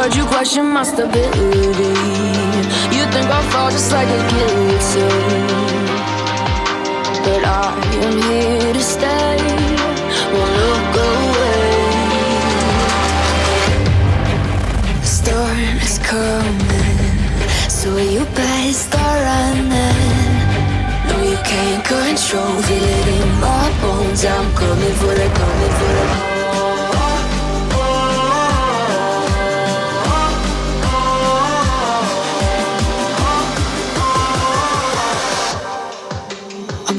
heard you question my stability. You think I'll fall just like a guillotine, but I am here to stay, won't look away. The storm is coming, so you better start running. No, you can't control, feel it in my bones. I'm coming for the, coming for the.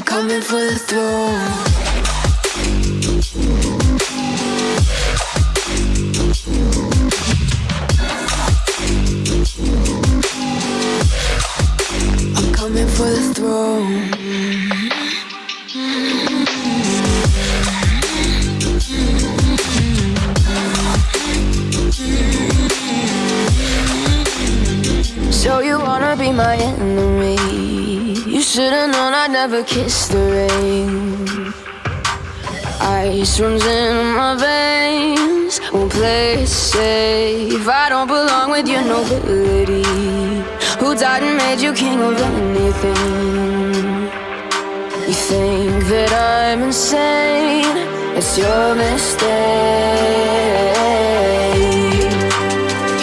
Coming for the throne. I'm coming for the throne. So you wanna be my enemy? You should've known I'd never kiss the rain. Ice runs in my veins, won't play it safe. I don't belong with your nobility. Who died and made you king of anything? You think that I'm insane? It's your mistake.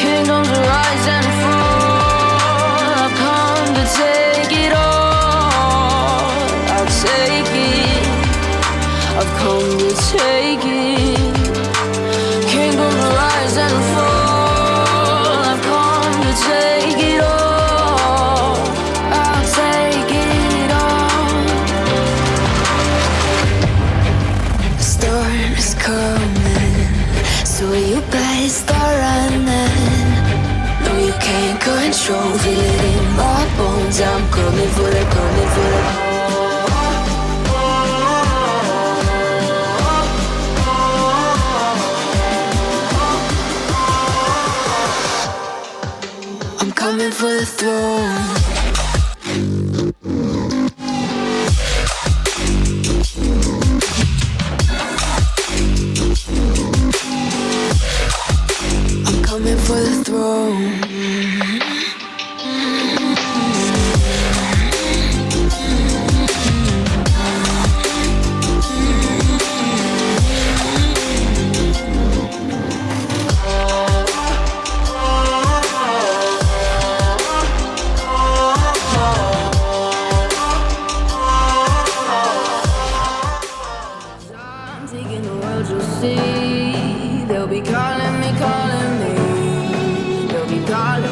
Kingdoms rise and fall, I've come to take it all. I'll take it, I've come to take it. Kingdoms rise and fall, I've come to take it all. I'll take it all. The storm is coming, so you better start running. No, you can't control, feel it in my bones. I'm coming for the, coming for the. Coming for the throne. I'm coming for the throne. They'll be calling me, calling me. They'll be calling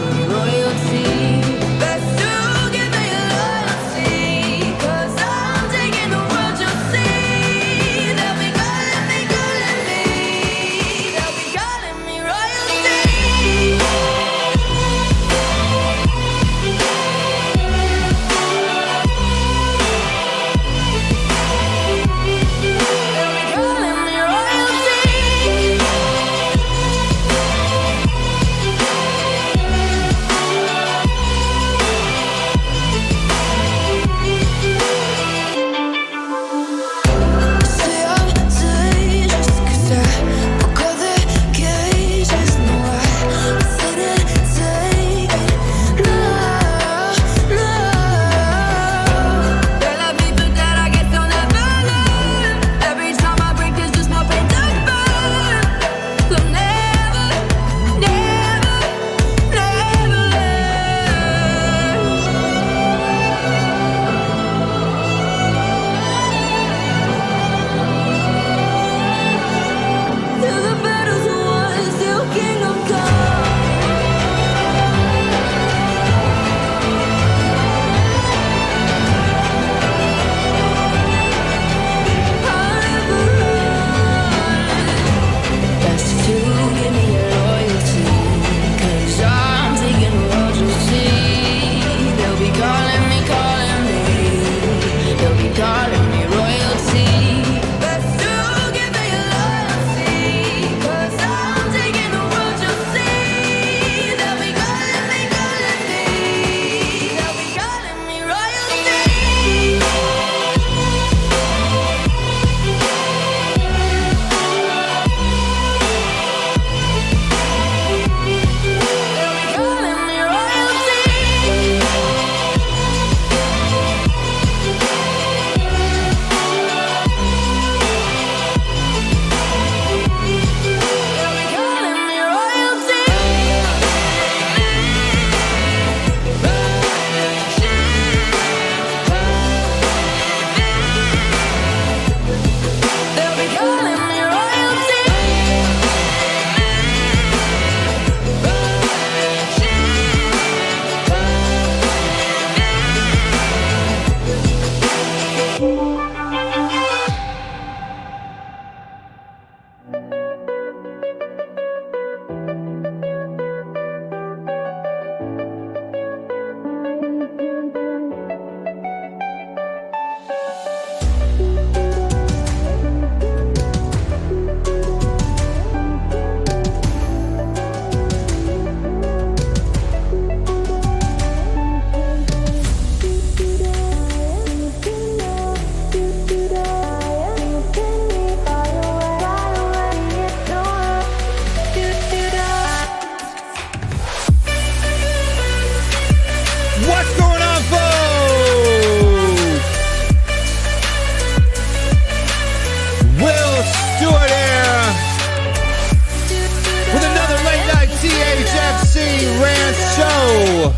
rant show.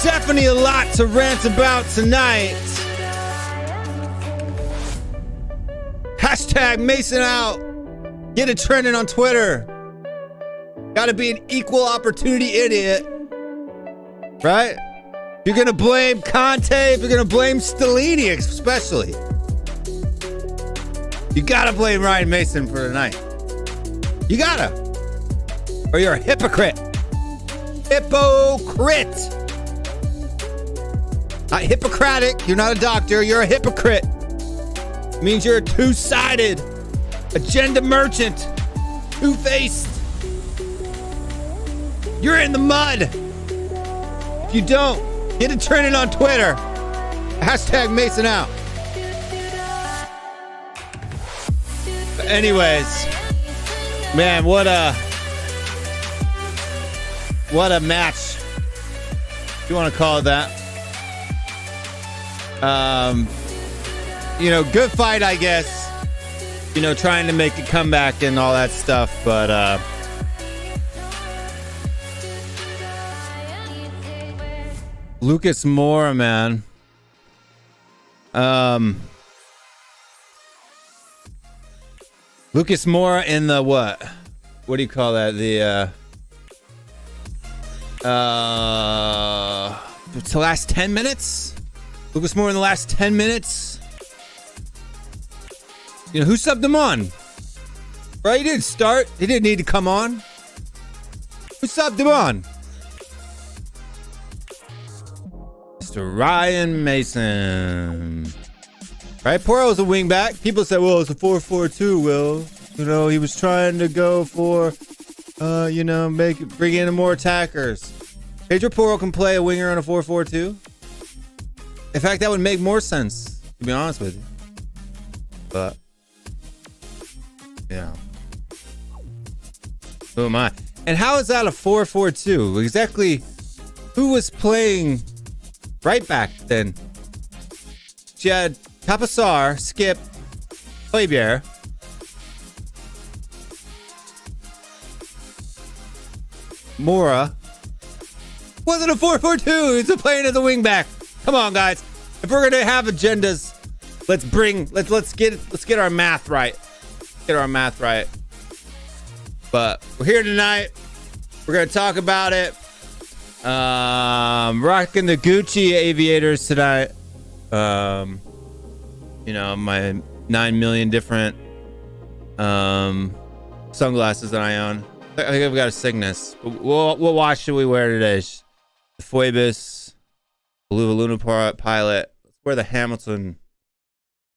Definitely a lot to rant about tonight. Hashtag Mason out. Get it trending on Twitter. Gotta be an equal opportunity idiot. Right? If you're gonna blame Conte, if you're gonna blame Stellini especially, you gotta blame Ryan Mason for tonight. You gotta. Or you're a hypocrite. Hypocrite. Not Hippocratic. You're not a doctor. You're a hypocrite. It means you're a two-sided agenda merchant. Two-faced. You're in the mud. If you don't, get it trending on Twitter. Hashtag Mason out. But anyways, man, what a match. If you want to call it that. Good fight, I guess. Trying to make a comeback and all that stuff, but Lucas Moura, man. Lucas Moura in the what? What do you call that? It's the last 10 minutes? Lucas Moura in the last 10 minutes? Who subbed him on? Right? He didn't start. He didn't need to come on. Who subbed him on? Mr. Ryan Mason. Right? Porro's a wingback. People say, well, it's a 4-4-2, Will. He was trying to go for, bring in more attackers. Pedro Porro can play a winger on a 4-4-2. In fact, that would make more sense, to be honest with you. But, who am I? And how is that a 4-4-2? Exactly who was playing right back then? She had Tapasar, Skip, Playbier. Moura. Wasn't a 4-4-2. He's playing as a wingback. Come on, guys. If we're gonna have agendas, let's get our math right. Get our math right. But we're here tonight. We're gonna talk about it. Rocking the Gucci aviators tonight. My 9 million different sunglasses that I own. I think I've got a Cygnus. What watch should we wear today? The Phoebus, the Luna Pilot. Let's wear the Hamilton.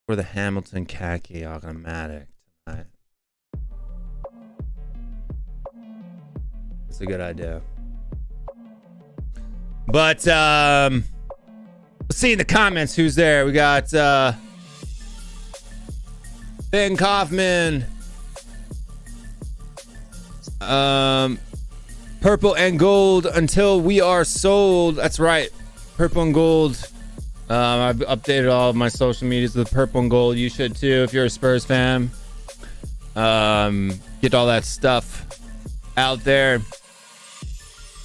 Wear the Hamilton khaki automatic tonight. That's a good idea. But let's see in the comments who's there. We got Ben Kaufman. Purple and gold until we are sold. That's right. Purple and gold. I've updated all of my social medias with purple and gold. You should too if you're a Spurs fan. Get all that stuff out there.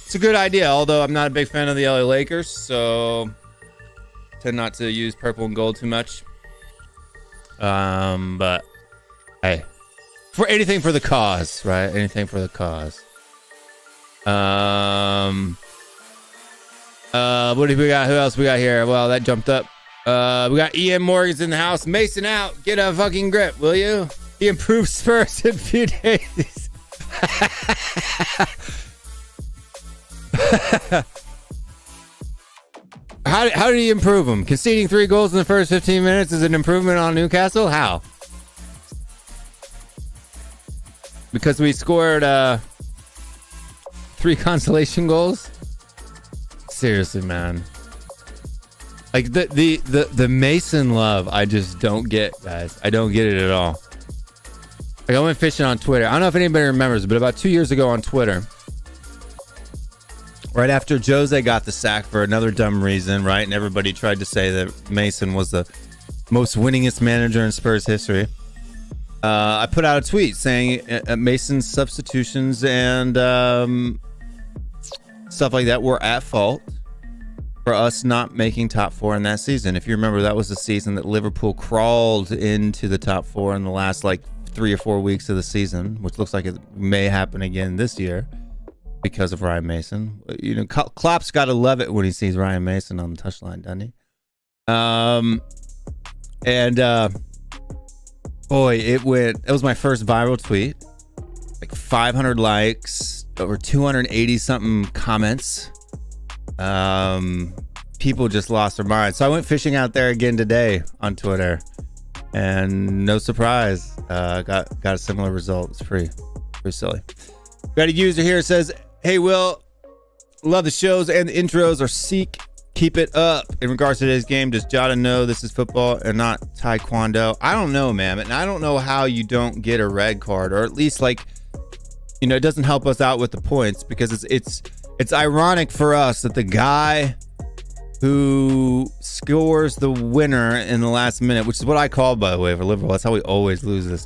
It's a good idea, although I'm not a big fan of the LA Lakers, so tend not to use purple and gold too much. But hey, for anything for the cause, right? Anything for the cause. What do we got? Who else we got here? Well, that jumped up. We got Ian Morgan's in the house. Mason out. Get a fucking grip, will you? He improved Spurs in a few days. How did he improve them? Conceding 3 goals in the first 15 minutes is an improvement on Newcastle? How? Because we scored 3 consolation goals? Seriously, man. Like the Mason love, I just don't get, guys. I don't get it at all. Like I went fishing on Twitter. I don't know if anybody remembers, but about 2 years ago on Twitter, right after Jose got the sack for another dumb reason, right? And everybody tried to say that Mason was the most winningest manager in Spurs history. I put out a tweet saying Mason's substitutions and stuff like that, we're at fault for us not making top 4 in that season. If you remember, that was the season that Liverpool crawled into the top 4 in the last like 3 or 4 weeks of the season, which looks like it may happen again this year because of Ryan Mason. You know, Klopp's got to love it when he sees Ryan Mason on the touchline, doesn't he? Boy, it was my first viral tweet. Like 500 likes, over 280 something comments. People just lost their minds. So I went fishing out there again today on Twitter, and no surprise, got a similar result. It's pretty silly. Got a user here that says, "Hey Will, love the shows and the intros are seek. Keep it up. In regards to today's game, does Jada know this is football and not taekwondo?" I don't know, man, and I don't know how you don't get a red card, or at least like, you know, it doesn't help us out with the points, because it's ironic for us that the guy who scores the winner in the last minute, which is what I call, by the way, for Liverpool, that's how we always lose this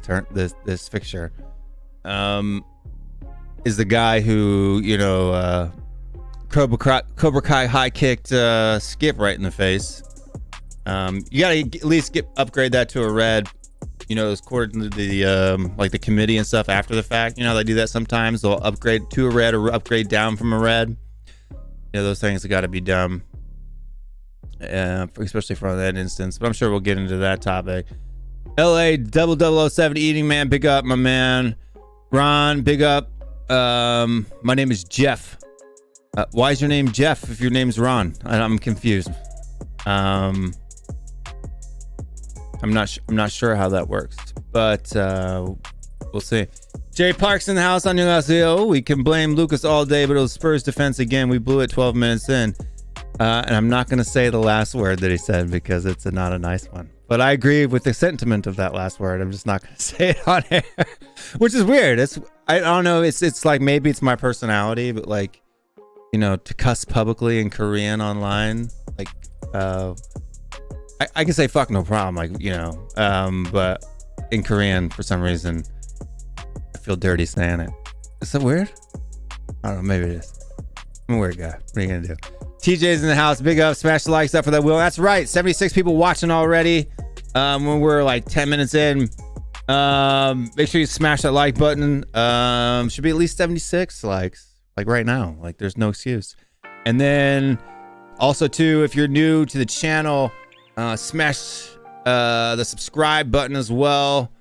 fixture, is the guy who, you know, Cobra Kai high kicked Skip right in the face. You gotta at least upgrade that to a red. You know, according to the like the committee and stuff after the fact. You know how they do that sometimes? They'll upgrade to a red or upgrade down from a red. You know, those things have got to be done, especially for that instance. But I'm sure we'll get into that topic. LA 0007 Eating Man, big up, my man. Ron, big up. My name is Jeff. Why is your name Jeff if your name's Ron? I'm confused. I'm not sure how that works, but we'll see. Jay Parks in the house. 안녕하세요. We can blame Lucas all day, but it was Spurs defense again. We blew it 12 minutes in, and I'm not going to say the last word that he said because it's not a nice one. But I agree with the sentiment of that last word. I'm just not going to say it on air, which is weird. I don't know. It's like maybe it's my personality, but like, you know, to cuss publicly in Korean online, like, I can say fuck no problem, like, you know, but in Korean, for some reason, I feel dirty saying it. Is that weird? I don't know, maybe it is. I'm a weird guy. What are you gonna do? TJ's in the house. Big up. Smash the likes up for that, Will. That's right. 76 people watching already. When we're like 10 minutes in, make sure you smash that like button. Should be at least 76 likes. Like right now, like there's no excuse. And then also too, if you're new to the channel, smash the subscribe button as well.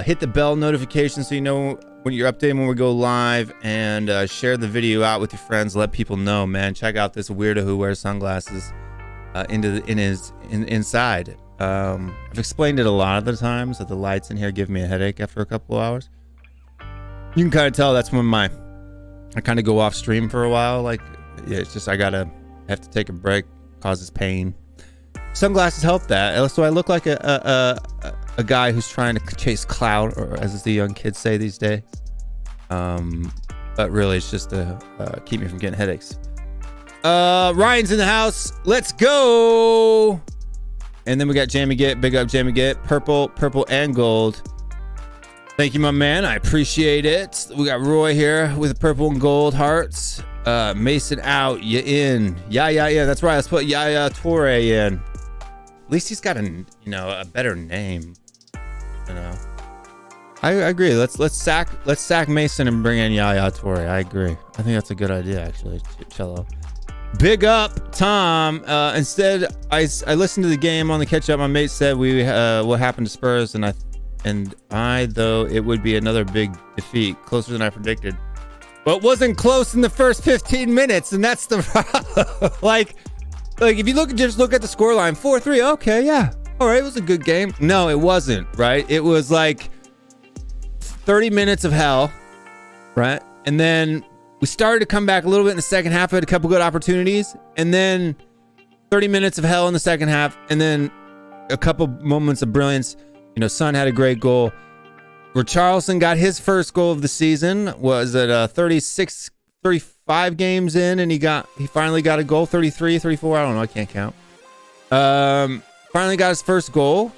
Hit the bell notification so you know when you're updating when we go live, and share the video out with your friends. Let people know, man. Check out this weirdo who wears sunglasses inside. I've explained it a lot of the times that the lights in here give me a headache after a couple hours. You can kind of tell that's when I kind of go off stream for a while. Like, yeah, it's just I have to take a break. Causes pain. Sunglasses help that. So I look like a guy who's trying to chase clout, or as the young kids say these days. But really, it's just to keep me from getting headaches. Ryan's in the house. Let's go. And then we got Jamie Get. Big up Jamie Get. Purple and gold. Thank you, my man. I appreciate it. We got Roy here with the purple and gold hearts. Mason out. You in. Yeah. That's right. Let's put Yaya Toure in. At least he's got a better name. You know. I agree. Let's sack Mason and bring in Yaya Toure. I agree. I think that's a good idea, actually. Cello. Big up, Tom. Instead, I listened to the game on the catch up. My mate said what happened to Spurs, and I though it would be another big defeat, closer than I predicted, but wasn't close in the first 15 minutes, and that's the problem. like if you just look at the scoreline, 4-3. Okay, yeah, all right, it was a good game. No, it wasn't. Right, it was like 30 minutes of hell, right, and then we started to come back a little bit in the second half. We had a couple good opportunities, and then 30 minutes of hell in the second half, and then a couple moments of brilliance. You know, Son had a great goal. Richarlison got his first goal of the season. Was at 35 games in, and he finally got a goal. 33, 34, I don't know, I can't count. Finally got his first goal.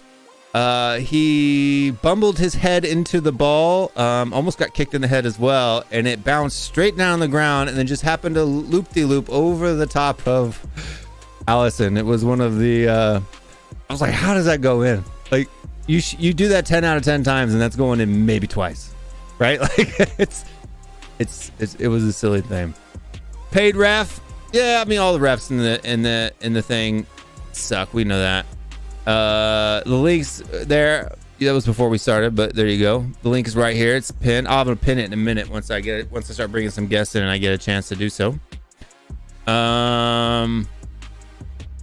He bumbled his head into the ball, almost got kicked in the head as well, and it bounced straight down the ground and then just happened to loop-de-loop over the top of Allison. It was one of the I was like, how does that go in? Like, you do that 10 out of 10 times and that's going in maybe twice, right? Like, it was a silly thing. Paid ref, yeah, I mean, all the refs in the thing suck, we know that. The link's there. That was before we started, but there you go. The link is right here. It's pinned. I'm gonna pin it in a minute once I start bringing some guests in and I get a chance to do so.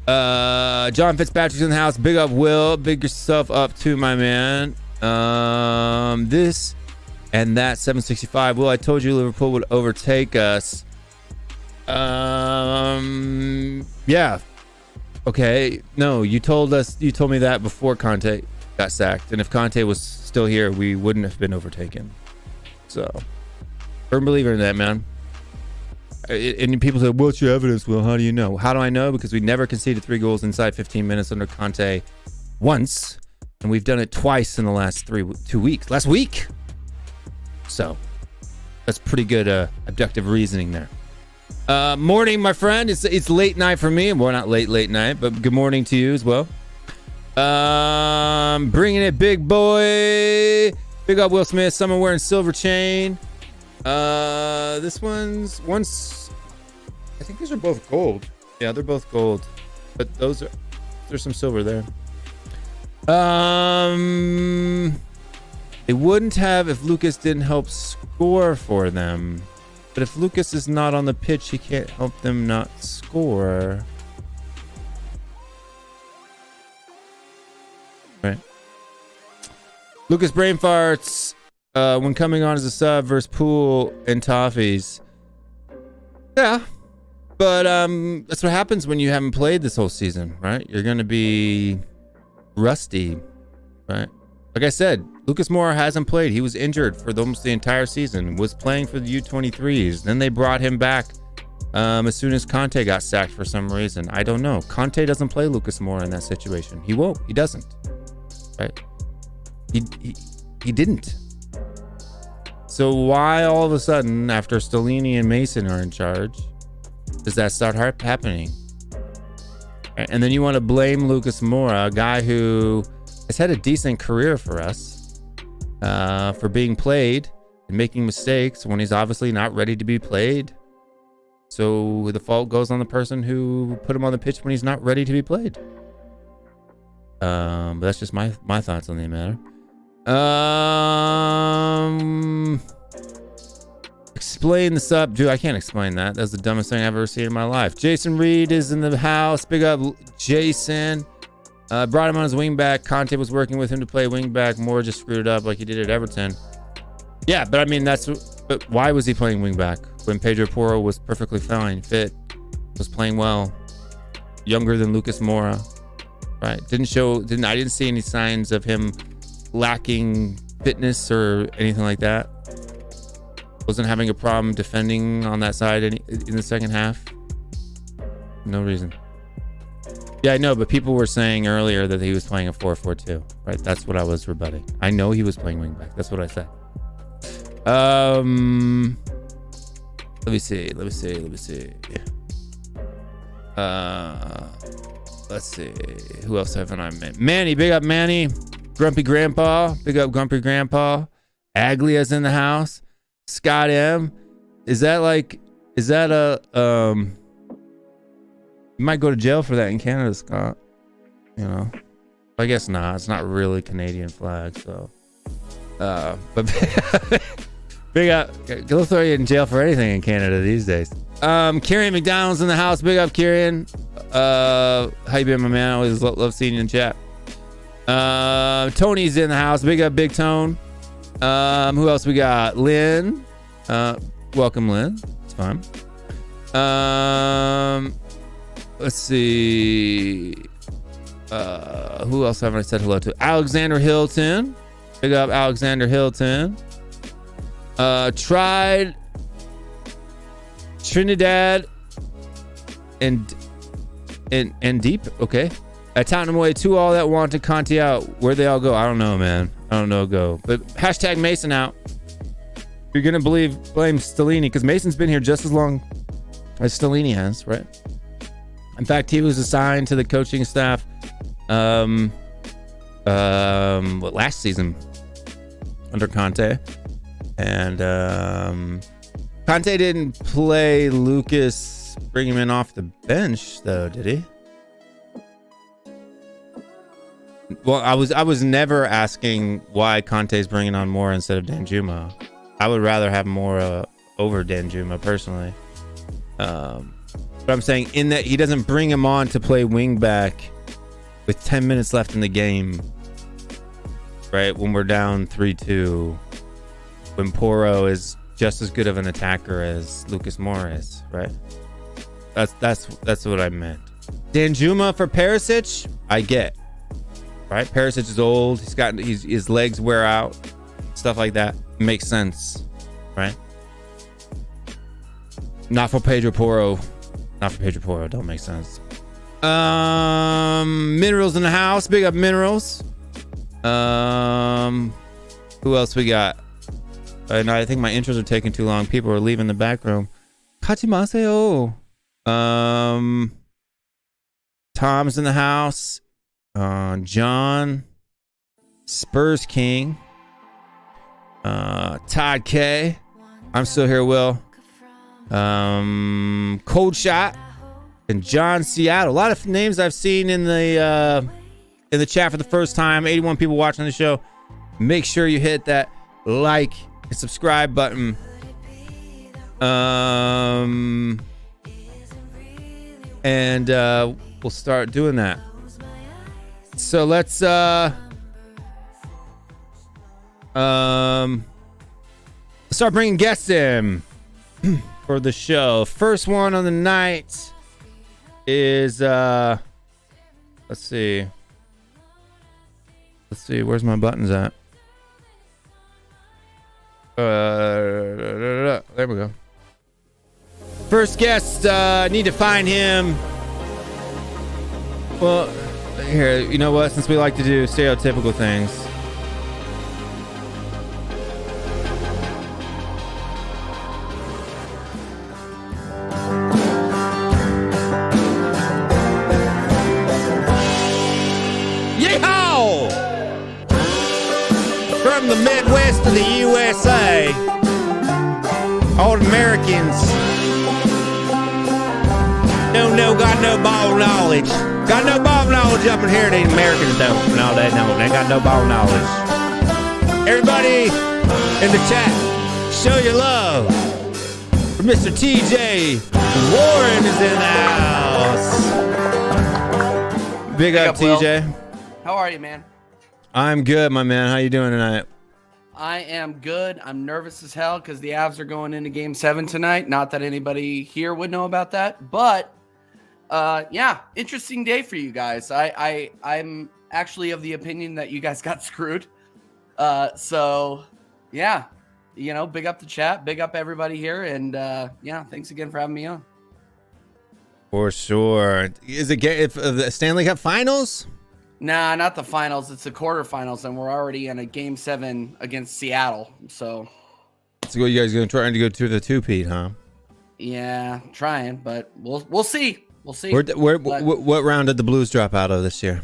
John Fitzpatrick's in the house. Big up, Will. Big yourself up to my man. This and that 765. Will, I told you Liverpool would overtake us. Yeah. Okay, no, you told me that before Conte got sacked, and if Conte was still here, we wouldn't have been overtaken. So, firm believer in that, man. And people say, what's your evidence? Well, how do you know? How do I know? Because we never conceded 3 goals inside 15 minutes under Conte once, and we've done it twice in the last 2 weeks. Last week! So, that's pretty good abductive reasoning there. Morning, my friend. It's late night for me. Well, not late night, but good morning to you as well. Bringing it, big boy. Big up, Will Smith. Someone wearing silver chain. This one's I think these are both gold. Yeah, they're both gold, but there's some silver there. They wouldn't have if Lucas didn't help score for them. But if Lucas is not on the pitch, he can't help them not score. Right. Lucas brain farts when coming on as a sub versus Pool and Toffees. Yeah. But that's what happens when you haven't played this whole season, right? You're going to be rusty, right? Like I said, Lucas Moura hasn't played. He was injured for almost the entire season, was playing for the U23s. Then they brought him back as soon as Conte got sacked for some reason. I don't know. Conte doesn't play Lucas Moura in that situation. He won't. He doesn't. Right? He didn't. So why all of a sudden, after Stellini and Mason are in charge, does that start happening? And then you want to blame Lucas Moura, a guy who has had a decent career for us, for being played and making mistakes when he's obviously not ready to be played. So the fault goes on the person who put him on the pitch when he's not ready to be played. But that's just my thoughts on the matter. Explain the sub. Dude, I can't explain that. That's the dumbest thing I've ever seen in my life. Jason Reed is in the house. Big up, Jason. Brought him on his wing back. Conte was working with him to play wing back. Moore just screwed it up like he did at Everton. Yeah, but I mean, but why was he playing wing back when Pedro Porro was perfectly fine, fit, was playing well, younger than Lucas Moura, right? I didn't see any signs of him lacking fitness or anything like that. Wasn't having a problem defending on that side in the second half. No reason. Yeah, I know, but people were saying earlier that he was playing a 4-4-2, right? That's what I was rebutting. I know he was playing wing back. That's what I said. Let me see. Let's see. Who else haven't I met? Manny, big up Manny. Grumpy Grandpa, big up Grumpy Grandpa. Aglia's in the house. Scott M. Is that you might go to jail for that in Canada, Scott. You know, I guess not. It's not really Canadian flag, so. But big up. They'll throw you in jail for anything in Canada these days. Kieran McDonald's in the house. Big up, Kieran. How you been, my man? I always love seeing you in chat. Tony's in the house. Big up, Big Tone. Who else we got? Lynn. Welcome, Lynn. It's fine. Let's see. Who else haven't I said hello to? Alexander Hilton. Big up, Alexander Hilton. Tried Trinidad and Deep. Okay. At Tottenham away, 2-all that wanted Conte out. Where'd they all go? I don't know, man. I don't know. Go. But hashtag Mason out. You're gonna blame Stellini because Mason's been here just as long as Stellini has, right? In fact, he was assigned to the coaching staff last season under Conte. And Conte didn't play Lucas, bring him in off the bench though, did he? Well, I was never asking why Conte's bringing on Moore instead of Danjuma. I would rather have Moore over Danjuma personally. But I'm saying in that he doesn't bring him on to play wing back with 10 minutes left in the game, right? When we're down 3-2, when Porro is just as good of an attacker as Lucas Moore is, right? That's what I meant. Danjuma for Perisic, I get. Right, Perisic is old. His legs wear out, stuff like that. Makes sense, right? Not for Pedro Porro. Not for Pedro Porro. Don't make sense. Minerals in the house. Big up Minerals. Who else we got? And I think my intros are taking too long. People are leaving the back room. Kachimaseo. Tom's in the house. John, Spurs King, Todd K. I'm still here, Will. Cold Shot and John Seattle. A lot of names I've seen in the chat for the first time. 81 people watching the show. Make sure you hit that like and subscribe button. And we'll start doing that. So let's start bringing guests in for the show. First one on the night is let's see, where's my buttons at? There we go. First guest, need to find him. Well, here, you know what? Since we like to do stereotypical things. Yeehaw! From the Midwest of the USA, all Americans don't know, got no ball knowledge. Got no ball knowledge up in here. The Americans don't. No, they don't. They got no ball knowledge. Everybody in the chat, show your love for Mr. TJ Warren is in the house. Big up, TJ. Will. How are you, man? I'm good, my man. How you doing tonight? I am good. I'm nervous as hell because the Avs are going into Game 7 tonight. Not that anybody here would know about that, but yeah, interesting day for you guys. I'm actually of the opinion that you guys got screwed. So yeah, you know, big up the chat, big up everybody here, and yeah, thanks again for having me on. For sure. Is it the Stanley Cup Finals? Nah, not the finals. It's the quarterfinals, and we're already in a Game 7 against Seattle. So you guys going to try to go to the two-peat, huh? Yeah, trying, but we'll see. We'll see. What round did the Blues drop out of this year?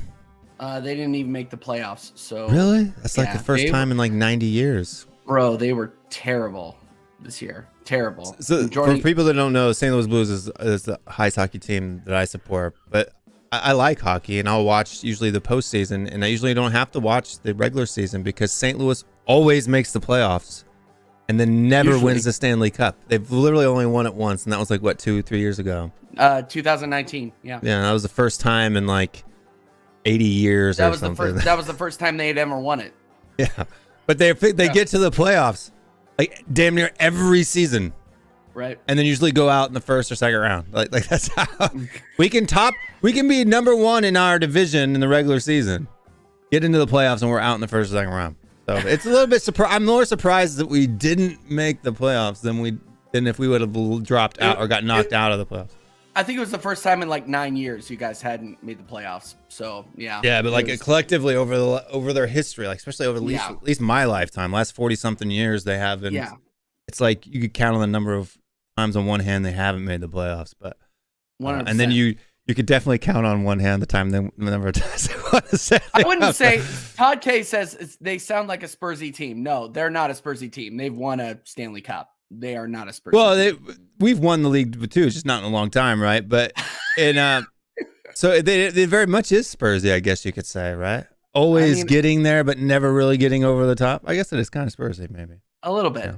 They didn't even make the playoffs. So really, that's like the first time in like 90 years. Bro, they were terrible this year. Terrible. So for people that don't know, St. Louis Blues is the highest hockey team that I support. But I like hockey, and I'll watch usually the postseason, and I usually don't have to watch the regular season because St. Louis always makes the playoffs, and then never wins the Stanley Cup. They've literally only won it once, and that was like what 2-3 years ago. 2019. Yeah. Yeah, that was the first time in like 80 years or something. That was the first time they had ever won it. Yeah, but they get to the playoffs like damn near every season, right? And then usually go out in the first or second round. Like that's how we can be number one in our division in the regular season, get into the playoffs, and we're out in the first or second round. So it's a little bit I'm more surprised that we didn't make the playoffs than if we would have dropped out or got knocked out of the playoffs. I think it was the first time in like 9 years you guys hadn't made the playoffs. So yeah. Yeah, but like collectively over their history, like especially over at least my lifetime, last 40 something years, they haven't. Yeah. It's like you could count on the number of times on one hand they haven't made the playoffs, but and then you could definitely count on one hand the number of times they won the Stanley I wouldn't Cup. say Todd K says they sound like a Spursy team. No, they're not a Spursy team. They've won a Stanley Cup. They are not a Spursy team. We've won the league too, just not in a long time, right? But so they very much is Spursy, I guess you could say, right? Always getting there, but never really getting over the top. I guess it is kind of Spursy, maybe. A little bit.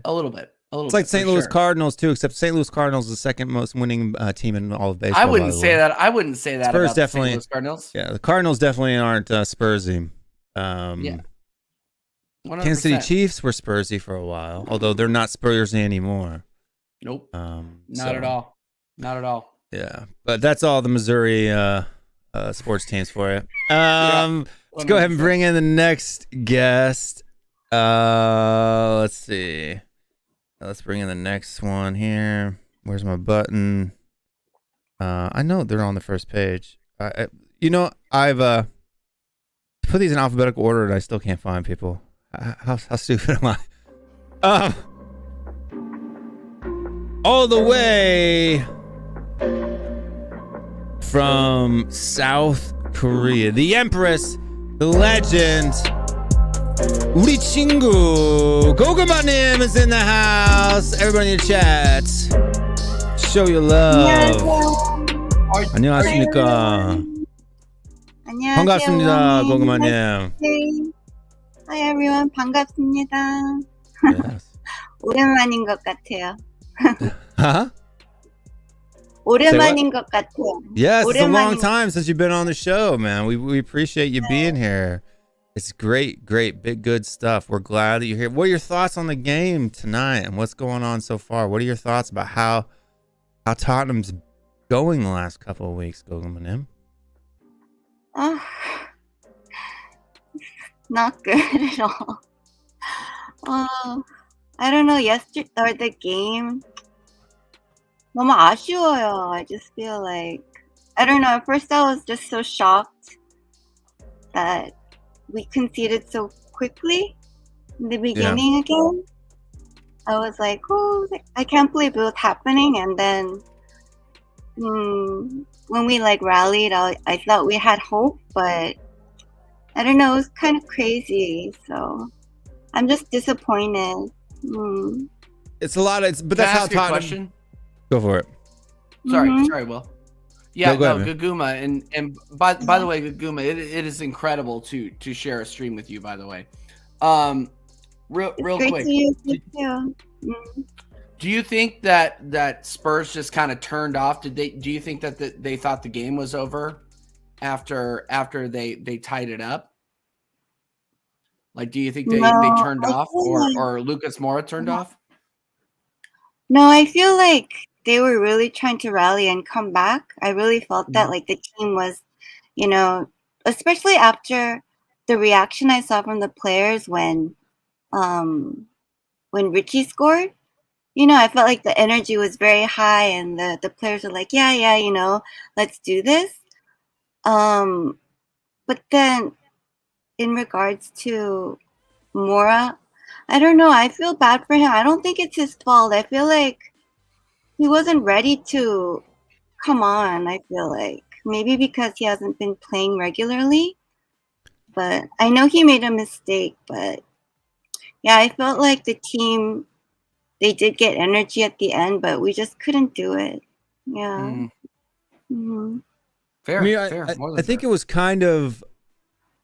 It's like St. Louis Cardinals too, except St. Louis Cardinals is the second most winning team in all of baseball. I wouldn't say that. I wouldn't say that Spurs about definitely, the St. Louis Cardinals. Yeah, the Cardinals definitely aren't Spursy. Yeah. 100%. Kansas City Chiefs were Spursy for a while, although they're not Spursy anymore. Nope. Not at all. Not at all. Yeah, but that's all the Missouri sports teams for you. Let's go ahead and bring in the next guest. Let's see. Let's bring in the next one here. Where's my button? I know they're on the first page. I've put these in alphabetical order and I still can't find people. How stupid am I? All the way from South Korea, the Empress, the legend, 우리 친구 고구마님 is in the house. Everybody in the chat, show your love. 안녕하십니까. 안녕하세요. 반갑습니다, 고구마님. Hi everyone, 반갑습니다. Yes. 오랜만인 것 같아요. Huh? 오랜만인 것 같아요. Yes, it's a long time since you've been on the show, man. We appreciate you being here. It's great, big, good stuff. We're glad that you're here. What are your thoughts on the game tonight and what's going on so far? What are your thoughts about how Tottenham's going the last couple of weeks, Gogomanim? Not good at all. I don't know, yesterday or the game 너무 아쉬워요. I just feel like, I don't know, at first I was just so shocked that we conceded so quickly in the beginning again. I was like, oh, I can't believe it was happening. And then when we rallied, I thought we had hope, but I don't know, it was kind of crazy. So I'm just disappointed. It's a lot. But that's how Tottenham. Question? Go for it. Sorry, Will. Yeah, go ahead, Gaguma, and by the way, Gaguma, it is incredible to share a stream with you. By the way, real quick, do you think that Spurs just kind of turned off? Do you think that they thought the game was over after they tied it up? Like, do you think they turned off, or Lucas Moura turned off? No, I feel like they were really trying to rally and come back. I really felt that the team was, especially after the reaction I saw from the players when Richie scored. I felt like the energy was very high and the players were like, yeah, let's do this. But then in regards to Moura, I don't know. I feel bad for him. I don't think it's his fault. I feel like he wasn't ready to come on, I feel like. Maybe because he hasn't been playing regularly. But I know he made a mistake. But yeah, I felt like the team, they did get energy at the end, but we just couldn't do it. Yeah. Fair. I think it was kind of,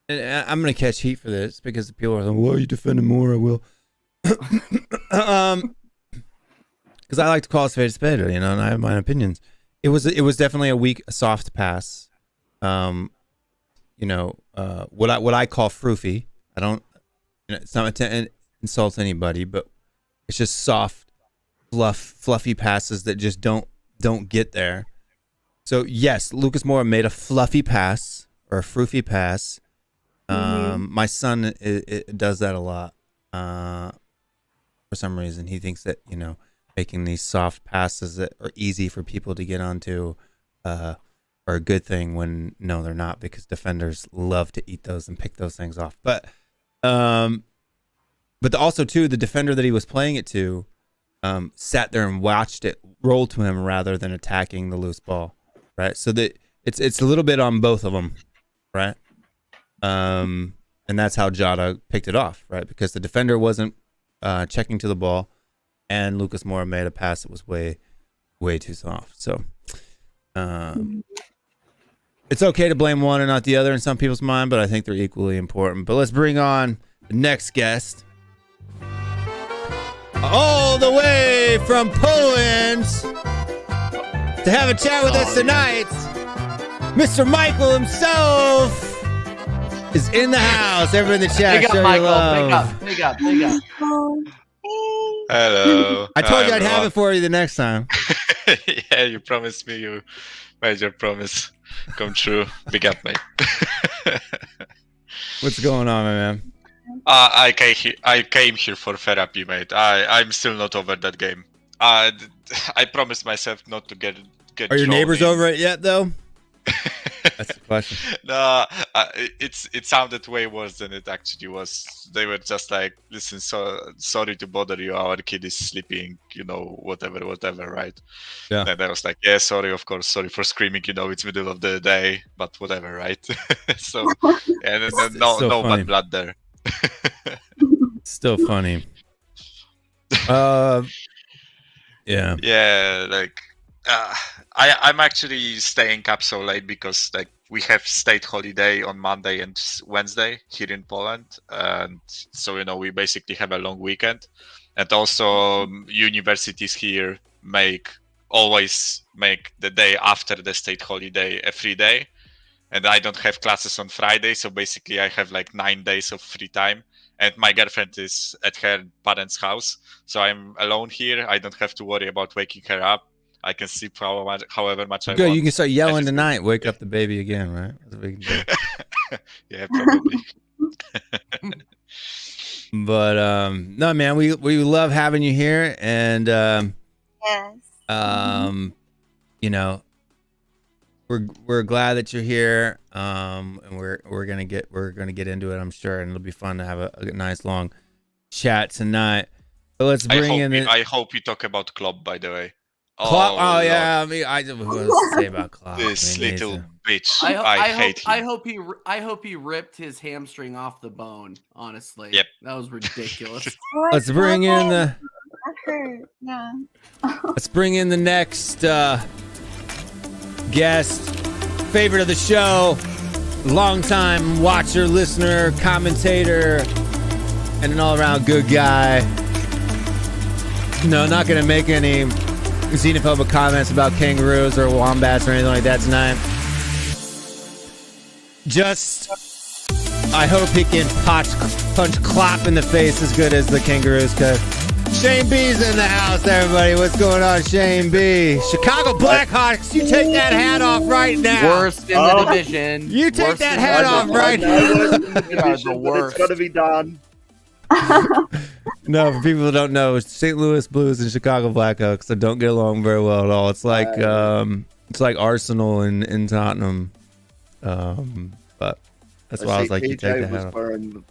and I'm going to catch heat for this because people are like, why are you defending more? I will. Because I like to call a spade, and I have my opinions. It was definitely a soft pass. What I call froofy. I don't, it's not to insult anybody, but it's just soft, fluffy passes that just don't get there. So yes, Lucas Moura made a fluffy pass or a froofy pass. My son it does that a lot. For some reason, he thinks that making these soft passes that are easy for people to get onto are a good thing when no, they're not, because defenders love to eat those and pick those things off. But also too, the defender that he was playing it to sat there and watched it roll to him rather than attacking the loose ball, right? So that it's a little bit on both of them, right? And that's how Jota picked it off, right? Because the defender wasn't checking to the ball, and Lucas Moura made a pass that was way too soft. So it's okay to blame one and not the other in some people's mind, but I think they're equally important. But let's bring on the next guest. All the way from Poland to have a chat with us tonight, Mr. Michael himself is in the house. Everyone in the chat, Big up, show your Michael. love. Big up. Hello. I told you I'd everyone. have it for you the next time. Yeah, you promised me. You made your promise come true. Big up, mate. What's going on, my man? I came here for therapy, mate. I'm still not over that game. I promised myself not to get. Are your drawn neighbors in. over it yet, though? That's the question. No, it sounded way worse than it actually was. They were just like, "Listen, so sorry to bother you. Our kid is sleeping. You know, whatever, right?" Yeah. And I was like, "Yeah, sorry, of course, sorry for screaming. You know, it's middle of the day, but whatever, right?" So, and It's no so funny. bad blood there. Still funny. Yeah. Yeah, like I'm actually staying up so late because like we have state holiday on Monday and Wednesday here in Poland, and so we basically have a long weekend, and also universities here always make the day after the state holiday a free day, and I don't have classes on Friday, so basically I have like 9 days of free time. And my girlfriend is at her parents' house, so I'm alone here. I don't have to worry about waking her up. I can sleep however much I Good. want. You can start yelling just- tonight. Wake up the baby again, right? That's what we can do. Yeah, probably. But no, man, we love having you here, and Yes. we're glad that you're here, and we're gonna get into it, I'm sure, and it'll be fun to have a nice long chat tonight. But let's bring in I hope you talk about Klopp, by the way. Klopp. Oh Lord. yeah, I mean, what to say about Klopp? This I mean, he's little a- bitch. I hate him. I hope he ripped his hamstring off the bone. Honestly, Yep. that was ridiculous. Let's bring in the That hurt. Yeah. next guest, favorite of the show, longtime watcher, listener, commentator, and an all-around good guy. No, not gonna make any xenophobic comments about kangaroos or wombats or anything like that tonight. Just, I hope he can punch Klopp in the face as good as the kangaroos could. Shane B's in the house, everybody. What's going on, Shane B? Chicago Blackhawks, you take that hat off right now. Worst in the division. You take Worst that in hat the off division. right I know now. it's in the You are the division, but worst. it's got to be done. No, for people who don't know, St. Louis Blues and Chicago Blackhawks that don't get along very well at all. It's like Arsenal and Tottenham. But that's why I was like, you take TJ that was hat off. wearing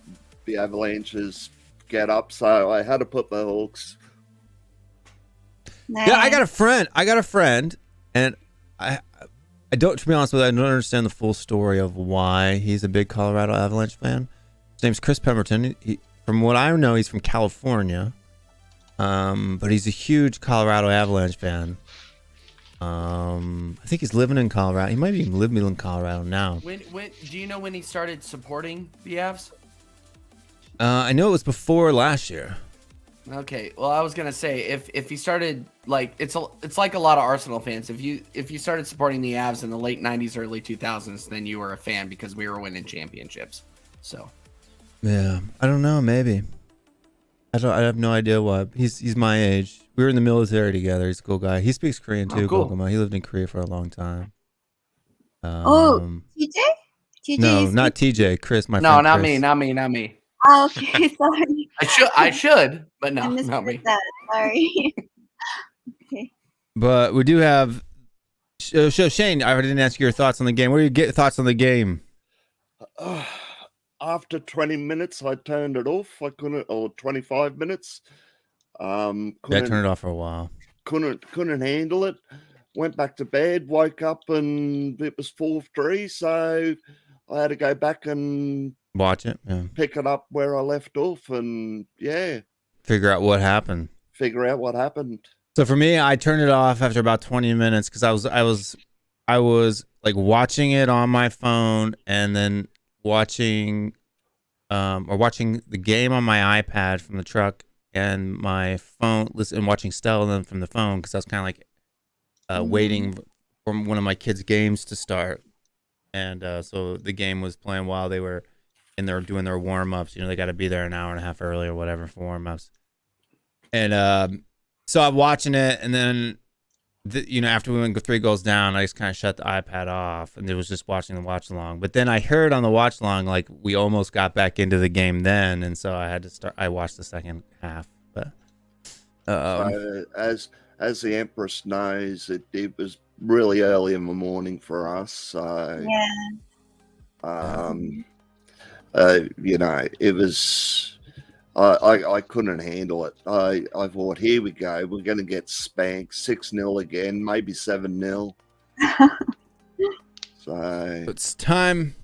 the Avalanche's get up, so I had to put the Hawks. Yeah, I got a friend, and I don't, to be honest with you, I don't understand the full story of why he's a big Colorado Avalanche fan. His name's Chris Pemberton. He, from what I know, he's from California, but he's a huge Colorado Avalanche fan. I think he's living in Colorado. He might even live in Colorado now. When do you know when he started supporting the Avs? I know it was before last year. Okay, well, I was gonna say if he started like it's like a lot of Arsenal fans. If you started supporting the Avs in the late '90s, early 2000s, then you were a fan because we were winning championships. So Yeah, I don't know. Maybe I have no idea why. He's my age. We were in the military together. He's a cool guy. He speaks Korean too. cool. He lived in Korea for a long time. TJ? TJ? No, is- not TJ. Chris, my no, friend. not Chris. me, not me. Oh, okay, sorry. I should, but no, I not misheard me. that. Sorry. Okay. But we do have Shane, I didn't ask you your thoughts on the game. What are your thoughts on the game? After 20 minutes, I turned it off. I couldn't, or 25 minutes. Yeah, I turned it off for a while. Couldn't handle it. Went back to bed, woke up, and it was 4-3. So I had to go back and Watch it. Yeah. pick it up where I left off, and Figure out what happened. figure out what happened. So for me, I turned it off after about 20 minutes because I was like watching it on my phone and then watching the game on my iPad from the truck and my phone, watching Stella then from the phone because I was kind of like waiting for one of my kids' games to start. And so the game was playing while they were in there doing their warm-ups. You know, they got to be there an hour and a half early or whatever for warm-ups. And so I'm watching it, and then, after we went 3 goals down, I just kind of shut the iPad off, and it was just watching the watch-along. But then I heard on the watch-along, like, we almost got back into the game then, and so I had to start. I watched the second half. But as the Empress knows, it was really early in the morning for us. So it was. I couldn't handle it. I thought, here we go. We're going to get spanked 6-0 again, maybe 7-0. So it's time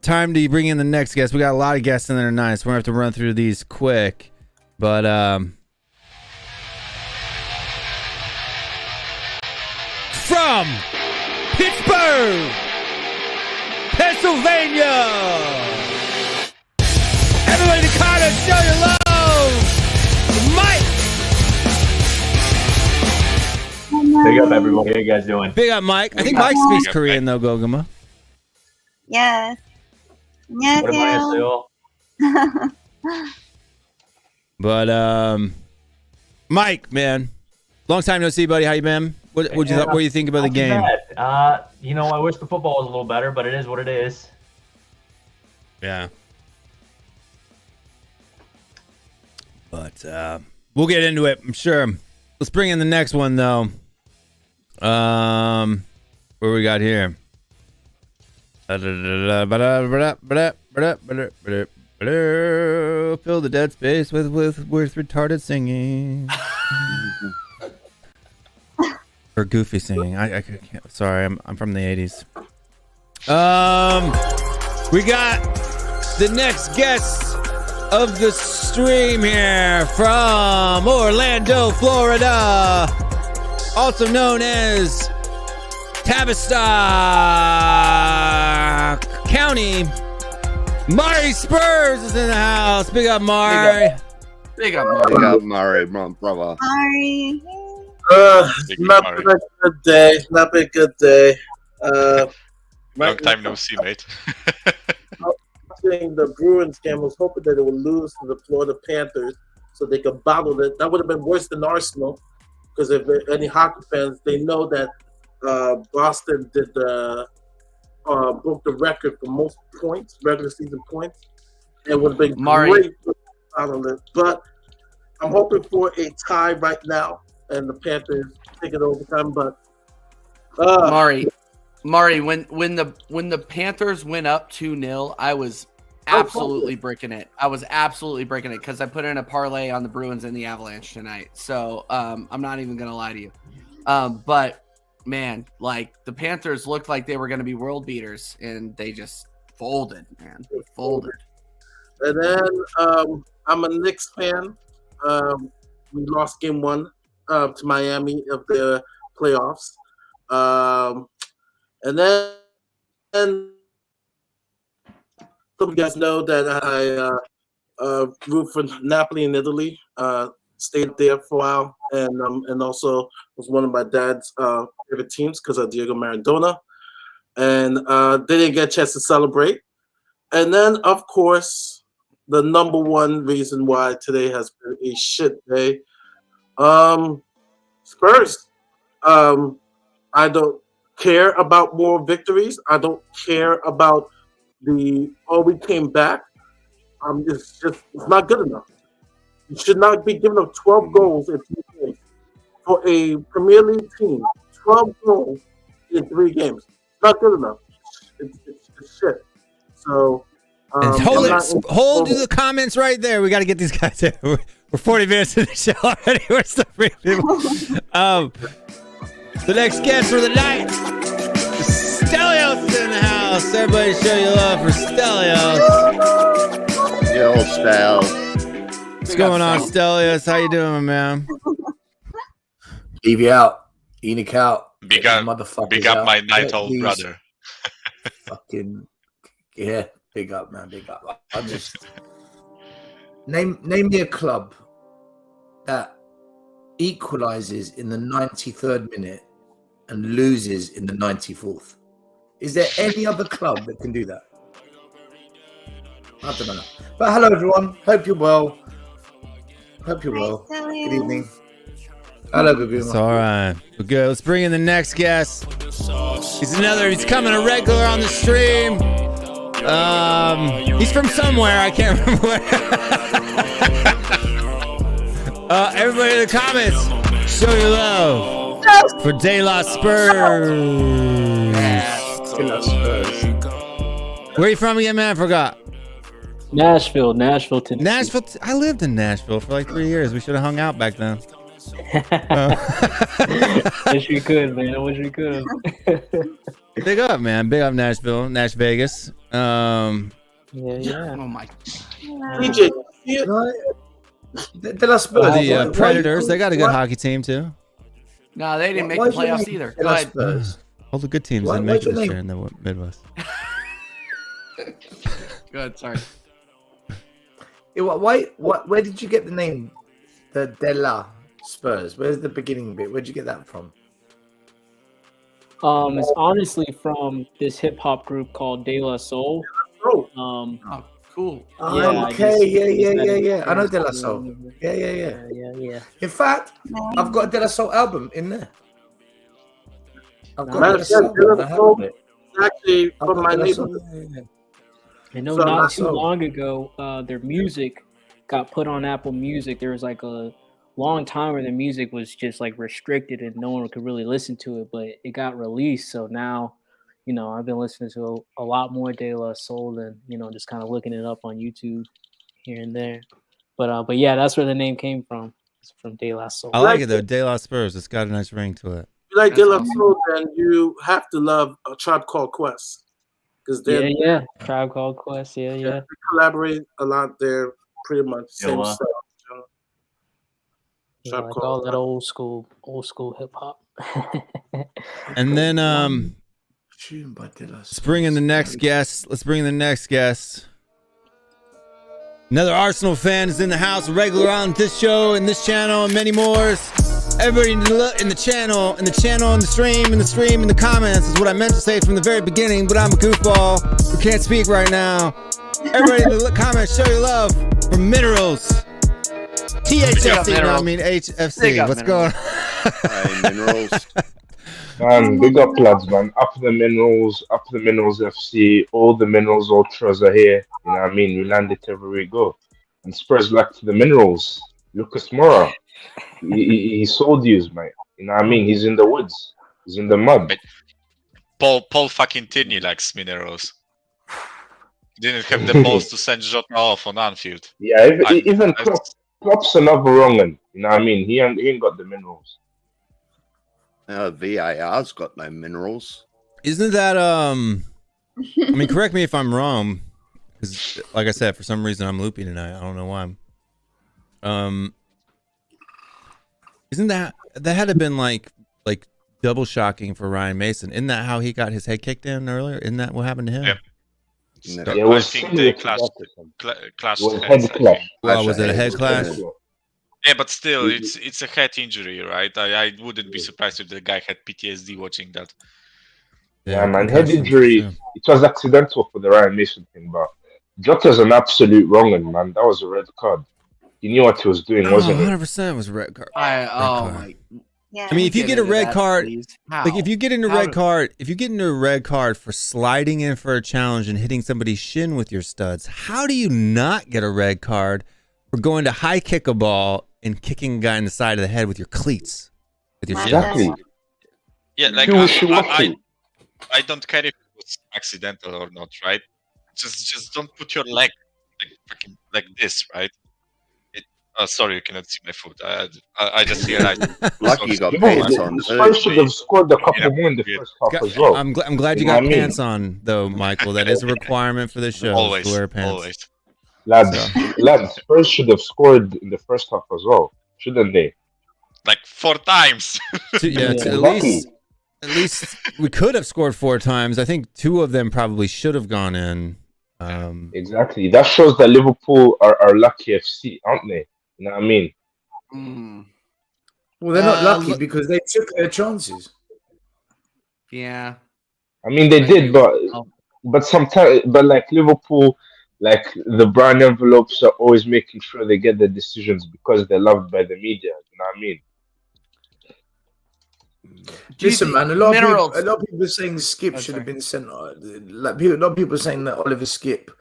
to bring in the next guest. We got a lot of guests in there tonight, so we're going to have to run through these quick. But from Pittsburgh, Pennsylvania, everybody to Carter, show your love. Mike. Big up, everybody. How you guys doing? Big up, Mike. I think Mike speaks Korean, though, Goguma. Yes. 안녕하세요. But, Mike, man, long time no see, buddy. How you been? What do you think about the game? I wish the football was a little better, but it is what it is. Yeah. But we'll get into it, I'm sure. Let's bring in the next one, though. What we got here? Fill the dead space with retarded singing. Or goofy singing. I can't. Sorry, I'm from the 80s. We got the next guest of the stream here from Orlando, Florida, also known as Tavistock County. Mari Spurs is in the house. Big up, Mari. Big up, Mari. big up, Murray, my brother. Sorry. Not been a good day. Not been a good day. Long time no see, mate. Watching the Bruins game, I was hoping that it would lose to the Florida Panthers so they could bottle it. That would have been worse than Arsenal, because if any hockey fans, they know that Boston did broke the record for most points, regular season points. It would have been great to bottle it. But I'm hoping for a tie right now, and the Panthers take it overtime. But Mari, when the Panthers went up 2-0, I was absolutely breaking it. I was absolutely breaking it because I put in a parlay on the Bruins and the Avalanche tonight. So I'm not even gonna lie to you. But man, like the Panthers looked like they were gonna be world beaters, and they just folded, man. Folded. And then I'm a Knicks fan. We lost game 1 to Miami of the playoffs. And then some of you guys know that I root for Napoli in Italy. Stayed there for a while, and also was one of my dad's favorite teams because of Diego Maradona. And didn't get a chance to celebrate. And then, of course, the number one reason why today has been a shit day. Spurs. I don't care about more victories. I don't care about we came back. It's not good enough. You should not be giving up 12 goals in 2 games. For a Premier League team, 12 goals in 3 games. Not good enough. It's shit. So And hold the comments right there. We got to get these guys in. We're 40 minutes in the show already. We're still free people. The next guest for the night, Stelios is in the house. Everybody show your love for Stelios. Yo, Stel. What's going on, Stelios? How you doing, man? Leave you out. Enoch out. Big up my night-old Please. brother. Fucking yeah, big up, man, big up. I just name me a club that equalizes in the 93rd minute and loses in the 94th. Is there any other club that can do that? I don't know. But hello, everyone. Hope you're well. Good evening. Hello, It's all right. We're good. Let's bring in the next guest. He's coming a regular on the stream. He's from somewhere. I can't remember where. Everybody in the comments, show your love for De La Spurs. Where are you from again, man? I forgot. Nashville, Tennessee. Nashville. I lived in Nashville for like 3 years. We should have hung out back then. Wish we could, man. I wish we could. Big up, man. Big up Nashville, Nash Vegas. Yeah. Oh my. DJ, The Predators. They got a good hockey team too. No, they didn't make the playoffs either. Go ahead. All the good teams didn't make it this year in the Midwest. Good. Sorry. Where did you get the name? The De La Spurs. Where's the beginning bit? Where'd you get that from? It's honestly from this hip hop group called De La Soul. Oh, cool. Yeah, Yeah. I know De La Soul. Yeah. In fact, I've got a De La Soul album in there. I've got a De La Soul album. Actually, from my neighborhood. I know So not too so- long ago, their music got put on Apple Music. There was like a long time where the music was just like restricted and no one could really listen to it, but it got released. So now, I've been listening to a lot more De La Soul and, just kind of looking it up on YouTube here and there. But yeah, that's where the name came from. It's from De La Soul. I like it though. De La Spurs. It's got a nice ring to it. If you like De La Soul, then you have to love A Tribe Called Quest. Because Yeah. Tribe Called Quest. Yeah. they collaborate a lot. They're pretty much same stuff. Yeah, like all that old school hip hop. And then Tune by De La let's bring in the next guest. Another Arsenal fan is in the house, a regular on this show and this channel and many more. Everybody in the channel, in the stream, in the comments is what I meant to say from the very beginning, but I'm a goofball who can't speak right now. Everybody in the comments, show your love for Minerals. THFC, no, I mean HFC. What's going on? Minerals. Big up lads, man. Up the Minerals FC. All the Minerals Ultras are here. You know what I mean? We land it everywhere we go. And Spurs back to the Minerals. Lucas Moura. He sold yous, mate. You know what I mean? He's in the woods. He's in the mud. Paul fucking Tierney likes Minerals. Didn't have the balls to send Jota off on Anfield. Yeah, even Klopp's another wrong one. You know what I mean? He ain't got the Minerals. VAR's got no minerals. Isn't that I mean, correct me if I'm wrong, because like I said, for some reason I'm loopy tonight. I don't know why. Isn't that had to been like double shocking for Ryan Mason? Isn't that how he got his head kicked in earlier? Isn't that what happened to him? Yeah. It was I think they clashed head clash. Oh, was it a head clash? Yeah, but still, it's a head injury, right? I wouldn't be surprised if the guy had PTSD watching that. Yeah, man, head injury. Yeah. It was accidental for the Ryan Mason thing, but Jota's an absolute wrong one, man. That was a red card. He knew what he was doing, wasn't 100% was a red card. My. Yeah. I mean, if you get a red card, How? like if you get into a red card for sliding in for a challenge and hitting somebody's shin with your studs, how do you not get a red card for going to high kick a ball and kicking a guy in the side of the head with your cleats? With your Exactly. Yeah, like I don't care if it was accidental or not, right? Just don't put your leg like this, right? Sorry, you cannot see my foot. I just realized. Lucky you got Yeah, pants on. the Spurs should have scored a couple more in the first half as well. I'm glad you know got what I mean? pants on, though, Michael. That is a requirement for the show. Always, to wear pants. always. Lads, Spurs should have scored in the first half as well, shouldn't they? Like 4 times. At least we could have scored 4 times. I think 2 of them probably should have gone in. Exactly. That shows that Liverpool are lucky FC, aren't they? You know what I mean? Well, they're not lucky because they took their chances. Yeah. I mean, they did, but sometimes, but like Liverpool, like the brown envelopes are always making sure they get the decisions because they're loved by the media. You know what I mean? Listen, man, a lot of people are saying Skip should have been sent. Like a lot of people are saying that Oliver Skip,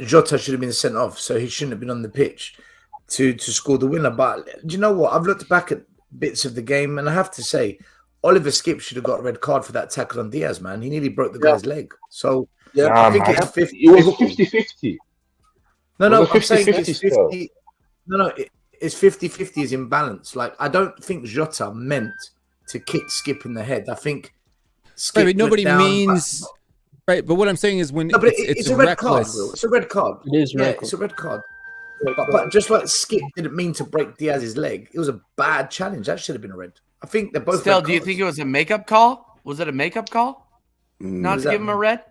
Jota should have been sent off, so he shouldn't have been on the pitch to score the winner. But do you know what? I've looked back at bits of the game, and I have to say, Oliver Skip should have got a red card for that tackle on Diaz. Man, he nearly broke the guy's leg. So I think it's 50. It was a 50-50. No, I'm saying it's 50. No, it's 50-50 is imbalance. Like, I don't think Jota meant to kick Skip in the head. I think Skip Right, but nobody went down, means right. But what I'm saying is when no, but it's a red card. reckless. Will. It's a red card. It is It's a red card. But just like Skip didn't mean to break Diaz's leg, it was a bad challenge. That should have been a red. I think they're both. Still, do you think it was a makeup call? Was it a makeup call? Not to give him a red?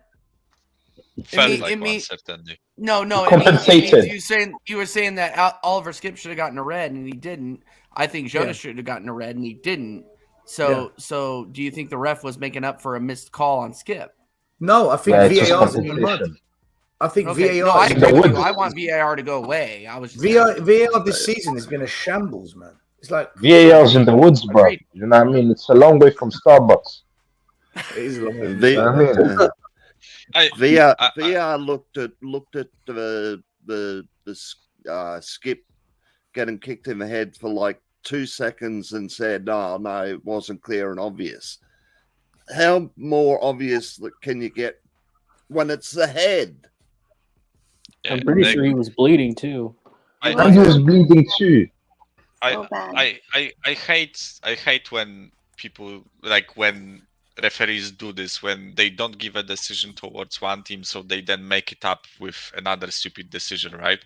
Felt like one, certainly. No. Compensated. You were saying that Oliver Skip should have gotten a red and he didn't. I think Jota should have gotten a red and he didn't. So do you think the ref was making up for a missed call on Skip? No, I think VAR's in the mud. I think VAR. No, I agree with you. I want VAR to go away. I was just VAR this season has been a shambles, man. It's like VAR's in the woods, bro. You know what I mean? It's a long way from Starbucks. It is a long way. VR looked at the Skip getting kicked in the head for like 2 seconds and said, no, it wasn't clear and obvious. How more obvious can you get when it's the head? I'm pretty sure he was bleeding too. He was bleeding too. I hate when people when referees do this, when they don't give a decision towards one team, so they then make it up with another stupid decision, right?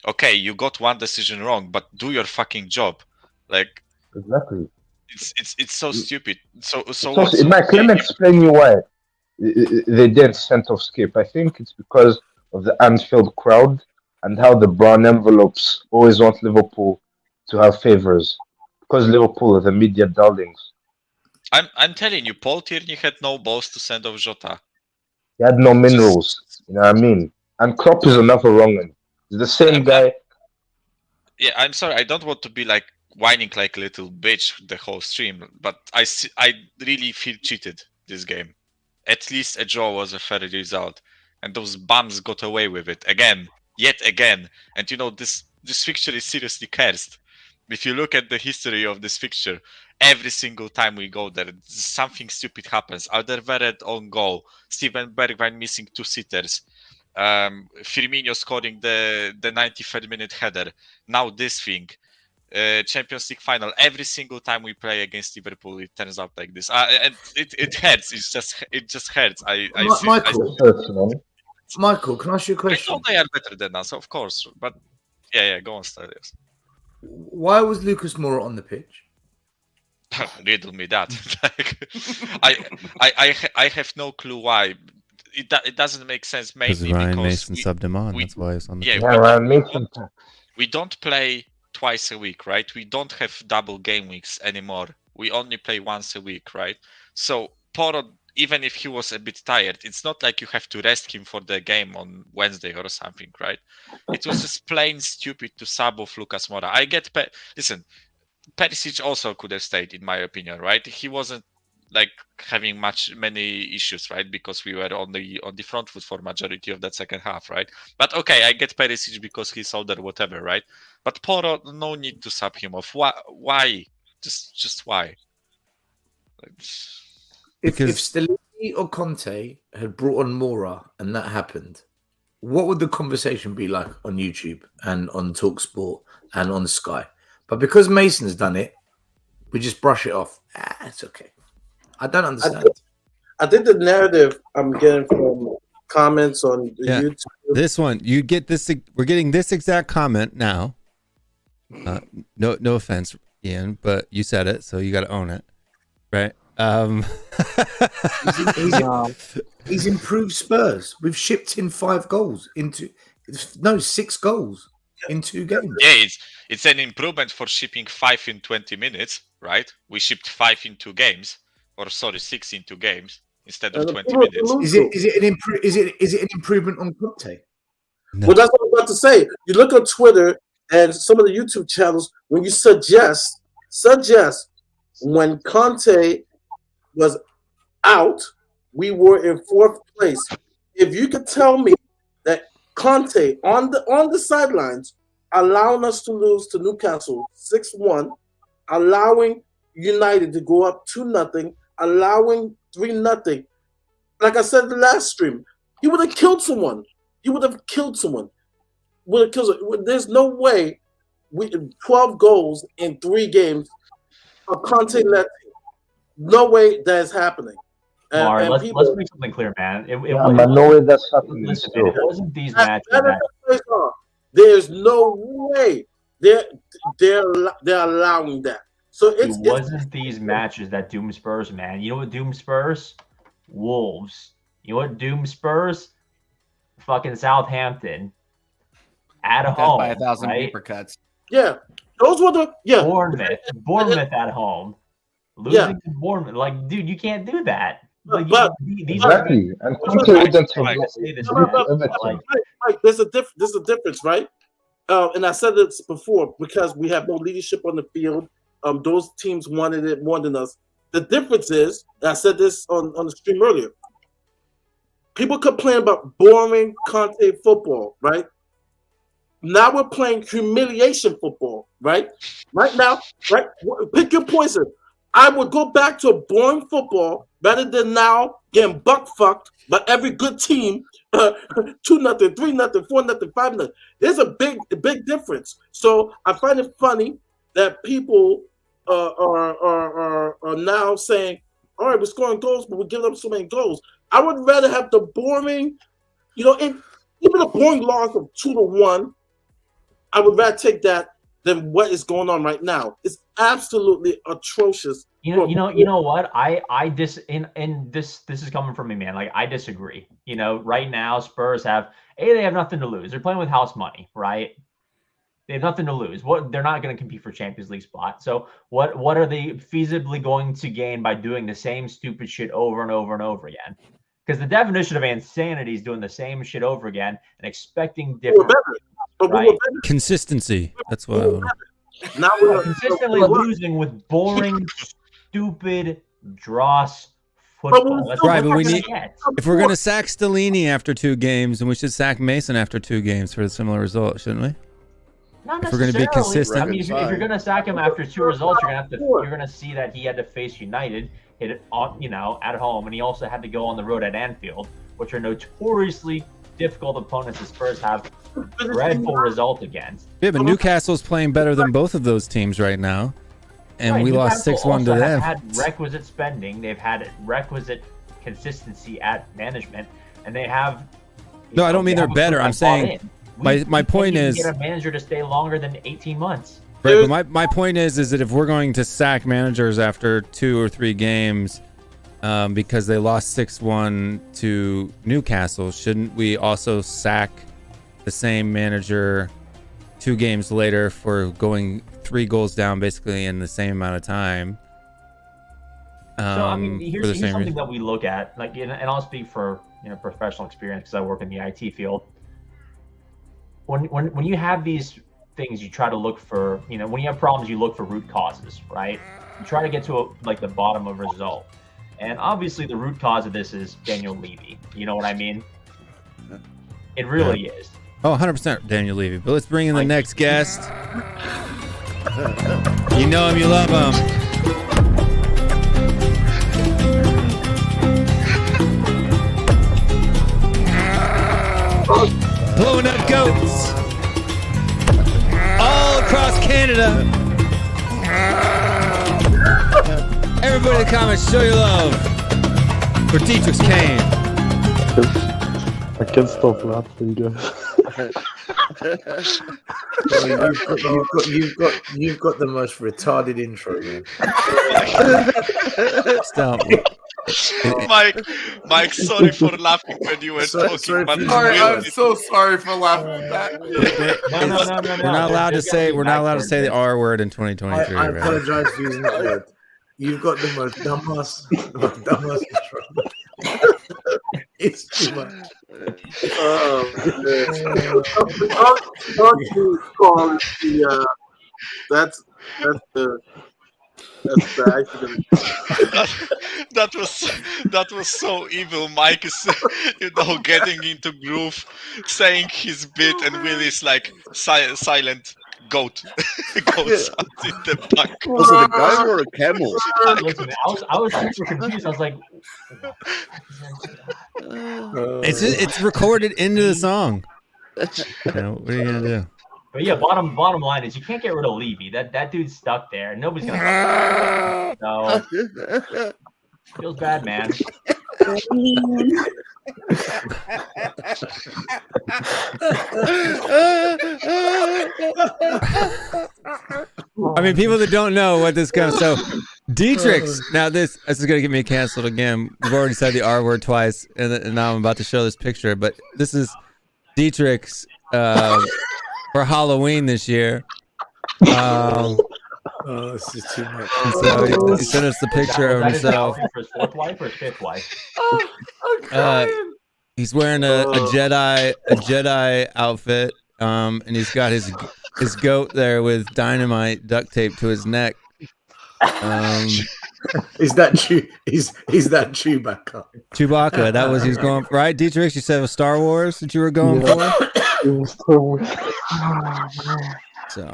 Okay, you got one decision wrong, but do your fucking job. Like, exactly. It's so stupid. So Mike, let me explain you why they didn't send off Skip. I think it's because of the Anfield crowd and how the brown envelopes always want Liverpool to have favors because Liverpool are the media darlings. I'm telling you, Paul Tierney had no balls to send off Jota. He had no minerals. You know what I mean? And Klopp is another wrong one. He's the same guy. Yeah, I'm sorry. I don't want to be like whining like a little bitch the whole stream, but I really feel cheated this game. At least a draw was a fair result, and those bums got away with it yet again. And you know this fixture is seriously cursed. If you look at the history of this fixture, every single time we go there, something stupid happens. Alderweireld on goal, Steven Bergwijn missing 2 sitters, Firmino scoring the 93rd minute header. Now this thing, Champions League final. Every single time we play against Liverpool, it turns out like this, and it hurts. It just hurts. Michael, can I ask you a question? I know they are better than us, of course, but yeah, go on, Stelios. Why was Lucas Moura on the pitch? Riddle me that. I have no clue why. It doesn't make sense. Mainly Ryan because Mason subbed him on. That's why it's on the pitch. Ryan Mason. We don't play twice a week, right? We don't have double game weeks anymore. We only play once a week, right? So Poro, even if he was a bit tired, it's not like you have to rest him for the game on Wednesday or something, right? It was just plain stupid to sub off Lucas Moura. I get, listen, Perisic also could have stayed, in my opinion, right? He wasn't like having many issues, right? Because we were on the front foot for majority of that second half, right? But okay, I get Perisic because he's older, whatever, right? But Poro, no need to sub him off. Why? Just why? If Because- Stellini or Conte had brought on Mora and that happened, what would the conversation be like on YouTube and on TalkSport and on Sky? But because Mason's done it, we just brush it off. It's okay. I don't understand. I think the narrative I'm getting from comments on the Yeah. YouTube. This one, you get this. We're getting this exact comment now. No offense, Ian, but you said it, so you got to own it, right? He's improved Spurs. We've shipped in 5 goals into 6 goals in 2 games. Yeah, it's an improvement for shipping 5 in 20 minutes, right? We shipped 5 in 2 games, or sorry, 6 in 2 games instead of 20 minutes. Is it an improvement on Conte? No. Well, that's what I'm about to say. You look on Twitter and some of the YouTube channels when you suggest when Conte was out, we were in 4th place. If you could tell me that Conte on the sidelines allowing us to lose to Newcastle 6-1, allowing United to go up 2-0, allowing 3-0. Like I said in the last stream, he would have killed someone. There's no way 12 goals in 3 games. A Conte led team. No way that is happening. Mar, And let's people- make something clear, man. Yeah, man, no way that's happening. Listen, Still. man, it wasn't these That- matches that is that the place on. There's no way they're allowing that. So it it's wasn't these matches that doomed Spurs, man. You know what doomed Spurs? Wolves. You know what doomed Spurs? Fucking Southampton. At Death home, by 1,000 right? paper cuts. yeah. Those were the Bournemouth at home. Losing to Bournemouth. Like, dude, you can't do that. Like, But- these Exactly. And Conte wouldn't have I lost say this, with man, Everton. like, Right, there's a difference, right? And I said this before because we have no leadership on the field. Those teams wanted it more than us. The difference is, and I said this on the stream earlier. People complain about boring Conte football, right? Now we're playing humiliation football, right? Right now, right? Pick your poison. I would go back to boring football rather than now getting buck fucked by every good team. 2-0, 3-0, 4-0, 5-0. There's a big difference. So I find it funny that people are now saying, "All right, we're scoring goals, but we're giving up so many goals." I would rather have the boring, even a boring loss of 2-1. I would rather take that than what is going on right now. It's absolutely atrocious. You know what? This is coming from me, man. Like, I disagree. Right now Spurs they have nothing to lose. They're playing with house money, right? They have nothing to lose. They're not going to compete for Champions League spot. So what are they feasibly going to gain by doing the same stupid shit over and over and over again? Because the definition of insanity is doing the same shit over again and expecting We were different. better, but we Right. were better. Consistency. That's what I want. Now we're Consistently losing with boring, stupid, dross But we football. were That's still- what Right, but we we're need- gonna get. If we're going to sack Stellini after 2 games, then we should sack Mason after 2 games for a similar result, shouldn't we? Not If we're gonna be necessarily. consistent. I mean, if you're going to sack him after 2 results, you're going to see that he had to face United, hit it on, at home, and he also had to go on the road at Anfield, which are notoriously difficult opponents the Spurs have dreadful result against. Yeah, but Newcastle's playing better than both of those teams right now. And Right, we lost Newcastle 6-1 to also them. have had requisite spending. They've had requisite consistency at management, and they have. No, I don't mean they they're have a better. coach I'm that bought saying in. my We point can't even is- get a manager to stay longer than 18 months. Right, but my point is that if we're going to sack managers after 2 or 3 games because they lost 6-1 to Newcastle, shouldn't we also sack the same manager 2 games later for going 3 goals down basically in the same amount of time? So I mean, for here's the same something reason. that we look at, and I'll speak for professional experience because I work in the IT field. When you have these things, you try to look for, when you have problems, you look for root causes, right? You try to get to the bottom of a result, and obviously the root cause of this is Daniel Levy. You know what I mean? It really is. Oh, 100% Daniel Levy. But let's bring in the next guest. You know him, you love him. comments. Show your love for Dietrich's Kane. I can't stop laughing, guys. You've got the most retarded intro, man. Stop. Mike, sorry for laughing when you were talking. But I'm so sorry for laughing back. We're not allowed to say the R word in 2023. I right? apologize for using that word. You've got the most dumbass intro. It's too much. That's the that was so evil. Mike is, getting into groove, saying his bit, and Will is like silent goat. Goat sounds in the back. Was it a goat or a camel? Listen, I was super confused. I was like, It's recorded into the song. What are you gonna do? but yeah, bottom line is you can't get rid of Levy. That dude's stuck there. Nobody's gonna. So feels bad, man. I mean, people that don't know what this comes. So, Dietrich's. Now, this is going to get me canceled again. We've already said the R word twice, and now I'm about to show this picture. But this is Dietrich's for Halloween this year. This is too much. So he sent us the picture of himself. For his fourth wife or his fifth wife? He's wearing a Jedi outfit, and he's got his goat there with dynamite duct tape to his neck. Is that Chewbacca? Chewbacca, that was he's going right. Dietrich, you said it was Star Wars that you were going for. It was so weird. So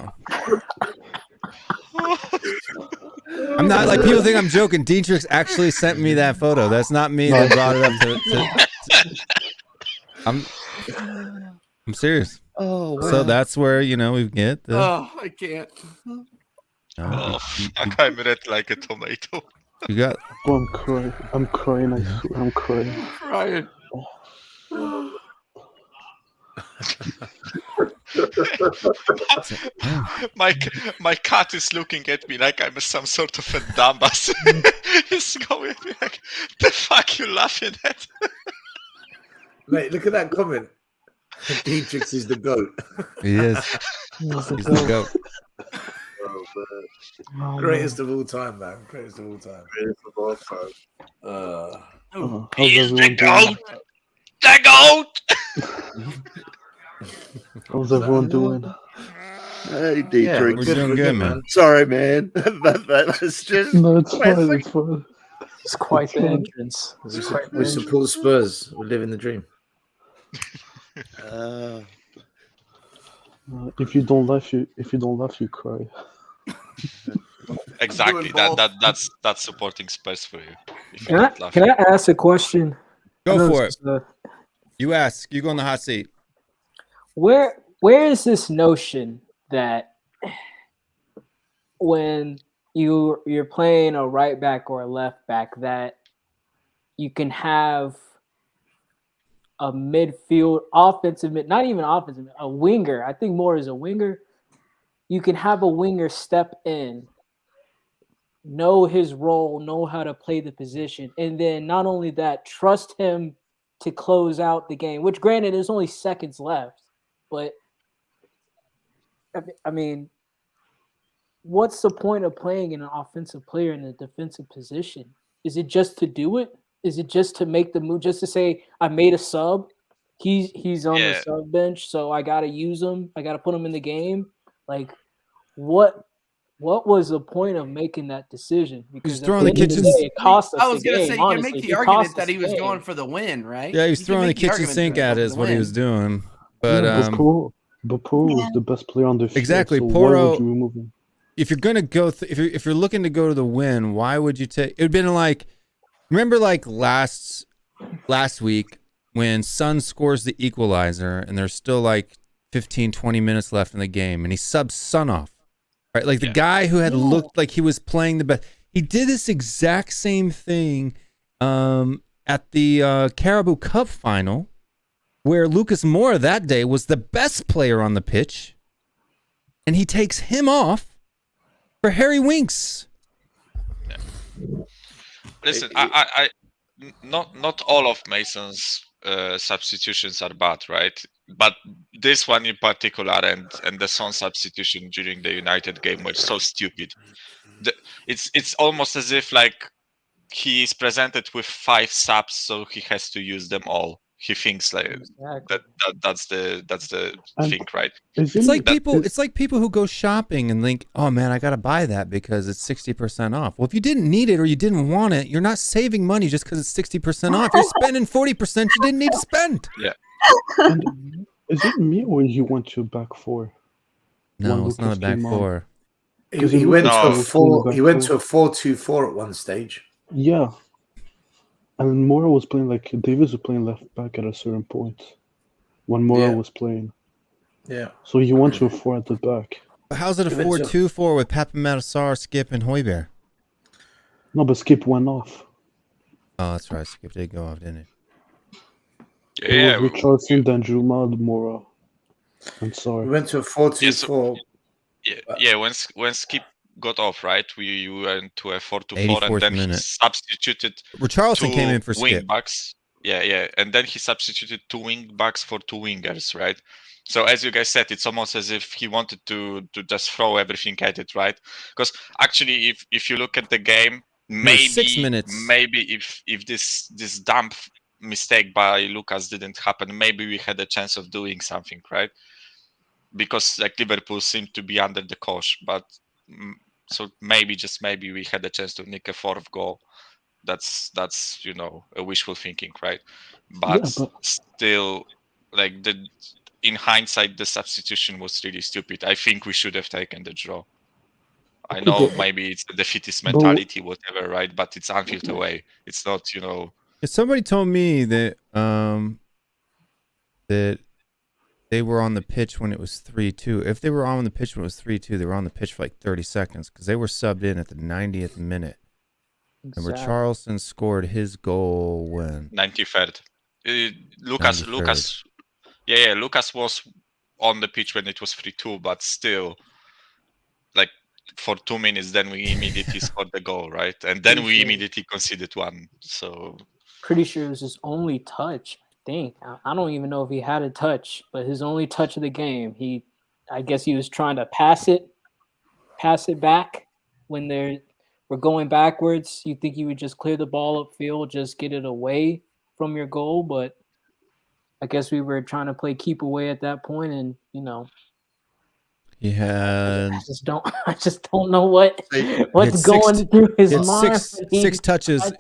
I'm not like people think I'm joking. Dietrich actually sent me that photo. That's not me that brought it up to I'm serious. Oh, wow. So that's where we get the. Oh, I can't. I'm red like a tomato. You got. Oh, I'm crying. I'm crying. I swear, I'm crying. Ryan. my cat is looking at me like I'm some sort of a dumbass. He's going at me like, the fuck you laughing at? Mate, look at that comment. Dietrich is the goat. He is. He's the goat. Greatest of all time, man. Greatest of all time. How's everyone doing? The goat! How's everyone doing? Hey, Dietrich. We're doing good, man. Sorry, man. that was just. No, it's fine. It's fine. It's quite the entrance. We support Spurs. We live in the dream. If you don't laugh, you cry. Exactly. That's supporting Spurs for you. Can I ask a question? Go for it. You ask. You go in the hot seat. Where is this notion that when you're playing a right back or a left back that you can have a midfield offensive not even offensive, a winger. I think more as a winger. You can have a winger step in, know his role, know how to play the position, and then not only that, trust him to close out the game, which granted there's only seconds left, but I mean, what's the point of playing an offensive player in a defensive position? Is it just to do it? Is it just to make the move, just to say I made a sub? He's on the sub bench, so I gotta use him. I gotta put him in the game. Like, what was the point of making that decision? Because he's throwing the kitchen. It cost us. I was going to say, you can make the argument that he was going for the win, right? Yeah, he was throwing the kitchen sink at it is what he was doing. But Poro was the best player on the field. Exactly, so Poro. Why would you remove him? If you're gonna go, if you're looking to go to the win, why would you take? It'd been like, remember like last week when Son scores the equalizer and there's still like 15, 20 minutes left in the game, and he subs Son off, right? Like the guy who had looked like he was playing the best. He did this exact same thing at the Carabao Cup final, where Lucas Moura that day was the best player on the pitch, and he takes him off for Harry Winks. Listen, I not all of Mason's substitutions are bad, right? But this one in particular, and the Son substitution during the United game were so stupid. It's almost as if like he is presented with 5 subs, so he has to use them all. He thinks like that's the thing, right? It's like people who go shopping and think, oh man, I gotta buy that because it's 60% off. Well, if you didn't need it or you didn't want it, you're not saving money just because it's 60% off. You're spending 40% you didn't need to spend. Yeah. And is it me or you went to back 4? No, it's not a back 4. He went to a 4. He went to a 4-2-4 at one stage. Yeah. And Moura was playing like Davis was playing left back at a certain point when Moura was playing. Yeah. So you went to a 4 at the back. But how's it a 4-2-4 with Papa Matasar, Skip, and Højbjerg? No, but Skip went off. Oh, that's right. Skip did go off, didn't he? Yeah. Richardson, Danjuma, Moura, and Sarr. We went to a 4-2-4. Yeah. When Skip got off, right? We went to a 4-2-4, and then he substituted. Richarlison came in for wing Skip. backs. Yeah, and then he substituted 2 wing backs for 2 wingers, right? So as you guys said, it's almost as if he wanted to just throw everything at it, right? Because actually, if you look at the game, maybe 6 minutes. Maybe if this dumb mistake by Lucas didn't happen, maybe we had a chance of doing something, right? Because like Liverpool seemed to be under the cosh, but. So maybe, just maybe, we had a chance to nick a 4th goal. That's a wishful thinking, right? But still, like in hindsight, the substitution was really stupid. I think we should have taken the draw. I know maybe it's the defeatist mentality, whatever, right? But it's Anfield away. It's not, If somebody told me that that they were on the pitch when it was 3-2. If they were on the pitch when it was 3-2, they were on the pitch for like 30 seconds because they were subbed in at the 90th minute. And Richarlison scored his goal when 93rd. Lucas was on the pitch when it was 3-2, but still, like for 2 minutes, then we immediately scored the goal, right? And then we immediately conceded 1. So pretty sure it was his only touch. I don't even know if he had a touch, but his only touch of the game, I guess he was trying to pass it back when we're going backwards. You think you would just clear the ball upfield, just get it away from your goal, but I guess we were trying to play keep away at that point, and he had. I just don't know what's going through his mind. 6 touches.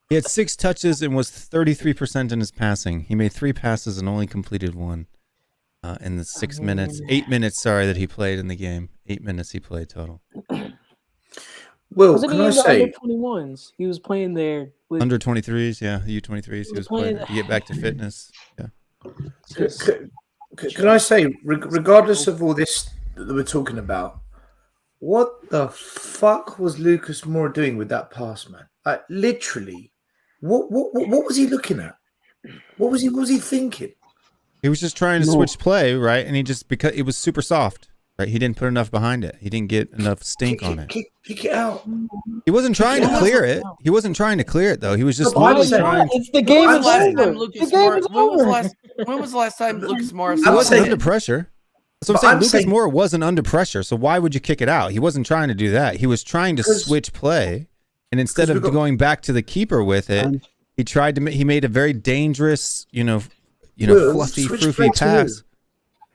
He had 6 touches and was 33% in his passing. He made 3 passes and only completed 1 in the 6 minutes. 8 minutes, sorry, that he played in the game. 8 minutes he played total. Well, can I say under 21s? He was playing there with under 23s, yeah, the U23s. He was playing to get back to fitness. Yeah. Can I say, regardless of all this that we're talking about, what the fuck was Lucas Moura doing with that pass, man? Like literally. What was he looking at? What was he thinking? He was just trying to switch play, right? And because it was super soft, right? He didn't put enough behind it. He didn't get enough stink on it. Kick it out. He wasn't trying to clear it. He wasn't trying to clear it though. He was just trying. It's the game is over. When was the last time Lucas Moura? He wasn't under pressure. So I'm saying Lucas Moura wasn't under pressure. So why would you kick it out? He wasn't trying to do that. He was trying to switch play. And instead of going back to the keeper with it, he made a very dangerous, fluffy, froofy pass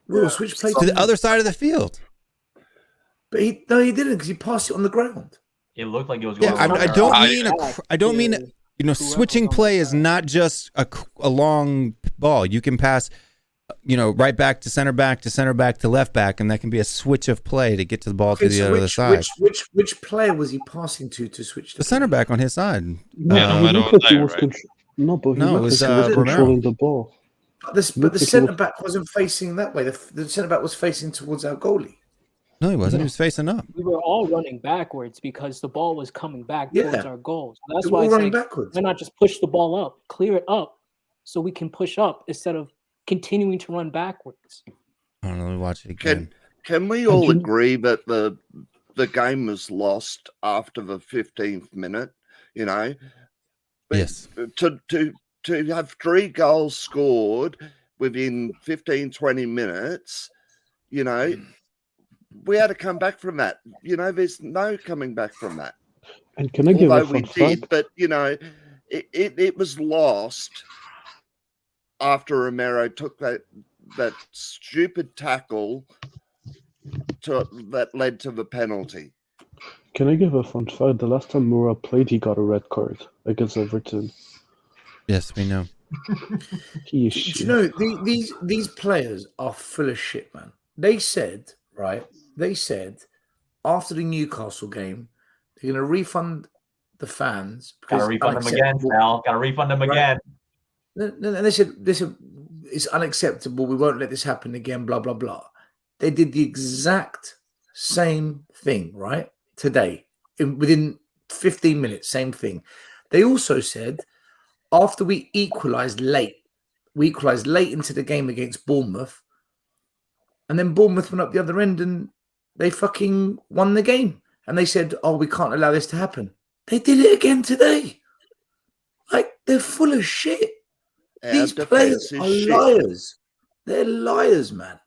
to the other side of the field. But he didn't because he passed it on the ground. It looked like it was going. Yeah, I don't mean switching play is not just a long ball. You can pass, right back to center back to left back, and that can be a switch of play to get to the ball to the other side. Which player was he passing to switch? The center back on his side. No, he was controlling the ball. But the centre back wasn't facing that way. The centre back was facing towards our goalie. No, he wasn't. He was facing up. We were all running backwards because the ball was coming back towards our goals. So that's We're why all it's running like, backwards. why not just push the ball up, clear it up, so we can push up instead of continuing to run backwards. I don't know. Let me watch it again. Can we all agree that the game was lost after the 15th minute? You know, Yes. To have 3 goals scored within 15, 20 minutes, you know, we had to come back from that. You know, there's no coming back from that. And can I give a Although we fun did, fact? but you know, it was lost after Romero took that stupid tackle that led to the penalty. Can I give a fun fact? The last time Moura played, he got a red card against Everton. Yes, we know. He is Do shit. you know these players are full of shit, man? They said, right? They said after the Newcastle game, they're going to refund the fans. Gotta refund them again, Sal. Gotta refund them again. And they said, it's unacceptable. We won't let this happen again, blah, blah, blah. They did the exact same thing, right? Today, within 15 minutes, same thing. They also said, after we equalised late into the game against Bournemouth, and then Bournemouth went up the other end and they fucking won the game. And they said, oh, we can't allow this to happen. They did it again today. Like, they're full of shit. These players are liars. They're liars, man.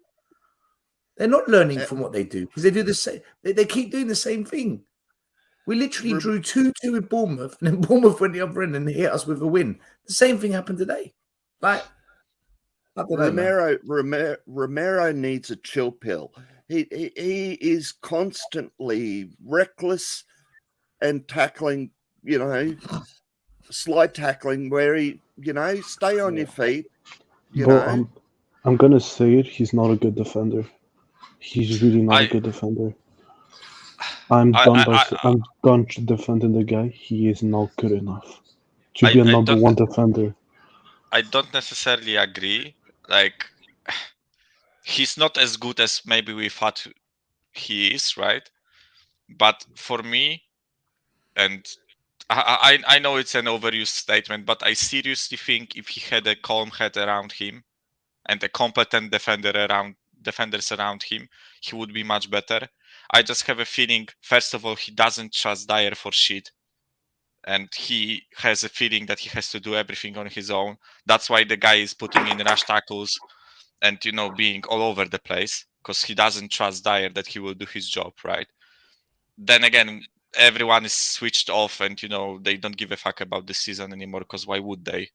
They're not learning from what they do because they do the same. They keep doing the same thing. We literally drew 2-2 with Bournemouth, and then Bournemouth went the other end and hit us with a win. The same thing happened today. Like, I don't know, Romero needs a chill pill. He is constantly reckless and tackling, you know, slide tackling where he, you know, stay on your feet. You know, I'm gonna say it. He's not a good defender. He's really not a good defender. I'm done defending the guy. He is not good enough to be a number 1 defender. I don't necessarily agree. Like, he's not as good as maybe we thought he is, right? But for me, and I know it's an overused statement, but I seriously think if he had a calm head around him and a competent defenders around him, he would be much better. I just have a feeling, first of all, he doesn't trust Dyer for shit. And he has a feeling that he has to do everything on his own. That's why the guy is putting in rash tackles and, you know, being all over the place, because he doesn't trust Dyer that he will do his job, right? Then again, everyone is switched off and, you know, they don't give a fuck about this season anymore, because why would they?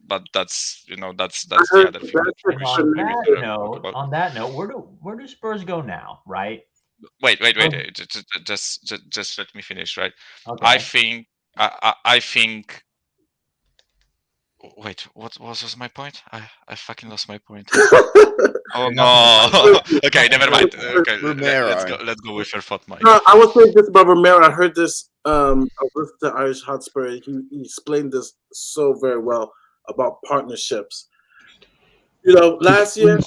But that's, you know, that's the other thing. On that note, where do Spurs go now, right? Wait. Just let me finish, right? Okay. I think. Wait, what was my point? I fucking lost my point. Oh no! Okay, never mind. Okay, let's go with your thought, Mike. No, I was saying this about Romero. I heard this. I listened to Irish Hotspur. He explained this so very well about partnerships. You know, last year,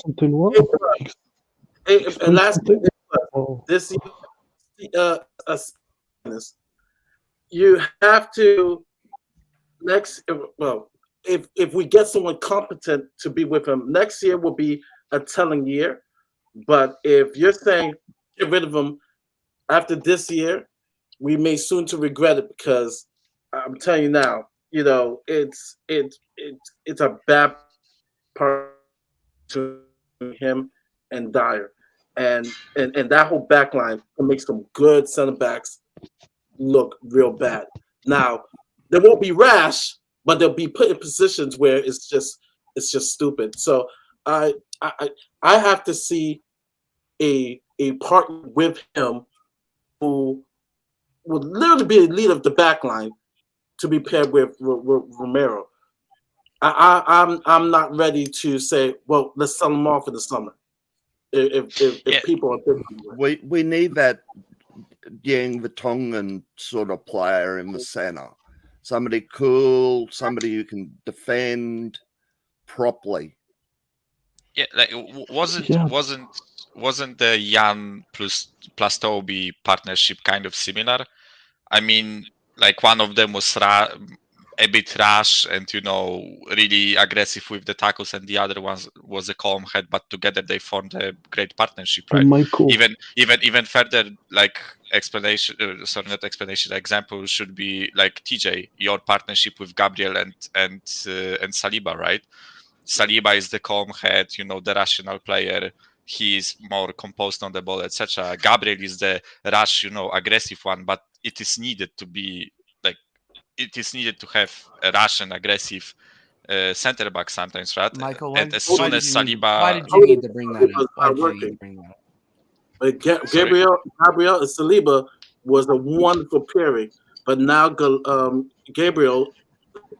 this year, you have to if we get someone competent to be with him, next year will be a telling year. But if you're saying get rid of him after this year, we may soon to regret it, because I'm telling you now, you know, it's a bad part to him and Dyer, and that whole back line can make some good center backs look real bad. Now, they won't be rash, but they'll be put in positions where it's just stupid. So I have to see a partner with him who would literally be the leader of the back line to be paired with Romero. I'm not ready to say, well, let's sell him off in the summer. If people are thinking, we need that Yang Vertonghen sort of player in the center. Somebody cool, somebody who can defend properly. Yeah, like wasn't wasn't the Jan plus Toby partnership kind of similar? I mean, like one of them was a bit rash and really aggressive with the tackles, and the other one was a calm head. But together they formed a great partnership, right? Michael. Even further, like explanation. Sorry, not explanation. Example should be like TJ, your partnership with Gabriel and Saliba, right? Saliba is the calm head, the rational player. He is more composed on the ball, etc. Gabriel is the rash, aggressive one, but it is needed to be like it is needed to have a rash and aggressive center back sometimes, right? Michael, and as soon as Saliba, why did you need to bring that up? Why did you need to bring that up? But Gabriel and Saliba was a wonderful pairing, but now Gabriel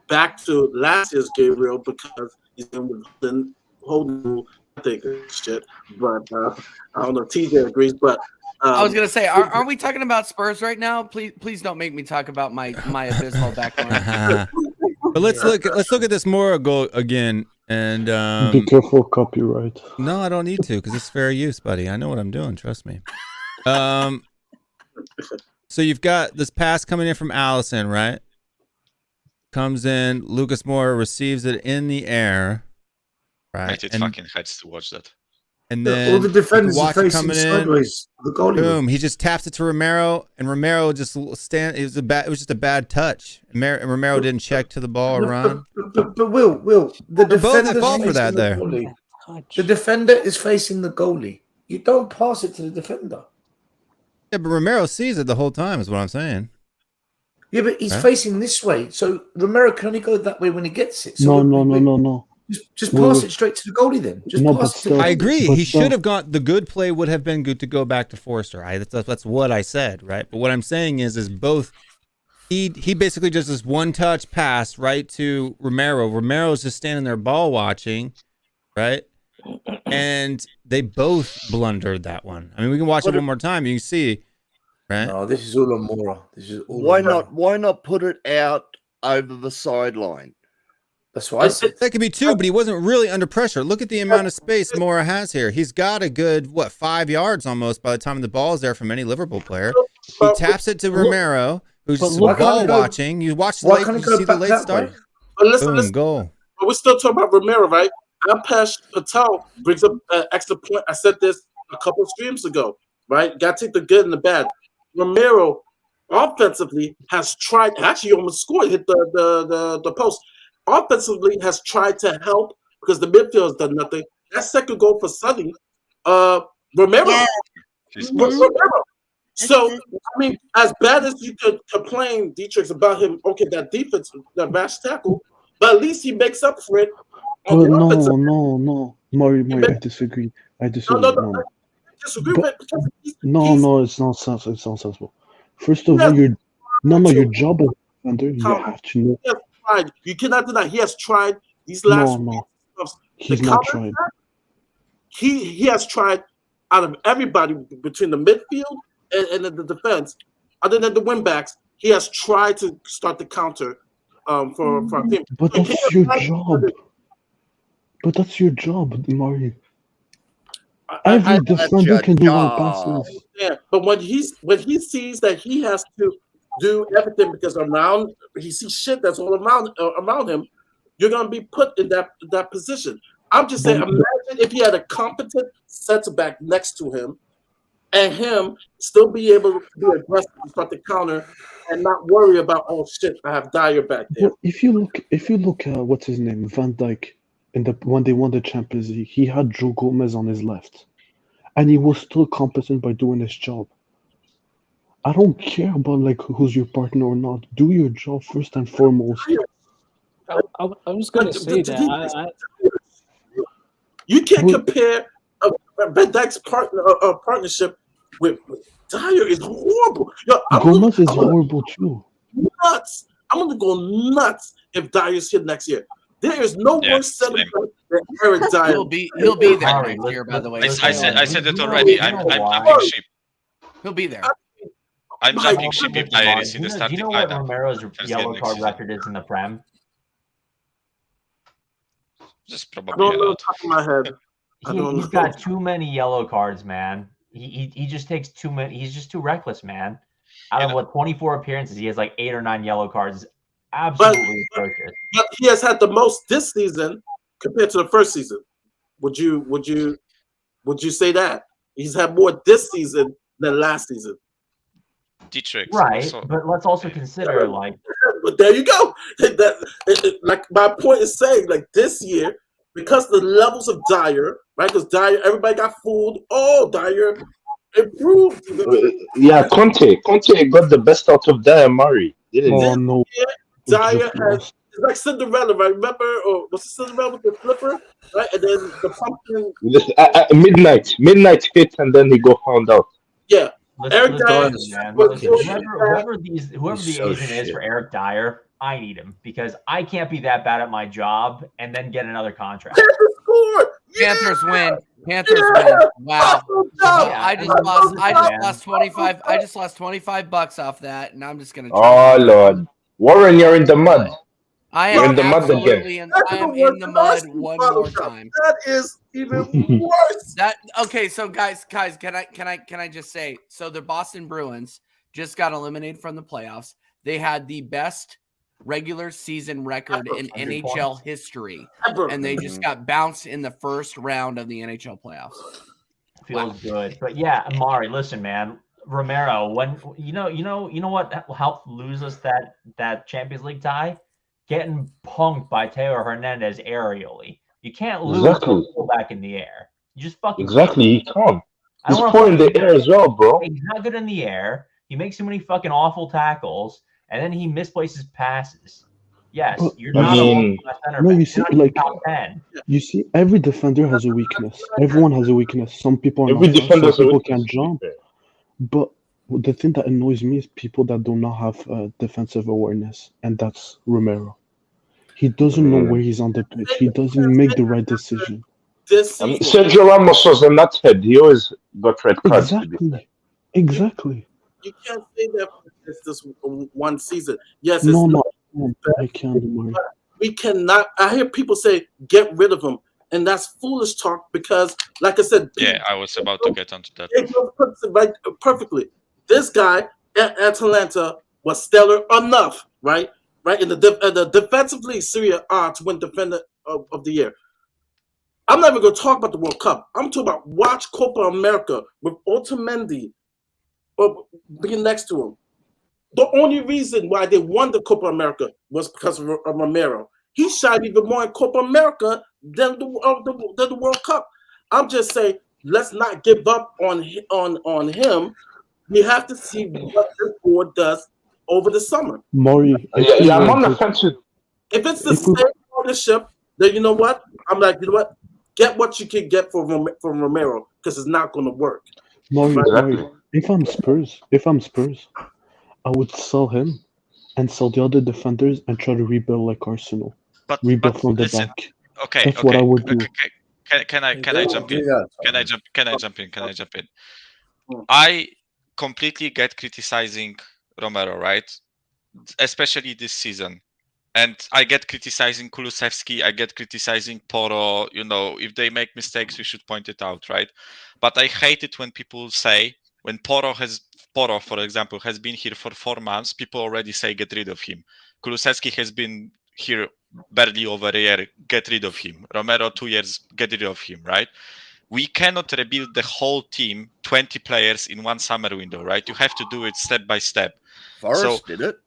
back to last year's Gabriel because he's been holding I think shit. But I don't know if TJ agrees, but I was gonna say, aren't we talking about Spurs right now? Please don't make me talk about my abysmal background. But let's look at this Mora goal again. And be careful, copyright. No, I don't need to because it's fair use, buddy. I know what I'm doing. Trust me. So you've got this pass coming in from Allison, right? Comes in. Lucas Moura receives it in the air. Right. It fucking hurts to watch that. And then all the defenders are watch it facing coming sideways. The goalie. Boom! He just taps it to Romero, and Romero just stand. It was just a bad touch. And Romero didn't check to the ball or run. But Will, the They're both defender at fault for that there. The defender is facing the goalie. You don't pass it to the defender. Yeah, but Romero sees it the whole time. Is what I'm saying. Yeah, but he's facing this way, so Romero can only go that way when he gets it. So No. Just pass it straight to the goalie then. Just pass it to I agree. He should have gone. The good play would have been good to go back to Forster. That's what I said, right? But what I'm saying is both. He basically just this one touch pass right to Romero. Romero's just standing there ball watching, right? And they both blundered that one. I mean, we can watch it one more time. You can see, right? No, this is all on Mora. This is all. Why not put it out over the sideline? That's what I said. That could be two, but he wasn't really under pressure. Look at the amount of space Mora has here. He's got a good 5 yards almost by the time the ball is there from any Liverpool player. He taps it to Romero, who's just ball watching. You watch the late, you see the late start. Boom, goal. But we're still talking about Romero, right? Alpesh Patel brings up an extra point. I said this a couple of streams ago, right? Got to take the good and the bad. Romero offensively has tried, actually almost scored, hit the post. Offensively has tried to help because the midfield has done nothing. That second goal for Sonny, Romero. Yeah. Romero. So, I mean, as bad as you could complain, Dietrich, about him, okay, that defense, that rash tackle, but at least he makes up for it. No. Mari, I disagree. No. No, it's not sensible. It's not sensible. First of all, your job as a defender, you have to know. You cannot deny he has tried these last. No, he's not tried. He has tried out of everybody between the midfield and the defense, other than the wing backs. He has tried to start the counter for our team. But that's your job. But that's your job, Mari. Every defender can do one passes. Yeah, but when he sees that he has to do everything because he sees shit that's all around him, you're gonna be put in that position. I'm just saying, imagine if he had a competent center back next to him, and him still be able to be aggressive and start the counter, and not worry about shit. I have Dyer back there. Well, if you look at what's his name, Van Dijk, when they won the Champions League, he had Joe Gomez on his left, and he was still competent by doing his job. I don't care about who's your partner or not. Do your job first and foremost. I was going to say that. You can't compare Van Dijk's partnership with Dyer. Is horrible. Gomez is horrible too. Nuts. I'm going to go nuts if Dyer's here next year. There is no worse center than Eric Dyer. He'll be there next year, by the way. I said it already. I'm jumping ship. He'll be there. I'm jumping ship if Dyer is in the starting lineup. Do you know what Romero's yellow card record is in the Prem? Just I probably don't know the top of my head. He's got too many yellow cards, man. He just takes too many. He's just too reckless, man. Out of 24 appearances, he has like 8 or 9 yellow cards. Absolutely atrocious. But he has had the most this season compared to the first season. Would you say that he's had more this season than last season? Right, but let's also consider But there you go. Like my point is saying, like this year, because the levels of Dyer, right? Because Dyer, everybody got fooled. Oh, Dyer improved. Yeah, Conte got the best out of Dyer Murray, didn't he? Oh no, Dyer has. It's like Cinderella, right? Remember, or was it Cinderella with the flipper, right? And then the pumpkin. Midnight hit, and then he got found out. Yeah. Eric Dyer, whoever the so agent is for Eric Dyer, I need him because I can't be that bad at my job and then get another contract. Panthers win. Panthers win. Wow. I just lost $25 off that, and I'm just gonna. Oh Lord, Warren, you're in the mud. I am in the mud again. I am in the mud one more time. That is even worse. Okay, so guys, can I just say, so the Boston Bruins just got eliminated from the playoffs. They had the best regular season record in NHL history, and they just got bounced in the first round of the NHL playoffs. Feels good, but yeah, Amari, listen, man. Romero, when you know what helped lose us that Champions League tie? Getting punked by Taylor Hernandez aerially. You can't lose the ball back in the air. You just fucking he can't. He's poor in the air as well, bro. He's not good in the air. He makes too many fucking awful tackles, and then he misplaces passes. Yes, you're not a center. No, you see, like top 10. You see, every defender has a weakness. Everyone has a weakness. Some people are not fast, some people can jump. But the thing that annoys me is people that do not have defensive awareness, and that's Romero. He doesn't know where he's on the pitch. He doesn't make the right decision. Sergio Ramos was a nuthead. He always got red cards. Exactly. You can't say that it's this one season. Yes, I can't. We cannot. I hear people say, "Get rid of him," and that's foolish talk because, like I said, I was about to get onto that. Perfectly. This guy at Atalanta was stellar enough, right? Right in the defensively Serie A to win Defender of the Year. I'm not even going to talk about the World Cup. I'm talking about watch Copa America with Otamendi being next to him. The only reason why they won the Copa America was because of Romero. He shined even more in Copa America than the World Cup. I'm just saying, let's not give up on him. We have to see what this board does over the summer. Maury, I'm on the fence. If it's the same ownership, then you know what? I'm like, you know what? Get what you can get from Romero because it's not going to work. Maury, if I'm Spurs, I would sell him and sell the other defenders and try to rebuild like Arsenal. Rebuild from the back. Okay, that's what I would do. Can I jump in? Can I jump in? I completely get criticizing Romero, right? Especially this season. And I get criticizing Kulusevski, I get criticizing Porro, if they make mistakes, we should point it out, right? But I hate it when people say, when Porro, for example, has been here for 4 months, people already say, get rid of him. Kulusevski has been here barely over a year, get rid of him. Romero, 2 years, get rid of him, right? We cannot rebuild the whole team, 20 players in one summer window, right? You have to do it step by step. Forest did it.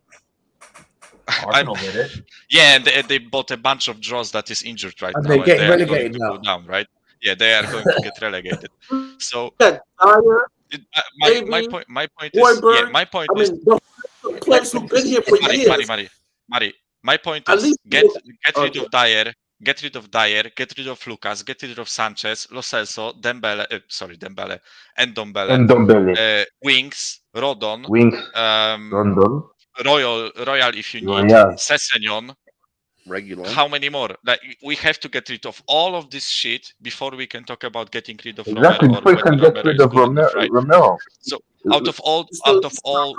Arsenal did it. Yeah, and they bought a bunch of draws that is injured right now. They're getting relegated now. Go down, right? Yeah, they are going to get relegated. So my point is players who've been here for years. Mari, my point is get rid of Dyer, get rid of Lucas, get rid of Sanchez, Lo Celso, Dembele, and Dombele. Wings, Rodon, Rondon. Royal if you need, Sessegnon. Regular. How many more? Like we have to get rid of all of this shit before we can talk about getting rid of exactly. Romero. Before we can get rid of Romero. So out of all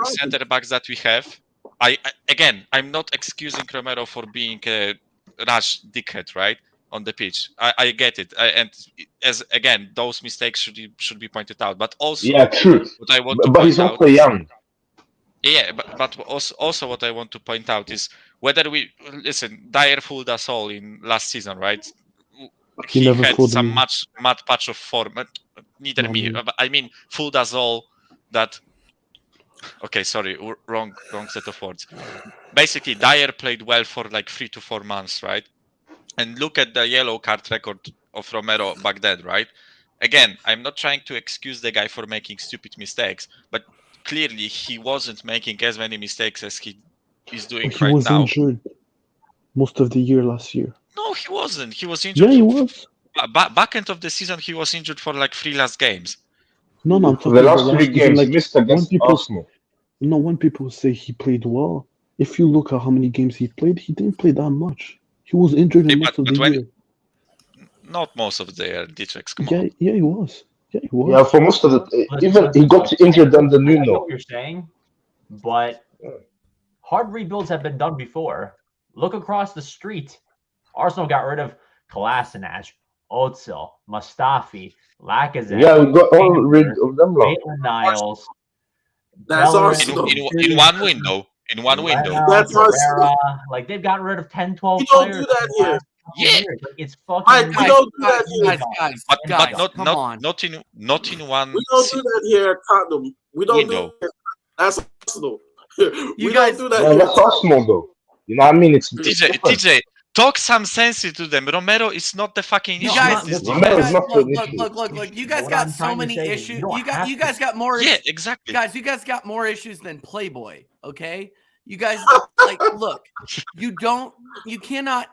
center backs that we have, I'm not excusing Romero for being a rash dickhead, right? on the pitch. I get it, and as again, those mistakes should be pointed out. But also, Yeah, true. what I want to But he's point out, also young. yeah, but also what I want to point out is whether we listen. Dyer fooled us all in last season, right? He He never had fooled some me. mad patch of form. Neither Not me. me. I mean, fooled us all. That okay, sorry, wrong set of words. Basically, Dyer played well for like 3 to 4 months, right? And look at the yellow card record of Romero back then, right? Again, I'm not trying to excuse the guy for making stupid mistakes, but clearly he wasn't making as many mistakes as he is doing But he right was now. injured most of the year last year. No, he wasn't. He was injured. Yeah, he was. Back end of the season, he was injured for like 3 last games. No, I'm For talking the about last 3 last season. games, Like he missed when against people, Arsenal. no, when people say he played well, if you look at how many games he played, he didn't play that much. He was injured in most of the year. Not most of the year, Dietrich, come Yeah, on. yeah, he was. Yeah, he was. Yeah, for most of the even he got injured under I know Nuno. what you're saying, but hard rebuilds have been done before. Look across the street. Arsenal got rid of Kolasinac, Özil, Mustafi, Lacazette. Yeah, we got all rid of them. Lot. Maitland-Niles. That's Bellerin, Arsenal. In one window. In one window. Leno, That's Arsenal. Pereira. Like they've gotten rid of 10, 12 We don't players. do that in the here. last couple of Yeah. years. Like, it's fucking. Mike, we don't do that here. Guys, But come on. not in one. We don't do that here at Tottenham. We don't Window. do that. That's Arsenal. You we guys- don't do that Yeah, here. that's Arsenal though. You know what I mean? It's TJ, talk some sense into them. Romero is not the fucking You issue. guys, This you team. Romero is guys not the issue. look. You guys What got I'm so trying to many say is issues. you don't You have guys got more. Yeah, issues. exactly. Guys, you guys got more issues than Playboy. Okay, you guys like look. You cannot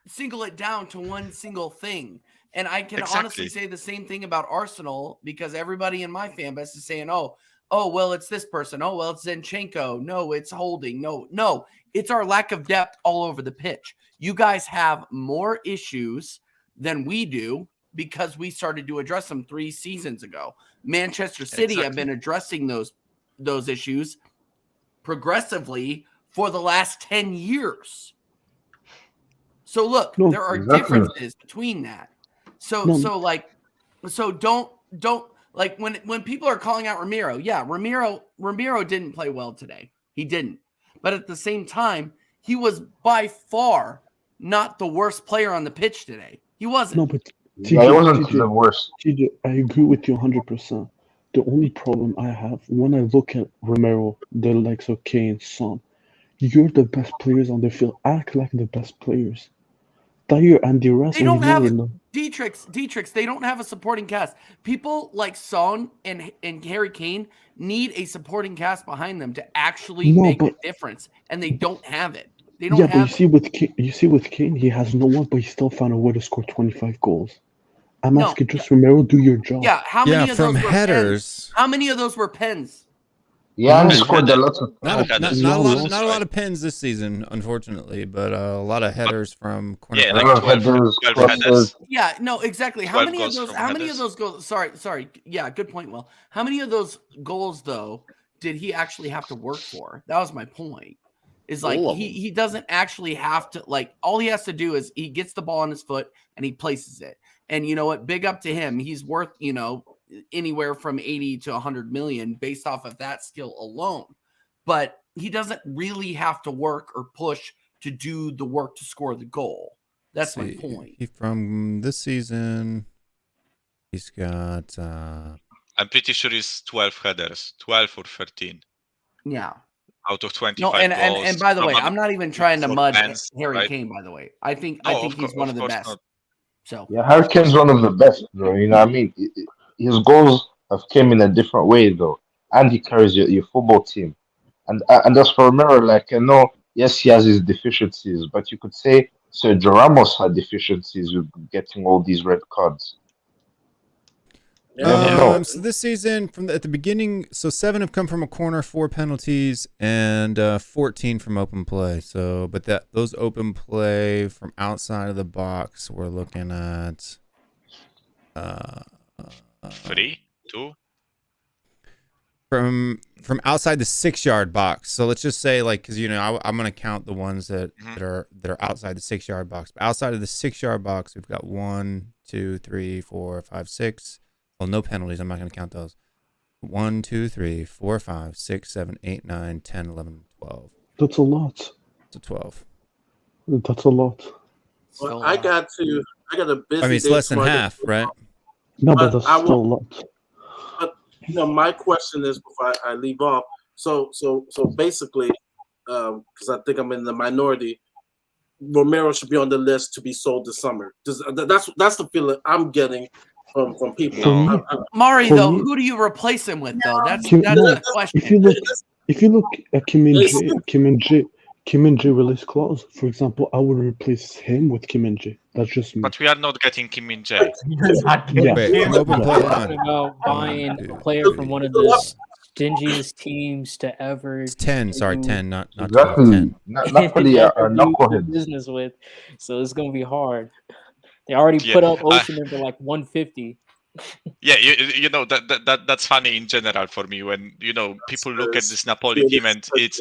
single it down to one single thing. And I can honestly Exactly. say the same thing about Arsenal because everybody in my fan base is saying, oh, well, it's this person. Oh, well, it's Zinchenko. No, it's Holding. No, it's our lack of depth all over the pitch. You guys have more issues than we do because we started to address them 3 seasons ago. Manchester City have been addressing those issues progressively for the last 10 years. So look, there are differences between that. So don't like when people are calling out Ramiro. Yeah, Ramiro didn't play well today. He didn't. But at the same time, he was by far not the worst player on the pitch today. He wasn't. No, but yeah, it wasn't the worst. TJ, I agree with you 100%. The only problem I have when I look at Romero, the likes of Kane, Son, you're the best players on the field. Act like the best players. Dyer and the rest. They don't have Dietrich. They don't have a supporting cast. People like Son and Harry Kane need a supporting cast behind them to actually make a difference, and they don't have it. They don't. Yeah, but you see with Kane, he has no one, but he still found a way to score 25 goals. I'm asking just Romero, do your job. Yeah, how many of from those were headers? Pens? How many of those were pens? Yeah, and he scored a lot of not a lot of pens this season, unfortunately, but a lot of headers from corner. Yeah, like 12 headers. Yeah, no, exactly. How many of those? How many of headers. those goals? Sorry. Yeah, good point. Will, how many of those goals though did he actually have to work for? That was my point. Is like he doesn't actually have to, like, all he has to do is he gets the ball on his foot and he places it. And you know what? Big up to him. He's worth, anywhere from 80 to 100 million based off of that skill alone. But he doesn't really have to work or push to do the work to score the goal. That's my point. From this season, he's got I'm pretty sure it's 12 headers, 12 or 13. Yeah. Out of 25 No, goals. and by the way, I'm not even trying to mud pens, Harry right? Kane, by the way. I think he's one of the best. Not. So yeah, Harry Kane's one of the best, bro. You know what I mean? His goals have came in a different way though, and he carries your football team. And as for Romero, like I know, yes, he has his deficiencies, but you could say Sergio Ramos had deficiencies with getting all these red cards. So this season, at the beginning, so 7 have come from a corner, 4 penalties, and 14 from open play. So, but those open play from outside of the box, we're looking at 3, 2. from outside the 6-yard box. So let's just say, like, because I'm gonna count the ones that are outside the 6-yard box. But outside of the 6-yard box, we've got 1, 2, 3, 4, 5, 6. Well, no penalties. I'm not gonna count those. 1, 2, 3, 4, 5, 6, 7, 8, 9, 10, 11, 12. That's a lot. So 12. That's a lot. Well, I got a busy. I mean, it's day less than tomorrow. half, right? No, but But that's I still a will- lot. But my question is before I leave off. So basically, because I think I'm in the minority, Romero should be on the list to be sold this summer. That's the feeling I'm getting from people. No. Mari, For though, me- who do you replace him with, though? That's Kim- that's no, the question. If you look at Kim and J release clause, for example, I would replace him with Kim and J. That's just me. But we are not getting Kim Min Jae. You're not getting Yeah. Wait, him. open play We're on. talking about buying a dude. player from one of the stingiest teams to ever. It's 10. Sorry, do- 10, not 12. Exactly. 10. Napoli are ever do knuckleheads. business with, so it's gonna be hard. They already Yeah, put up I- Osimhen for like 150. Yeah, you know that's funny in general for me when people look at this Napoli team and it's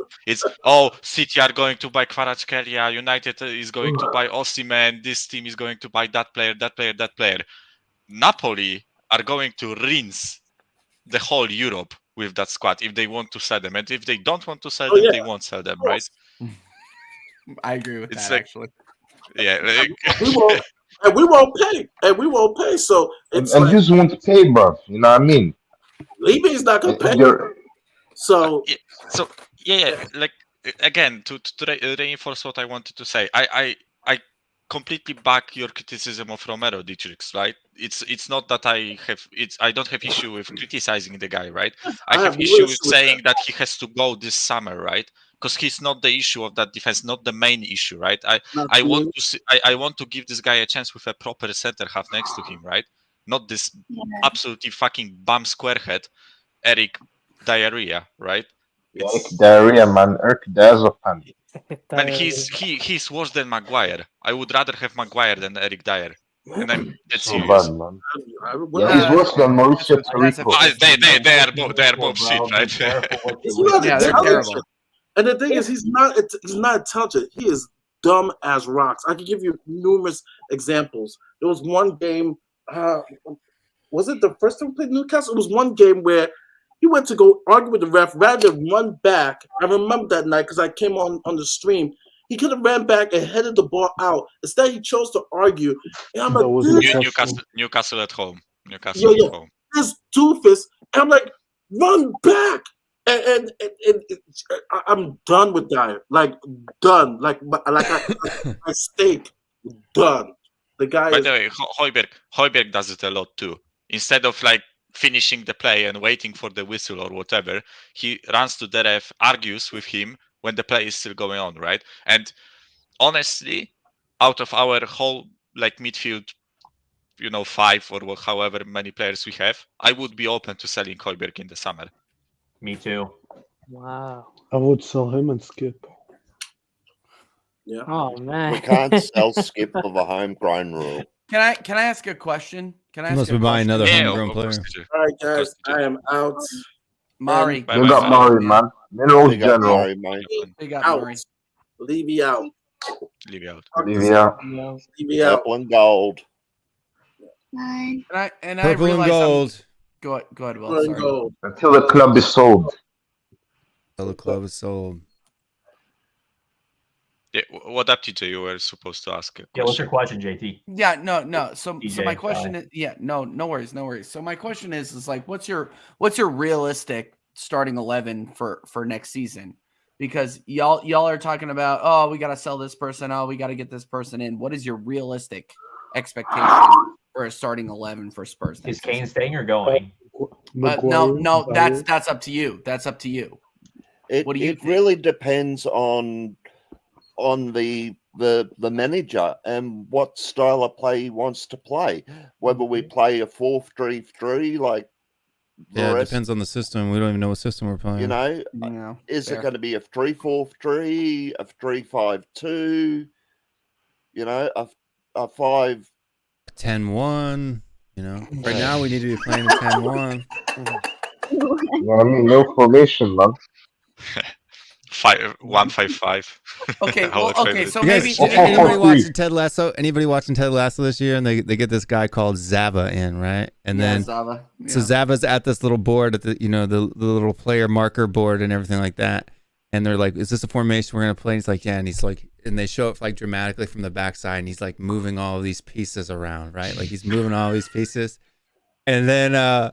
City are going to buy Kvaratskhelia, United is going to buy Osimhen, this team is going to buy that player. Napoli are going to rinse the whole Europe with that squad if they want to sell them, and if they don't want to sell them, they won't sell them, right? I agree with It's that, like- actually. Yeah, we won't pay. So And it's like just want to pay, bruv. You know what I mean? Liby's not gonna And pay. they're- So So like again to reinforce what I wanted to say, I completely back your criticism of Romero Dietrichs, right? It's not that I don't have issue with criticizing the guy, right? I have no issue with issue with saying that he has to go this summer, right? Because he's not the issue of that defense, not the main issue, right? I want to see, I want to give this guy a chance with a proper center half next to him, right? Not this absolutely fucking bum squarehead Eric Diarrhea, right? Eric Diarrhea, man. Eric Diazepam. And he's worse than Maguire. I would rather have Maguire than Eric Dyer. And I'm dead So serious. bad, man. we're He's worse than Mauricio That's a- Tarico. They are both shit, right? He's not Yeah, they're intelligent. terrible. And the thing is, he's not intelligent. He is dumb as rocks. I can give you numerous examples. There was one game. Was it the first time we played Newcastle? It was one game where he went to go argue with the ref rather than run back. I remember that night because I came on the stream. He could have ran back and headed the ball out. Instead, he chose to argue. And I'm That like, was this, Newcastle at home. Newcastle Yeah. at home. this doofus. And I'm like, run back. And I'm done with Dyer. Like, done. Like my steak. Done. The guy By is the way, Højbjerg does it a lot too. Instead of like finishing the play and waiting for the whistle or whatever, he runs to the ref, argues with him when the play is still going on, right? And honestly, out of our whole like midfield, 5 or however many players we have, I would be open to selling Højbjerg in the summer. Me too. Wow. I would sell him and skip. yeah. Oh man. We can't sell Skip for the homegrown rule. Can I ask a question? Can I ask Unless a we buy question? another Yeah, homegrown of player. course they do. All right, guys. Of course. I am out. Mari. Bye. Big up Murray, man. Minerals Big up, General. Murray, mate. Big up, Out. Mari. Levy out. Leave it out. Olivia. Levy out. Purple and gold. Bye. And I Purple and realize gold. Go ahead, Will. Let's Sorry. go. Until the club is sold. Till the club is sold. Yeah, what up, TJ? You were supposed to ask a Yeah, what's your question. question, JT? Yeah, no. So DJ, my question is, no worries. So my question is like, what's your realistic starting 11 for next season? Because y'all are talking about, oh, we got to sell this person, oh, we got to get this person in. What is your realistic expectation for a starting 11 for Spurs? Is next Kane season? staying or going? No, Dyer. that's up to you. That's up to you. It, What do you it think? really depends on the manager and what style of play he wants to play. Whether we play a 4-3-3 like the Yeah, it rest, depends on the system. We don't even know what system we're playing. is fair. it going to be a 3-4-3, a 3-5-2, a 5? 10-1. Right now we need to be playing a 10-1. I mean, no formation, man. 1-5-5. Okay, Our well, okay, favorite. so You maybe guys, Oh, anybody oh, watching Ted Lasso? Anybody watching Ted Lasso this year? And they get this guy called Zava in, right? And then Zava. so Zava's at this little board at the the little player marker board and everything like that. And they're like, "Is this a formation we're gonna play?" And he's like, "Yeah." And he's like, and they show it like dramatically from the backside, and he's like moving all of these pieces around, right? Like he's moving all these pieces, and then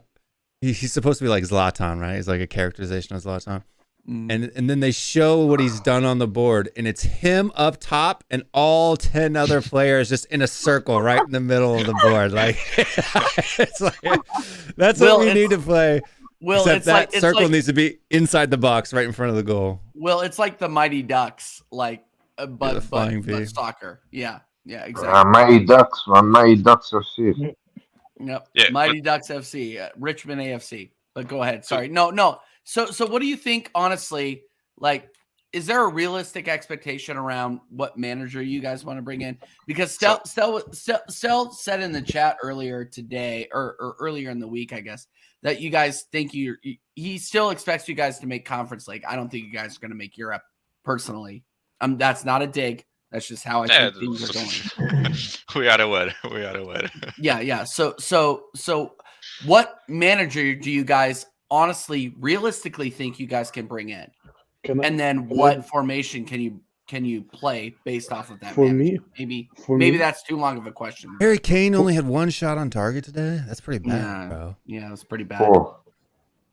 he's supposed to be like Zlatan, right? He's like a characterization of Zlatan. And then they show what he's done on the board, and it's him up top and all 10 other players just in a circle right in the middle of the board. Like, it's like that's Will, what we need to play. Will, Except it's that like- it's circle like- needs to be inside the box, right in front of the goal. Well, it's like the Mighty Ducks, like, the but flying V. soccer. Yeah, exactly. Mighty Ducks, man. Mighty Ducks FC. Yep. Yeah, Mighty Ducks FC, Richmond AFC. But go ahead. Sorry. No. So what do you think, honestly, like, is there a realistic expectation around what manager you guys want to bring in? Because Stel said in the chat earlier today or earlier in the week, I guess, that you guys think he still expects you guys to make Conference League. I don't think you guys are going to make Europe personally. That's not a dig. That's just how I think things are going. We are aware. We are aware. Yeah. So what manager do you guys honestly, realistically think you guys can bring in? And then what formation can you play based off of that? For manager? me, maybe that's too long of a question. Harry Kane only had one shot on target today. That's pretty bad, bro. Yeah, it's pretty bad.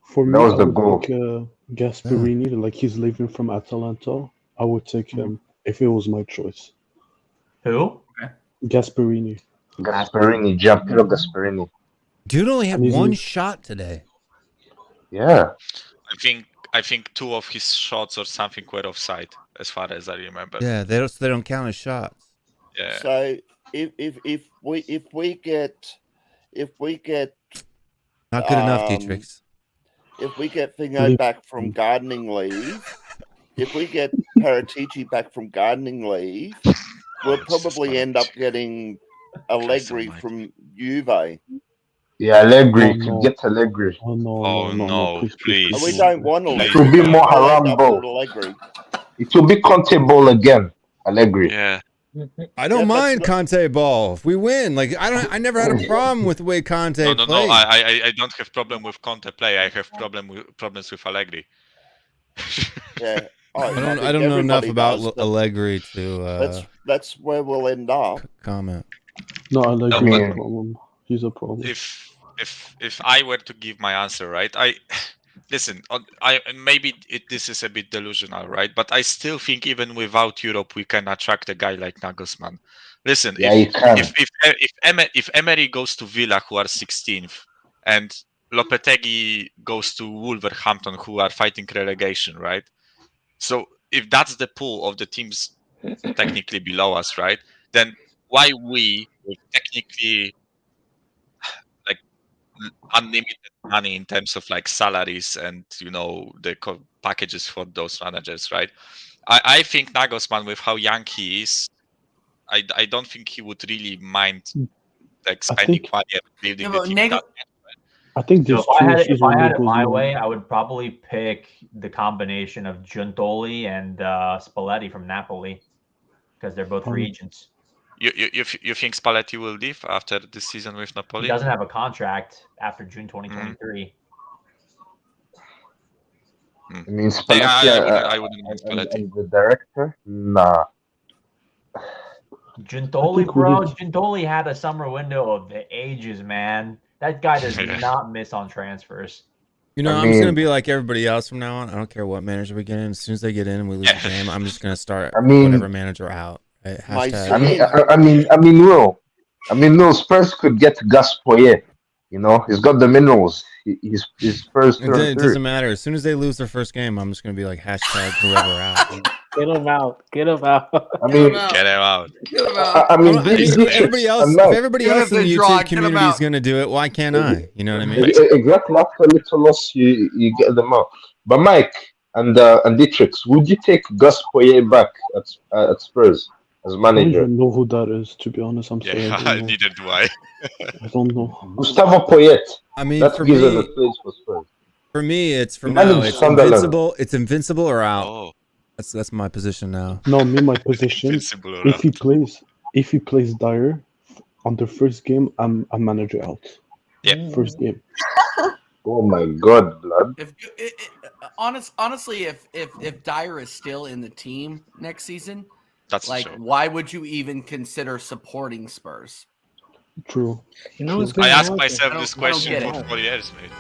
For me, That was I the would goal. take Gasperini. Like he's leaving from Atalanta. I would take him if it was my choice. Who? Gasperini. Gasperini, Giampiero Gasperini. Dude only had And he's one in- shot today. Yeah. I think 2 of his shots or something were offside, as far as I remember. Yeah, they don't count as shots. Yeah. So if we get Not good enough, Um, Dietrich. if we get Thingo back from gardening leave, if we get Paratici back from gardening leave, we'll probably end up getting Allegri from Juve. Yeah, Allegri. Oh, You no. could get Allegri. Oh no, Oh, no, please. And we don't want It Allegri. will be more We'll end haram up ball. with Allegri. It will be Conte ball again. Allegri. Yeah. I don't Yeah, but- mind Conte ball. If we win, like I never had a problem with the way Conte No. played. I don't have problem with Conte play. I have problems with Allegri. Yeah. I think don't know enough everybody about does, but Allegri to that's where we'll end up. comment. No, I like No, he's but- a problem. He's a problem. If I were to give my answer, right? Listen. This is a bit delusional, right? But I still think even without Europe, we can attract a guy like Nagelsmann. Listen, Yeah, you can. if Emery goes to Villa, who are 16th, and Lopetegui goes to Wolverhampton, who are fighting relegation, right? So if that's the pool of the teams technically below us, right? Then why we with technically like unlimited money in terms of like salaries and the packages for those managers, right? I think Nagelsmann, with how young he is, I don't think he would really mind like spending money and building the team. I think So there's if I had it my way, I would probably pick the combination of Giuntoli and Spalletti from Napoli because they're both free agents. You think Spalletti will leave after this season with Napoli? He doesn't have a contract after June 2023. I mean, Spalletti, I wouldn't mind Spalletti. and the director? Nah. Giuntoli, bro. Giuntoli had a summer window of the ages, man. That guy does not miss on transfers. I'm just gonna be like everybody else from now on. I don't care what manager we get in. As soon as they get in and we lose the game, I'm just gonna start whatever manager out. Right? Will Spurs could get Gus Poyet. He's got the minerals. He's first. It doesn't matter. As soon as they lose their first game, I'm just gonna be like hashtag whoever out. Get him out. Get him out. Get him out. If everybody else in the YouTube community is gonna do it, why can't I? You know what I mean? Exactly. After a little loss, you get them out. But Mike and Dietrich, would you take Gus Poyet back at Spurs as I don't manager? even know who that is, to be honest. I'm sorry. Neither do I. I don't know. Gustavo Poyet. I mean, That's for given me, a place for Spurs. For me, it's from Imagine now. It's Sunderland. invincible. It's invincible or out. Oh, That's my position now. No, me, my position. invincible or If he plays Dyer on the first game, I'm manager out. Yeah. First game. Oh my God, blood. Honestly, if Dyer is still in the team next season, That's like, true. why would you even consider supporting Spurs? True. You know what's I going ask on? myself I this don't question get for it. 4 years, mate.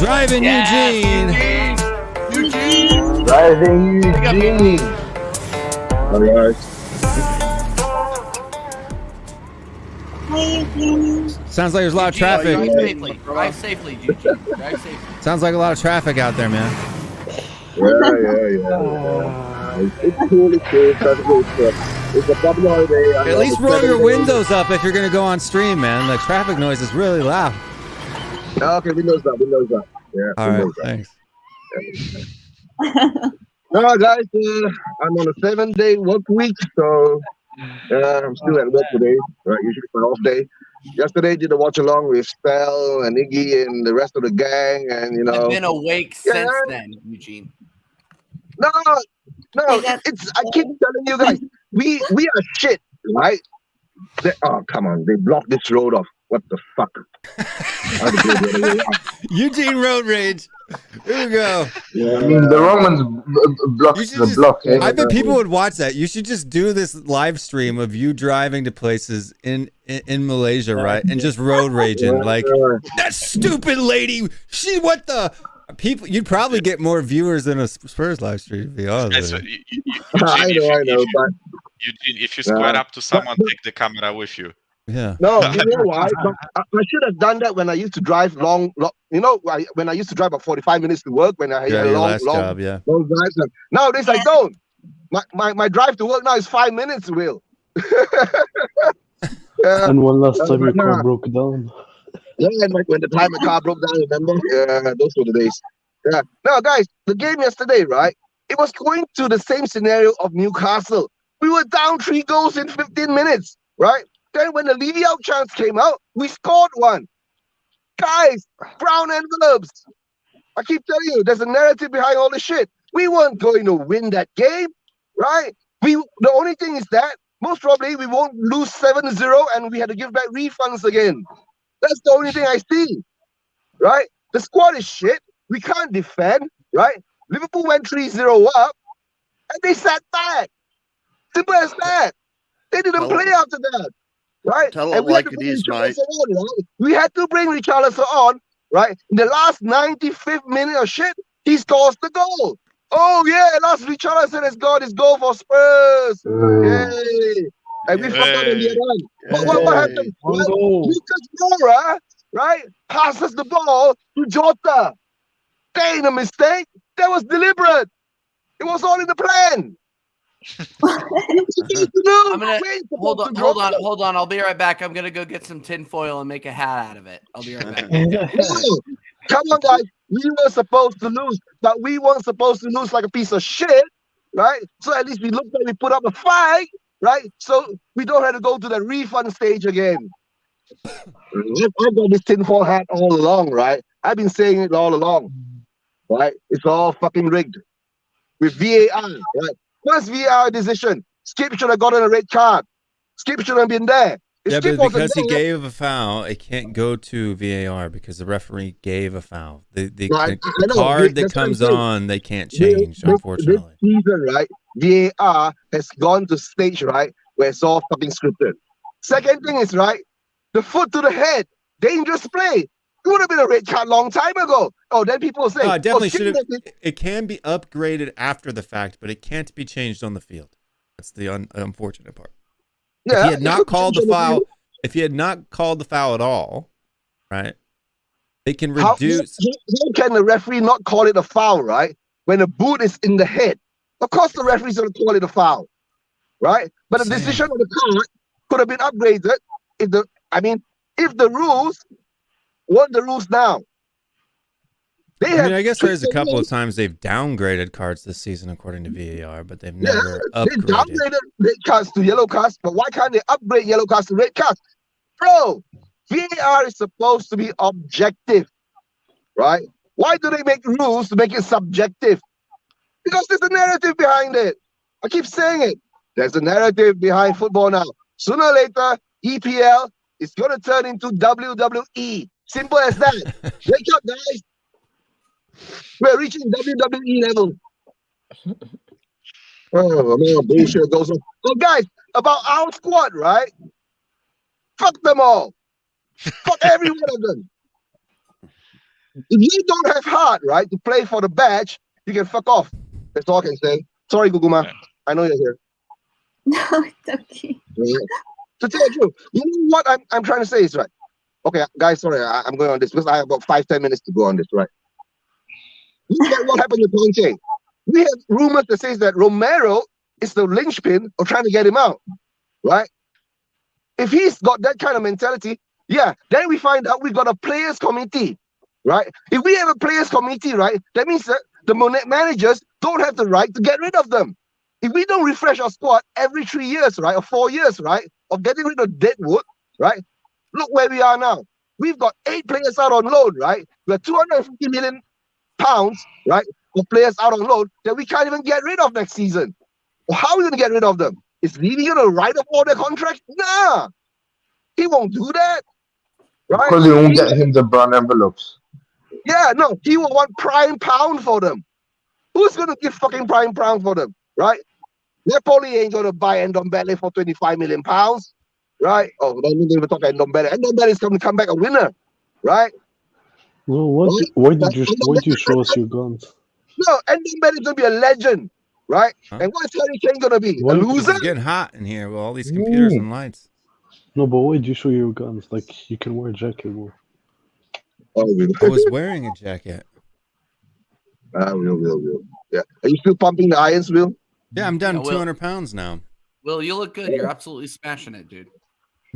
Driving Eugene. Driving Eugene. Alright. Hi, Eugene. Sounds like there's a lot of traffic. Drive safely. Drive safely, Eugene. Drive safely. Sounds like a lot of traffic out there, man. Yeah. It's cool. It's a public holiday. At least roll your windows up if you're gonna go on stream, man. The traffic noise is really loud. Okay, windows up. Yeah. All right, thanks. No, guys, I'm on a 7-day work week, so I'm still at work today. Right, usually my off day. Yesterday, did a watch along with Spell and Iggy and the rest of the gang, and I've been awake since then, Eugene. No, it's. I keep telling you guys, we are shit, right? Oh, come on, they blocked this road off. What the fuck? Eugene road rage. Here we go. Yeah, I mean, the Romans blocked the block. I bet people would watch that. You should just do this live stream of you driving to places in Malaysia, right? And just road raging. Like, that stupid lady. What the? People, you'd probably get more viewers than a Spurs live stream, to be honest. I know, but Eugene, if you square up to someone, take the camera with you. Yeah. No, you know why? I should have done that when I used to drive long. You know, when I used to drive about 45 minutes to work. When I had a long job, long drive. Nowadays I don't. My drive to work now is 5 minutes, Will. And when last time your car broke down? Yeah, and like when the time the car broke down, remember? Yeah, those were the days. Yeah. Now, guys, the game yesterday, right? It was going to the same scenario of Newcastle. We were down 3 goals in 15 minutes, right? Then when the lead out chance came out, we scored one. Guys, brown envelopes. I keep telling you, there's a narrative behind all the shit. We weren't going to win that game, right? The only thing is that most probably we won't lose 7-0 and we had to give back refunds again. That's the only thing I see, right? The squad is shit. We can't defend, right? Liverpool went 3-0 up and they sat back. Simple as that. They didn't play after that, right? Tell it like it is, mate. We had to bring Richarlison on, right? In the last 95th minute of shit, he scores the goal. Oh, yeah, last Richarlison has got his goal for Spurs. Yay. And we fucked up in the other one. But what happened? Lucas Moura, right, passes the ball to Jota. That ain't a mistake. That was deliberate. It was all in the plan. I'm gonna hold on. I'll be right back. I'm gonna go get some tinfoil and make a hat out of it. I'll be right back. Come on, guys. We were supposed to lose, but we weren't supposed to lose like a piece of shit, right? So at least we looked like we put up a fight, right? So we don't have to go to the refund stage again. I've got this tinfoil hat all along, right? I've been saying it all along, right? It's all fucking rigged with VAR, right? First VAR decision, Skip should have gotten a red card. Skip should have been there. Yeah, but because he gave a foul, it can't go to VAR because the referee gave a foul. The card that comes on, they can't change, unfortunately. This season, right, VAR has gone to stage, right, where it's all fucking scripted. Second thing is, right, the foot to the head, dangerous play. It would have been a red card long time ago. Oh, then people say, it definitely should have. It can be upgraded after the fact, but it can't be changed on the field. That's the unfortunate part. Yeah, if he had not called the foul, if he had not called the foul at all, right? They can reduce. How can the referee not call it a foul, right? When the boot is in the head, of course the referee's going to call it a foul, right? But the decision of the card could have been upgraded if the rules weren't the rules now. I mean, I guess there's a couple of times they've downgraded cards this season according to VAR, but they've never They upgraded. downgraded red cards to yellow cards, but why can't they upgrade yellow cards to red cards? Bro, VAR is supposed to be objective, right? Why do they make rules to make it subjective? Because there's a narrative behind it. I keep saying it. There's a narrative behind football now. Sooner or later, EPL is going to turn into WWE. Simple as that. Wake up, guys. We're reaching WWE level. Oh, man, bullshit goes on. So, guys, about our squad, right? Fuck them all. Fuck every one of them. If you don't have heart, right, to play for the badge, you can fuck off. That's all I can say. Sorry, Guguma. I know you're here. No, it's okay. Yeah. To tell you the truth, you know what I'm trying to say is right. Okay, guys, sorry, I'm going on this because I have about 5-10 minutes to go on this, right? Look at what happened to Conte. We have rumors that says that Romero is the linchpin of trying to get him out, right? If he's got that kind of mentality, yeah, then we find out we've got a players committee, right? If we have a players committee, right, that means that the managers don't have the right to get rid of them. If we don't refresh our squad every 3 years, right, or 4 years, right, of getting rid of Deadwood, right, look where we are now. We've got 8 players out on loan, right? We have 250 million pounds, right, for players out on loan that we can't even get rid of next season. Well, how are we going to get rid of them? Is Levy going to write up all their contracts? Nah, he won't do that, right? Because you won't get him the brown envelopes. Yeah, no, he will want prime pound for them. Who's going to give fucking prime pound for them, right? Napoli ain't going to buy Ndombele for 25 million pounds, right? Oh, don't even talk Ndombele. Ndombele is going to come back a winner, right? Well, why did you show us your guns? No, Ndombele is going to be a legend, right? Huh? And what's Harry Kane going to be? What? A loser? It's getting hot in here with all these computers and lights. No, but why did you show your guns? Like, you can wear a jacket, bro. Oh, really? I was wearing a jacket. Will. Yeah. Are you still pumping the irons, Will? Yeah, I'm down to Will. 200 pounds now. Will, you look good. You're absolutely smashing it, dude.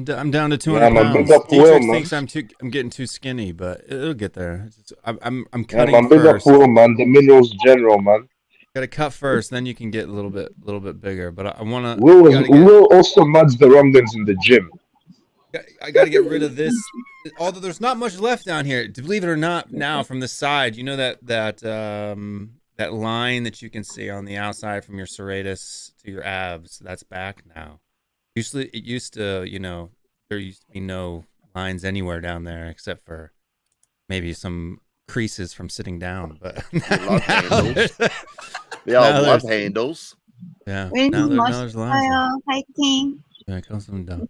I'm down to 200 man, pounds. big up Will, Dietrich man. thinks I'm getting too skinny, but it'll get there. I'm Yeah, cutting man, big up first. Will, man. The minerals general, man. Got to cut first, then you can get a little bit bigger. But I want to. Will also muds the wrongdons in the gym. I got to get rid of this. Although there's not much left down here, believe it or not. Now from the side, you know that line that you can see on the outside from your serratus to your abs. That's back now. Usually, it used to, there used to be no lines anywhere down there except for maybe some creases from sitting down. But Love handles. Yeah, love handles. Yeah. Really Now much there's lines. Hi, King. Yeah, close them down.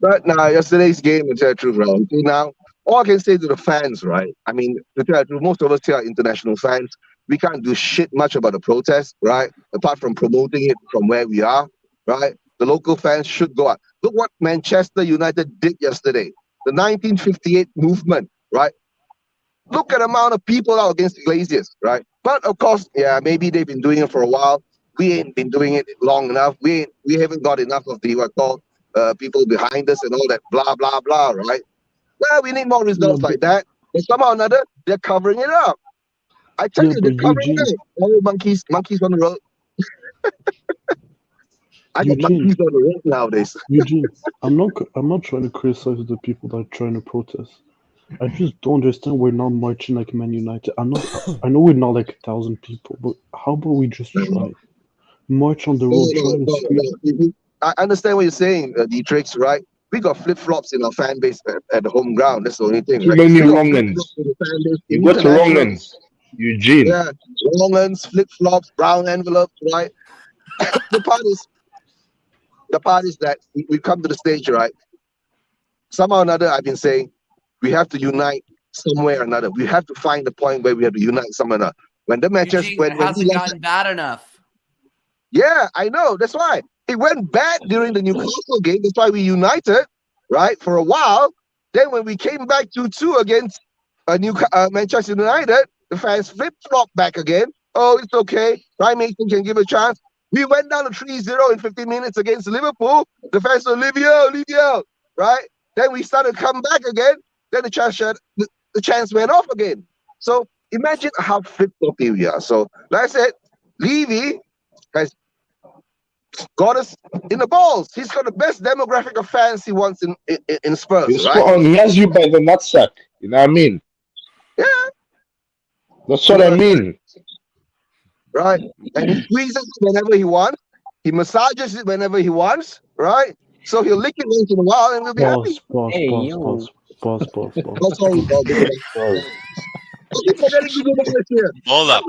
But now, yesterday's game, to tell the truth, right? Now, all I can say to the fans, right? I mean, to tell the truth, most of us here are international fans. We can't do shit much about the protest, right? Apart from promoting it from where we are, right? The local fans should go out. Look what Manchester United did yesterday. The 1958 movement, right? Look at the amount of people out against the Glaziers, right? But of course, yeah, maybe they've been doing it for a while. We ain't been doing it long enough. We haven't got enough of the people behind us and all that blah blah blah, right? Well, we need more results like that. And somehow or another, they're covering it up. I tell you, they're covering it up. Oh, monkeys on the road. I got monkeys on the road nowadays. Eugene, I'm not trying to criticize the people that are trying to protest. I just don't understand. We're not marching like Man United. I know we're not like 1,000 people, but how about we just try march on the road? I understand what you're saying, Dietrich, right? We got flip-flops in our fan base at the home ground. That's the only thing. Too many wrong-uns. You got the wrong-uns, Eugene. Yeah, wrong-uns, flip-flops, brown envelopes, right? The part is that we come to the stage, right? Somehow or another, I've been saying, we have to unite somewhere or another. We have to find the point where we have to unite somewhere or another. When the matches, Eugene, it hasn't gotten bad enough. Yeah, I know. That's why it went bad during the Newcastle game. That's why we united, right, for a while. Then when we came back 2-2 against Manchester United, the fans flip-flopped back again. Oh, it's okay. Ryan Mason can give a chance. We went down to 3-0 in 15 minutes against Liverpool. The fans said, leave you out, right? Then we started to come back again. Then the the chance went off again. So imagine how flip-floppy we are. So like I said, Levy has got us in the balls. He's got the best demographic of fans he wants in Spurs, You're right? spot on. He has you by the nutsack. You know what I mean? Yeah. That's what I mean. Right. And he squeezes it whenever he wants. He massages it whenever he wants, right? So he'll lick it once in a while and we'll be happy. Pause. Oh, sorry, Bob. Hold up.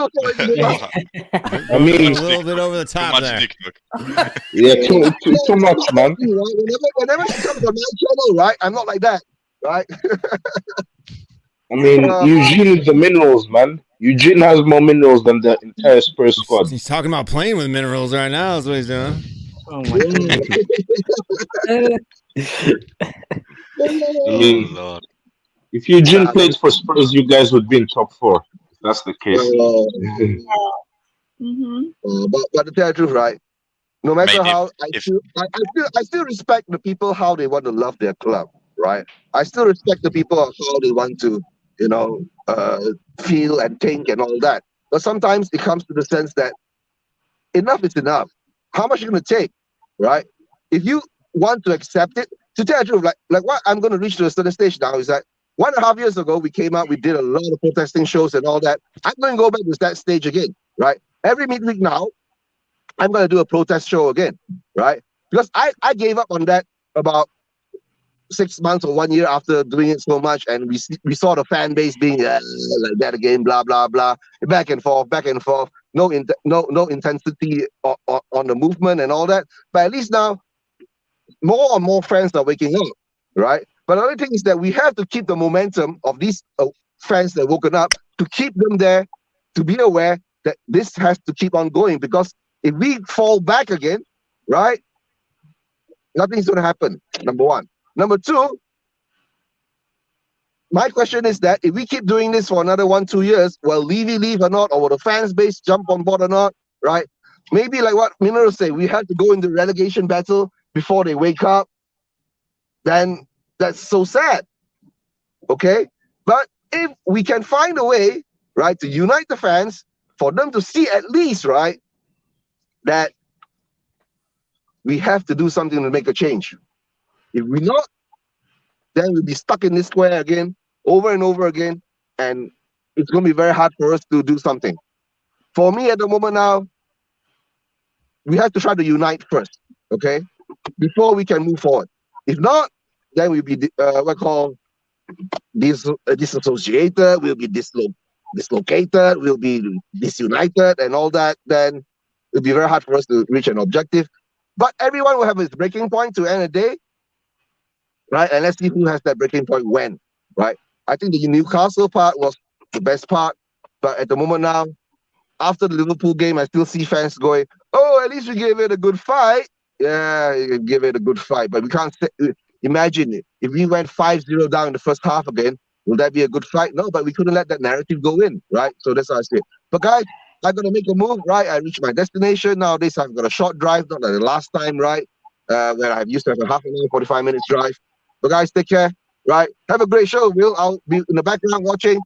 I mean, a little bit over the Too top much there. dick talk. yeah, too much, man. Whenever she comes on my channel, right? I'm not like that, right? I mean, Eugene is the minerals, man. Eugene has more minerals than the entire Spurs squad. He's talking about playing with minerals right now. That's what he's doing. Oh my god. I mean, Lord. if Eugene played for Spurs, you guys would be in top 4. If that's the case. But to tell the truth, right? No matter Mate, how, I still respect the people how they want to love their club, right? I still respect the people of how they want to, feel and think and all that. But sometimes it comes to the sense that enough is enough. How much are you going to take, right? If you want to accept it, to tell the truth, like what I'm going to reach to a certain stage now is that 1.5 years ago, we came out, we did a lot of protesting shows and all that. I'm going to go back to that stage again, right? Every midweek now, I'm going to do a protest show again, right? Because I gave up on that about 6 months or 1 year after doing it so much, and we saw the fan base being like that again, blah blah blah, back and forth, no intensity on the movement and all that. But at least now, more and more fans are waking up, right? But the other thing is that we have to keep the momentum of these fans that woken up, to keep them there, to be aware that this has to keep on going, because if we fall back again, right, nothing's going to happen, number one. Number two, my question is that if we keep doing this for another 1-2 years, will Levy leave or not, or will the fans base jump on board or not, right? Maybe like what Minero say, we have to go into relegation battle before they wake up. Then that's so sad, okay? But if we can find a way, right, to unite the fans, for them to see at least, right, that we have to do something to make a change. If we're not, then we'll be stuck in this square again, over and over again, and it's going to be very hard for us to do something. For me at the moment now, we have to try to unite first, okay, before we can move forward. If not, then we'll be disassociated, we'll be dislocated, we'll be disunited and all that. Then it'll be very hard for us to reach an objective. But everyone will have its breaking point to end the day, right? And let's see who has that breaking point when, right? I think the Newcastle part was the best part. But at the moment now, after the Liverpool game, I still see fans going, oh, at least we gave it a good fight. Yeah, you give it a good fight. But we can't imagine if we went 5-0 down in the first half again, will that be a good fight? No, but we couldn't let that narrative go in, right? So that's how I say it. But guys, I'm going to make a move, right? I reached my destination. Nowadays, I've got a short drive, not like the last time, right? Where I used to have a half an hour, 45 minutes drive. But guys, take care, right? Have a great show, Will. I'll be in the background watching.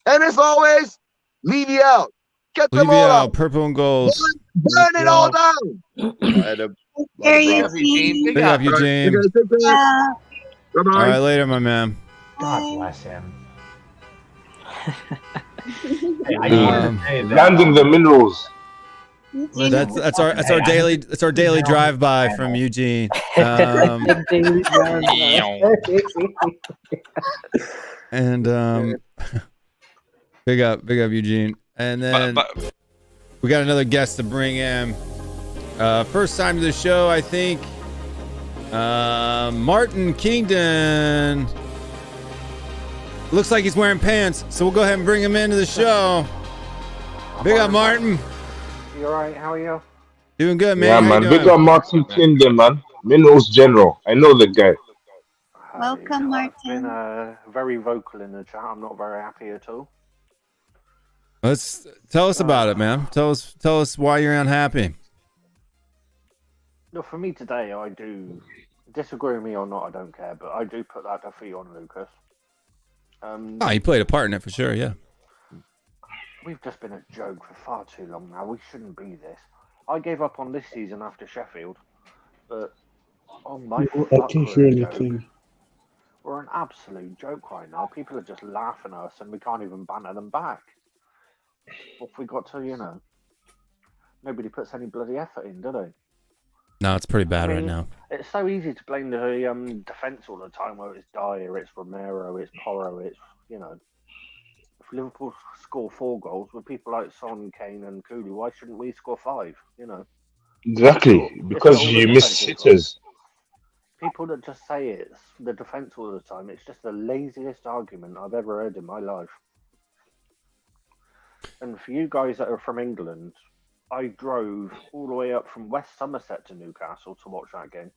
And as always, leave you out. Get them all out. Purple and gold. Burn it all down. Big up, Eugene. Bye-bye. All right, later, my man. God bless him. Hey, I wanted to say that, Landing the minerals. That's our daily drive by from Eugene. And big up Eugene. And then we got another guest to bring in. First time to the show, I think. Martin Kingdon. Looks like he's wearing pants, so we'll go ahead and bring him into the show. Big up, Martin. You alright? How are you? Doing good, man. Yeah, How man. you Big doing? up Martin Kingdon, man. Minerals General. I know the guy. Welcome, I've Martin. been very vocal in the chat. I'm not very happy at all. Let's tell us about it, man. Tell us why you're unhappy. No, for me today, I do disagree with me or not. I don't care, but I do put that defeat on Lucas. Oh, he played a part in it for sure. Yeah. We've just been a joke for far too long now. We shouldn't be this. I gave up on this season after Sheffield, but on my I can't hear anything. we're an absolute joke right now. People are just laughing at us, and we can't even banter them back. What have we got to, nobody puts any bloody effort in, do they? No, it's pretty bad right now. It's so easy to blame the defence all the time, where it's Dyer, it's Romero, it's Porro, it's, If Liverpool score 4 goals with people like Son, Kane and Cooley, why shouldn't we score 5, Exactly, because you miss sitters. People that just say it's the defence all the time, it's just the laziest argument I've ever heard in my life. And for you guys that are from England, I drove all the way up from West Somerset to Newcastle to watch that game,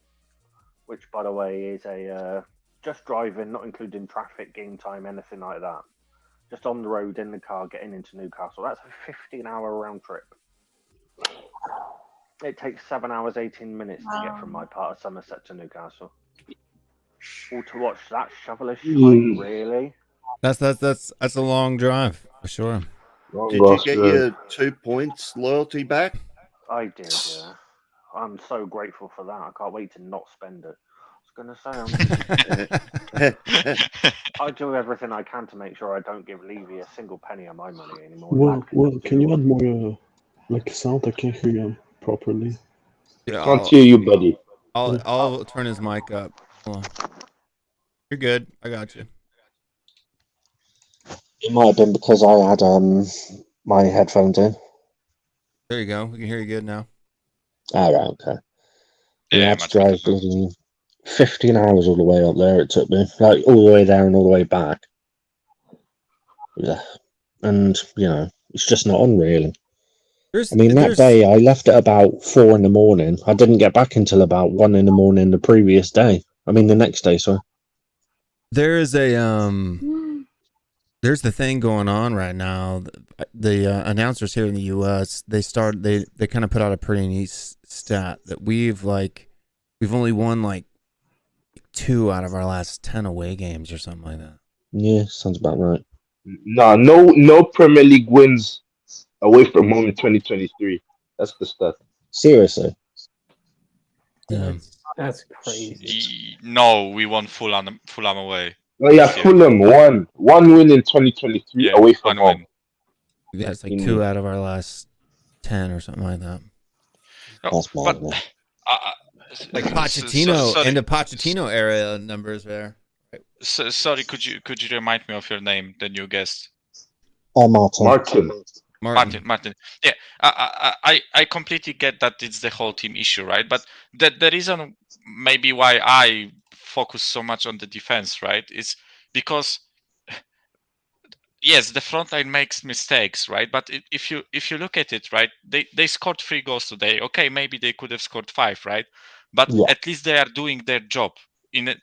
which, by the way, is a just driving, not including traffic, game time, anything like that. Just on the road, in the car, getting into Newcastle. That's a 15-hour round trip. It takes 7 hours, 18 minutes to get from my part of Somerset to Newcastle. All to watch that shovel of shite, really? That's a long drive for sure. Did you get your 2 points loyalty back? I did, yeah. I'm so grateful for that. I can't wait to not spend it. I was going to say, I do everything I can to make sure I don't give Levy a single penny of my money anymore. Well, can you add more sound? I can't hear you properly. Yeah, Can't hear you, buddy. I'll turn his mic up. Hold on. You're good. I got you. It might have been because I had my headphones in. There you go. We can hear you good now. All right, okay. Yeah, I had to drive 15 hours all the way up there. It took me, like, all the way there and all the way back. Yeah, and it's just not on really. That day I left at about 4 a.m. I didn't get back until about 1 a.m. the previous day. The next day, sorry. There is there's the thing going on right now. The announcers here in the U.S. they kind of put out a pretty neat stat that we've only won 2 out of our last 10 away games or something like that. Yeah, sounds about right. No Premier League wins away from home in 2023. That's the stat. Seriously. Yeah. That's crazy. No, we won Fulham away. Oh yeah, Fulham won 1 win in 2023 away from home. Yeah, it's 2 out of our last 10 or something like that. That's but Pochettino in the Pochettino era numbers there. Sorry, could you remind me of your name, the new guest? Martin. Martin. Yeah, I completely get that it's the whole team issue, right? But the reason maybe why I focus so much on the defense, right, is because yes, the front line makes mistakes, right? But if you look at it, right, they scored 3 goals today. Okay, maybe they could have scored 5, right? But at least they are doing their job in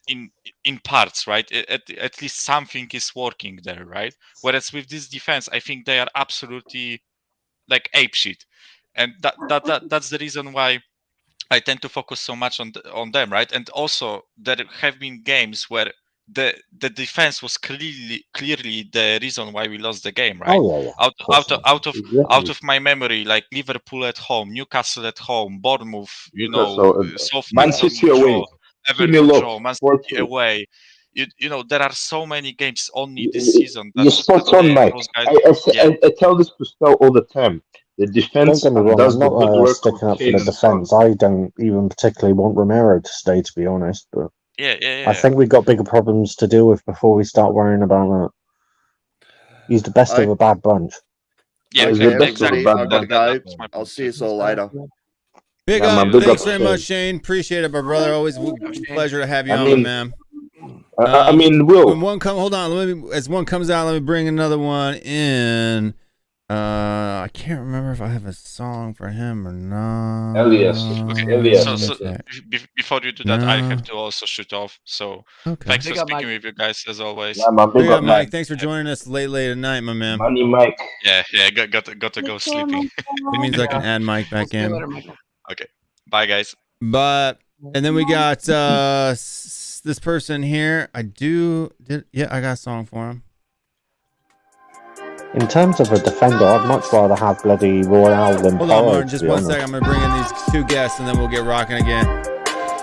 parts, right? At least something is working there, right? Whereas with this defense, I think they are absolutely apeshit, and that's the reason why I tend to focus so much on them, right? And also there have been games where the defense was clearly the reason why we lost the game, right? Oh, yeah. Out of my memory, like Liverpool at home, Newcastle at home, Bournemouth, Man City away, Everton draw, Man City away. There are so many games only this season. You're spot on, Mike. I tell this to Stel all the time. The defense Don't get me wrong, does I'm the not good work sticking of up for Kane the and defence. Son. I don't even particularly want Romero to stay, to be honest. But yeah. I think we've got bigger problems to deal with before we start worrying about that. He's the best of a bad bunch. Yeah, exactly. I've got to go. I'll see you all later. Big up. Thanks very much, Shane. Appreciate it, my brother. Always a pleasure to have you on, man. Will. When one hold on. As one comes out, let me bring another one in. I can't remember if I have a song for him or not. Elias. So before you do that, I have to also shoot off. So thanks for speaking with you guys as always. Big up, Mike. Thanks for joining us late at night, my man. Money, Mike. Yeah. Got to go sleeping. It means I can add Mike back in. Okay. Bye, guys. And then we got this person here. I got a song for him. In terms of a defender, I'd much rather have bloody Royale than Hold on, Porro, Martin, to just be one honest. second. I'm going to bring in these two guests and then we'll get rocking again.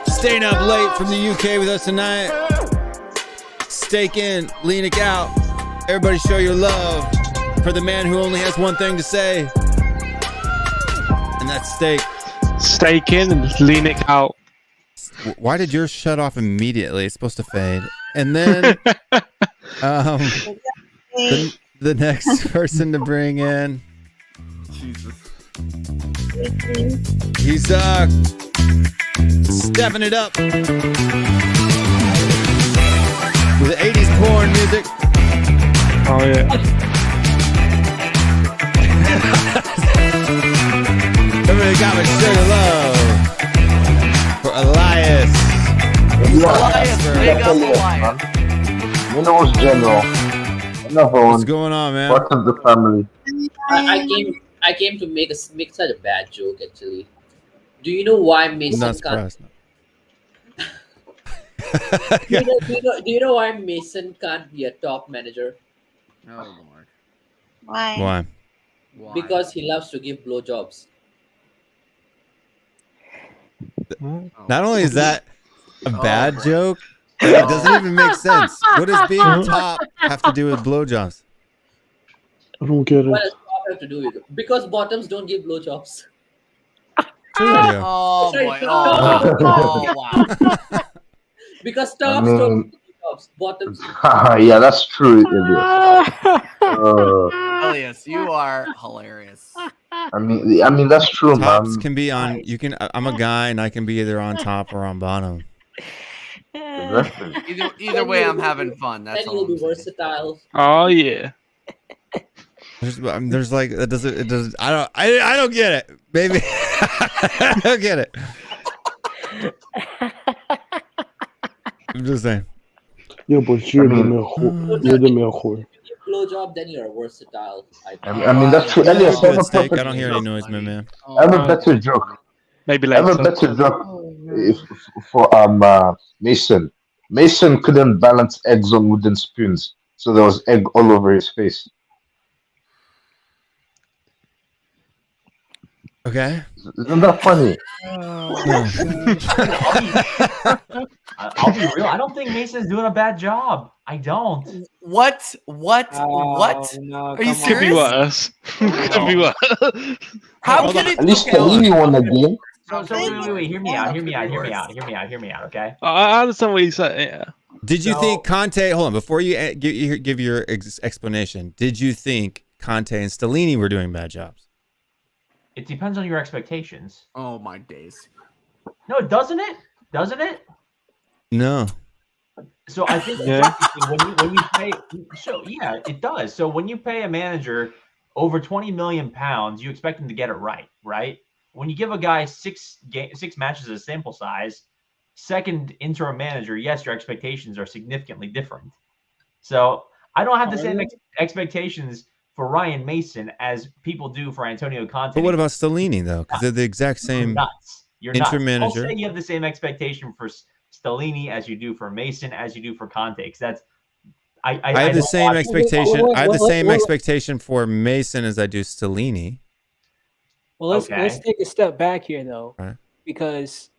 Staying up late from the UK with us tonight. Stake in, lean it out. Everybody show your love for the man who only has one thing to say. And that's steak. Stake in and lean it out. Why did yours shut off immediately? It's supposed to fade. And then the next person to bring in. Jesus. He's stepping it up with the 80s porn music. Oh yeah. Everybody got me sugar love for Elias. Elias, big up Elias. Minerals General. Another one. What's going on, man? Part of the family. I came to make such a bad joke actually. Do you know why Mason Not can't? surprised. Do you know why Mason can't be a top manager? Oh Lord. Why? Why? Because he loves to give blowjobs. Not only is that a bad joke, it doesn't even make sense. What does being top have to do with blowjobs? I don't get What it. does top have to do with it? Because bottoms don't give blowjobs. Oh boy. Oh wow. Because tops don't give blowjobs. Bottoms. Yeah, that's true. Idiot. Elias, you are hilarious. I mean that's true, Tops man. can be on. You can. I'm a guy, and I can be either on top or on bottom. Either way, I'm having fun. That's Then all. you'll be versatile. Oh yeah. There's like it doesn't. I don't get it. Maybe I don't get it. I'm just saying. Yeah, but you're the mejor. You're the mejor. Blowjob, then you're versatile. I mean that's true. Elias, have a Steak. I perfect don't hear any noise, my man. I have a better joke. Maybe I have later. a better joke for Mason. Mason couldn't balance eggs on wooden spoons, so there was egg all over his face. Okay. Isn't that funny? I'll be real. I don't think Mason's doing a bad job. I don't. What? What? No, Are you Could be serious? worse. Could be worse. How can it? At least Okay, hold on. Stellini won the game. So wait. Hear me out. Okay. I understand what you say. Yeah. Did you think Conte? Hold on, before you give your explanation. Did you think Conte and Stellini were doing bad jobs? It depends on your expectations. Oh my days. No, doesn't it? Doesn't it? No. So I think when you pay, so yeah, it does. So when you pay a manager over 20 million pounds, you expect him to get it right, right? When you give a guy six matches as sample size, second interim manager, yes, your expectations are significantly different. So I don't have the same expectations for Ryan Mason as people do for Antonio Conte. But what about Stellini though? Because they're the exact same You're interim nuts. manager. I'll say you have the same expectation for Stellini as you do for Mason, as you do for Conte. Because that's I have the same expectation. I have the same Well, expectation for Mason as I do Stellini. Well, let's take a step back here though, Right. because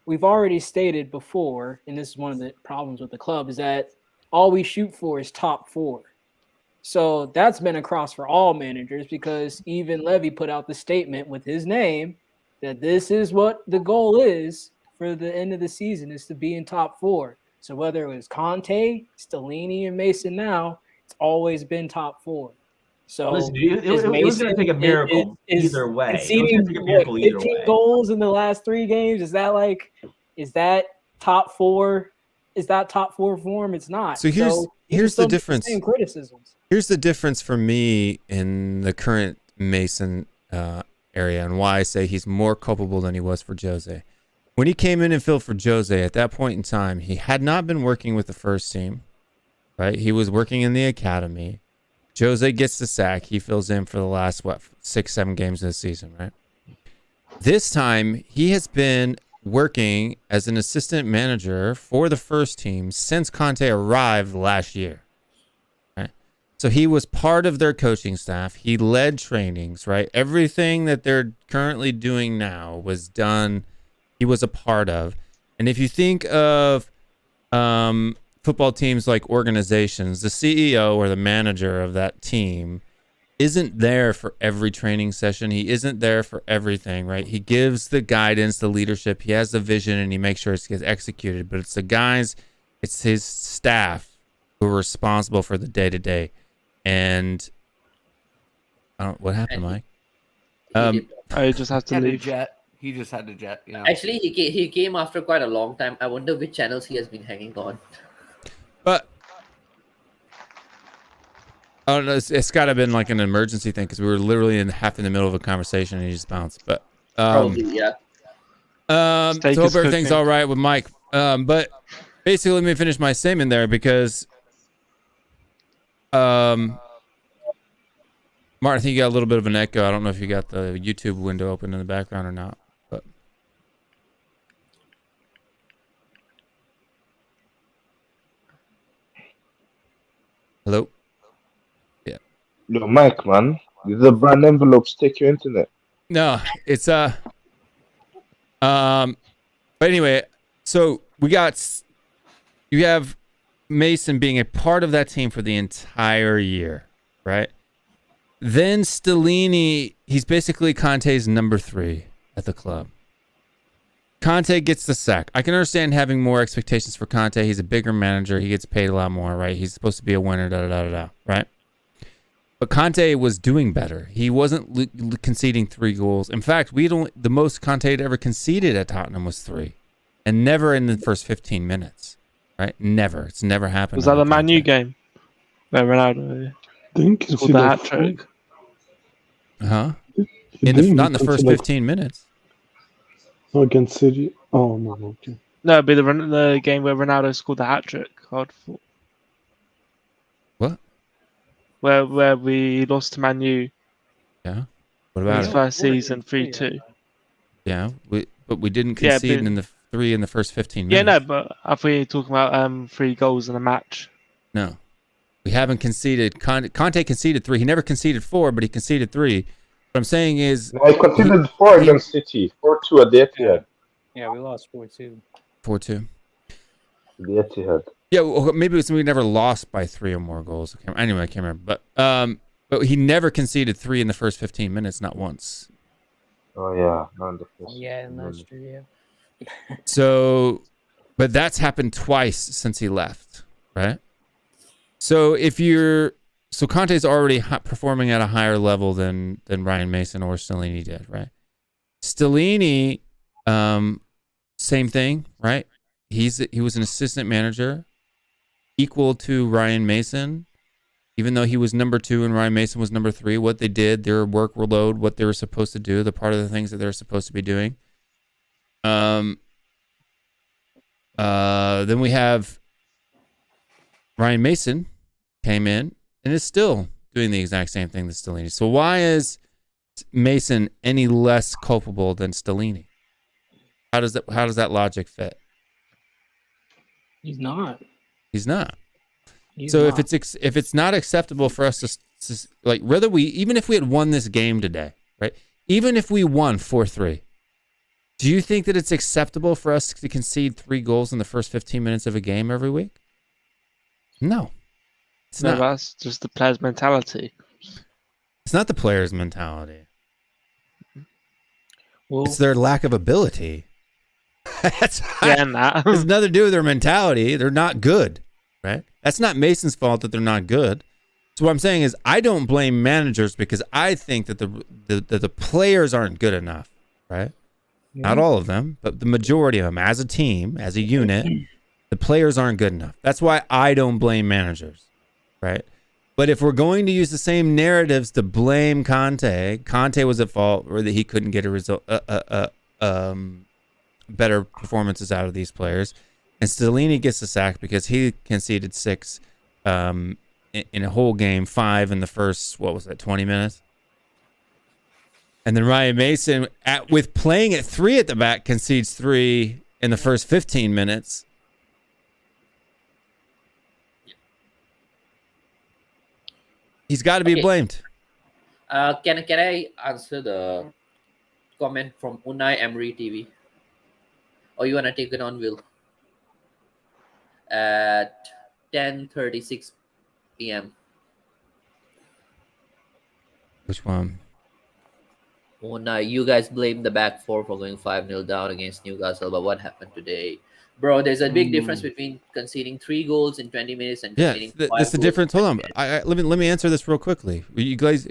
we've already stated before, and this is one of the problems with the club, is that all we shoot for is top four. So that's been across for all managers, because even Levy put out the statement with his name that this is what the goal is for the end of the season, is to be in top four. So whether it was Conte, Stellini, and Mason now, it's always been top four. So listen, it was going to take a miracle either way. It was Conceding going to take a miracle either 15 way. goals in the last 3 games, is that top four? Is that top four form? It's not. So here's the difference. Same criticisms. Here's the difference for me in the current Mason area, and why I say he's more culpable than he was for Jose. When he came in and filled for Jose, at that point in time, he had not been working with the first team, right? He was working in the academy. Jose gets the sack. He fills in for the last, 6-7 games of the season, right? This time, he has been working as an assistant manager for the first team since Conte arrived last year. Right? So he was part of their coaching staff. He led trainings, right? Everything that they're currently doing now was done. He was a part of. And if you think of football teams like organizations, the CEO or the manager of that team isn't there for every training session. He isn't there for everything, right? He gives the guidance, the leadership. He has the vision, and he makes sure it gets executed. But it's the guys, it's his staff who are responsible for the day-to-day. And what happened, Mike? I just have to leave. He just had to jet. Yeah. Actually, he came after quite a long time. I wonder which channels he has been hanging on. But oh no, it's got to have been like an emergency thing because we were literally half in the middle of a conversation and he just bounced. But Probably, yeah. so hope everything's all right with Mike. But basically, let me finish my statement there because Martin, I think you got a little bit of an echo. I don't know if you got the YouTube window open in the background or not. But hello? Yeah. Look, Mike, man, did the brand envelopes take your internet? No, it's but anyway, so you have Mason being a part of that team for the entire year, right? Then Stellini, he's basically Conte's number 3 at the club. Conte gets the sack. I can understand having more expectations for Conte. He's a bigger manager. He gets paid a lot more, right? He's supposed to be a winner, right? But Conte was doing better. He wasn't conceding 3 goals. In fact, the most Conte had ever conceded at Tottenham was 3. And never in the first 15 minutes, right? Never. It's never happened. Was that the Man U game? Where Ronaldo scored the hat trick? Huh? Not in the first 15 minutes. No, against City. Oh, no, okay. No, it'd be the game where Ronaldo scored the hat trick. What? Where we lost to Man U. Yeah. What about his first season, 3-2. Yeah, but we didn't concede in the 3 in the first 15 minutes. Yeah, no, but I thought you were talking about 3 goals in a match. No. We haven't conceded. Conte conceded 3. He never conceded 4, but he conceded 3. What I'm saying is... No, he conceded 4 against City. 4-2 at the Etihad. Yeah, we lost 4-2. 4-2. The Etihad. Yeah, well, maybe it's we never lost by 3 or more goals. Anyway, I can't remember. But he never conceded 3 in the first 15 minutes, not once. Oh, yeah. Not in the first. Yeah, and that's true, yeah. So, but that's happened twice since he left, right? So so Conte's already performing at a higher level than Ryan Mason or Stellini did, right? Stellini, same thing, right? He was an assistant manager, equal to Ryan Mason, even though he was number 2 and Ryan Mason was number 3. What they did, their workload, what they were supposed to do, the part of the things that they're supposed to be doing. Then we have Ryan Mason came in and is still doing the exact same thing that Stellini. So why is Mason any less culpable than Stellini? How does that logic fit? He's not. He's not. He's so not. if it's not acceptable for us to like, whether even if we had won this game today, right? Even if we won 4-3, do you think that it's acceptable for us to concede 3 goals in the first 15 minutes of a game every week? No. It's not. That's just the player's mentality. It's not the player's mentality. Well, it's their lack of ability. It's nothing to do with their mentality. They're not good, right? That's not Mason's fault that they're not good. So what I'm saying is I don't blame managers because I think that the players aren't good enough, right? Yeah. Not all of them, but the majority of them as a team, as a unit, the players aren't good enough. That's why I don't blame managers, right? But if we're going to use the same narratives to blame Conte was at fault or that he couldn't get a result, better performances out of these players, and Stellini gets the sack because he conceded 6 in a whole game, 5 in the first 20 minutes, and then Ryan Mason with playing at 3 at the back concedes 3 in the first 15 minutes. He's got to be Okay. blamed. Can I answer the comment from Unai Emery TV? Or you wanna take it on, Will? At 10:36 p.m. Which one? Unai, you guys blame the back four for going 5-0 down against Newcastle, but what happened today? Bro, there's a big difference between conceding 3 goals in 20 minutes and Yeah, conceding 5 that's the goals difference. in Hold 20 on. minutes. Let me answer this real quickly. You guys,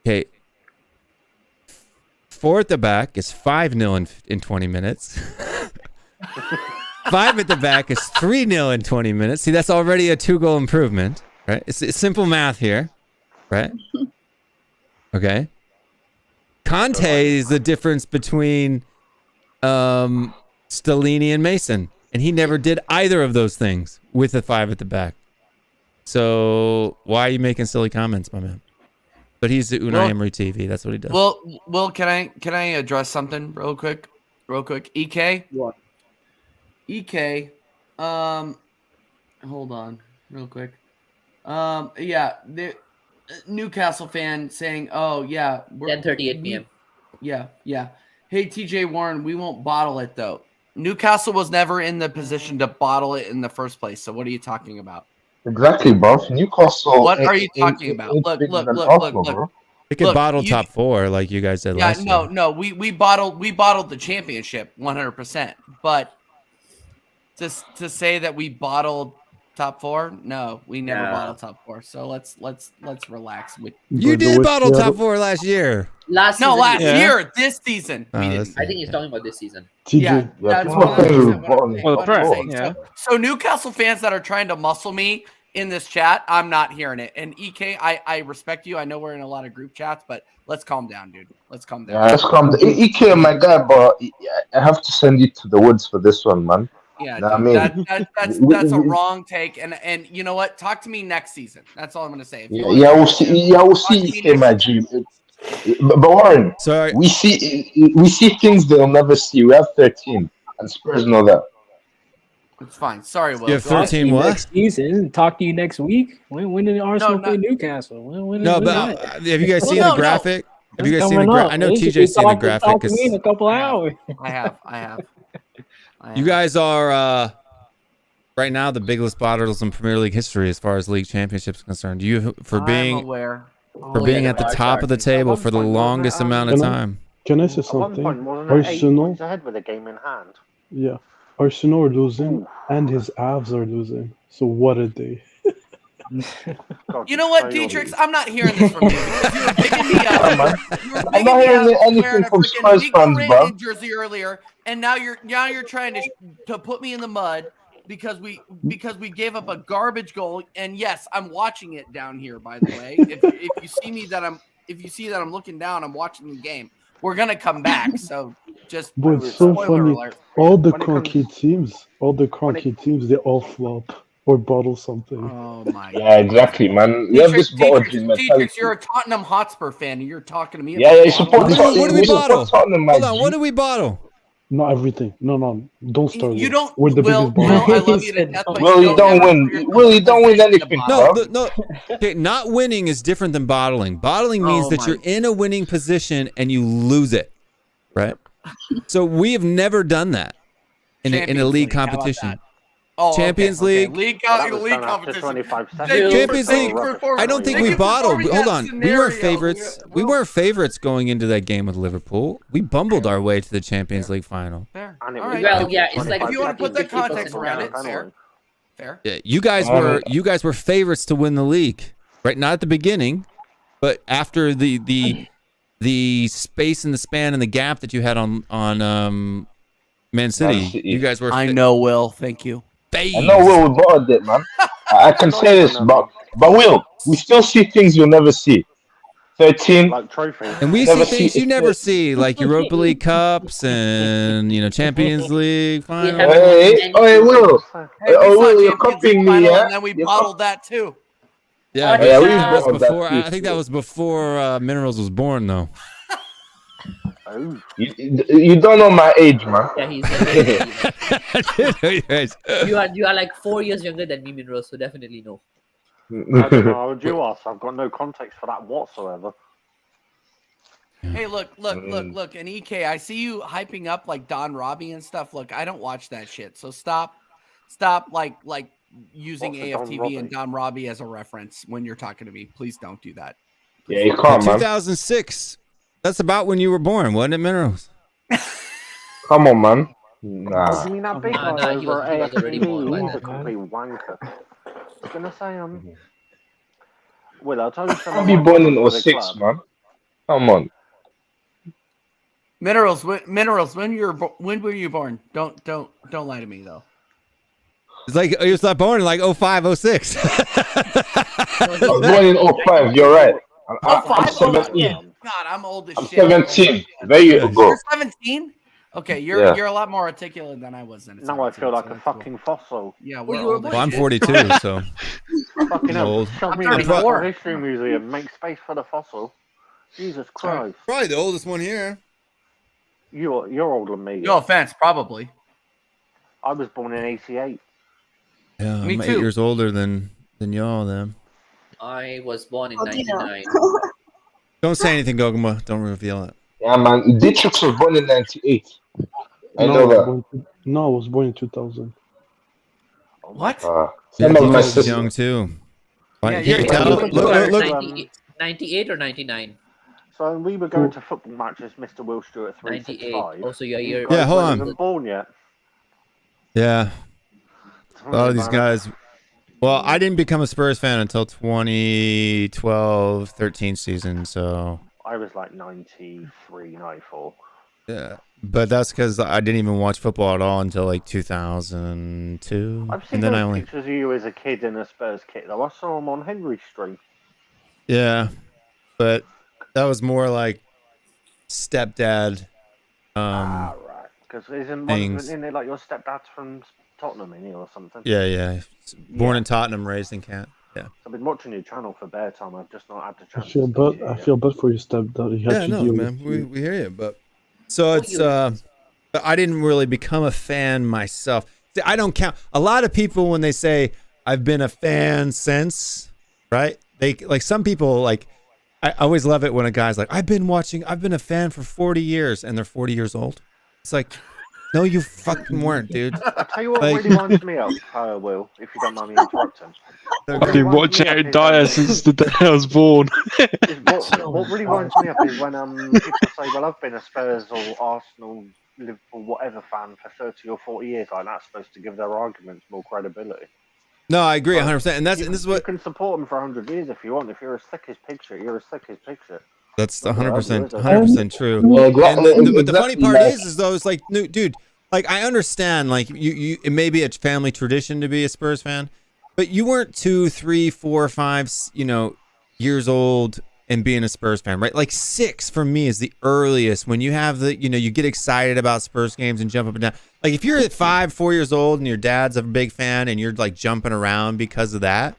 okay. 4 at the back is 5-0 in 20 minutes. 5 at the back is 3-0 in 20 minutes. See, that's already a 2-goal improvement, right? It's simple math here, right? Okay. Conte is the difference between Stellini and Mason, and he never did either of those things with the 5 at the back. So why are you making silly comments, my man? But he's the Unai Emery TV. That's what he does. Well, can I address something real quick? EK. What? EK. Hold on, real quick. Yeah, the Newcastle fan saying, "Oh yeah, 10:38 p.m. Yeah. Hey, TJ Warren, we won't bottle it though. Newcastle was never in the position to bottle it in the first place. So what are you talking about? Exactly, bro. Newcastle. What are you talking about? Look. They could Look, bottle you- top 4 like you guys did Yeah, last year. no, we bottled the championship 100%. But just to say that we bottled top 4, no, we never Yeah. bottled top 4. So let's relax. You did bottle top 4 last year. Last Year, this season we didn't. I think he's talking about this season. Yeah, that's what I'm saying. Yeah. So Newcastle fans that are trying to muscle me in this chat, I'm not hearing it. And EK, I respect you. I know we're in a lot of group chats, but let's calm down, dude. Let's calm down. Yeah, let's calm down. EK, my guy, but I have to send you to the woods for this one, man. Yeah, Know what dude, I mean? that's a wrong take. And you know what? Talk to me next season. That's all I'm gonna say. If you wanna Yeah, talk we'll to see. me, Yeah, we'll talk to see. me EK, my G. But Warren, sorry, we see things they'll never see. We have 13, and Spurs know that. It's fine. Sorry, Will. You have Go ahead. 13 what? Next season. Talk to you next week. When did Arsenal play Newcastle? When No, when but that? have you guys seen the graphic? Have you guys seen the Coming graphic? up. I know They should TJ's seen the talk graphic. to me in a couple hours. I have. You guys are right now the biggest bottlers in Premier League history as far as league championships concerned. You for being I'm aware. at the top of the table for the longest amount of time. Can I say At one something? point, wasn't it 8 Arsenal, points ahead with a game in hand? yeah, Arsenal are losing, and his Avs are losing. So what a day! You know what, Dietrich? I'm not hearing this from you because you were picking me up. You were I'm picking not me hearing up anything wearing a from freaking Spurs Nico fans, bro. Rankin jersey earlier, and now you're trying to put me in the mud because we gave up a garbage goal. And yes, I'm watching it down here. By the way, if you see that I'm looking down, I'm watching the game. We're gonna come back. So just But it's so spoiler funny. alert. All the When it cronky teams, they all flop or bottle something. Oh my! Yeah, exactly, man. We have this bottle dream mentality. Dietrich, you're a Tottenham Hotspur fan, and you're talking to me. Yeah, about you support bottling? Tottenham. What do we You support bottle? Tottenham, my Hold on, G. what do we bottle? Not everything. No. Don't start. You with. don't. We're the Will, biggest Will, I bottle. love you to death, but Well, you don't ever win. put yourself Well, in you a don't win position to anything, bottle. bro. No. Okay, not winning is different than bottling. Bottling means Oh that my- you're in a winning position and you lose it, right? So we have never done that in a Champions league League, how about competition. that? Oh, okay, Champions okay. League. League That was league done after competition. 25 Thank seconds. you Champions for- thank League. you for- I don't think thank we you for bottled. forming Hold that on, we scenario. weren't favorites. We weren't favorites going into that game with Liverpool. We bumbled our way to the Champions League final. Fair. And it All was right. Well, yeah, it's like If you want to put that 50% context around it, down. fair. Yeah, you guys were favorites to win the league, right? Not at the beginning, but after the space and the span and the gap that you had on Man City, you guys were. I know, Will. Thank you. I know Will, we bottled it, man. I can say this, but Will, we still see things you'll never see. 13. Like trophies. And we Never see things see- you never see, like Europa League cups and Champions League finals. Hey, Will. Hey, Oh, we Will, saw you're Champions copying League me, final, yeah? and then we You're bottled that too. Yeah, yeah, we that was bottled that before. too. I think that was before Minerals was born, though. Oh. You don't know my age, man. Yeah, he's You guys- you are like 4 years younger than me, Minro, so definitely no. I don't know how would you ask. I've got no context for that whatsoever. Hey, look, and EK, I see you hyping up like Don Robbie and stuff. Look, I don't watch that shit. So stop like using What's a Don AFTV Robbie? and Don Robbie as a reference when you're talking to me. Please don't do that. Yeah, you can't, man. 2006. That's about when you were born, wasn't it, Minerals? Come on, man. Oh, Nah. you mean that big Nah, guy he over was at already born by AFTV? He's a then. complete wanker. I was gonna say, Will, I'll tell you something. I'll be born in 06, man. Come on. Minerals, when were you born? Don't lie to me though. It's like you was born in like 05, 06. I was born in 05, you're right. I'm 17. God, I'm old as I'm shit. 17. There you go. You're 17? Okay, you're a lot more articulate than I was then. Now I feel like a fucking fossil. Yeah, Well, we're you were old as Well, I'm shit. 42, so Fucking hell. old. Shove me I'm in the 34. Natural History Museum. Make space for the fossil. Jesus Christ. probably the oldest one here. You're older than me. No offense, probably. I was born in 88. Yeah, Me I'm too. 8 years older than y'all. Then I was born in How do you know? 99. don't say anything, Goguma. Don't reveal it. Yeah, man. Dietrich was born in 98. I No, know I was that. born no, I was born in 2000. What? Yeah, Some of my Dietrich was sisters. young too. Yeah, Like, you're you can young. tell. Look, Look. 98 or 99? So we were going to football matches, Mr. Will Stewart 98. 365. Also, you're You year. guys Yeah, hold weren't on. even born yet. Yeah, a lot of these Man. guys. Well, I didn't become a Spurs fan until 2012-13 season. So I was like 93, 94. yeah, but that's because I didn't even watch football at all until like 2002, I've seen and then those I only pictures of you as a kid in a Spurs kit, though. I saw them on Henry's stream. yeah, but that was more like stepdad. Right. Because isn't things. it like your stepdad's from Tottenham, in here or something? Yeah. Born in Tottenham, raised in Kent. Yeah. I've been watching your channel for bear time. I've just not had the I chance. feel to bad. speak to I you feel bad for your stepdad. He had Yeah, to no, deal man. with We hear you, but so it's but I didn't really become a fan myself. See, I don't count. A lot of people when they say I've been a fan since, right? They like some people like I always love it when a guy's like I've been a fan for 40 years and they're 40 years old. It's like no, you fucking weren't, dude. I'll tell you what Like- really winds me up, Will, if you don't mind me interrupting. I've been watching Aaron Dyer since the day I was born. What really winds me up is when people say, well, I've been a Spurs or Arsenal, Liverpool, whatever fan for 30 or 40 years. Like, that's supposed to give their arguments more credibility. No, I agree 100%. And this is what You can support them for 100 years if you want. If you're as thick as picture, you're as thick as picture. That's That's what I do, 100%, is it? 100% true. Yeah, But the funny exactly part like- is though, it's like, no, dude, like I understand, like you, it may be a family tradition to be a Spurs fan, but you weren't 2, 3, 4, 5, years old and being a Spurs fan, right? Like 6 for me is the earliest when you have the, you get excited about Spurs games and jump up and down. Like if you're at 5, 4 years old and your dad's a big fan and you're like jumping around because of that,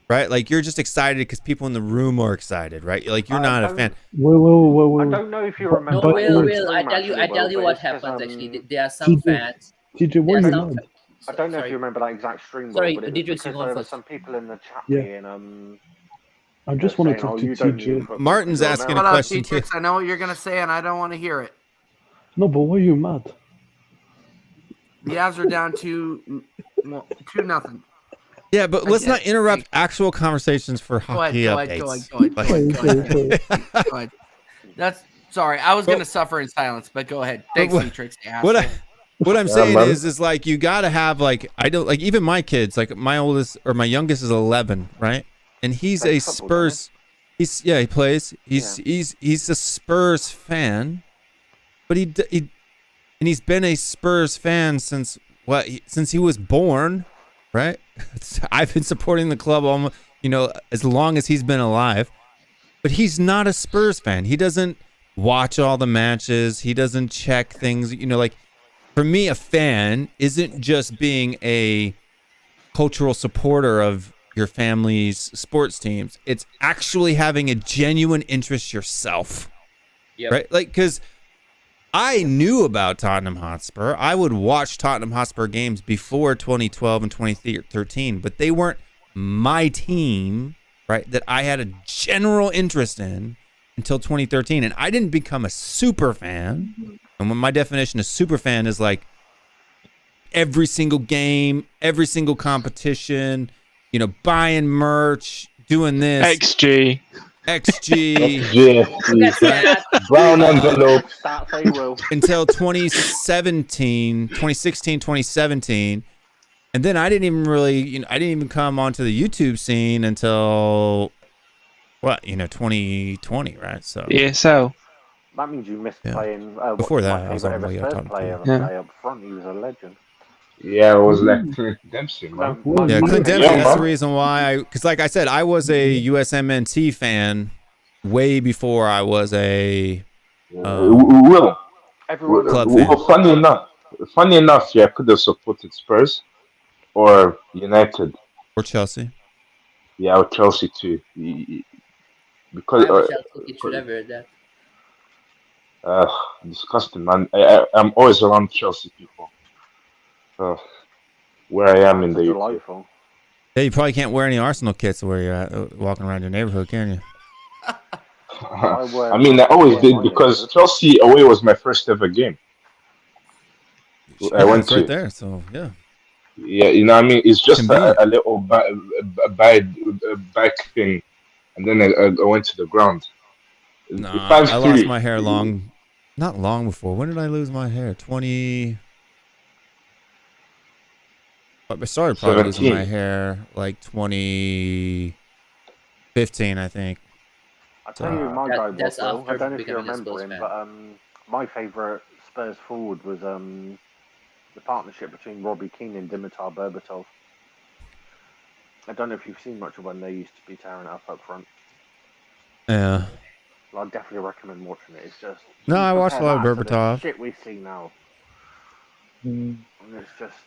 right? Like you're just excited because people in the room are excited, right? Like you're not a fan. Wait. I don't know if you But- remember. No, but- Will, I tell you what happens actually. There are some fans. TJ, why are There you are some mad? I don't know if you remember that exact stream. Sorry, but it was Dietrich, you because go there were first. some people in the chat Yeah. being I just want to saying, talk "Oh, to you don't TJ. need football Martin's because you're asking a Hold on, question too. Dietrich, I know what you're gonna say, and I don't want to hear it. No, but why are you mad? The Avs are down 2-0. Yeah, but let's not Again. interrupt actual conversations for Go ahead, hockey go updates. ahead. Go ahead. That's sorry. I was gonna suffer in silence, but go ahead. Thanks, what- Dietrich. What I'm Yeah, saying man. is like you gotta have like I don't like even my kids like my oldest or my youngest is 11, right? And he's a Plays football, doesn't Spurs. He plays. He's a Spurs fan, but he's been a Spurs fan since since he was born, right? I've been supporting the club almost as long as he's been alive, but he's not a Spurs fan. He doesn't watch all the matches. He doesn't check things. Like. For me, a fan isn't just being a cultural supporter of your family's sports teams. It's actually having a genuine interest yourself, right? Like, because I knew about Tottenham Hotspur. I would watch Tottenham Hotspur games before 2012 and 2013, but they weren't my team, right, that I had a general interest in until 2013. And I didn't become a super fan. And when my definition of super fan is like every single game, every single competition, you know, buying merch, doing this. XG. Brown envelope. Until 2016, 2017. And then I didn't even really, you know, I didn't even come onto the YouTube scene until, what, you know, 2020, right? So Yeah, so. That means you missed playing. Before my that, I was favourite on ever the Spurs player up front. He was a legend. Yeah, it was like Clint Dempsey, man. yeah, Clint Dempsey. That's the reason why because like I said, I was a USMNT fan way before I was a Well, club fan. funny enough, yeah, I could have supported Spurs or United or Chelsea. Yeah, or Chelsea too. Because It should have heard that. disgusting, man. I'm always around Chelsea people. Where I am in the UK. Yeah, you probably can't wear any Arsenal kits where you're at, walking around your neighborhood, can you? I mean, I always did because Chelsea away was my first ever game. I went to right there, so yeah. Yeah, you know what I mean? It's just a little bike thing, and then I went to the ground. Nah, I lost my hair not long before. When did I lose my hair? I started probably losing my hair like 2015, I think. I'll tell you my guy was, though. I don't know if you remember him, but my favourite Spurs forward was the partnership between Robbie Keane and Dimitar Berbatov. I don't know if you've seen much of when they used to be tearing up front. Yeah. Well, I'd definitely recommend watching it. It's just no, I watched a lot of Berbatov. Shit we see now, and it's just.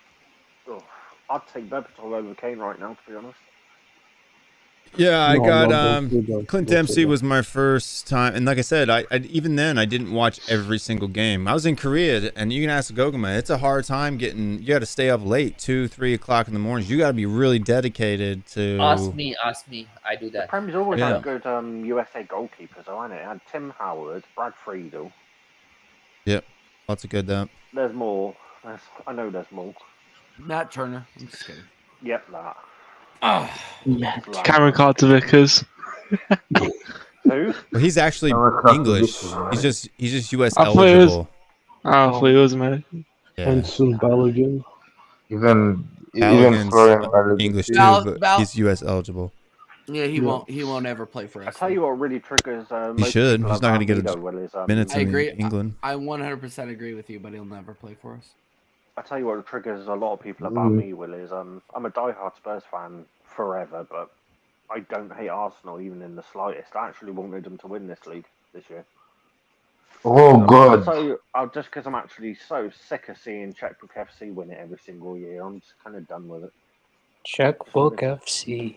Oh, I'd take Berbatov over Kane right now, to be honest. Yeah, I got Clint Dempsey was my first time, and like I said, I even then I didn't watch every single game. I was in Korea, and you can ask Goguma, it's a hard time getting. You got to stay up late, 2-3 o'clock in the mornings. You got to be really dedicated to. Ask me. I do that. The Premier's always had good USA goalkeepers, though, hasn't it? It had Tim Howard, Brad Friedel. Yep, lots of good depth. There's more. I know there's more. Matt Turner. I'm just kidding. Yep, that. Cameron Carter Vickers. Who? Well, he's actually English. He's just US I eligible. I thought he was American. Yeah. And soon Balogun. Even Balogun's Florian Balogun English too, but he's US eligible. Yeah, he won't ever play for us. I'll tell you what really triggers. He should. He's not going to get minutes I agree. in England. I 100% agree with you, but he'll never play for us. I tell you what triggers a lot of people about me, Will, is I'm a diehard Spurs fan forever, but I don't hate Arsenal even in the slightest. I actually wanted them to win this league this year. Oh God! So just because I'm actually so sick of seeing Checkbook FC win it every single year, I'm just kind of done with it. Checkbook FC.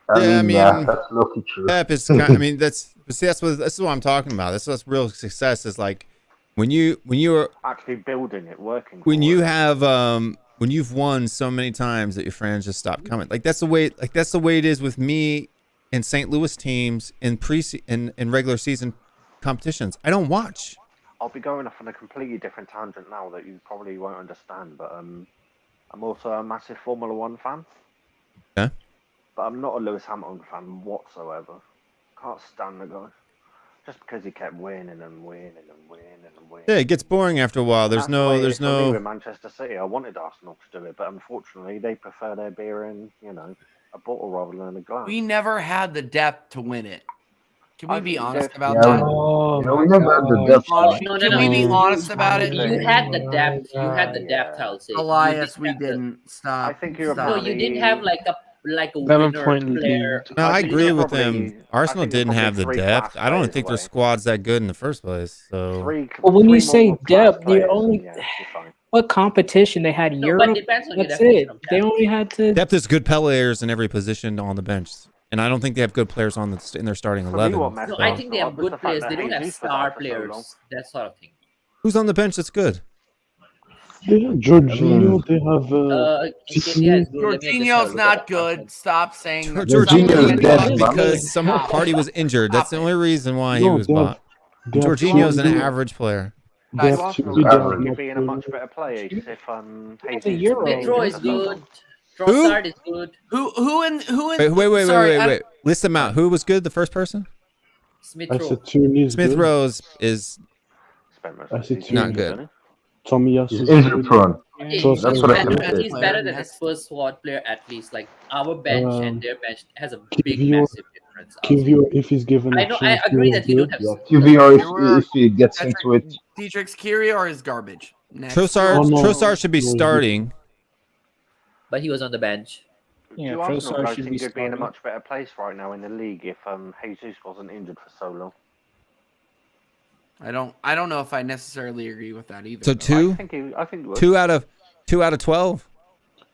I mean, that's lucky true. Pep is kind, I mean, this is what I'm talking about. This is real success is like when you are actually building it, working. When you have when you've won so many times that your fans just stop coming. Like that's the way it is with me and St. Louis teams in regular season competitions. I don't watch. I'll be going off on a completely different tangent now that you probably won't understand, but I'm also a massive Formula One fan. Okay. But I'm not a Lewis Hamilton fan whatsoever. Can't stand the guy. Just because he kept winning and winning and winning and winning. Yeah, it gets boring after a while. There's no. With Manchester City, I wanted Arsenal to do it, but unfortunately, they prefer their beer in, a bottle rather than a glass. We never had the depth to win it. Can we be honest about Yeah, that? we never had the depth. Can we be honest about it? You had the depth. You had the depth. I'll say. Elias, we didn't stop. I think you're. No, you didn't have like a 11-point player. No, I agree with them. Arsenal didn't have the depth. I don't think their squad's that good in the first place. So. Well, when you say depth, you're only what competition they had Europe. That's it. They only had to. Depth is good players in every position on the bench, and I don't think they have good players in their starting 11. No, I think they have good players. They don't have star players. That sort of thing. Who's on the bench that's good? They have Jorginho. They have. Jorginho's not good. Stop saying that. Jorginho's dead because some party was injured. That's the only reason why he was bought. Jorginho's an average player. Arsenal could be in a much better place if Jesus. Smith Rowe is good. Trossard is good. Who in Wait. List them out. Who was good? The first person? Smith I Rowe. said Tierney's Smith good. Rose is I said not Tierney. good. He's injury prone. That's what I can say. He's better than the Spurs squad player at least. Like our bench and their bench has a big, massive difference. Kivior, if he's given a I know. I chance, agree he that was we don't good. have. QVR if he gets into it. Dietrich's Kyrior is garbage. Next. Trossard should be starting. But he was on the bench. Yeah, do Arsenal guys think you'd be in a much better place right now in the league if Jesus wasn't injured for so long? I don't know if I necessarily agree with that either. So though. I think it would. two out of 12.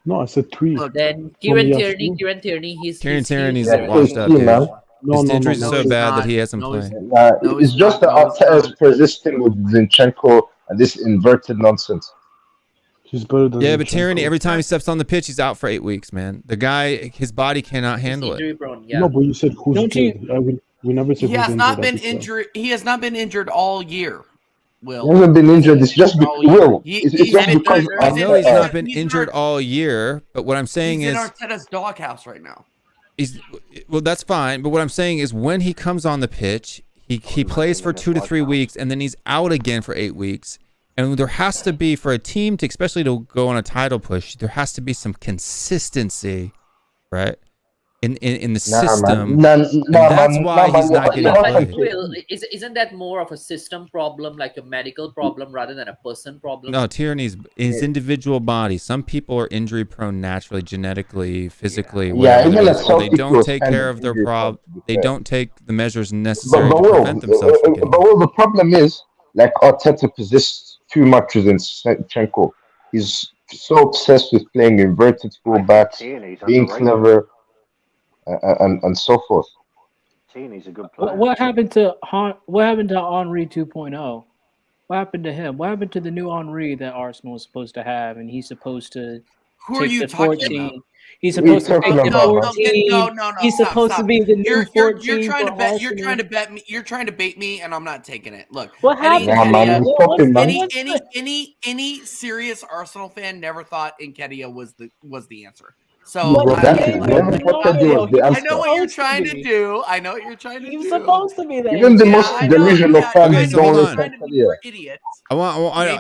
No, I said 3. Then Kieran Tierney, he's Tierney's washed up, dude. His injury's so bad that he hasn't played. It's just that Arteta is persisting with Zinchenko and this inverted nonsense. He's better than but Tierney, every time he steps on the pitch, he's out for 8 weeks, man. The guy, his body cannot handle it. No, but you said who's good. We never said He who's has not injured been at the injured. He has not been injured all year. Will. He hasn't been injured. It's just Will. It's just because I know he's not been injured all year, but what I'm saying He's is in Arteta's doghouse right now. Well, that's fine. But what I'm saying is when he comes on the pitch, he plays for 2 to 3 weeks, and then he's out again for 8 weeks. And there has to be, for a team to, especially to go on a title push, there has to be some consistency, right? In the system. That's why he's not getting played. Will, isn't that more of a system problem, like a medical problem, rather than a person problem? No, Tierney's his individual body. Some people are injury prone naturally, genetically, physically. Yeah, even a they don't take care of their problem. They don't take the measures necessary to prevent themselves from getting. But the problem is, like Arteta persists too much with Zinchenko. He's so obsessed with playing inverted fullbacks, being clever, and so forth. Tierney's a good player. What happened to Henry 2.0? What happened to him? What happened to the new Henry that Arsenal was supposed to have, and he's supposed to take the 14? He's supposed to take the 14. No. He's supposed to be the new 14. You're trying to bet. You're trying to bet me. You're trying to bait me, and I'm not taking it. Look, what happened? Any serious Arsenal fan never thought Nketiah was the answer. So I know what you're trying to do. I know what you're trying to do. He's supposed to be there. Even the most delusional fans don't idiots.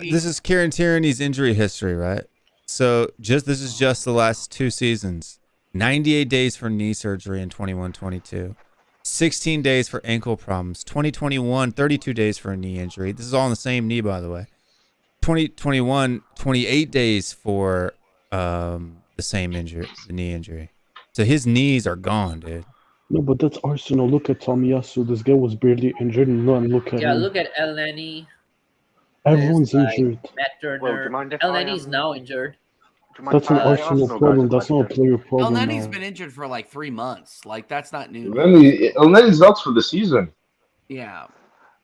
This is Kieran Tierney's injury history, right? So this is just the last 2 seasons. 98 days for knee surgery in 21-22. 16 days for ankle problems. 2021, 32 days for a knee injury. This is all on the same knee, by the way. 2021, 28 days for the same injury, the knee injury. So his knees are gone, dude. No, but that's Arsenal. Look at Tomiyasu. This guy was barely injured. No, look at him. Look at El Neni. Everyone's injured. Matt Turner. El Neni's now injured. That's an Arsenal problem. That's not a player problem. El Neni's been injured for like 3 months. Like that's not new. El Neni's out for the season. Yeah.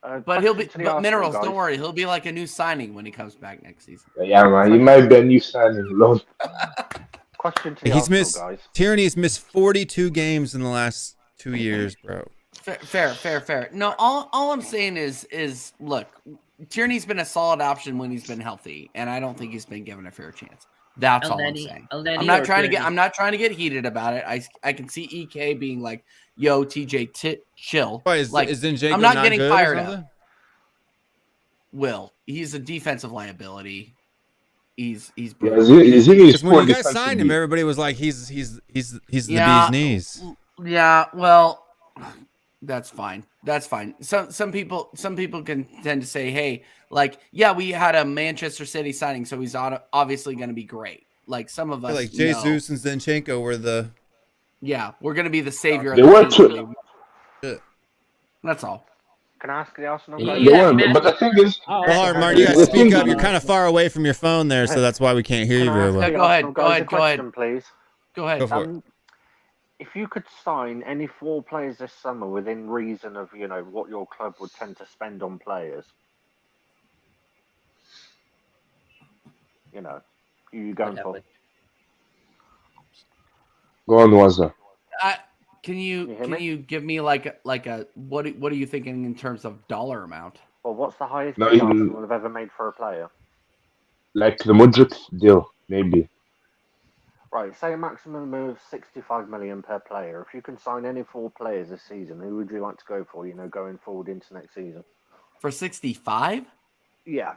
But he'll be. But Minerals, don't worry. He'll be like a new signing when he comes back next season. Yeah, man. He might be a new signing. Lord. Question to the He's missed. guys. Tierney's missed 42 games in the last 2 years, bro. Fair. No, all I'm saying is look, Tierney's been a solid option when he's been healthy, and I don't think he's been given a fair chance. That's all I'm saying. I'm not trying to get heated about it. I can see EK being like, "Yo, TJ, chill." Why, is Zinchenko I'm not getting good fired up. Will, he's a defensive liability. He's when you guys signed him, everybody was like, he's the bee's knees. Yeah, well, that's fine. Some people can tend to say, hey, like, yeah, we had a Manchester City signing, so he's obviously going to be great. Like some of us, like Jesus and Zinchenko were the. Yeah, we're going to be the savior. They were too. That's all. Can I ask the Arsenal guys? But the thing is, Martin, you guys speak up. You're kind of far away from your phone there, so that's why we can't hear you very well. Go ahead, please. Go ahead. Go for it. If you could sign any 4 players this summer within reason of what your club would tend to spend on players, You know, who you going for? Go on, Waza. Can you give me like a what are you thinking in terms of dollar amount? Well, what's the highest Not bid even- Arsenal have ever made for a player? Like the Modric deal, maybe. Right, say a maximum of 65 million per player. If you can sign any 4 players this season, who would you like to go for? You know, going forward into next season. For 65? Yeah.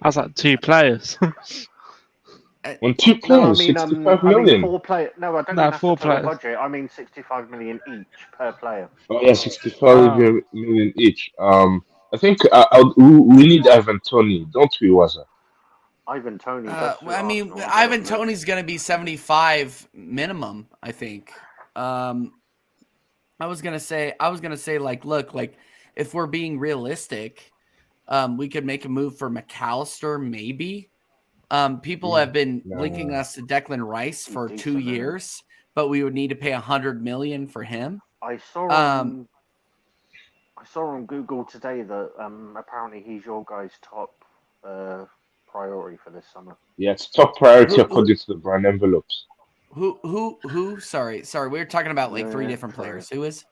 That's like 2 players. On 2 players, No, I mean, 65 I mean million. 4 players. No, I don't No, mean that's 4 the total players. budget. I mean 65 million each per player. Oh yeah, 65 million each. I think we need Ivan Tony, don't we, Waza? Ivan Tony. I mean, Ivan Tony's going to be 75 minimum, I think. I was going to say like, look, like if we're being realistic, we could make a move for McAllister, maybe. People have been linking us to Declan Rice for 2 years, but we would need to pay 100 million for him. I saw on Google today that apparently he's your guys' top priority for this summer. Yeah, it's top priority according to the brand envelopes. Who? Sorry. We were talking about like 3 different players. Who is?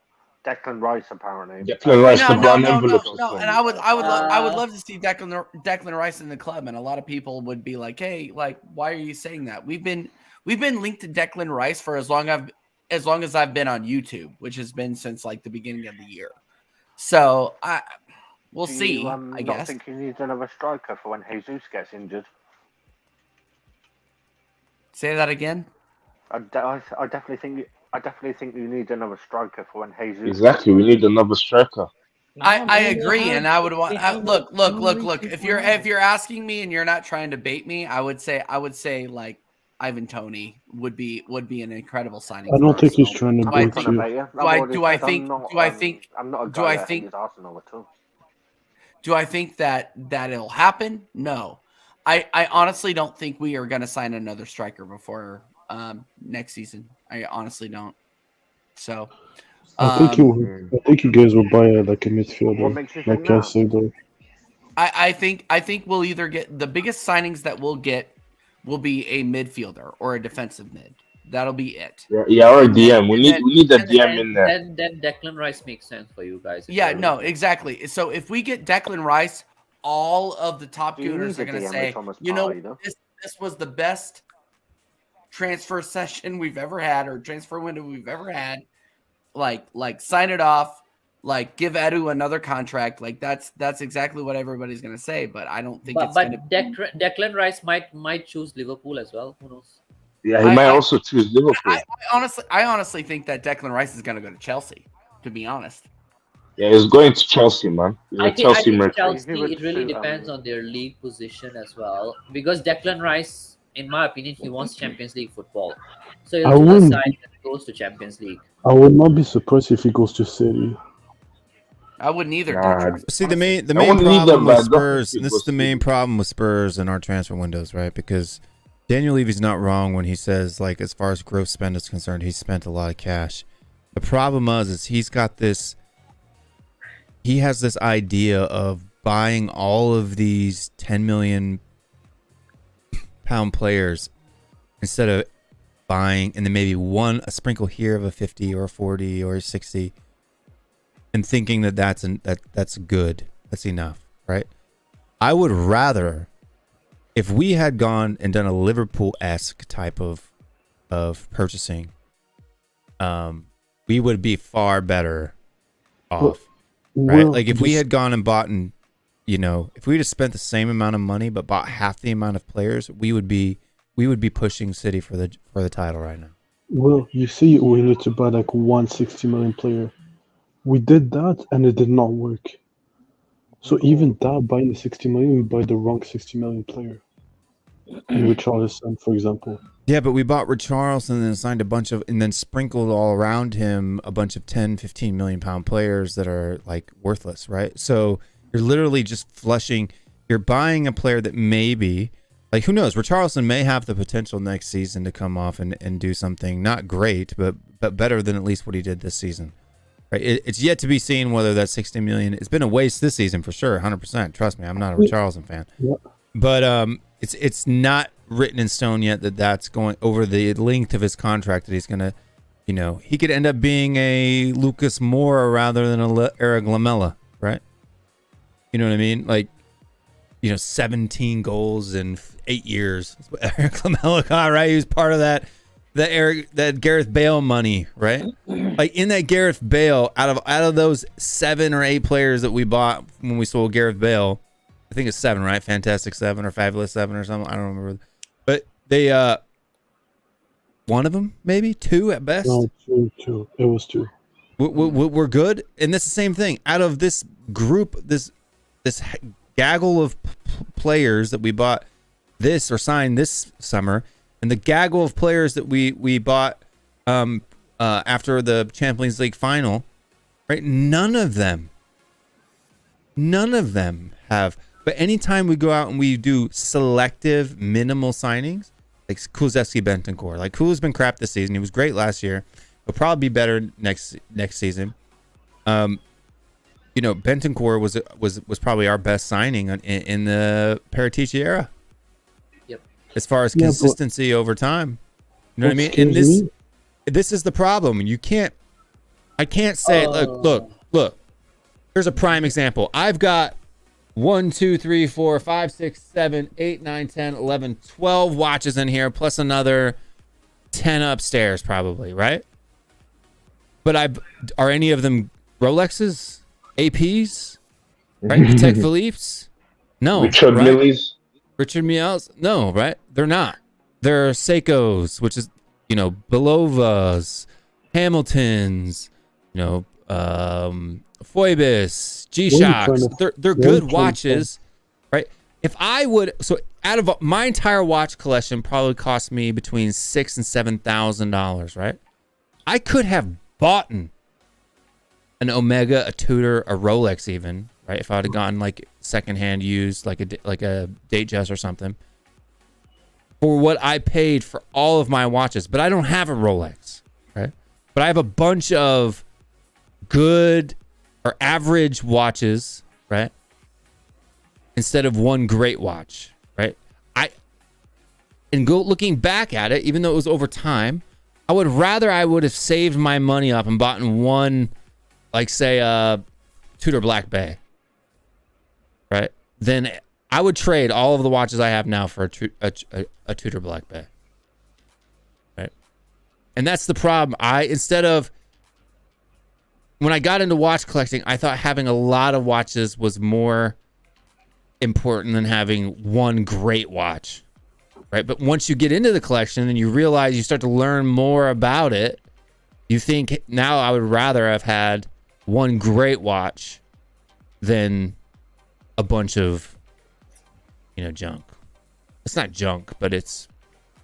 Declan Rice, apparently. Declan Rice, the brand No. envelopes. And I would love to see Declan Rice in the club, and a lot of people would be like, "Hey, like, why are you saying that?" We've been linked to Declan Rice for as long as I've been on YouTube, which has been since like the beginning of the year. So we'll see. I guess. I think you need another striker for when Jesus gets injured. Say that again. I definitely think you need another striker for when Jesus. Exactly, we need another striker. I agree, and I would want look. If you're asking me and you're not trying to bait me, I would say like Ivan Toney would be an incredible signing. I don't think he's trying to bait you. Do I think that it'll happen? No. I honestly don't think we are going to sign another striker before next season. I honestly don't. So I think you guys will buy like a midfielder, like I said. I think we'll either get the biggest signings that we'll get will be a midfielder or a defensive mid. That'll be it. Yeah, or a DM. We need a DM in there. Then Declan Rice makes sense for you guys. Yeah, no, exactly. So if we get Declan Rice, all of the top gooners are going to say, this was the best transfer session we've ever had, or transfer window we've ever had. Like sign it off. Like give Edu another contract. Like that's exactly what everybody's going to say. But I don't think. Declan Rice might choose Liverpool as well. Who knows? Yeah, he might also choose Liverpool. I honestly think that Declan Rice is going to go to Chelsea. To be honest. Yeah, he's going to Chelsea, man. I think Chelsea. It really depends on their league position as well, because Declan Rice, in my opinion, he wants Champions League football. So he'll do a side that goes to Champions League. I would not be surprised if he goes to City. I wouldn't either. See, the main problem with Spurs, and this is the main problem with Spurs and our transfer windows, right? Because Daniel Levy's not wrong when he says, like, as far as gross spend is concerned, he's spent a lot of cash. The problem is he's got this. He has this idea of buying all of these 10 million pound players instead of buying, and then maybe a sprinkle here of a 50 or a 40 or a 60, and thinking that that's good, that's enough, right? I would rather, if we had gone and done a Liverpool-esque type of purchasing, we would be far better off. Right, like if we had gone and bought, and if we had spent the same amount of money but bought half the amount of players, we would be pushing City for the title right now. Well, you see, we need to buy like 160 million player. We did that and it did not work. So even that, buying the 60 million, we buy the wrong 60 million player. And Richarlison, for example. Yeah, but we bought Richarlison and then signed and then sprinkled all around him a bunch of 10, 15 million pound players that are like worthless, right? So you're literally just you're buying a player that maybe, like, who knows? Richarlison may have the potential next season to come off and do something not great, but better than at least what he did this season, right? It's yet to be seen whether that 60 million, it's been a waste this season for sure, 100%. Trust me, I'm not a Richarlison fan. Yeah. But it's not written in stone yet that that's going over the length of his contract that he's gonna, you know, he could end up being a Lucas Moura rather than a Eric Lamela, right? You know what I mean? Like, you know, 17 goals in 8 years. That's what Eric Lamela got, right? He was part of that Gareth Bale money, right? Like in that Gareth Bale, out of those 7 or 8 players that we bought when we sold Gareth Bale, I think it's 7, right? Fantastic 7 or Fabulous 7 or something. I don't remember. But they, one of them, maybe 2 at best. No, two. It was 2. We're good, and that's the same thing. Out of this group, this gaggle of players that we bought this or signed this summer, and the gaggle of players that we bought after the Champions League final, right? None of them have. But anytime we go out and we do selective minimal signings, like Kulusevski, Bentancur, like Kulu's been crap this season. He was great last year. He'll probably be better next season. You know, Bentancur was probably our best signing in the Paratici era. Yep. As far as consistency over time, you know what I mean. And this is the problem. I can't say look. Here's a prime example. I've got 1, 2, 3, 4, 5, 6, 7, 8, 9, 10, 11, 12 watches in here, plus another 10 upstairs, probably, right? But are any of them Rolexes, APs, right? Patek Philippe's? No. Richard Milles? Richard Milles? No, right? They're not. They're Seikos, which is, you know, Belovas, Hamiltons, you know, Phoebus, G-Shocks. They're good watches, right? If I would, so out of my entire watch collection probably cost me between $6,000 and $7,000, right? I could have bought an Omega, a Tudor, a Rolex even, right? If I would have gotten like secondhand used, like a Datejust or something, for what I paid for all of my watches. But I don't have a Rolex, right? But I have a bunch of good or average watches, right? Instead of one great watch, right? Looking back at it, even though it was over time, I would have saved my money up and bought one, like say Tudor Black Bay, right? Then I would trade all of the watches I have now for a Tudor Black Bay, right? And that's the problem. Instead of, when I got into watch collecting, I thought having a lot of watches was more important than having one great watch, right? But once you get into the collection and you realize, you start to learn more about it, you think, now I would rather have had one great watch than a bunch of, you know, junk. It's not junk, but it's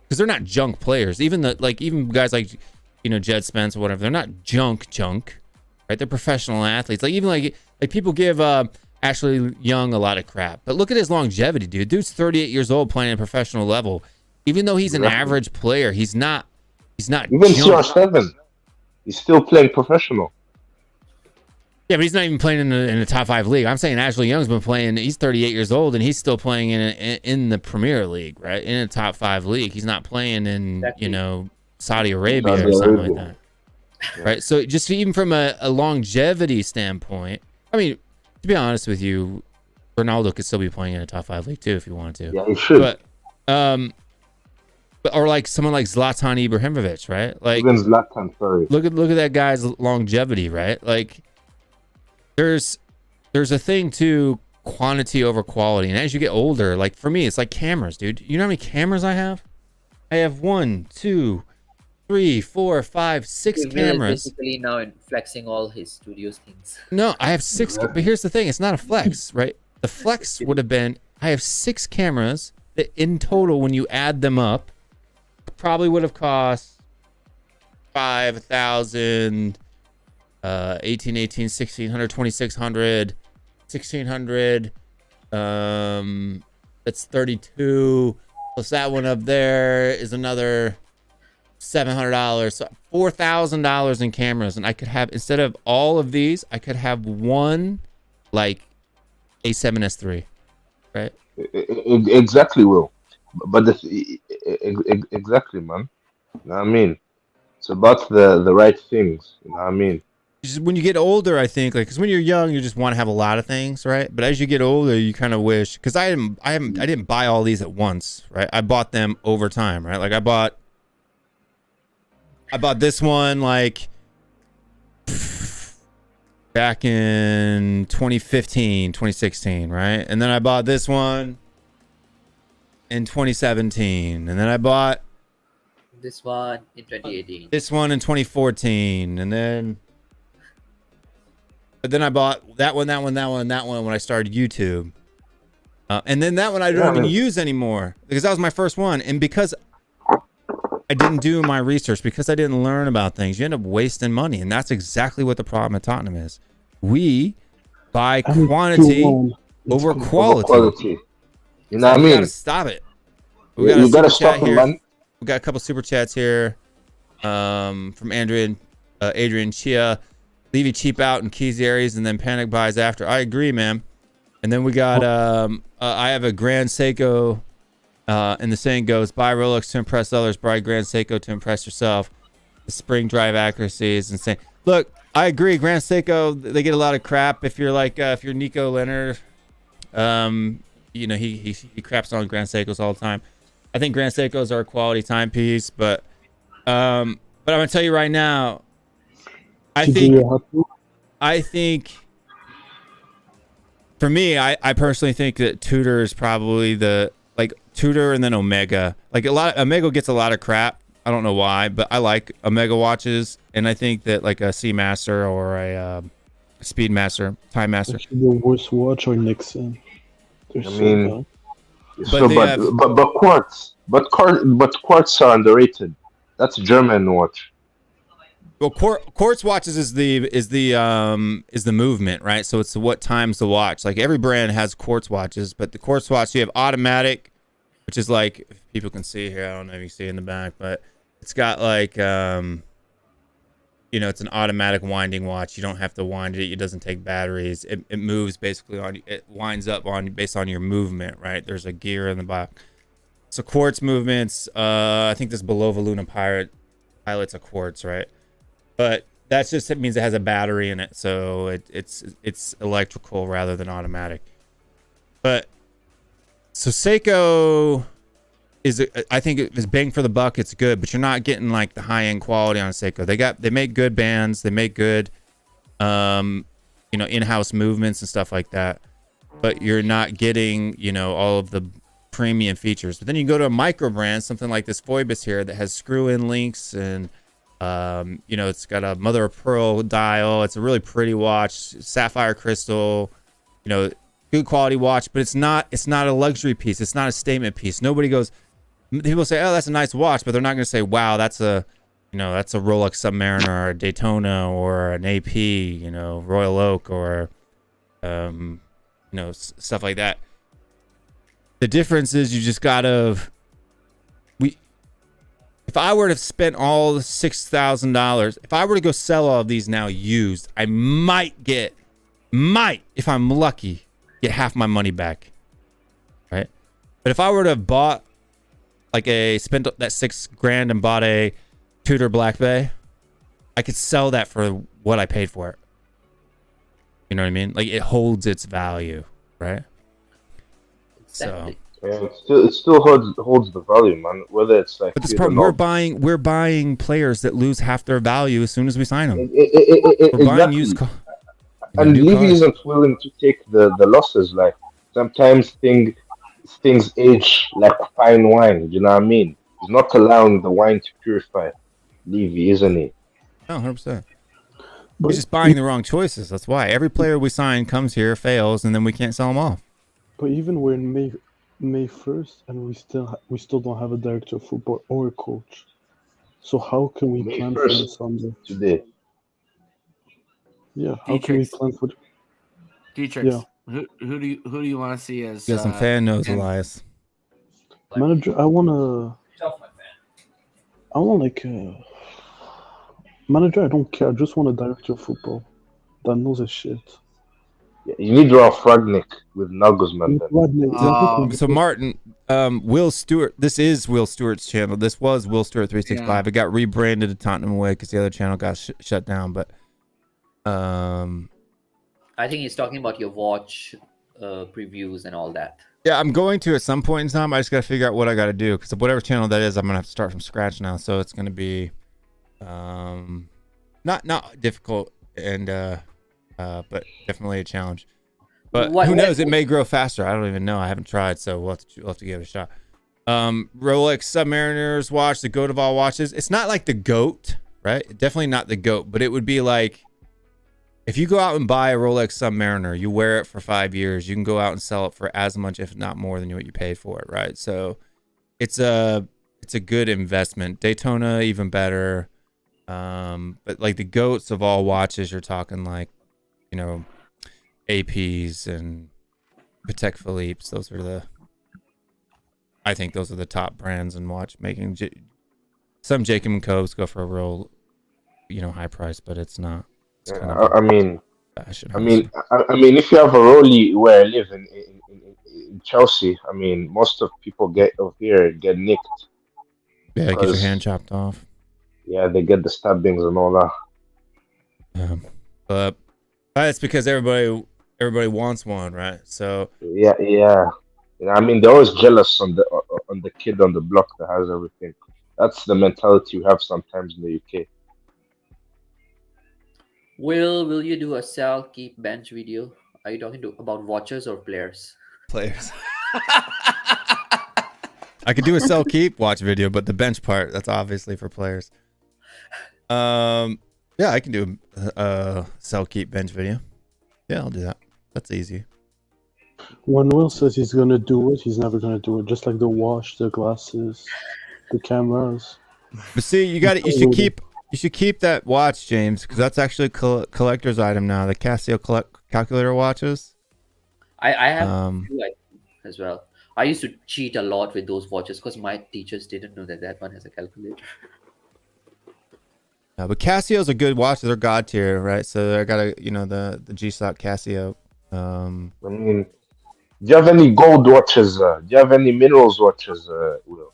because they're not junk players. Even guys like, you know, Jed Spence or whatever, they're not junk, right? They're professional athletes. Like people give Ashley Young a lot of crap, but look at his longevity, dude. Dude's 38 years old playing at a professional level. Even though he's an average player, he's not. Even CR7, he's still playing professional. Yeah, but he's not even playing in the top 5 league. I'm saying Ashley Young's been playing. He's 38 years old and he's still playing in the Premier League, right? In a top 5 league. He's not playing in you know, Saudi Arabia or something like that. Right. So just even from a longevity standpoint, I mean, to be honest with you, Ronaldo could still be playing in a top 5 league too if he wanted to. Yeah, he should. But or like someone like Zlatan Ibrahimovic, right? Like even Zlatan, sorry. Look at that guy's longevity, right? Like there's a thing to quantity over quality, and as you get older, like for me, it's like cameras, dude. You know how many cameras I have? I have 1, 2, 3, 4, 5, 6 cameras. Basically now flexing all his studio's things. No, I have 6, but here's the thing: it's not a flex, right? The flex would have been, I have 6 cameras that in total, when you add them up, probably would have cost 5,000, 18, 1,600, 2,600, 1,600. That's 32. Plus that one up there is another $700. So $4,000 in cameras, and I could have, instead of all of these, I could have one like A7S III, right? Exactly, Will. But exactly, man. You know what I mean? It's about the right things. You know what I mean? Just when you get older, I think, like, because when you're young, you just want to have a lot of things, right? But as you get older, you kind of wish, because I didn't buy all these at once, right? I bought them over time, right? Like I bought this one like back in 2015, 2016, right? And then I bought this one in 2017, and then I bought This one in 2018. this one in 2014, but then I bought that one, and that one when I started YouTube. And then that one I don't even use anymore because that was my first one. And because I didn't do my research, because I didn't learn about things, you end up wasting money. And that's exactly what the problem at Tottenham is. We buy quantity over quality. You know what I mean? We gotta stop it. You gotta stop it, man. We got a couple super chats here from Adrian Chia. Levy cheap out in Keys areas and then panic buys after. I agree, man. And then we got I have a Grand Seiko, and the saying goes, buy Rolex to impress others, buy Grand Seiko to impress yourself. The spring drive accuracy is insane. Look, I agree. Grand Seiko, they get a lot of crap. If you're like if you're Nico Leonard, you know, he craps on Grand Seikos all the time. I think Grand Seikos are a quality timepiece, but I'm gonna tell you right now, I think for me, I personally think that Tudor is probably Tudor and then Omega. Like Omega gets a lot of crap. I don't know why, but I like Omega watches, and I think that like a Seamaster or a Speedmaster, Time Master. Actually, the worst watch or Nixon. They're so bad. But quartz are underrated. That's a German watch. Well, quartz watches is the movement, right? So it's what times the watch. Like every brand has quartz watches, but the quartz watch, you have automatic, which is like, if people can see here, I don't know if you see in the back, but it's got like you know, it's an automatic winding watch. You don't have to wind it. It doesn't take batteries. It moves basically it winds up based on your movement, right? There's a gear in the back. So quartz movements, I think this Belova Luna Pilot's a quartz, right? But that's just, it means it has a battery in it, so it's electrical rather than automatic. But so Seiko is, I think it's bang for the buck. It's good, but you're not getting like the high end quality on a Seiko. They make good bands, they make good, you know, in-house movements and stuff like that. But you're not getting, you know, all of the premium features. But then you go to a micro brand, something like this Phoebus here that has screw-in links and you know, it's got a mother of pearl dial. It's a really pretty watch, sapphire crystal, you know, good quality watch, but it's not a luxury piece. It's not a statement piece. Nobody goes, people say, oh, that's a nice watch, but they're not going to say, wow, that's a Rolex Submariner or a Daytona or an AP, you know, Royal Oak or, you know, stuff like that. The difference is you just gotta, if I were to spend all the $6,000, if I were to go sell all of these now used, I might, if I'm lucky, get half my money back, right? But if I were to have bought, spent that $6,000 and bought a Tudor Black Bay, I could sell that for what I paid for it. You know what I mean? Like, it holds its value, right? Exactly. So. Yeah, it still holds the value, man. Whether it's like, but this problem, we're buying players that lose half their value as soon as we sign them. We're buying used cars. And Levy isn't willing to take the losses. Like sometimes things age like fine wine. You know what I mean? He's not allowing the wine to purify. Levy, isn't he? No, 100%. We're just buying the wrong choices. That's why every player we sign comes here, fails, and then we can't sell them off. But even we're in May 1st, and we still don't have a director of football or a coach. So how can we plan for the Sunday today? Yeah, how can we plan for? Dietrich, Yeah. Who do you want to see as? You got some fan nose, Elias. Manager, I want manager. I don't care. I just want a director of football that knows his shit. You need Ralph Ragnick with Nagelsmann. So Martin, Will Stewart. This is Will Stewart's channel. This was Will Stewart 365. It got rebranded to Tottenham Away because the other channel got shut down. But I think he's talking about your watch previews and all that. yeah, I'm going to at some point in time. I just got to figure out what I got to do because whatever channel that is, I'm gonna have to start from scratch now. So it's gonna be not difficult and but definitely a challenge. But who knows? It may grow faster. I don't even know. I haven't tried, so we'll have to give it a shot. Rolex Submariner's watch, the GOAT of all watches. It's not like the GOAT, right? Definitely not the GOAT, but it would be like if you go out and buy a Rolex Submariner, you wear it for 5 years, you can go out and sell it for as much, if not more, than what you paid for it, right? So it's a good investment. Daytona even better. But like the GOATs of all watches, you're talking like, you know, APs and Patek Philippe's. I think those are the top brands in watchmaking. Some Jacob and Co's go for a real, you know, high price, but it's not. It's kind of I mean, fashion. I mean, if you have a Rollie where I live in Chelsea, I mean, most of people get nicked. Yeah, get your hand chopped off. Yeah, they get the stabbings and all that. Yeah, but it's because everybody wants one, right? So yeah. I mean, they're always jealous on the kid on the block that has everything. That's the mentality you have sometimes in the UK. Will you do a sell, keep, bench video? Are you talking about watches or players? Players. I could do a sell keep watch video, but the bench part, that's obviously for players. Yeah, I can do a sell keep bench video. Yeah, I'll do that. That's easy. When Will says he's gonna do it, he's never gonna do it. Just like the watch, the glasses, the cameras. But see, you should keep that watch, James, because that's actually a collector's item now. The Casio calculator watches. I have two as well. I used to cheat a lot with those watches because my teachers didn't know that one has a calculator. Yeah, but Casio's a good watch. They're god tier, right? So I got the G-Shock Casio. I mean, do you have any gold watches? Do you have any minerals watches, Will?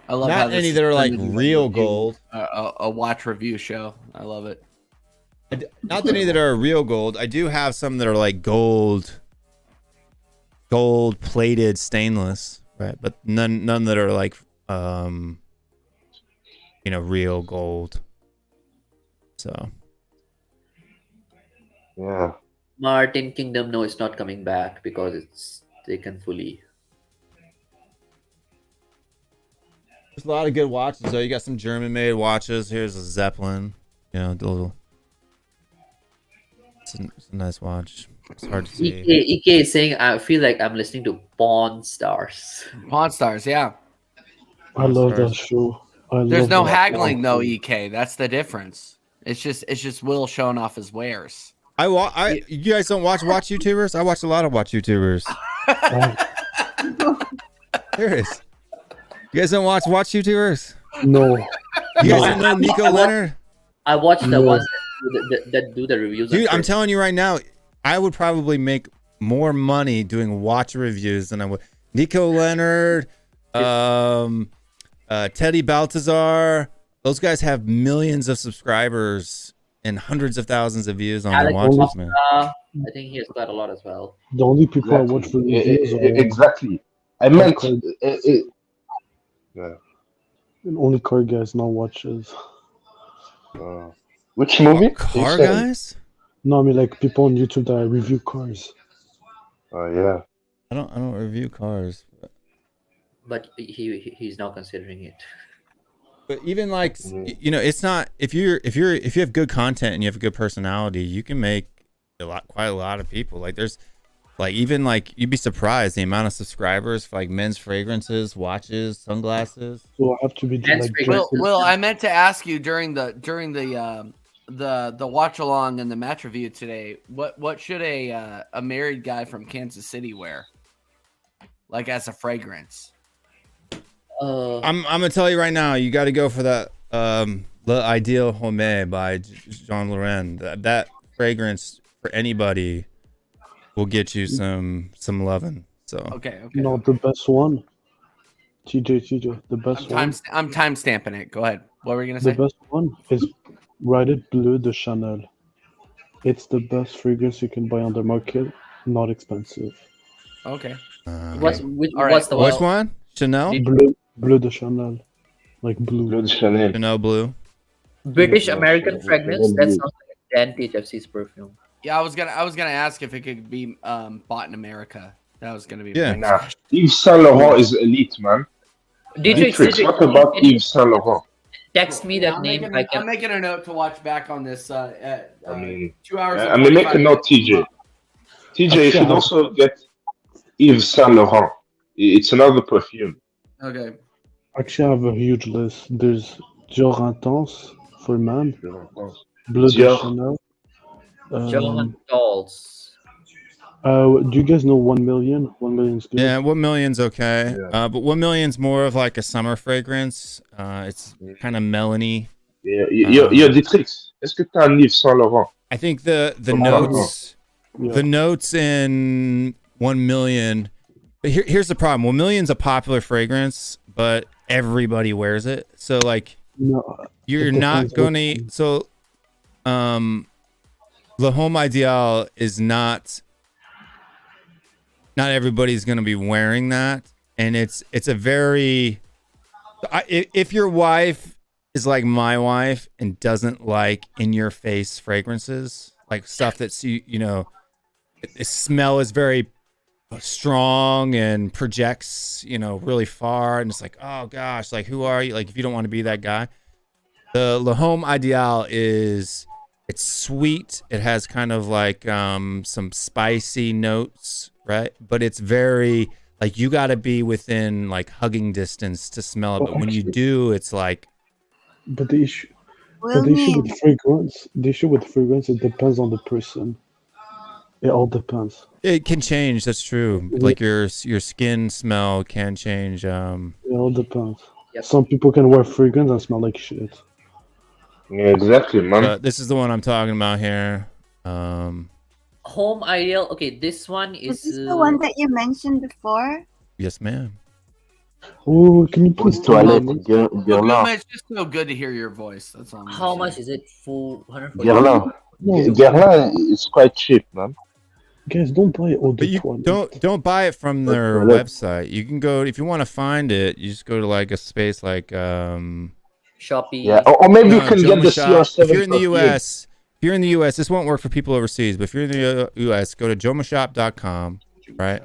I love not how any this that are like turned into real gold. A watch review show. I love it. Not any that are real gold. I do have some that are like gold plated stainless, right? But none that are like real gold. So yeah. Martin Kingdom, no, it's not coming back because it's taken fully. There's a lot of good watches though. You got some German-made watches. Here's a Zeppelin. You know, the little. It's a nice watch. It's hard to see. Ike is saying, I feel like I'm listening to Pawn Stars. Pawn Stars, yeah. I love that show. There's no haggling though, Ek. That's the difference. It's just Will showing off his wares. You guys don't watch YouTubers? I watch a lot of watch YouTubers. Serious. You guys don't watch YouTubers? No. You guys don't know Nico Leonard? I watch the ones that do the reviews. Dude, I'm telling you right now, I would probably make more money doing watch reviews than I would. Nico Leonard, Teddy Baltazar, those guys have millions of subscribers and hundreds of thousands of views on their watches, man. I think he has got a lot as well. The only people I watch for reviews are exactly. I meant yeah. And only car guys, not watches. Which movie? Car guys? No, I mean like people on YouTube that review cars. Oh yeah. I don't review cars. But he's now considering it. But even like it's not if you have good content and you have a good personality, you can make quite a lot of people. Like there's like even like you'd be surprised the amount of subscribers for like men's fragrances, watches, sunglasses. So I have to be like Will, I meant to ask you during the watch along and the match review today, what should a married guy from Kansas City wear? Like as a fragrance? I'm gonna tell you right now, you got to go for that Le Ideal Homme by Jean Laurent. That fragrance for anybody will get you some loving. So Okay. No, the best one. TJ, the best one. I'm time stamping it. Go ahead. What were you gonna The say? best one is Write It Bleu de Chanel. It's the best fragrance you can buy on the market. Not expensive. Okay. What's the which one? Chanel? Bleu de Chanel. Like blue. Bleu de Chanel. Chanel blue. British American fragrance? That sounds like a THFC's perfume. Yeah, I was gonna ask if it could be bought in America. That was gonna be Nah. Yves Saint Laurent is elite, man. Dietrich, what about Yves Saint Laurent? Text me that name. I'm making a note to watch back on this. 2 hours. I mean, make a note, TJ. TJ, you should also get Yves Saint Laurent. It's another perfume. Okay. Actually, I have a huge list. There's Dior Intense for men. Bleu de Dior. Chanel. Johan Dolls. Do you guys know 1 Million? 1 Million's good. Yeah, 1 Million's okay. But 1 Million's more of like a summer fragrance. It's kind of melony. Yo, Dietrich, est-ce que t'as un Yves Saint Laurent? I think the notes in 1 Million. But here's the problem. 1 Million's a popular fragrance, but everybody wears it. So like, you're not gonna. So, Le Homme Ideal is not everybody's going to be wearing that, and it's a very if your wife is like my wife and doesn't like in your face fragrances, like stuff that's you know the smell is very strong and projects really far, and it's like, oh gosh, like who are you, like if you don't want to be that guy, the Le Homme Ideal it's sweet, it has kind of like some spicy notes, right? But it's very like you got to be within like hugging distance to smell it. But when you do, it's like. But the issue with fragrance, it depends on the person. It all depends. It can change. That's true. Like your skin smell can change. It all depends. Some people can wear fragrance and smell like shit. Yeah, exactly, man. But this is the one I'm talking about here. Home Ideal. Okay, this one is. Is this the one that you mentioned before? Yes, ma'am. Oh, can you please It's just so good to hear your voice. That's all. How much is it? Full 140. Guerlain is quite cheap, man. Guys, don't buy all the don't buy it from their website. You can go if you want to find it. You just go to like a space like Shopee. Yeah, or maybe you can get the CR7. If you're in the US, this won't work for people overseas. But if you're in the US, go to jomashop.com, right?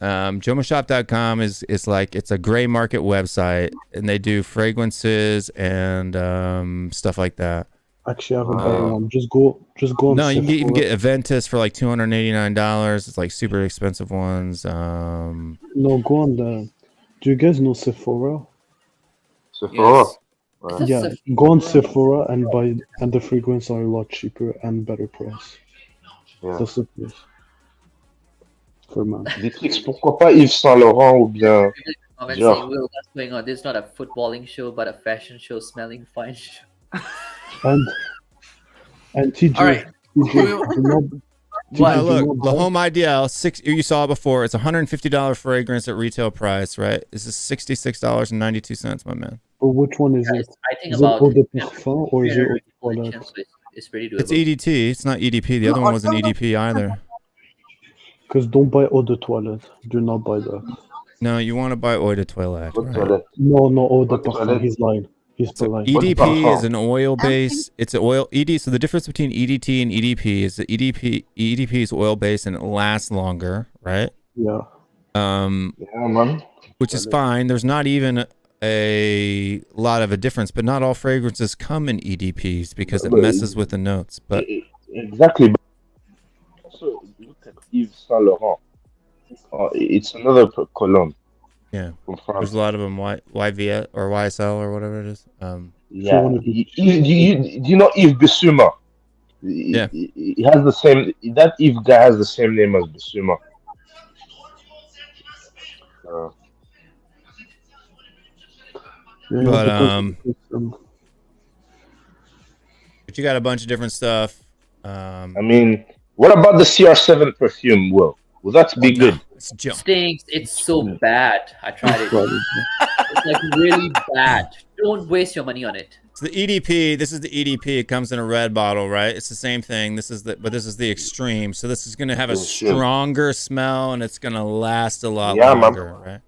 Jomashop.com is like it's a gray market website, and they do fragrances and stuff like that. Actually, I have a better one. Just go. On no, you Sephora. can get Aventus for like $289. It's like super expensive ones. No, go on the. Do you guys know Sephora? Sephora. Yeah, go on Sephora and buy, and the fragrance are a lot cheaper and better price. Yeah. That's the place. For man. Dietrich, pourquoi pas Yves Saint Laurent ou bien Comment Dior? saying, Will, what's going on? This is not a footballing show, but a fashion show, smelling fine show. And TJ, All right. Look, the Home Ideal, you saw it before. It's $150 fragrance at retail price, right? This is $66.92, my man. But which one is it? I think is about it Eau de Parfum or is it Eau de Toilette? It's pretty doable. It's EDT. It's not EDP. The other one wasn't EDP either. Because don't buy Eau de Toilette. Do not buy that. No, you want to buy Eau de Toilette. Right? No, Eau de Parfum. He's lying. He's polite. EDP is an oil base. It's an oil ED. So the difference between EDT and EDP is that EDP is oil based and it lasts longer, right? Yeah. Yeah, man. Which is fine. There's not even a lot of a difference, but not all fragrances come in EDPs because it messes with the notes. But exactly. But also, look at Yves Saint Laurent. It's another cologne. Yeah, there's a lot of them. YVS or YSL or whatever it is. Yeah, you know Yves Bissouma? Yeah, he has the same. That Yves guy has the same name as Bissouma. But But you got a bunch of different stuff. I mean, what about the CR7 perfume, Will? Will that be good? It's junk. Stinks. It's so bad. I tried it. It's like really bad. Don't waste your money on it. So the EDP, this is the EDP. It comes in a red bottle, right? It's the same thing. This is the extreme. So this is going to have a stronger smell, and it's going to last a lot longer, right?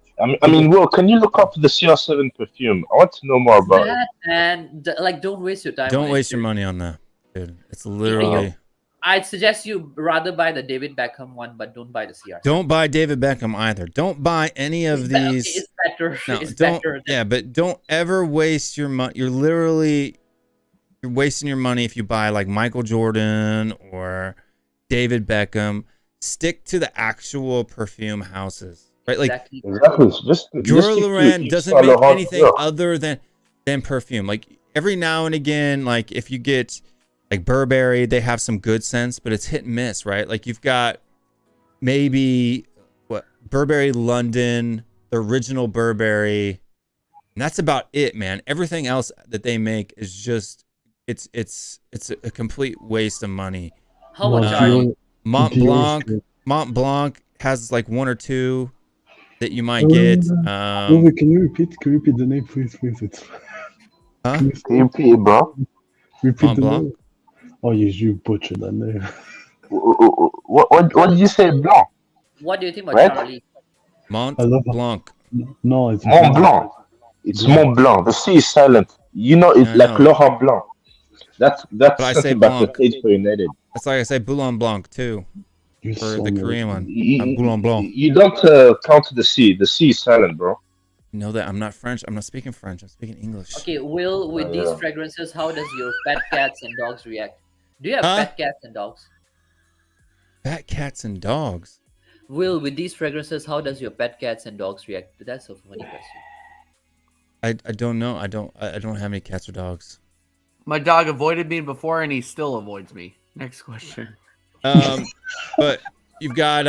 I mean, Will, can you look up the CR7 perfume? I want to know more about it. And like, don't waste your time. Don't waste your money on that, dude. It's literally. I'd suggest you rather buy the David Beckham one, but don't buy the CR. Don't buy David Beckham either. Don't buy any of these. It's better. No, it's don't, better. yeah, but don't ever waste your money. You're wasting your money if you buy like Michael Jordan or David Beckham. Stick to the actual perfume houses, right? Like exactly. Laurent doesn't make anything other than perfume. Like every now and again, like if you get like Burberry, they have some good scents, but it's hit and miss, right? Like you've got maybe Burberry London, the original Burberry, and that's about it, man. Everything else that they make is just it's a complete waste of money. How much are you? Mont Blanc has like one or two that you might get. Can you repeat the name, please? Huh? Can you repeat it, bro? Repeat Mont the Blanc? name. Oh, you butchered that name. What did you say, Blanc? What do you think about Right? Charlie? Mont Blanc. No, it's Mont Blanc. It's Mont Blanc. The C is silent. You know, it's like Laurent Blanc. That's But I say something about the Blanc. page for United. That's like I say Bouillon Blanc too. For the Korean one. Bouillon Blanc. You don't count the C. The C is silent, bro. You know that I'm not French. I'm not speaking French. I'm speaking English. Okay, Will, with these fragrances, how does your pet cats and dogs react? Do you have pet cats and dogs? Fat cats and dogs. Will, with these fragrances, how does your pet cats and dogs react? That's a funny question. I don't know. I don't have any cats or dogs. My dog avoided me before, and he still avoids me. Next question. But you've got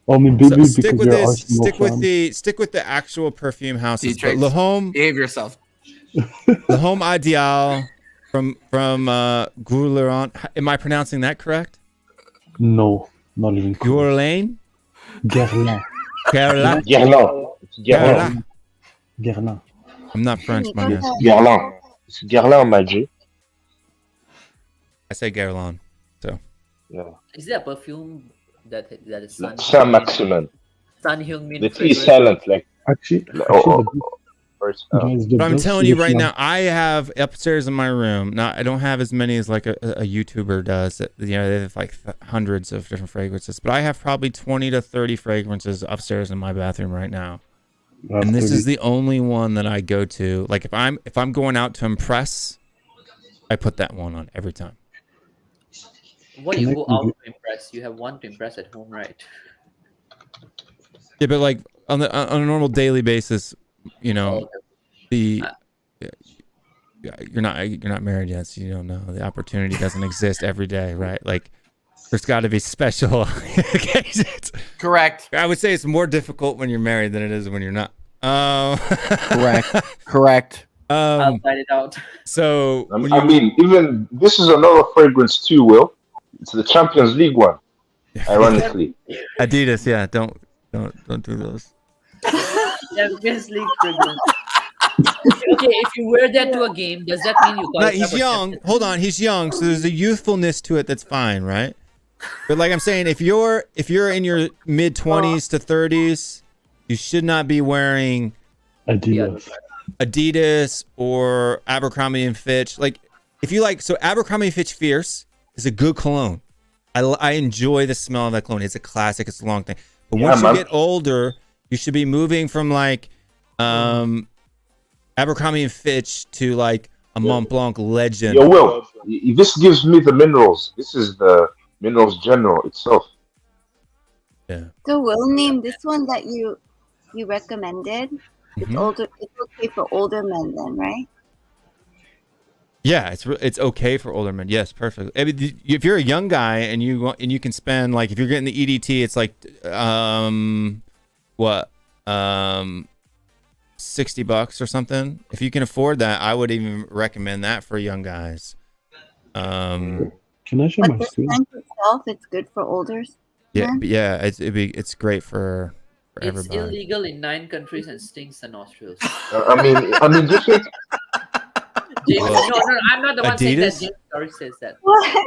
maybe stick with because you're this. Arsenal Stick with the actual perfume houses. But Trace, Le Homme, behave yourself. Le Homme Ideal from Guerlain. Am I pronouncing that correct? No, not even close. Guerlain. Guerlain. Guerlain. Guerlain. Guerlain. I'm not French, my man. Guerlain. It's Guerlain, my G. I say Guerlain. So. Yeah. Is there a perfume that is Sun Saint-Maximin. Sun Heung-min? The T is silent, like. Actually, But I'm telling you right now, I have upstairs in my room. Now I don't have as many as like a YouTuber does. You know, they have like hundreds of different fragrances. But I have probably 20 to 30 fragrances upstairs in my bathroom right now. And this is the only one that I go to. Like if I'm going out to impress, I put that one on every time. What do you go out to impress? You have one to impress at home, right? Yeah, but like on a normal daily basis, you know, you're not married yet, so you don't know. The opportunity doesn't exist every day, right? Like there's got to be special occasions. Correct. I would say it's more difficult when you're married than it is when you're not. Correct. I'll find it out. So I mean, even this is another fragrance too, Will. It's the Champions League one. Ironically. Adidas, yeah. Don't do those. Champions League fragrance. Okay, if you wear that to a game, does that mean you? No, he's young. Hold on, he's young, so there's a youthfulness to it that's fine, right? But like I'm saying, if you're in your mid 20s to 30s, you should not be wearing Adidas or Abercrombie and Fitch. Like if you like, so Abercrombie and Fitch Fierce is a good cologne. I enjoy the smell of that cologne. It's a classic. It's a long thing. But once you get older, you should be moving from like Abercrombie and Fitch to like a Mont Blanc Legend. Yo, Will, this gives me the minerals. This is the minerals general itself. Yeah. So we'll name this one that you recommended. It's older. It's okay for older men, then, right? Yeah, it's okay for older men. Yes, perfect. I mean, if you're a young guy and you can spend like if you're getting the EDT, it's like $60 or something. If you can afford that, I would even recommend that for young guys. Can I share my But the screen? scent itself, it's good for olders. Yeah, man. but yeah, it's great for It's everybody. illegal in 9 countries and stinks the nostrils. I mean, just like James, no, I'm not the one saying that. Adidas? James Story says that. What?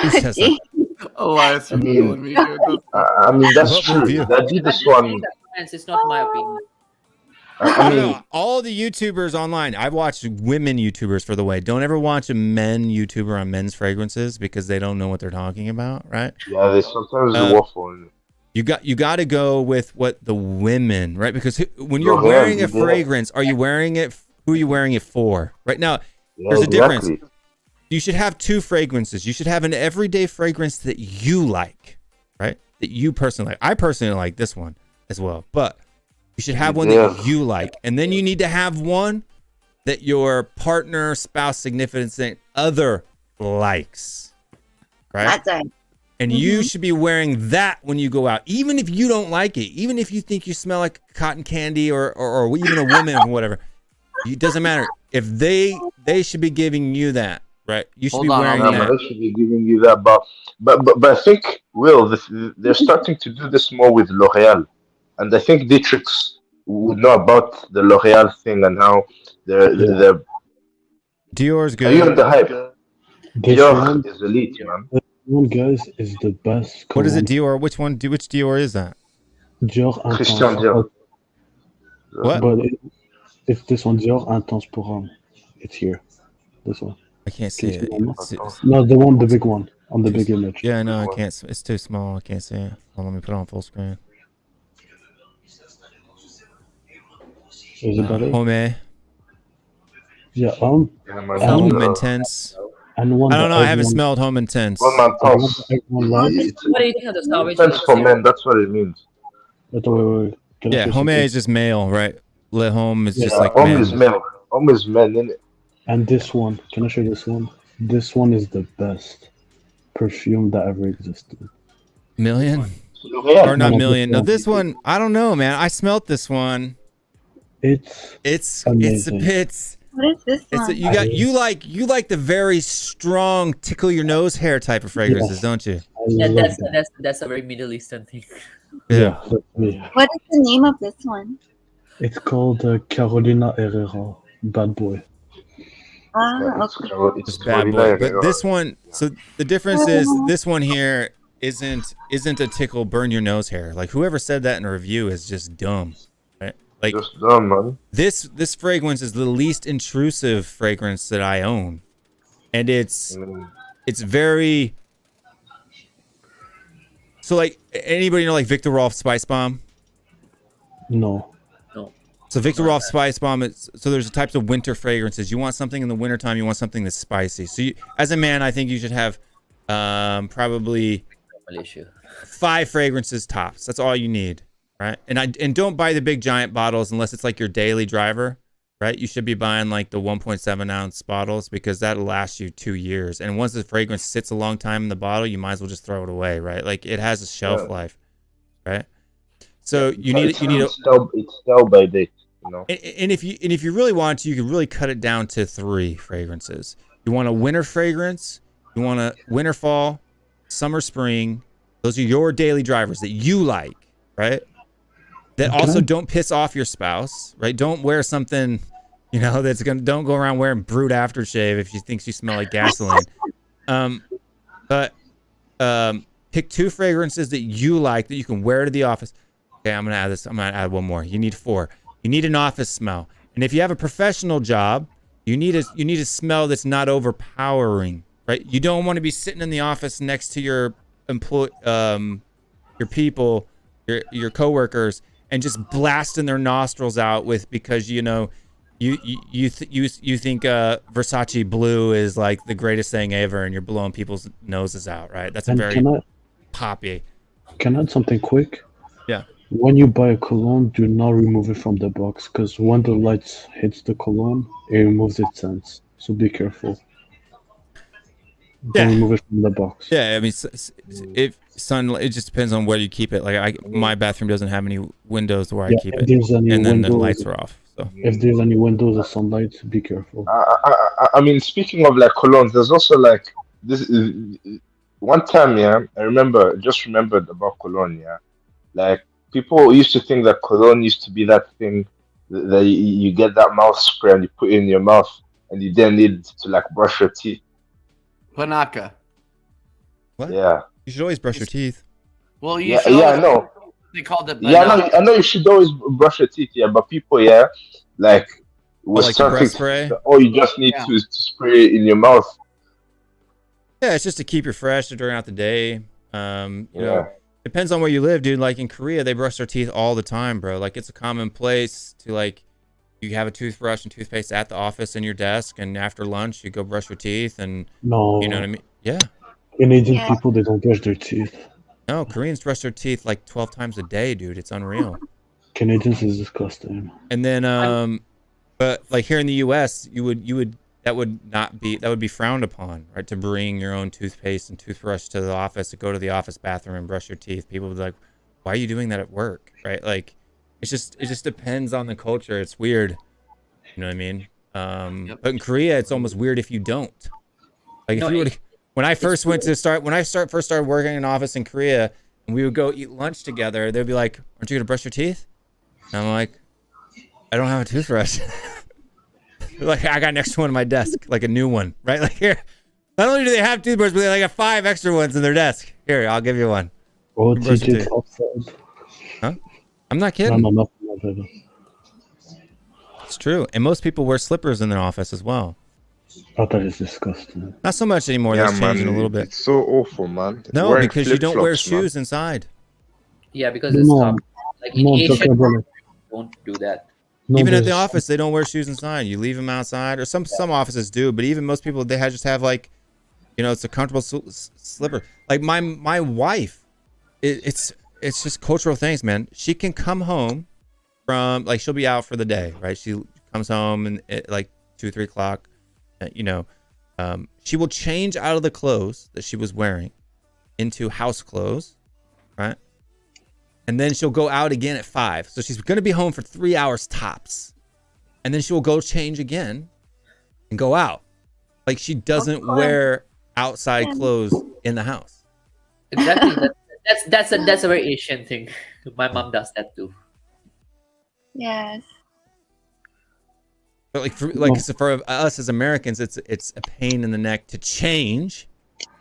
Who says that? Elias, I you're mean, killing me here. I mean that's What true. review? The Adidas one. It's not my opinion. I mean, all the YouTubers online. I've watched women YouTubers for the way. Don't ever watch a men YouTuber on men's fragrances because they don't know what they're talking about, right? yeah, they sometimes waffle. You got to go with what the women, right? Because when you're L'Oreal, wearing a yeah. fragrance, are you wearing it? Who are you wearing it for? Right now, Yeah, there's a difference. exactly. You should have 2 fragrances. You should have an everyday fragrance that you like, right? That you personally like. I personally like this one as well, but you should have one that you like, and then you need to have one that your partner, spouse, significant other likes, right? That's right. And you should be wearing that when you go out, even if you don't like it, even if you think you smell like cotton candy or even a woman or whatever. It doesn't matter. If they should be giving you that, right? You should be wearing that. They should be giving you that, but I think they're starting to do this more with L'Oreal, and I think Dietrich would know about the L'Oreal thing and how they're Dior's good. Are you on the hype? This Dior one, is elite, man. this one, guys, is the best. What is it, cologne. Dior? Which one? Which Dior is that? Dior Christian Intense. Dior. What? But it's this one, Dior Intense pour Homme. It's here. This one. I can't see it. No, the big one on the big image. Yeah, no, I can't. It's too small. I can't see it. Hold on, let me put it on full screen. Is it better? Home. Yeah. Home Intense. And one I don't that know. I haven't everyone- smelled Home Intense. One man toss. everyone likes. What do you think of the salvage? Intense for men. That's what it means. Wait. Can I Yeah, say Home something? is just male, right? Le Home is just Yeah, like Home men. is male. Home is men, innit? And this one, can I show this one? This one is the best perfume that ever existed. Million? L'Oreal. Or not No, million. this No, one. this one, I don't know, man. I smelt this one. It's a amazing. bit. What is this It's one? you like the very strong tickle your nose hair type of fragrances, don't you? That's a very Middle Eastern thing. Yeah. What is the name of this one? It's called Carolina Herrera, Bad Boy. Ah, okay. It's bad boy. But this one, so the difference is this one here isn't a tickle burn your nose hair. Like whoever said that in a review is just dumb. Right? Like Just dumb, man. this fragrance is the least intrusive fragrance that I own. And it's very so like anybody know like Victor Rolf Spice Bomb? No. So Victor Rolf Spice Bomb so there's types of winter fragrances. You want something in the wintertime, you want something that's spicy. So you, as a man, I think you should have probably 5 fragrances tops. That's all you need, right? And don't buy the big giant bottles unless it's like your daily driver, right? You should be buying like the 1.7 ounce bottles because that'll last you 2 years. And once the fragrance sits a long time in the bottle, you might as well just throw it away, right? Like it has a shelf life, right? So It's sell by date, you know. And if you really want to, you can really cut it down to 3 fragrances. You want a winter fragrance, you want a winter, fall, summer, spring. Those are your daily drivers that you like, right? That also don't piss off your spouse, right? Don't wear something, don't go around wearing Brute aftershave if she thinks you smell like gasoline. But pick 2 fragrances that you like that you can wear to the office. Okay, I'm gonna add this. I'm gonna add one more. You need 4. You need an office smell, and if you have a professional job, you need a smell that's not overpowering, right? You don't want to be sitting in the office next to your people, your coworkers, and just blasting their nostrils out because you think Versace blue is like the greatest thing ever, and you're blowing people's noses out, right? That's a very poppy. Can I add something quick? Yeah. When you buy a cologne, do not remove it from the box because when the lights hits the cologne, it removes its scent. So be careful. Don't remove it from the box. Yeah, I mean, if it just depends on where you keep it. Like my bathroom doesn't have any windows where I keep it, and then the lights are off. So if there's any windows or sunlight, be careful. I mean, speaking of like colognes, there's also like this. One time, yeah, just remembered about cologne, yeah. Like people used to think that cologne used to be that thing that you get that mouth spray and you put it in your mouth and you then need to like brush your teeth. Panaka. What? Yeah. You should always brush your teeth. Well, you Yeah, should I always- know. They called it. Yeah, I know you should always brush your teeth, yeah, but people, yeah, like was like the breath starting spray? to, oh, you just need to spray it in your mouth. Yeah, it's just to keep you fresh throughout the day. You Yeah. know, depends on where you live, dude. Like in Korea, they brush their teeth all the time, bro. Like it's a common place to like, you have a toothbrush and toothpaste at the office in your desk, and after lunch you go brush your teeth, and No. you know what I mean? Yeah. Canadian people, they don't brush their teeth. No, Koreans brush their teeth like 12 times a day, dude. It's unreal. Canadians is disgusting. And then, but like here in the U.S., that would be frowned upon, right? To bring your own toothpaste and toothbrush to the office, to go to the office bathroom and brush your teeth. People would be like, why are you doing that at work, right? Like, it just depends on the culture. It's weird, you know what I mean? But in Korea, it's almost weird if you don't. Like if you would, when I first started working in an office in Korea, and we would go eat lunch together, they'd be like, aren't you gonna brush your teeth? And I'm like, I don't have a toothbrush. Like I got an extra one on my desk, like a new one, right? Like here, not only do they have toothbrushes, but they like got 5 extra ones in their desk. Here, I'll give you one. Oh, Brush your TJ's teeth. outside. Huh? I'm not kidding. No. It's true, and most people wear slippers in their office as well. Oh, that is disgusting. Not so much anymore. Yeah, That's changing man, a little bit. It's so awful, man. No, Wearing because you don't wear flip-flops, man. shoes inside. Yeah, because it's tough. Like in I'm Asian, talking about don't do that. Even at the there's- office, they don't wear shoes inside. You leave them outside, or some offices do, but even most people, just have like, you know, it's a comfortable slipper. Like my wife, it's just cultural things, man. She can come home from, like, she'll be out for the day, right? She comes home and at like 2-3 o'clock, you know, she will change out of the clothes that she was wearing into house clothes, right? And then she'll go out again at 5. So she's going to be home for 3 hours tops. And then she'll go change again and go out. Like she doesn't wear outside clothes in the house. Exactly. That's a very Asian thing. My mom does that too. Yes. But like for us as Americans, it's a pain in the neck to change.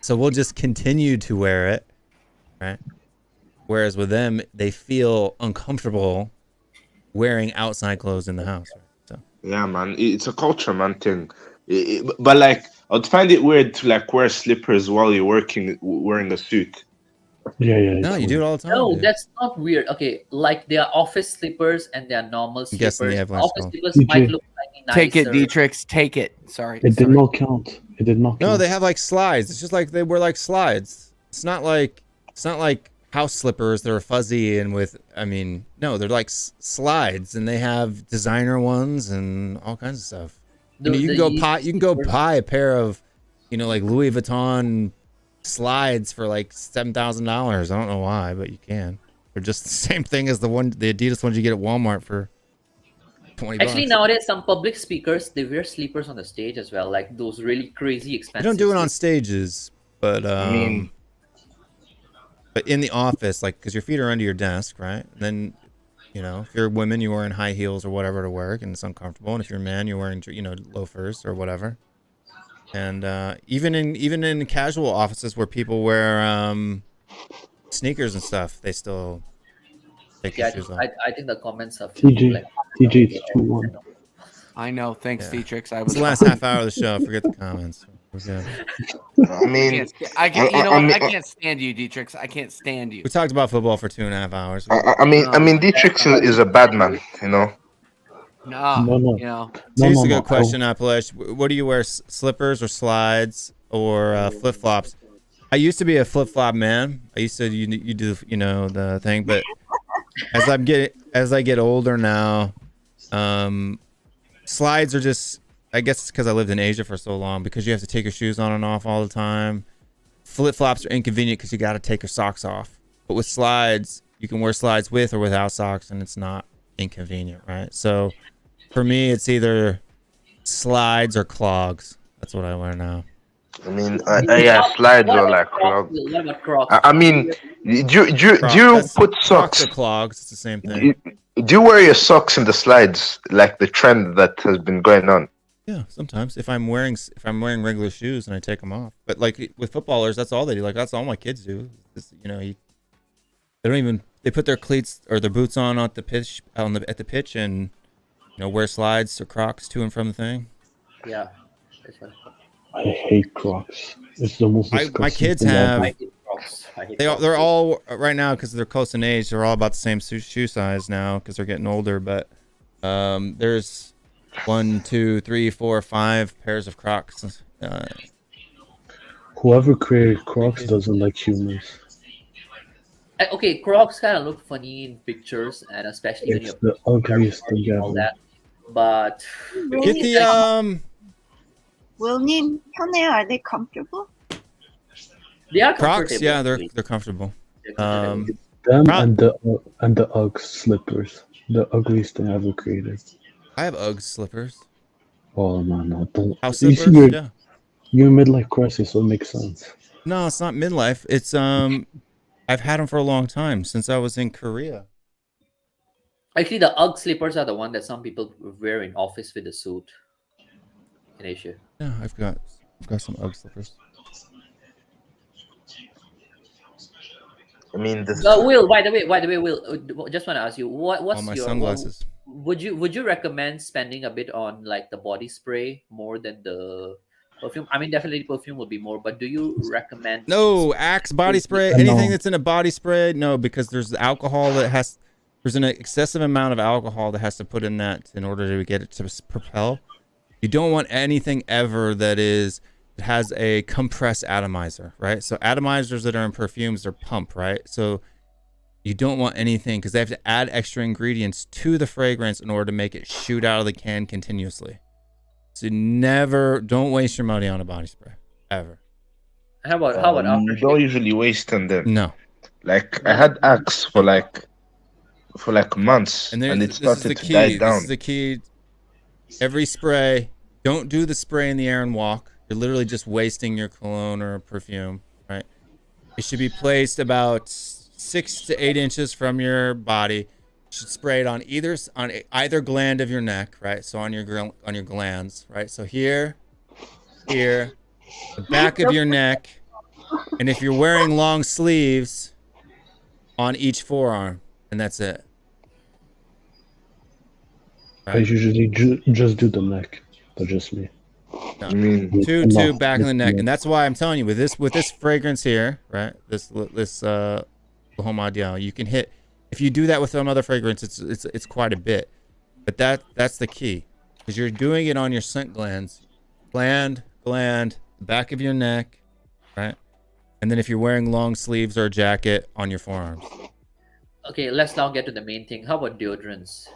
So we'll just continue to wear it, right? Whereas with them, they feel uncomfortable wearing outside clothes in the house. Right? So Yeah, man, it's a culture, man, thing. But like, I'd find it weird to like wear slippers while you're wearing a suit. Yeah. No, you do it all the time. No, dude. that's not weird. Okay, like there are office slippers and there are normal I'm guessing slippers. they have less Office clothes. slippers TJ. might look slightly nicer. Take it, Dietrich. Take it. Sorry. It did not count. It did not count. No, they have like slides. It's just like they wear like slides. It's not like house slippers that are fuzzy and with. I mean, no, they're like slides, and they have designer ones and all kinds of stuff. You know, you can go buy a pair of, you know, like Louis Vuitton slides for like $7,000. I don't know why, but you can. They're just the same thing as the Adidas ones you get at Walmart for $20. Actually, nowadays some public speakers they wear sleepers on the stage as well, like those really crazy You expensive. don't do it on sleepers. stages, but but in the office, like, because your feet are under your desk, right? And then, you know, if you're a woman, you're wearing high heels or whatever to work, and it's uncomfortable. And if you're a man, you're wearing, you know, loafers or whatever. And even in casual offices where people wear sneakers and stuff, they still take their shoes off. I think the comments are TJ, it's 2-1. I know. Thanks, Yeah. Dietrich. It's the last half hour of the show. Forget the comments. I mean, I can't stand you, Dietrich. I can't stand you. We talked about football for 2.5 hours. I mean, Dietrich is a bad man, you know. No. You know. Here's a good question, Apalash. What do you wear, slippers or slides or flip flops? I used to be a flip flop man. I used to you do, you know, the thing, but as I get older now, slides are just I guess it's because I lived in Asia for so long, because you have to take your shoes on and off all the time. Flip-flops are inconvenient because you got to take your socks off. But with slides, you can wear slides with or without socks, and it's not inconvenient, right? So for me, it's either slides or clogs. That's what I wear now. I mean, yeah, slides are like clogs. What about Crocs? I mean, do you put socks? Crocs or clogs? It's the same thing. Do you wear your socks in the slides, like the trend that has been going on? Yeah, sometimes if I'm wearing regular shoes and I take them off. But like with footballers, that's all they do. Like that's all my kids do. They put their cleats or their boots on at the pitch at the pitch and wear slides or Crocs to and from the thing. Yeah. That's right. I hate Crocs. It's the most disgusting My kids thing have. ever. They're all right now because they're close in age. They're all about the same shoe size now because they're getting older. But there's 1, 2, 3, 4, 5 pairs of Crocs. Whoever created Crocs doesn't like humans. Okay, Crocs kind of look funny in pictures, and especially when It's you're the ugliest thing all ever. that. But Get the William, are they comfortable? they are Crocs. comfortable. Yeah, they're comfortable. Them and the Ugg slippers. The ugliest thing ever created. I have Ugg slippers. Oh man, no, don't. House You see, slippers. Yeah. you're midlife crisis, so it makes sense. No, it's not midlife. It's I've had them for a long time since I was in Korea. Actually, the Ugg slippers are the one that some people wear in office with a suit in Asia. Yeah, I've got some Ugg slippers. I mean, this. Will, by the way, Will, just want to ask you, what's All my your sunglasses. Would you recommend spending a bit on like the body spray more than the perfume? I mean, definitely perfume will be more, but do you recommend? No, Axe body spray. Anything that's in a body spray, no, because there's alcohol there's an excessive amount of alcohol that has to put in that in order to get it to propel. You don't want anything ever that has a compressed atomizer, right? So atomizers that are in perfumes are pump, right? So you don't want anything because they have to add extra ingredients to the fragrance in order to make it shoot out of the can continuously. So don't waste your money on a body spray ever. How about You don't usually waste on them. No. Like I had Axe for like months, and it started to die down. This is the key. Every spray, don't do the spray in the air and walk. You're literally just wasting your cologne or perfume, right? It should be placed about 6 to 8 inches from your body. You should spray it on either gland of your neck, right? So on your glands, right? So here, the back of your neck, and if you're wearing long sleeves, on each forearm, and that's it. I usually just do the neck, but just me. No. Two back in the neck, and that's why I'm telling you with this fragrance here, right? This Homadial, you can hit. If you do that with some other fragrance, it's quite a bit, but that's the key, because you're doing it on your scent glands, back of your neck, right? And then if you're wearing long sleeves or a jacket, on your forearms. Okay, let's now get to the main thing. How about deodorants?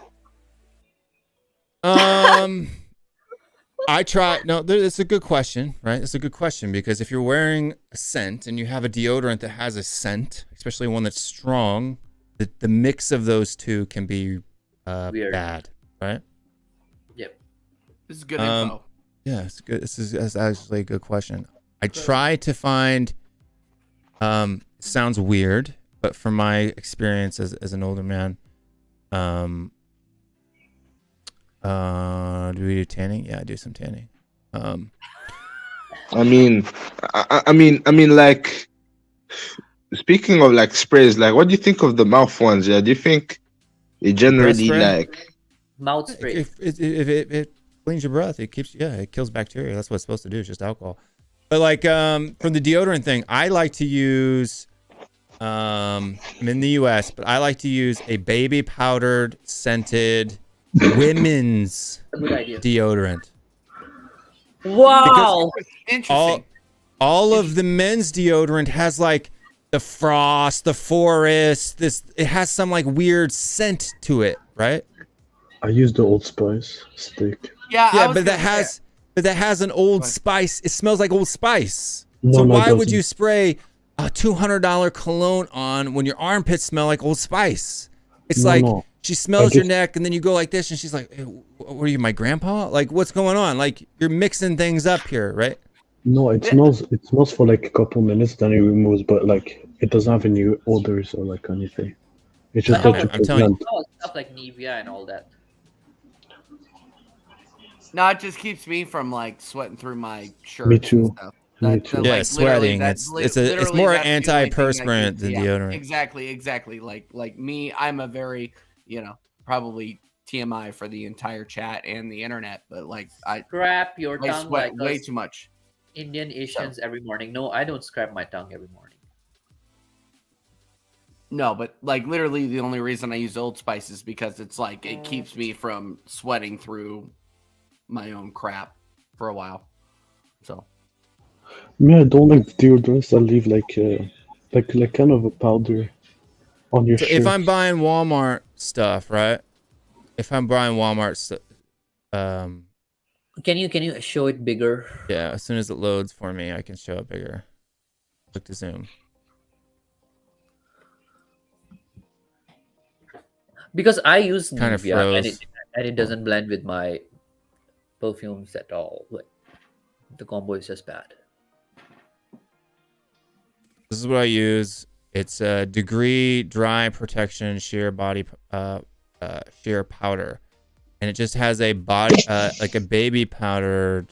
It's a good question, right? It's a good question because if you're wearing a scent and you have a deodorant that has a scent, especially one that's strong, the mix of those two can be bad, right? Yep. This is good info. Yeah, it's good. This is actually a good question. I try to find. Sounds weird, but from my experience as an older man, do we do tanning? Yeah, I do some tanning. I mean, like, speaking of like sprays, like, what do you think of the mouth ones? Yeah, do you think it generally like mouth spray? If it cleans your breath, it kills bacteria. That's what it's supposed to do. It's just alcohol. But like for the deodorant thing, I like to use. I'm in the U.S., but I like to use a baby powdered scented women's deodorant. Wow. Interesting. All of the men's deodorant has like the frost, the forest. It has some like weird scent to it, right? I use the Old Spice stick. Yeah, but that has But that has an Old Spice. It smells like Old Spice. No, so no, it why would doesn't. you spray a $200 cologne on when your armpits smell like Old Spice? It's No, like no. she smells I your just- neck and then you go like this and she's like, hey, what are you, my grandpa? Like, what's going on? Like, you're mixing things up here, right? No, it smells for like a couple minutes, then it removes, but like it doesn't have any odors or like anything. It's just No, that man, you I'm telling you. present. Stuff like Nivea and all that. No, it just keeps me from like sweating through my shirt. Me too. And stuff. Me That- too. that, Yeah, like, literally, sweating. that's It's literally more that's the only thing that antiperspirant keeps- than yeah, deodorant. Exactly. Like me, I'm a very, probably TMI for the entire chat and the internet, but like I Scrap your I tongue sweat like way us too much. Indian Asians every morning. No, I don't scrap my tongue every morning. No, but like literally the only reason I use Old Spice is because it's like it keeps me from sweating through my own crap for a while. So Me, I don't like deodorants that leave like kind of a powder on your So shirt. if I'm buying Walmart stuff, right? If I'm buying Walmart stuff, Can you show it bigger? yeah, as soon as it loads for me, I can show it bigger. Click to zoom. Because I use Kind of Nivea froze. and it doesn't blend with my perfumes at all. Like the combo is just bad. This is what I use. It's a Degree Dry Protection Sheer Body Sheer Powder, and it just has a body like a baby powdered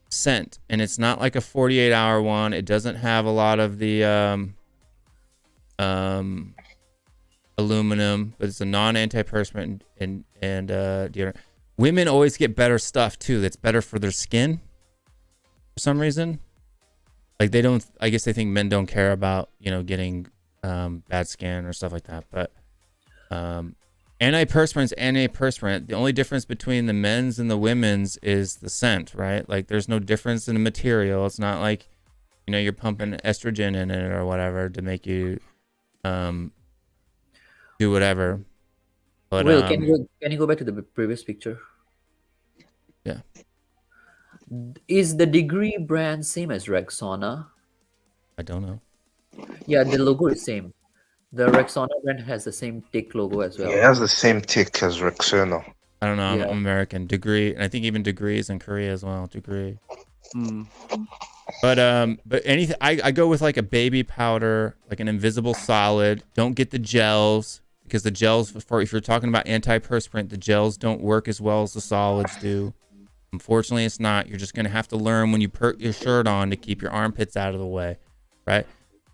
scent, and it's not like a 48-hour one. It doesn't have a lot of the aluminum, but it's a non-antiperspirant and deodorant. Women always get better stuff too. That's better for their skin for some reason. Like they don't, I guess they think men don't care about, getting bad skin or stuff like that. But antiperspirant's antiperspirant. The only difference between the men's and the women's is the scent, right? Like there's no difference in the material. It's not like, you're pumping estrogen in it or whatever to make you do whatever. But Will, can you go back to the previous picture? Yeah. Is the Degree brand same as Rexona? I don't know. Yeah, the logo is same. The Rexona brand has the same tick logo as well. Yeah, it has the same tick as Rexona. I don't know. I'm Yeah. American. Degree, and I think even Degree is in Korea as well. Degree. mm. But anything, I go with like a baby powder, like an invisible solid. Don't get the gels because the gels, if you're talking about antiperspirant, the gels don't work as well as the solids do. Unfortunately, it's not. You're just gonna have to learn when you put your shirt on to keep your armpits out of the way, right?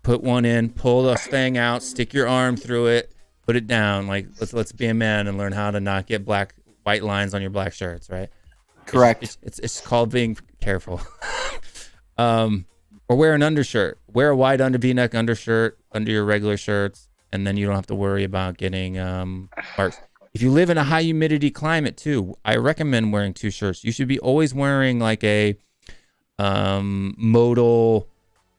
Put one in, pull the thing out, stick your arm through it, put it down. Like let's be a man and learn how to not get white lines on your black shirts, right? Correct. It's called being careful. Or wear an undershirt. Wear a wide V-neck undershirt under your regular shirts, and then you don't have to worry about getting marks. If you live in a high humidity climate too, I recommend wearing two shirts. You should be always wearing like a modal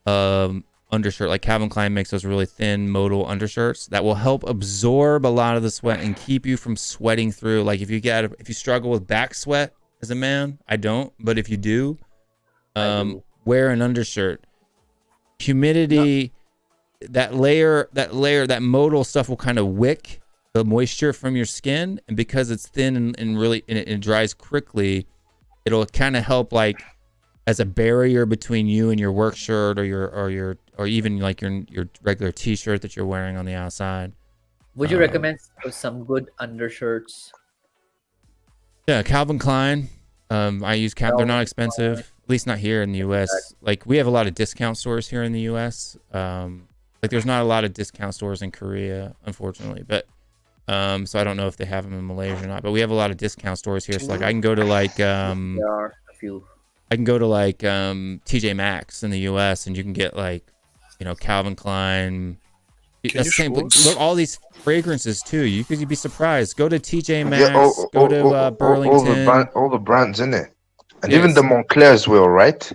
undershirt. Like Calvin Klein makes those really thin modal undershirts that will help absorb a lot of the sweat and keep you from sweating through. Like if you struggle with back sweat as a man, I don't, but if you do, wear an undershirt. Humidity, that modal stuff will kind of wick the moisture from your skin, and because it's thin and really and it dries quickly, it'll kind of help like as a barrier between you and your work shirt or even like your regular t-shirt that you're wearing on the outside. Would you recommend some good undershirts? Yeah, Calvin Klein. I use they're not expensive, at least not here in the US. Like we have a lot of discount stores here in the US. Like there's not a lot of discount stores in Korea, unfortunately, but so I don't know if they have them in Malaysia or not, but we have a lot of discount stores here. So like I can go to like There are a few. I can go to like TJ Maxx in the US and you can get like, Calvin Klein. That's the same. Look, all these fragrances too. You'd be surprised. Go to TJ Maxx. Go to Burlington. All the brands in it, and Yes. even the Montclair as well, right?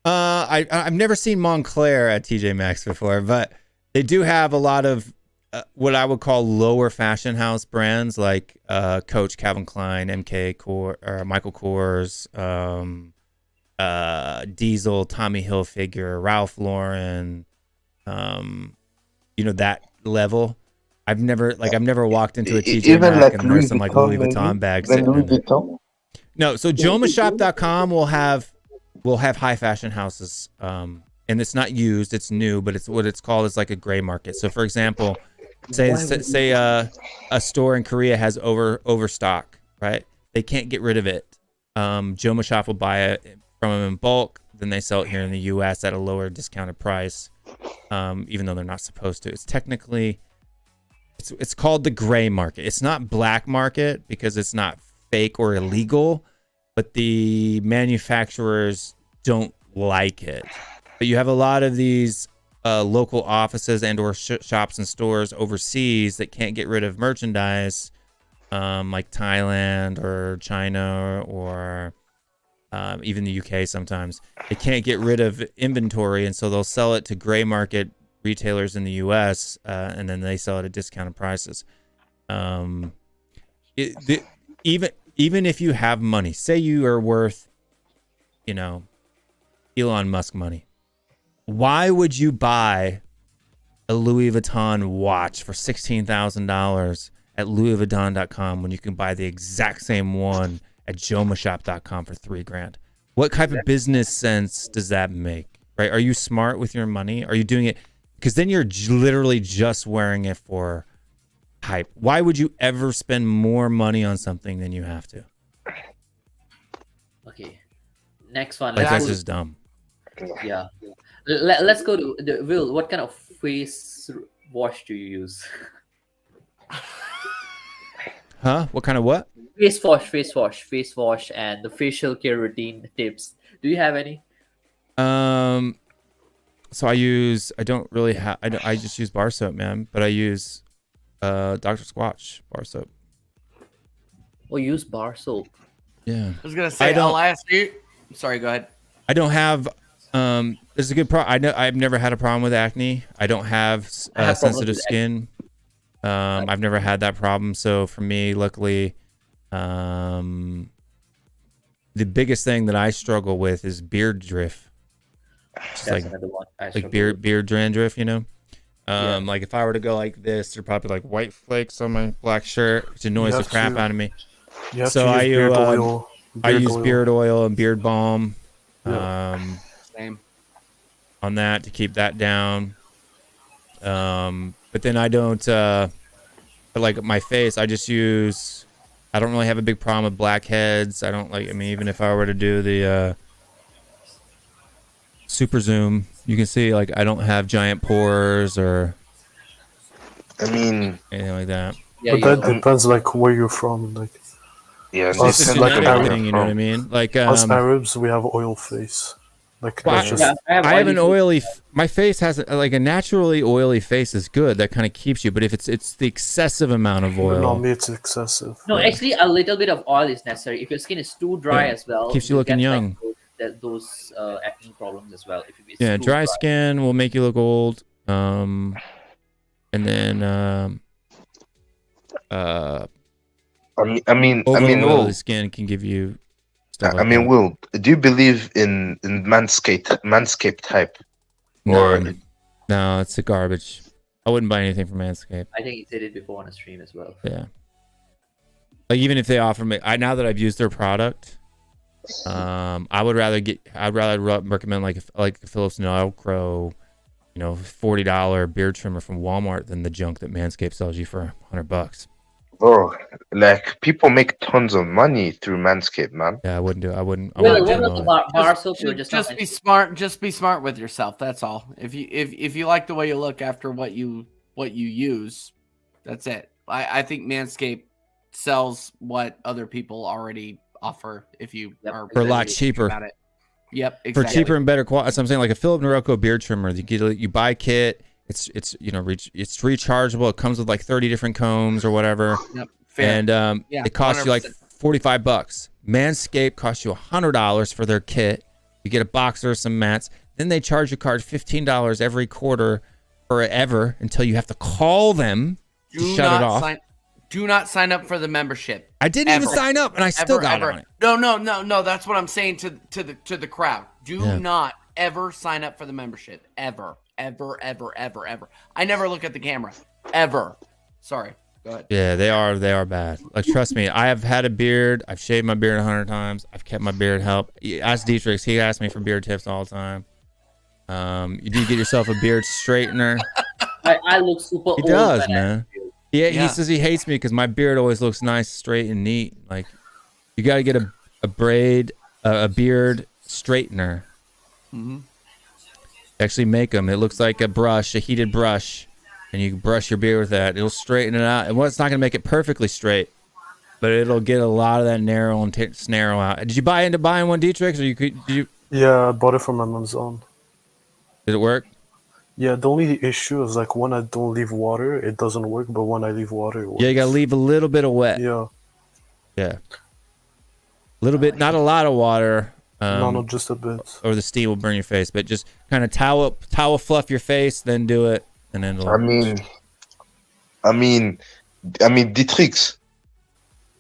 I've never seen Montclair at TJ Maxx before, but they do have a lot of what I would call lower fashion house brands like Coach, Calvin Klein, MK, or Michael Kors, Diesel, Tommy Hilfiger, Ralph Lauren, that level. I've never walked into a TJ Even Maxx like and there's some Louis like Louis Vuitton, Vuitton maybe? bags Like sitting Louis in it. Vuitton? No, so JomaShop.com will have high fashion houses, and it's not used, it's new, but it's what it's called is like a gray market. So for example, say a store in Korea has overstock, right? They can't get rid of it. JomaShop will buy it from them in bulk, then they sell it here in the US at a lower discounted price, even though they're not supposed to. It's technically it's called the gray market. It's not black market because it's not fake or illegal, but the manufacturers don't like it. But you have a lot of these local offices and or shops and stores overseas that can't get rid of merchandise, like Thailand or China or even the UK sometimes. They can't get rid of inventory, and so they'll sell it to gray market retailers in the US, and then they sell it at discounted prices. Even if you have money, say you are worth, Elon Musk money, why would you buy a Louis Vuitton watch for $16,000 at louisvuitton.com when you can buy the exact same one at jomashop.com for $3,000? What type of business sense does that make? Right? Are you smart with your money? Are you doing it? Because then you're literally just wearing it for hype. Why would you ever spend more money on something than you have to? Okay. Next one. Like, that's just dumb. Yeah. Let's go to Will. What kind of face wash do you use? Huh? What kind of what? Face wash, and the facial care routine tips. Do you have any? So I just use bar soap, man. But I use Dr. Squatch bar soap. Oh, you use bar soap. Yeah. I was gonna say, I'll ask you. Sorry, go ahead. I don't have. There's a good problem. I've never had a problem with acne. I don't have sensitive skin. I've never had that problem. So for me, luckily, the biggest thing that I struggle with is beard drift. Just That's another one. like beard dandruff, Like if I were to go like this, there'd probably like white flakes on my black shirt, which annoys the crap out of me. So I use beard oil and beard balm. Same. On that to keep that down. But then I don't like my face. I don't really have a big problem with blackheads. I don't even if I were to do the super zoom, you can see like I don't have giant pores or anything like that. Yeah, but that depends like where you're from. Like us, like everything, you know what I mean? Like us Arabs, we have oil face. Like I have an oily. My face has like a naturally oily face is good. That kind of keeps you. But if it's the excessive amount of oil, no, me it's excessive. No, actually, a little bit of oil is necessary. If your skin is too dry as well, keeps you looking young. Those acne problems as well. If it's dry skin will make you look old. And then Will, skin can give you. Will, do you believe in Manscaped hype? No, it's a garbage. I wouldn't buy anything from Manscaped. I think he said it before on a stream as well. Yeah. Like even if they offer me, now that I've used their product, I'd rather recommend like a Philips Velcro, $40 beard trimmer from Walmart than the junk that Manscaped sells you for $100. Bro, like people make tons of money through Manscaped, man. Yeah, I wouldn't do. I wouldn't. Just be smart. Just be smart with yourself. That's all. If you like the way you look after what you use, that's it. I think Manscaped sells what other people already offer. If you are for a lot cheaper. About it. Yep, exactly. For cheaper and better quality. So I'm saying like a Philip Norelco beard trimmer. You buy a kit. It's rechargeable. It comes with like 30 different combs or whatever. Yep, fair. And it costs 100%. You like $45. Manscaped costs you $100 for their kit. You get a boxer, some mats. Then they charge your card $15 every quarter forever until you have to call them to shut it off. Do not sign up for the membership. I didn't even sign up, and I still got on it. No. That's what I'm saying to the crowd. Do not ever sign up for the membership. Ever. I never look at the camera. Ever. Sorry. Go ahead. Yeah, they are bad. Like, trust me, I have had a beard. I've shaved my beard 100 times. I've kept my beard help. Ask Dietrich. He asks me for beard tips all the time. You do get yourself a beard straightener. I look super old. He does, man. Yeah, he says he hates me because my beard always looks nice, straight, and neat. Like, you got to get a beard straightener. Mm-hmm. Actually make them. It looks like a brush, a heated brush, and you can brush your beard with that. It'll straighten it out. And it's not going to make it perfectly straight, but it'll get a lot of that narrow and snarrow out. Did you buy into buying one, Dietrich? Or did you? Yeah, I bought it from Amazon. Did it work? Yeah, the only issue is like when I don't leave water, it doesn't work. But when I leave water, it works. Yeah, you got to leave a little bit of wet. Yeah. Yeah. A little bit, not a lot of water. No, just a bit. Or the steam will burn your face, but just kind of towel fluff your face, then do it, and then. I mean, Dietrich.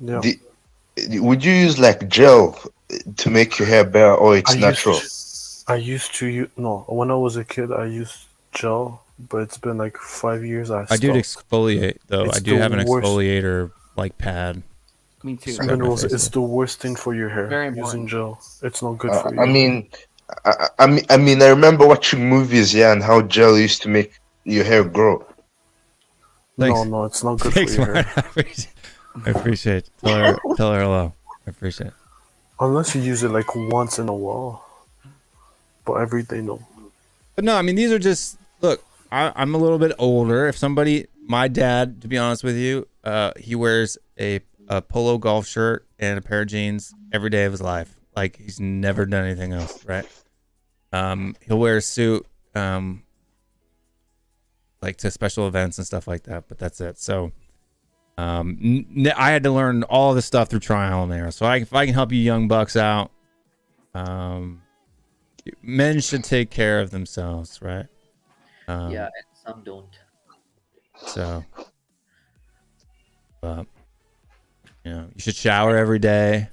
Yeah. Would you use like gel to make your hair bare, or it's natural? I used to use when I was a kid, I used gel, but it's been like 5 years. I do exfoliate though. I do have an exfoliator like pad. Me too. Minerals, it's the worst thing for your hair. Very important. Using gel, it's not good for you. I mean, I remember watching movies, and how gel used to make your hair grow. Thanks. No, it's not good Thanks, for your Mark. hair. I appreciate it. Tell her hello. I appreciate it. Unless you use it like once in a while, but every day, no. But no, I mean, these are just, look, I'm a little bit older. If my dad, to be honest with you, he wears a polo golf shirt and a pair of jeans every day of his life. Like, he's never done anything else, right? He'll wear a suit, like to special events and stuff like that, but that's it. So, I had to learn all this stuff through trial and error. So if I can help you young bucks out, men should take care of themselves, right? Yeah, and some don't. So, you should shower every day.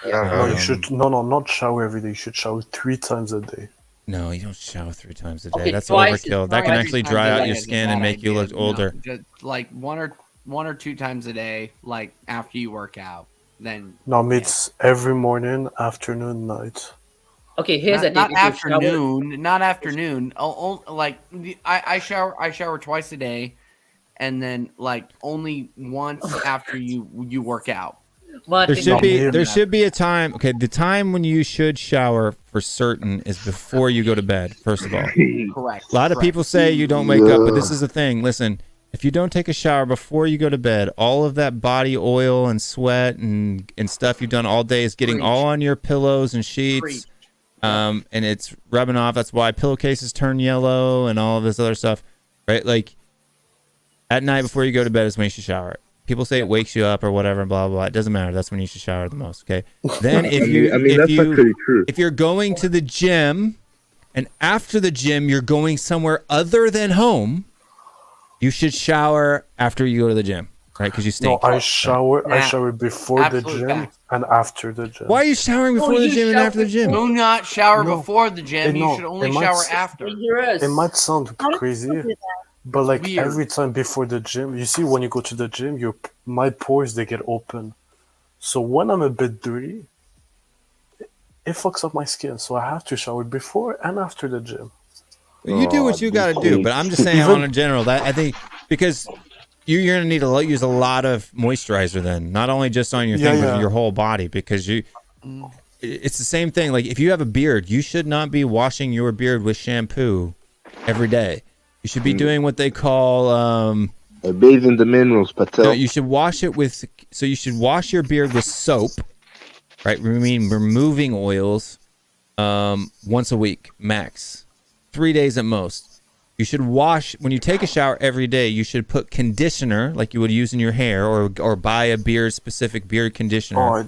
No, you should not shower every day. You should shower 3 times a day. No, you don't shower 3 times a day. Okay, That's twice overkill. That can actually dry out your skin and make you look older. Just like one or two times a day, like after you work out. Then No, it's every morning, afternoon, night. Okay, here's a not afternoon. Not afternoon. Like I shower twice a day, and then like only once after you work out. There should be a time. Okay, the time when you should shower for certain is before you go to bed. First of all, correct. A lot of people say you don't wake up, but this is the thing. Listen, if you don't take a shower before you go to bed, all of that body oil and sweat and stuff you've done all day is getting all on your pillows and sheets. And it's rubbing off. That's why pillowcases turn yellow and all of this other stuff, right? Like, at night before you go to bed is when you should shower. People say it wakes you up or whatever, blah, blah, blah. It doesn't matter. That's when you should shower the most, okay? Then if you're going to the gym and after the gym you're going somewhere other than home, you should shower after you go to the gym, right? Because you stink. No, I shower before the gym and after the gym. Why are you showering before the gym and after the gym? Do not shower before the gym. You should only shower after. It might sound crazy, but like every time before the gym, you see when you go to the gym, my pores, they get open. So when I'm a bit dirty, it fucks up my skin. So I have to shower before and after the gym. You do what you got to do, but I'm just saying on a general that I think because you're going to need to use a lot of moisturizer then, not only just on your thing, but your whole body, because it's the same thing. Like if you have a beard, you should not be washing your beard with shampoo every day. You should be doing what they call bathe in the minerals, Patel. No, you should wash it with. So you should wash your beard with soap, right? I mean, removing oils once a week max, 3 days at most. You should wash when you take a shower every day. You should put conditioner like you would use in your hair, or buy a specific beard conditioner,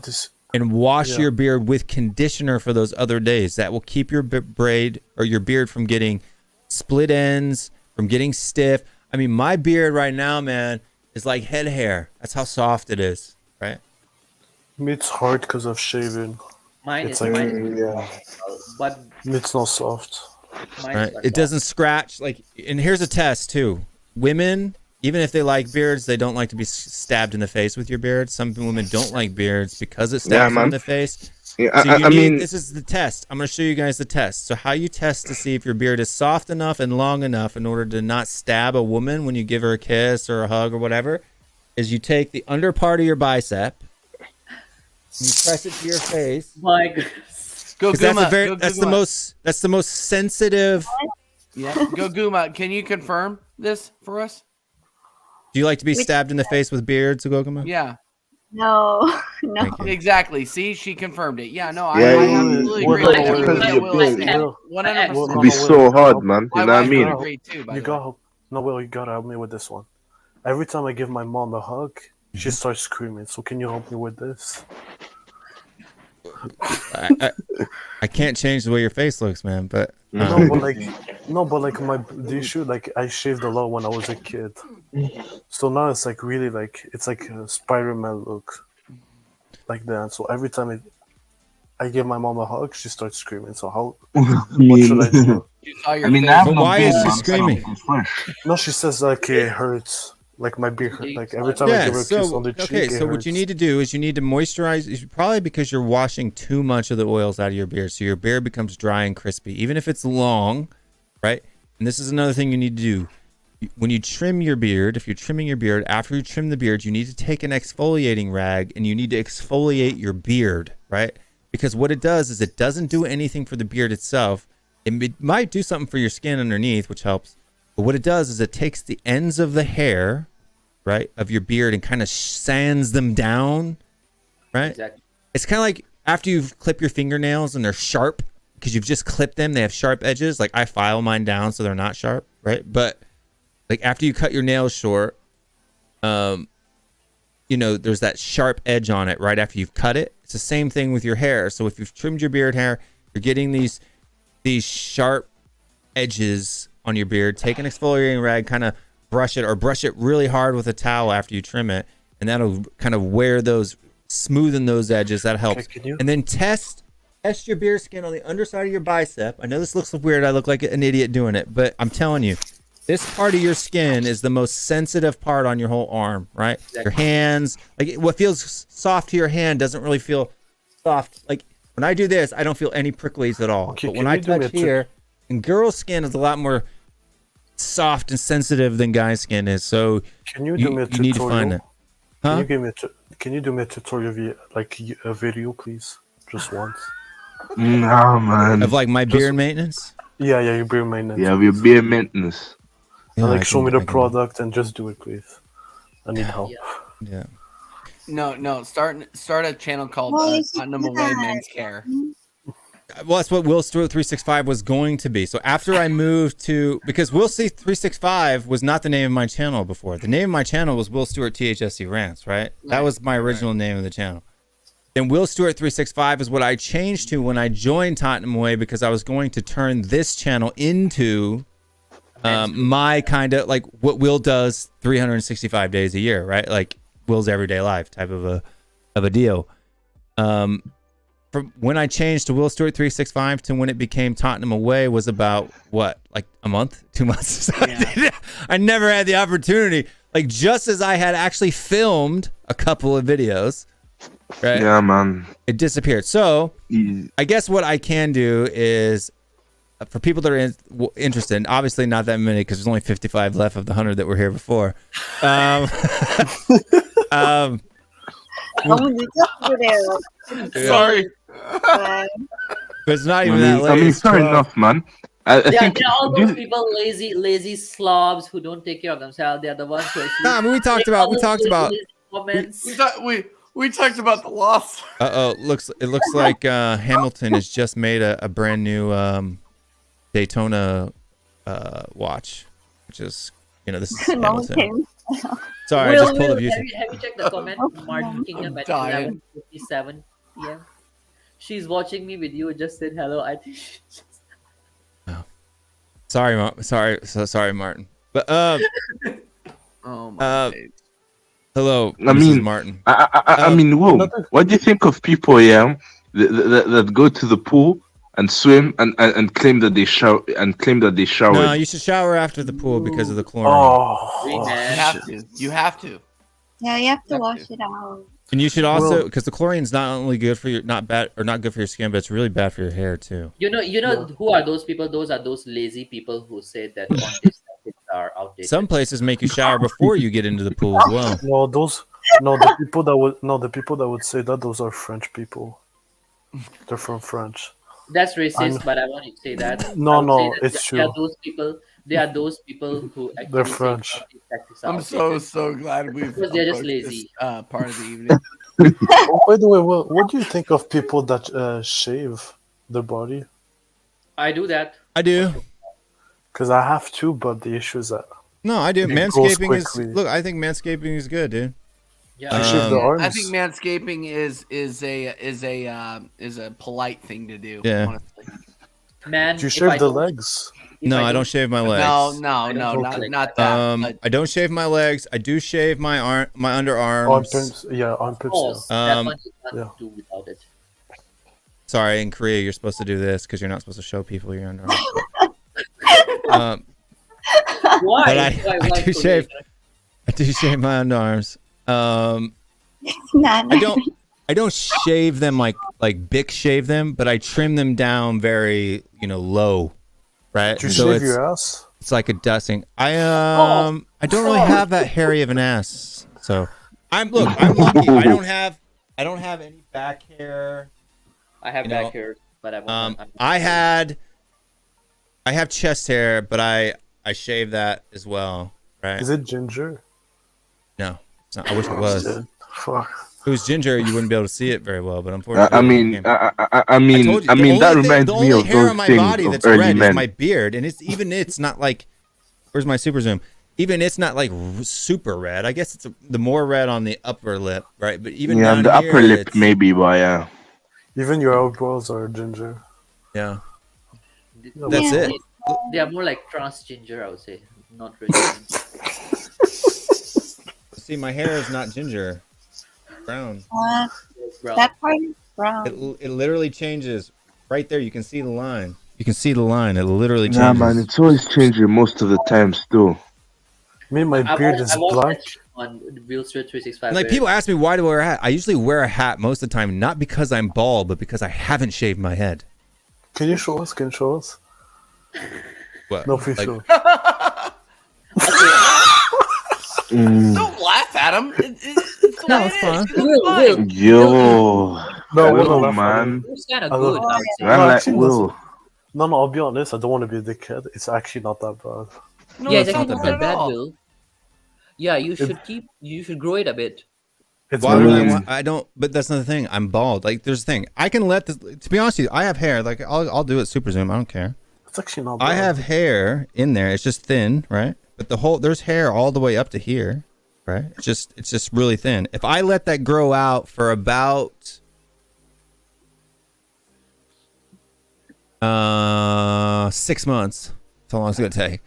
and wash your beard with conditioner for those other days. That will keep your braid or your beard from getting split ends, from getting stiff. I mean, my beard right now, man, is like head hair. That's how soft it is, right? It's hard because of shaving. Mine It's is like, mine, yeah, but it's not soft. mine Right? is not It doesn't scratch. Like, and here's a test too. Women, even if they like beards, they don't like to be stabbed in the face with your beard. Some women don't like beards because it stabs them in the face. Yeah, So I mean, this is the test. I'm going to show you guys the test. So how you test to see if your beard is soft enough and long enough in order to not stab a woman when you give her a kiss or a hug or whatever, is you take the under part of your bicep, and you press it to your face. My goodness. Go 'Cause that's Guma. a Go that's Guma. the most sensitive. Yeah. Go Guma. Can you confirm this for us? Do you like to be stabbed in the face with beards, Goguma? Yeah. No, no. Thank you. Exactly. See, she confirmed it. Yeah, no, Yeah, I you- absolutely well, agree. no, with because everything your Will beard, said. Will. 100%. It'd be so hard, man. You My know what I wife mean? would agree too, by You the way. got no, Will, you gotta help me with this one. Every time I give my mom a hug, she starts screaming. So can you help me with this? I can't change the way your face looks, man. But No, but like my the issue, like I shaved a lot when I was a kid, so now it's like really like it's like a Spider-Man look, like that. So every time I give my mom a hug, she starts screaming. So how? What should I do? I mean, I have no why is beard, she man, so screaming? No, she says like it hurts. Like my beard hurt. Like every time I Yeah, give her a kiss on the cheek, okay, it so hurts. what you need to do is you need to moisturize, probably because you're washing too much of the oils out of your beard, so your beard becomes dry and crispy, even if it's long, right? And this is another thing you need to do. When you trim your beard, if you're trimming your beard, after you trim the beard, you need to take an exfoliating rag and you need to exfoliate your beard, right? Because what it does is it doesn't do anything for the beard itself. It might do something for your skin underneath, which helps. But what it does is it takes the ends of the hair, right, of your beard and kind of sands them down, right? Exactly. It's kind of like after you've clipped your fingernails and they're sharp because you've just clipped them, they have sharp edges. Like I file mine down so they're not sharp, right? But like after you cut your nails short, you know, there's that sharp edge on it right after you've cut it. It's the same thing with your hair. So if you've trimmed your beard hair, you're getting these sharp edges on your beard. Take an exfoliating rag, kind of brush it really hard with a towel after you trim it, and that'll kind of smoothen those edges. That helps. And then test your beard skin on the underside of your bicep. I know this looks weird. I look like an idiot doing it, but I'm telling you, this part of your skin is the most sensitive part on your whole arm, right? Exactly. Your hands, like what feels soft to your hand doesn't really feel soft. Like when I do this, I don't feel any pricklies at all. Okay, but when can I you do me touch a here, and girl skin is a lot more soft and sensitive than guy skin is. So Can you do me a tutorial? need to find that. Can Huh? you give me can you do me a tutorial via like a video, please? Just once. No, man. Of like my beard maintenance? Yeah, your beard maintenance. Yeah, your beard maintenance. And Yeah, like I show can- me the I can- product and just do it, please. I need help. Yeah. No. Start a channel called Well, you should Tottenham do Away that. Men's Care. Well, that's what Will Stewart 365 was going to be. So after I moved to, because Will C 365 was not the name of my channel before. The name of my channel was Will Stewart THFCRants, right? That was my original name of the channel. Then Will Stewart 365 is what I changed to when I joined Tottenham Away, because I was going to turn this channel into my kind of like what Will does 365 days a year, right? Like Will's everyday life type of a deal. From when I changed to Will Stewart 365 to when it became Tottenham Away was about what, like a month, 2 months. I never had the opportunity. Like just as I had actually filmed a couple of videos, right? Yeah, man. It disappeared. So I guess what I can do is, for people that are interested, obviously not that many because there's only 55 left of the 100 that were here before. 너무 늦었어요. Sorry. But it's not even that late. I mean, It's fair 12. enough, man. I think They're all those people, lazy slobs who don't take care of themselves. They're the ones who actually. Nah, I mean, we talked make all about- those lazy comments. We talked about the loss. It looks like Hamilton has just made a brand new Daytona watch, which is, you know, this is 너무 Hamilton. 재밌어요. Sorry, I just pulled up Have YouTube. you checked the comment? Martin Kingdom at dying. 11:57 p.m. She's watching me with you. Just said hello. I think she just... Sorry, sorry, Martin. But Oh my days. hello, I Mrs. mean, Martin. I mean, whoa! What do you think of people, that go to the pool and swim and claim that they showered No, you should shower after the pool because of the chlorine. You have to. You have to. Yeah, you have to wash it out. And you should also, because the chlorine's not only good for your, not good for your skin, but it's really bad for your hair too. You know who are those people? Those are those lazy people who say that contest tactics are outdated. Some places make you shower before you get into the pool as well. The people that would say that, those are French people. They're from France. That's racist, but I want to say that. No, it's They are true. those people who actually They're say French. contest tactics are I'm outdated. so glad we've Because they're just approached lazy. this, part of the evening. Oh, by the way, what do you think of people that shave their body? I do that. I do. Because I have to, but the issue is that No, I do. it goes Manscaping is quickly. look. I think manscaping is good, dude. Yeah, I think manscaping is a polite thing to do. Yeah. Honestly. Man, Do you if shave I the don't- legs? No, I don't shave my legs. No, not that. but I don't shave my legs. I do shave my underarms. Armpits, yeah, armpits. Pause. Yeah. That one you can't yeah. do without it. Sorry, in Korea you're supposed to do this because you're not supposed to show people your underarms. Why? But Why I do Korea? shave. I do shave my underarms. Not I don't shave them like Bic shave them, but I trim them down very low, right? Do you So shave it's, your ass? it's like a dusting. I don't really have that hairy of an ass, so I'm lucky. I don't have any back hair. I have You back know, hair, but I have chest hair, but I shave that as well, right? Is it ginger? No, it's not. I wish it was. Fuck. If it was ginger, you wouldn't be able to see it very well. But unfortunately, I mean, told you, that reminds me of hair those on my things body of that's early red men. is my beard, and it's not like. Where's my super zoom? Even it's not like super red. I guess it's the more red on the upper lip, right? But even Yeah, down the here, upper lip it's- maybe, but yeah. Even your eyebrows are ginger. Yeah. Yeah, That's it. They are more like trans ginger, I would say. Not really. See, my hair is not ginger, brown. Brown. That part is brown. It literally changes right there. You can see the line. You can see the line. It literally changes. Nah, man, it's always changing most of the time still. Me, my beard is black. On WillStewartTHFCRants. And like people ask me why do I wear a hat. I usually wear a hat most of the time, not because I'm bald, but because I haven't shaved my head. Can you show us? Can you show us? What? No, please Like- show. Don't laugh at him. It's No, it's fine. fine. Yo, No, Will, man. It's kind of I good. love- I would say. Man, like actually, Will. No, I'll be honest. I don't want to be a dickhead. It's actually not that bad. No, Yeah, it's it's not actually bad not at bad, all. Will. Yeah, you should grow it a bit. It's Why very would easy. I don't, but that's not the thing. I'm bald. Like, there's the thing. I can let this, to be honest with you, I have hair. Like, I'll do it super zoom. I don't care. It's actually not bad. I have hair in there. It's just thin, right? But there's hair all the way up to here, right? It's just really thin. If I let that grow out for about 6 months, that's how long it's gonna take.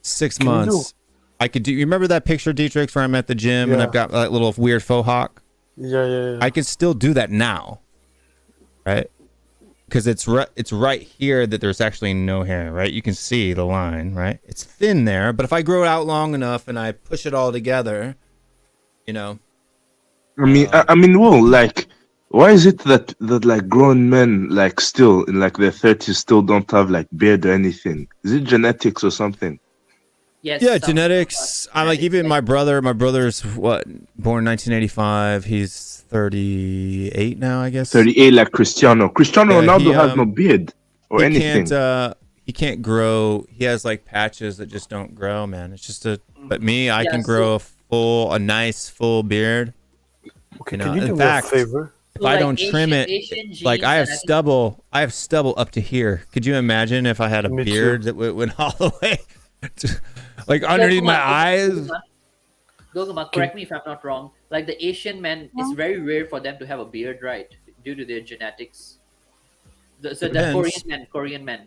6 Can you months. I could do. You remember that picture, Dietrich, where I'm at the gym and Yeah. I've got that little weird faux hawk? Yeah. I can still do that now, right? Because it's right here that there's actually no hair, right? You can see the line, right? It's thin there, but if I grow it out long enough and I push it all together, you know. I mean, Will, like, why is it that like grown men, like, still in like their 30s, still don't have like beard or anything? Is it genetics or something? Yes. Yeah, genetics. I'm like, even my brother's what, born 1985. He's 38 now, I guess. 38, like Cristiano. Cristiano Yeah, Ronaldo he, has no beard or he anything. He can't grow. He has like patches that just don't grow, man. It's just but me, I Yeah, can so- grow a nice full beard. Okay, You know, can you do in me a fact, favor? if So, I like, don't trim Asian- it, Asian like genes I have and I think- stubble up to here. Could you imagine if I had a Me too. beard that went all the way, like underneath my eyes? Goguma, correct me if I'm not wrong. Like the Asian men, it's very rare for them to have a beard, right? Due to their genetics. So the Depends. Korean men.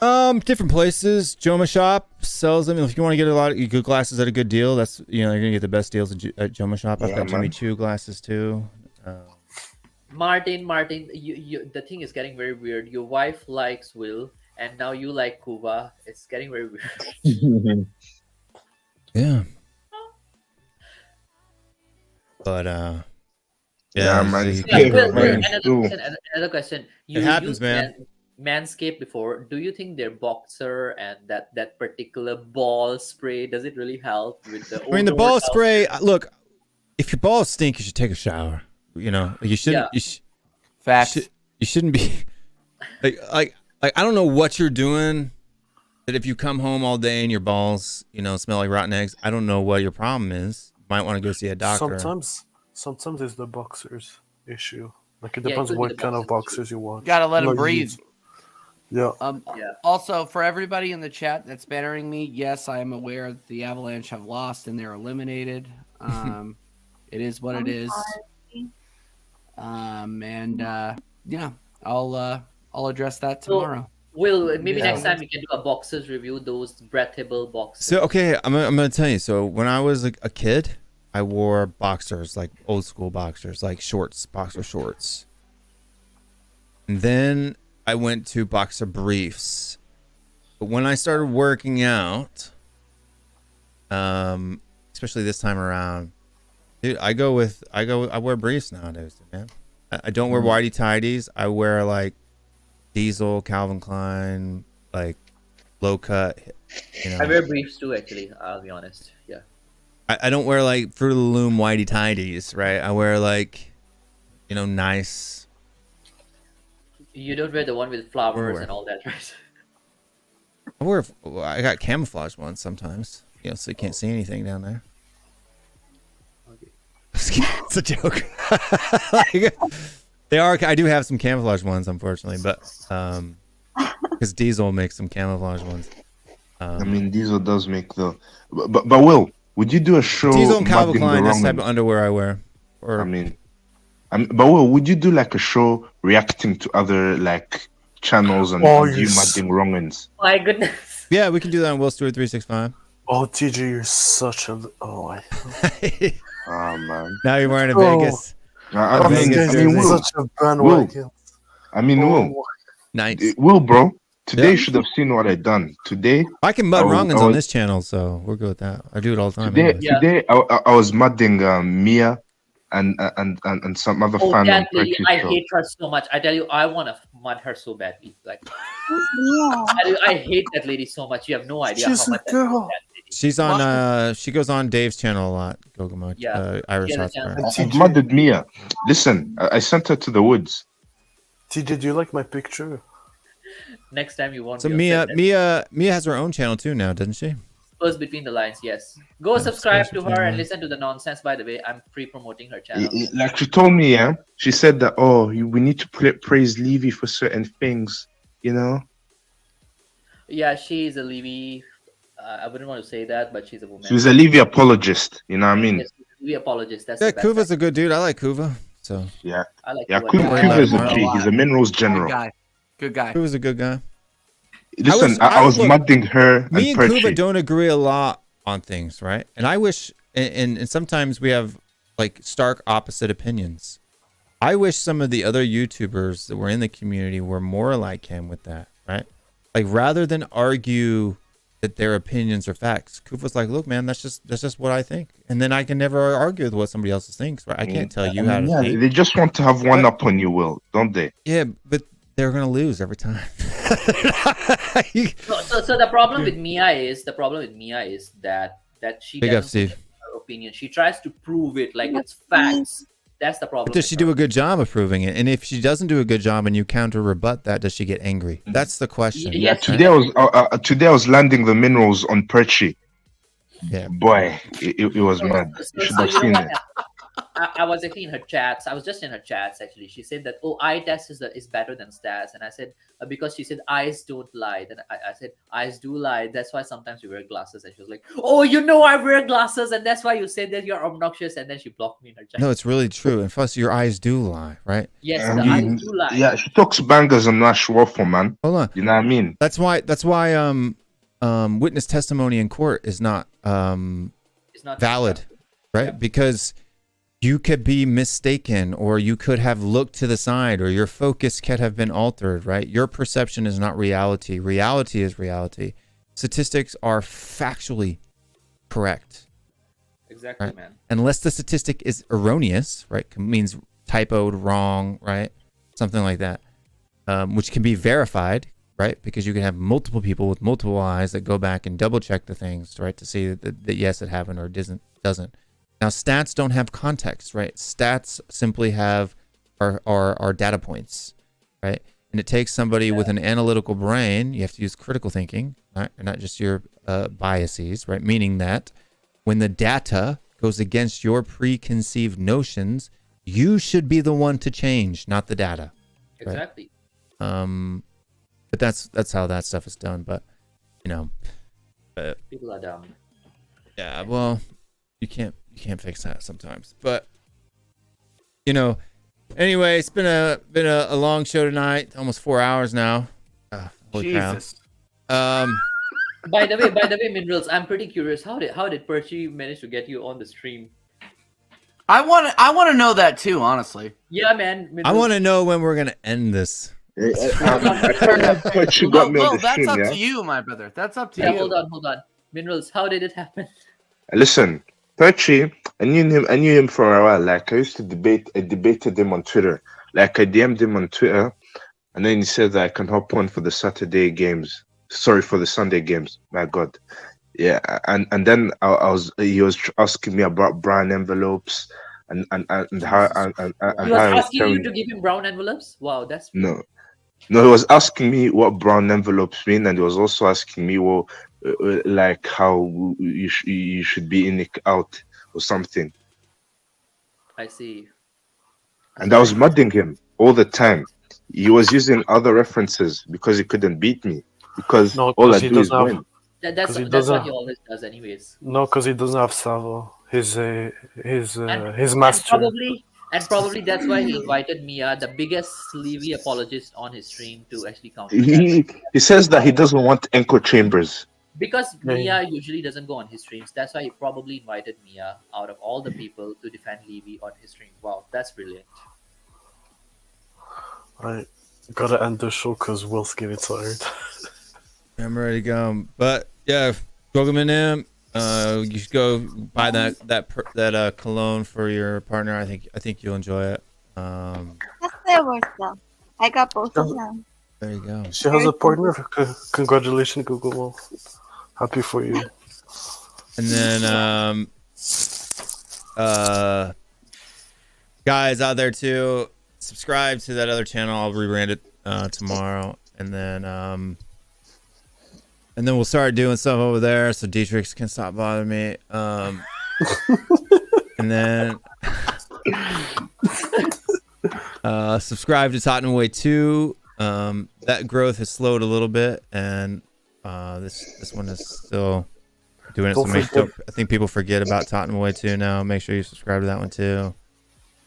Different places. Joma Shop sells them. If you want to get a lot of good glasses at a good deal, that's you're gonna get the best deals at Joma Shop. I've got Jimmy Choo glasses too. Martin, you, the thing is getting very weird. Your wife likes Will, and now you like Kuva. It's getting very weird. Yeah. But yeah, man. Another question. It happens, man. Manscaped before. Do you think their boxer and that particular ball spray, does it really help with the? I mean, the ball spray. Look, if your balls stink, you should take a shower. You know, you shouldn't. Yeah. Facts. You shouldn't be like I don't know what you're doing. That if you come home all day and your balls, smell like rotten eggs, I don't know what your problem is. You might want to go see a doctor. Sometimes it's the boxers issue. Like it depends what kind of boxers you want. Gotta let them breathe. Yeah. Also, for everybody in the chat that's bannering me, yes, I am aware that the Avalanche have lost and they're eliminated. It is what it is. Yeah, I'll address that tomorrow. Will, maybe next time we can do a boxers review, those breathable boxers. So okay, I'm gonna tell you. So when I was a kid, I wore boxers, like old school boxers, like shorts, boxer shorts. And then I went to boxer briefs. But when I started working out, especially this time around, dude, I wear briefs nowadays, man. I don't wear whitey tighties. I wear like Diesel, Calvin Klein, like low cut. I wear briefs too, actually. I'll be honest. Yeah. I don't wear like Fruit of the Loom whitey tighties, right? I wear like, nice. You don't wear the one with flowers and all that, right? I got camouflage ones sometimes, so you can't see anything down there. It's a joke. They are. I do have some camouflage ones, unfortunately, but because Diesel makes some camouflage ones. I mean, Diesel does make the. But Will, would you do a show? Diesel and Calvin Klein. That's the type of underwear I wear. But Will, would you do like a show reacting to other like channels and you mudding wrongins? My goodness. Yeah, we can do that on Will Stewart 365. Oh, TJ, you're such a. Oh, man. Now you're wearing a Vegas. I mean, Will. Such a bandwagon. Will. Nice. Will, bro. Today you should have seen what I done. Today I can mud wrongins on this channel, so we're good with that. I do it all the time. Today I was mudding Mia and some other fan. That lady, I hate her so much. I tell you, I want to mud her so badly. Like, I hate that lady so much. You have no idea She's how much a girl. She's on. She goes on Dave's channel a lot. Gogama. Yeah. Irish Hotspur. I've mudded Mia. Listen, I sent her to the woods. TJ, do you like my picture? Next time you want. So Mia has her own channel too now, doesn't she? Spurs between the lines, yes. Go subscribe to her and listen to the nonsense. By the way, I'm free promoting her channel. Like she told me, she said that we need to praise Levy for certain things, Yeah, she's a Levy. I wouldn't want to say that, but she's a woman. She's a Levy apologist. You know what I mean? Yes, Levy apologist. That's Kuva's a good dude. I like Kuva. So yeah, I like Kuva's a G. He's a minerals general. Good guy. Kuva's a good guy. Listen, I was mudding her. Me and Kuva don't agree a lot on things, right? And I wish, and sometimes we have like stark opposite opinions. I wish some of the other YouTubers that were in the community were more like him with that, right? Like rather than argue that their opinions are facts, Kuva's like, look, man, that's just what I think, and then I can never argue with what somebody else thinks, right? I can't tell you how to think. They just want to have one up on you, Will, don't they? Yeah, but they're gonna lose every time. So the problem with Mia is that she doesn't say her opinion. She tries to prove it like it's facts. That's the problem. But does she do a good job of proving it? And if she doesn't do a good job and you counter rebut that, does she get angry? That's the question. Yeah, today I was landing the minerals on Perchy. Yeah, boy, it was mad. You should have seen it. I was actually in her chats. I was just in her chats actually. She said that eye test is better than stats, and I said because she said eyes don't lie. Then I said eyes do lie. That's why sometimes you wear glasses. And she was like, oh, I wear glasses, and that's why you said that you're obnoxious. And then she blocked me in her chat. No, it's really true. And plus, your eyes do lie, right? Yes, the eyes do lie. Yeah, she talks bangers and Nash waffle, man. Hold on. You know what I mean? That's why witness testimony in court is not valid, right? Yeah. Because you could be mistaken, or you could have looked to the side, or your focus could have been altered, right? Your perception is not reality. Reality is reality. Statistics are factually correct. Exactly, right? man. Unless the statistic is erroneous, right? Means typoed, wrong, right? Something like that, which can be verified, right? Because you can have multiple people with multiple eyes that go back and double check the things, right? To see that yes, it happened or it doesn't. Now, stats don't have context, right? Stats simply have are data points, right? And it takes somebody with an analytical brain. You have to use critical thinking, right? Not just your biases, right? Meaning that when the data goes against your preconceived notions, you should be the one to change, not the data. Right? Exactly. But that's how that stuff is done. But people are dumb. Yeah. Well, you can't fix that sometimes. But anyway, it's been a long show tonight, almost 4 hours now. Holy Jesus. Cow. By the way, Minerals, I'm pretty curious. How did Percy manage to get you on the stream? I want to know that too, honestly. Yeah, man. I want to know when we're gonna end this. Well, that's up to you, my brother. That's up to you. Hold on. Minerals, how did it happen? Listen, Perchi, I knew him for a while. Like, I used to I debated him on Twitter. Like, I DM'd him on Twitter, and then he said that I can hop on for the Saturday games. Sorry, for the Sunday games. My God. Yeah, and then he was asking me about brown envelopes and how He was asking you to give him brown envelopes? Wow, that's weird. No, he was asking me what brown envelopes mean, and he was also asking me, well, like how you should be in it out or something. I see. And I was mudding him all the time. He was using other references because he couldn't beat me. Because all I do is win. That's what he always does, anyways. No, because he doesn't have Savo. His master. And probably that's why he invited Mia, the biggest Levy apologist on his stream, to actually counter. He says that he doesn't want echo chambers. Because Mia usually doesn't go on his streams. That's why he probably invited Mia out of all the people to defend Levy on his stream. Wow, that's brilliant. I gotta end the show because Will's getting tired. I'm ready to go. But yeah, Gogaman, you should go buy that cologne for your partner. I think you'll enjoy it. I got both of them. There you go. She has a partner. Congratulations, Google. Well, happy for you. And then guys out there too, subscribe to that other channel. I'll rebrand it tomorrow, and then we'll start doing stuff over there so Dietrich can stop bothering me. And then subscribe to Tottenham Way 2. That growth has slowed a little bit, and this one is still doing it. So I think people forget about Tottenham Way 2 now. Make sure you subscribe to that one too.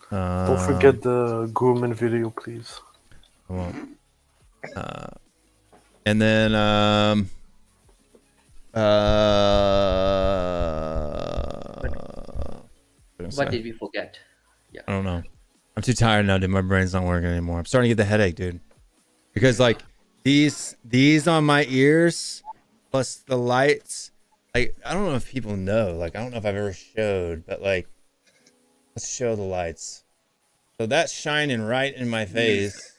Don't forget the Grumman video, please. I won't. And then what did we forget? Yeah. I don't know. I'm too tired now, dude. My brain's not working anymore. I'm starting to get the headache, dude. Because like these on my ears plus the lights, like I don't know if people know. Like I don't know if I've ever showed, but like let's show the lights. So that's shining right in my face.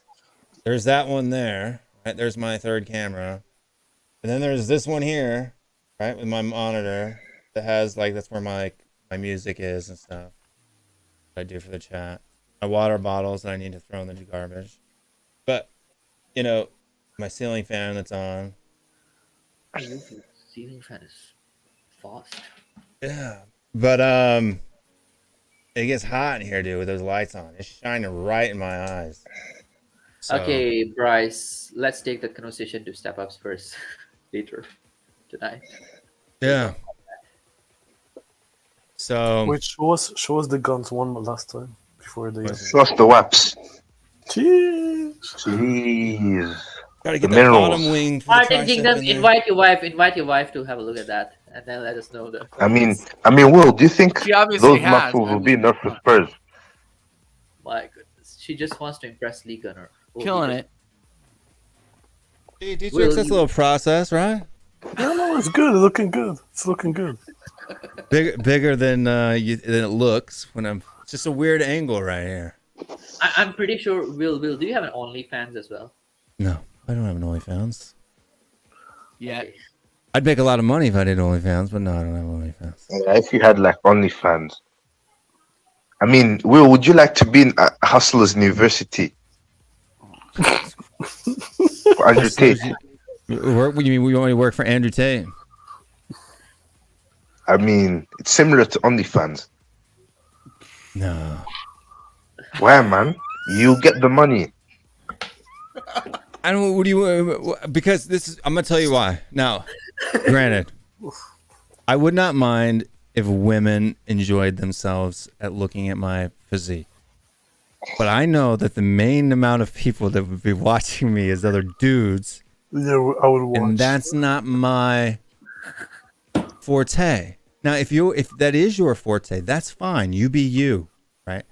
There's that one there. Right, there's my third camera. And then there's this one here, right, with my monitor that has like that's where my music is and stuff. What I do for the chat. My water bottles that I need to throw in the garbage. But my ceiling fan that's on. Ceiling fan is fast. Yeah. But It gets hot in here, dude, with those lights on. It's shining right in my eyes. So, Okay, Bryce, let's take the conversation to step ups first later tonight. Yeah. So Wait, show us the guns one last time before they. Plus the waps. Jeez. gotta The get the minerals. bottom wing for the Martin tricep Kingdom, in there. invite your wife to have a look at that, and then let us know the. I mean, Will, do you think She obviously those has. muscles will be enough for Spurs? My goodness, she just wants to impress Lee Gunner. Killing it. Hey, Dietrich, that's a little process, right? No, it's good. It's looking good. It's looking good. Bigger than than it looks when I'm. It's just a weird angle right here. I'm pretty sure. Will, do you have an OnlyFans as well? No, I don't have an OnlyFans. Yeah. I'd make a lot of money if I did OnlyFans, but no, I don't have OnlyFans. Yeah, if you had like OnlyFans. I mean, Will, would you like to be in Hustlers University? For Andrew Tate. What do you mean? We want to work for Andrew Tate? I mean, it's similar to OnlyFans. No. Why, man? You get the money. I don't. What do you? Because this is. I'm gonna tell you why. Now, granted, I would not mind if women enjoyed themselves at looking at my physique, but I know that the main amount of people that would be watching me is other dudes. Yeah, I would watch. And that's not my forte. Now, if that is your forte, that's fine. You be you, right?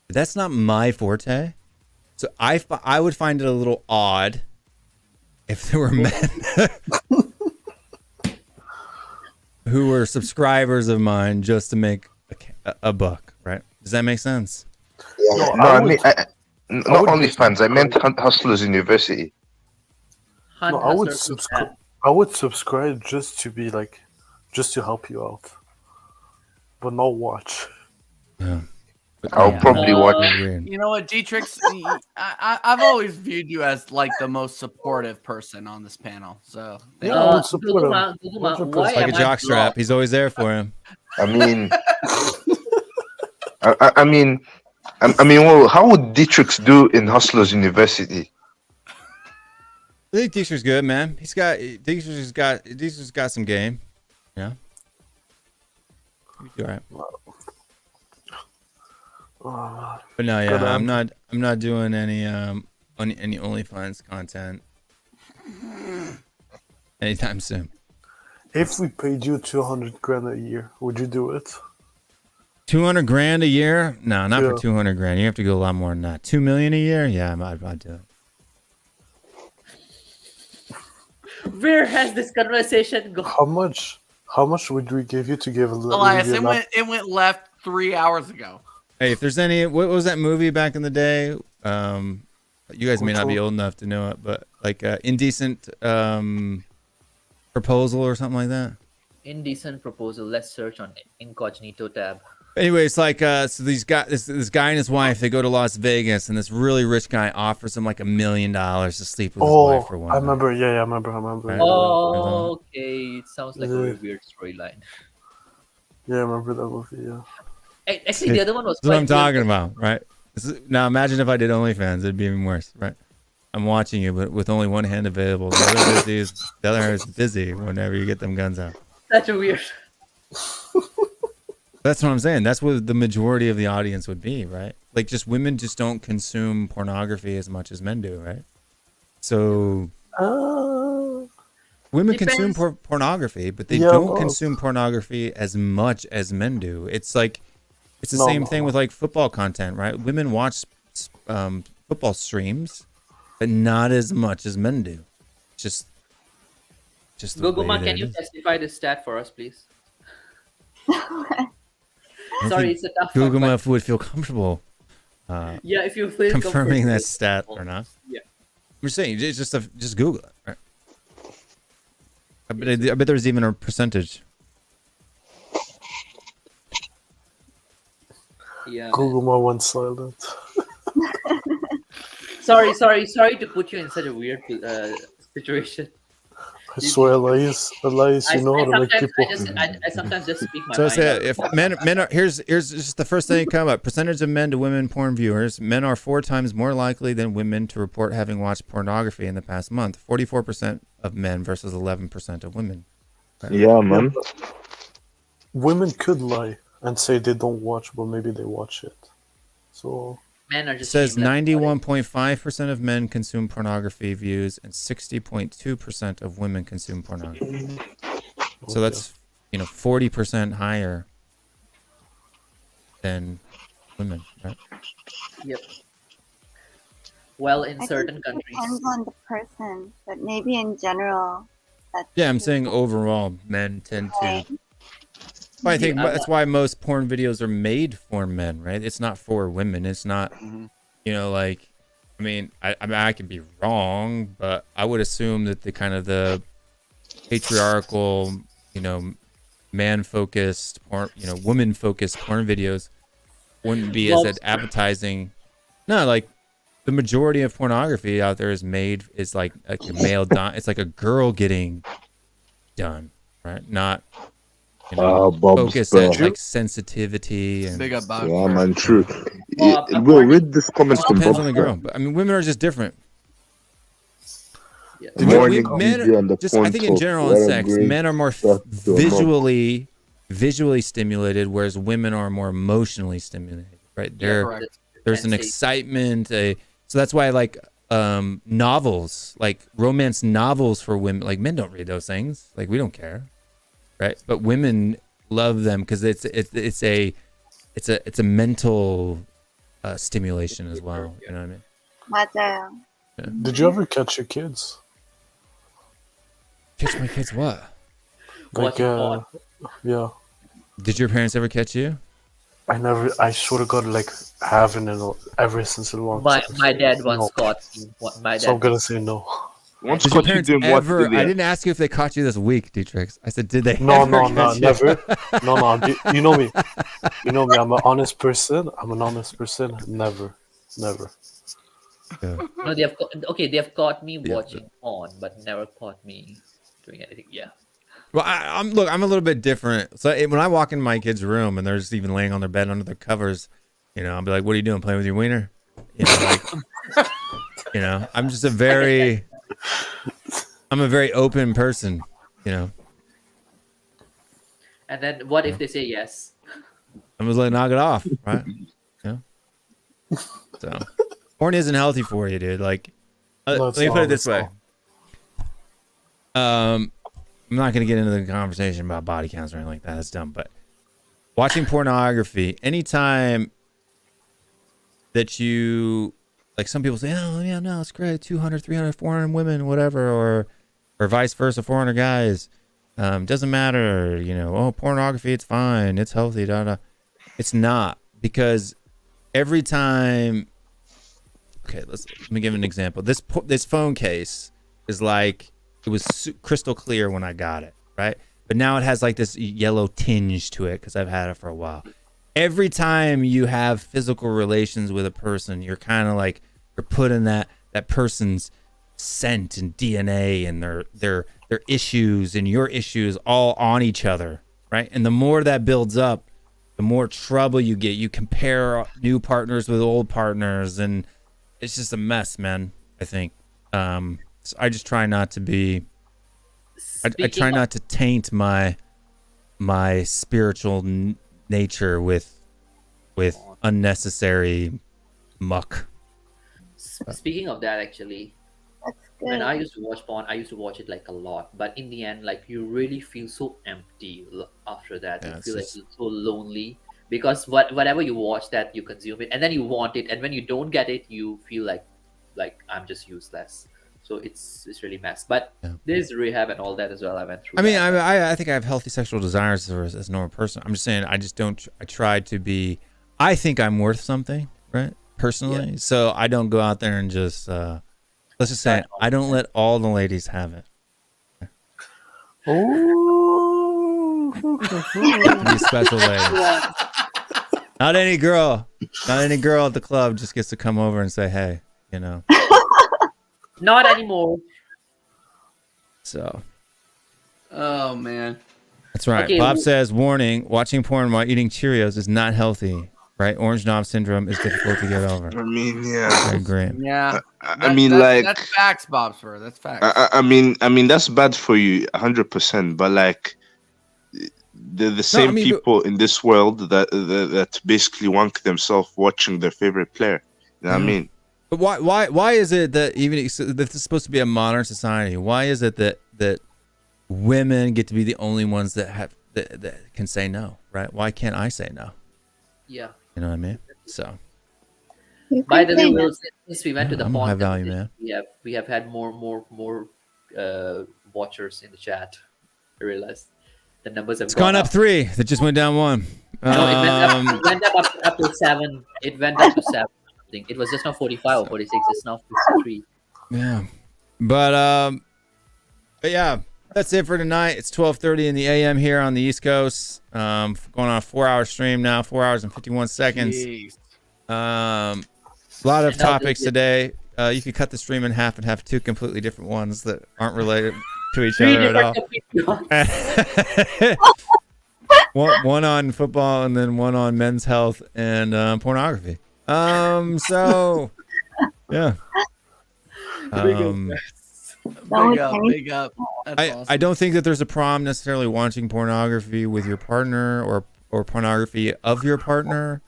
But that's not my forte. So I would find it a little odd if there were men who were subscribers of mine just to make a buck, right? Does that make sense? Yeah. No, I mean, not OnlyFans. I meant Hustlers University. No, I would subscribe. I would subscribe just to be like, just to help you out, but not watch. Yeah. I'll probably watch. You know what, Dietrich? I've always viewed you as like the most supportive person on this panel. So Yeah, I would support him. Like a jockstrap. He's always there for him. I mean, I mean, well, how would Dietrich do in Hustlers University? I think Dietrich's good, man. Dietrich's got some game. Yeah. You're right. But no, yeah, I'm not doing any OnlyFans content anytime soon. If we paid you 200 grand a year, would you do it? 200 grand a year? No, not Yeah. for 200 grand. You have to go a lot more than that. 2 million a year? Yeah, I'd do it. Where has this conversation gone? How much would we give you to give a little? Elias, it went left 3 hours ago. Hey, if there's any, what was that movie back in the day? You guys may not be old enough to know it, but like Indecent Proposal or something like that. Indecent Proposal. Let's search on incognito tab. Anyway, it's like so this guy and his wife, they go to Las Vegas, and this really rich guy offers him like $1 million to sleep with his wife for one I night. remember. Yeah, I remember. Right. Oh, okay. It sounds like a very weird storyline. Yeah, I remember that movie. Yeah. Actually, the other one was That's what I'm quite good. talking about, right? Now imagine if I did OnlyFans, it'd be even worse, right? I'm watching you, but with only one hand available. The other hand is busy whenever you get them guns out. Such a weird. That's what I'm saying. That's what the majority of the audience would be, right? Like, just women just don't consume pornography as much as men do, right? So women consume pornography, but they don't consume pornography as much as men do. It's like it's the same thing with like football content, right? Women watch football streams, but not as much as men do. Just the way Goguma, that can it you is. testify this stat for us, please? I Sorry, think it's a tough one, Google but- would feel comfortable. Yeah, if you feel confirming that comfortable. stat or not. Yeah. I'm just saying, just Google it. Right? I bet there's even a percentage. Yeah. Google my went silent. Sorry to put you in such a weird situation. I swear, Elias, you know how to make people. I sometimes just speak my So mind. say if men are here's just the first thing that come up. Percentage of men to women porn viewers. Men are 4 times more likely than women to report having watched pornography in the past month. 44% of men versus 11% of women. Yeah, man. Women could lie and say they don't watch, but maybe they watch it. So Men are It just says shameless about it. 91.5% of men consume pornography views and 60.2% of women consume pornography. So that's 40% higher than women, right? Yep. Well, in I certain think it countries. depends on the person, but maybe in general. That's Yeah, I'm saying overall, men tend to. Well, I think Yeah, that's why most porn videos are made for men, right? It's not for women. It's not, like, I mean, I could be wrong, but I would assume that the kind of the patriarchal, man-focused porn, woman-focused porn videos wouldn't be as appetizing. No, like the majority of pornography out there is like a male it's like a girl getting done, right? Not focus at like sensitivity and Big up, Bob. Yeah, man, true. Bob, We'll read this comment just from depends Bob. on the girl. But I mean, women are just different. The morning Men, video and the just I porn think in talk, general what in a sex, great men are more start to a month. visually stimulated, whereas women are more emotionally stimulated. Right? There's an excitement. So that's why I like novels, like romance novels for women. Like men don't read those things. Like we don't care, right? But women love them because it's a mental stimulation as well. You know what I mean? 맞아요. Yeah. Did you ever catch your kids? Catch my kids what? Like, yeah. Did your parents ever catch you? I sort of got like having it ever since a long time. My dad once caught me. My So I'm dad. gonna say no. Once Did your caught you parents doing what ever? to the- I didn't ask you if they caught you this week, Dietrich. I said, did they? No, ever no, catch you? never. No. You know me. You know me. I'm an honest person. Never. Yeah. No, they have caught me watching porn, but never caught me doing anything. Yeah. Well, I'm a little bit different. So when I walk in my kid's room and they're just even laying on their bed under their covers, I'll be like, "What are you doing? Playing with your wiener?" I'm just I'm a very open person, And then what if they say yes? I'm just like, knock it off, right? So porn isn't healthy for you, dude. Like, let me put it this way. I'm not going to get into the conversation about body counts or anything like that. That's dumb. But watching pornography, anytime that you, like some people say, oh, yeah, no, it's great. 200, 300, 400 women, whatever, or vice versa, 400 guys. Doesn't matter, pornography, it's fine. It's healthy, It's not, because every time, okay, let me give an example. This phone case is like, it was crystal clear when I got it, right? But now it has like this yellow tinge to it because I've had it for a while. Every time you have physical relations with a person, you're kind of like, you're putting that person's scent and DNA and their issues and your issues all on each other, right? And the more that builds up, the more trouble you get. You compare new partners with old partners, and it's just a mess, man, I think. So I just try not to be. I try not to taint my spiritual nature with unnecessary muck. Speaking of that, actually, when I used to watch porn, I used to watch it like a lot. But in the end, like you really feel so empty after that. Yeah, you feel like you're so lonely because whatever you watch, that you consume it, and then you want it, and when you don't get it, you feel like I'm just useless. So it's really mess. But there's rehab and all that as well. I went through. I mean, I think I have healthy sexual desires as a normal person. I'm just saying, I just don't. I try to be. I think I'm worth something, right? Personally, Yeah. so I don't go out there and just. Let's just say I don't let all the ladies have it. These special ladies. Not any girl at the club just gets to come over and say, "Hey," Not anymore. So Oh man. That's right. Okay, Bob well- says, warning, watching porn while eating Cheerios is not healthy. Right? Orange knob syndrome is difficult to get over. I mean, yeah. I agree. Yeah. I mean, like, that's facts, Bob Spur. That's facts. I mean, that's bad for you, 100%. But like, the same I mean, people in this world that basically wank themselves watching their favorite player. You know what I mean? But why is it that even if this is supposed to be a modern society, why is it that women get to be the only ones that can say no, right? Why can't I say no? Yeah. You know what I mean? So. By the way, Will, since we went to the I'm porn, high value, man. we have had more watchers in the chat. I realized the numbers have It's gone up 3. That just went down 1. No, it went up to 7. It went up to 7. I think it was just now 45 or 46. It's now 53. Yeah. But yeah, that's it for tonight. It's 12:30 in the AM here on the East Coast. Going on a 4-hour stream now, 4 hours and 51 seconds. Jeez. A lot of topics today. You could cut the stream in half and have 2 completely different ones that aren't related to each other at all. one on football and then one on men's health and pornography. So yeah. Big up. That's awesome. I don't think that there's a problem necessarily watching pornography with your partner or pornography of your partner.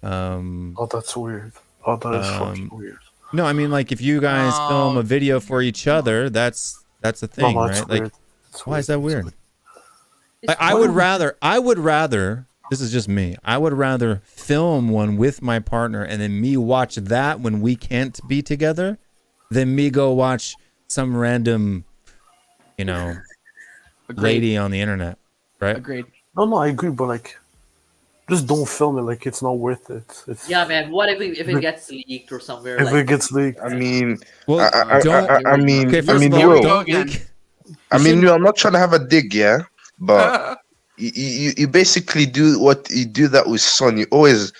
Oh, that's weird. Oh, that is fucking weird. No, I mean, like, if you guys film a video for each other, that's a thing, No, that's right? weird. Like, why is that weird? Like, I would rather, this is just me, I would rather film one with my partner and then me watch that when we can't be together than me go watch some random, lady on the internet, right? Agreed. No, I agree, but like, just don't film it. Like, it's not worth it. Yeah, man. What if it gets leaked or somewhere? If it gets leaked, I mean, well, I mean, Will. I mean, I'm not trying to have a dig, yeah, but you basically do what you do that with Son. You always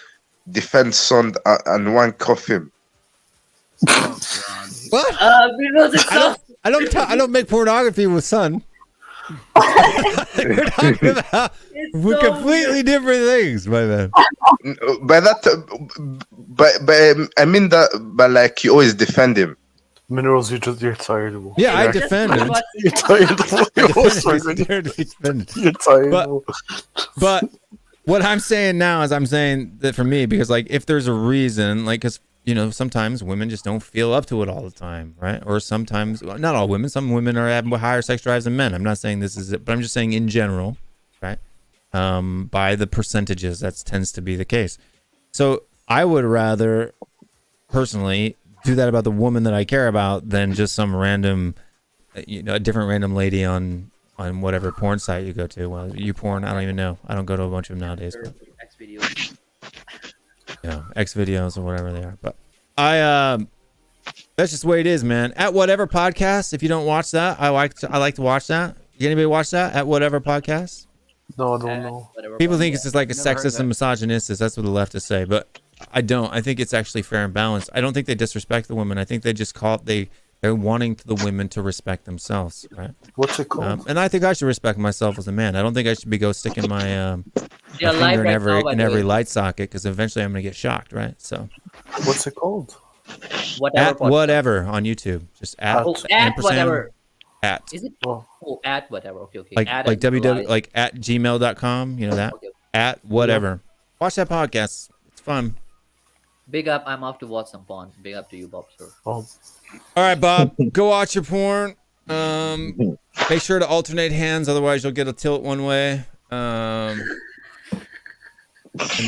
defend Son and wank off him. What? I don't make pornography with Son. We're talking about completely different things, my man. By that, but I mean that, but like you always defend him. Minerals, you're tired of. Yeah, I defend him. You're tired of. You're tired. But what I'm saying now is I'm saying that for me, because like if there's a reason, like because sometimes women just don't feel up to it all the time, right? Or sometimes, well, not all women, some women are having higher sex drives than men. I'm not saying this is it, but I'm just saying in general, right? By the percentages, that tends to be the case. So I would rather personally do that about the woman that I care about than just some random, a different random lady on whatever porn site you go to. Well, YouPorn, I don't even know. I don't go to a bunch of them nowadays. But. X videos or whatever they are. But that's just the way it is, man. At Whatever Podcast, if you don't watch that, I like to watch that. Anybody watch that? At Whatever Podcast? No, I don't know. People think it's just like a sexist and misogynistic. That's what the leftists say, but I don't. I think it's actually fair and balanced. I don't think they disrespect the women. I think they just they're wanting the women to respect themselves, right? What's it called? And I think I should respect myself as a man. I don't think I should be sticking my Yeah, finger live in right every now, by in the every way. light socket because eventually I'm gonna get shocked, right? So What's it called? whatever on YouTube, just at whatever. At Is it? Oh, at whatever. Okay. like At like and www like at gmail.com, that Okay. at whatever. Watch that podcast. It's fun. Big up. I'm off to watch some porn. Big up to you, Bob. Sir. Oh. All right, Bob, go watch your porn. Make sure to alternate hands, otherwise you'll get a tilt one way. And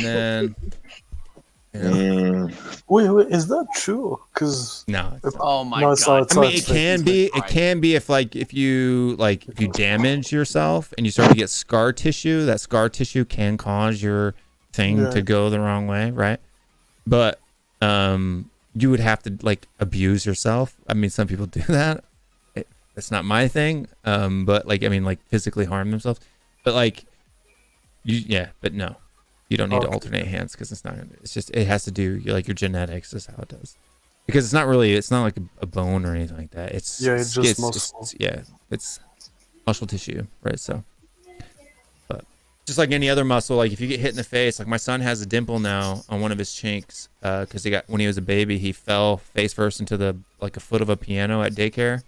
then Wait, is that true? Because no. Oh my God! I mean, it can be. It can be if you damage yourself and you start to get scar tissue. That scar tissue can cause your thing to go the wrong way, right? But you would have to abuse yourself. I mean, some people do that. That's not my thing. But physically harm themselves. But but no. You don't need to alternate hands because it's not. It's just it has to do your genetics is how it does. Because it's not like a bone or anything like that. It's just muscle. It's muscle tissue, right? So, but just like any other muscle, like if you get hit in the face, like my son has a dimple now on one of his chinks because when he was a baby, he fell face first into a foot of a piano at daycare,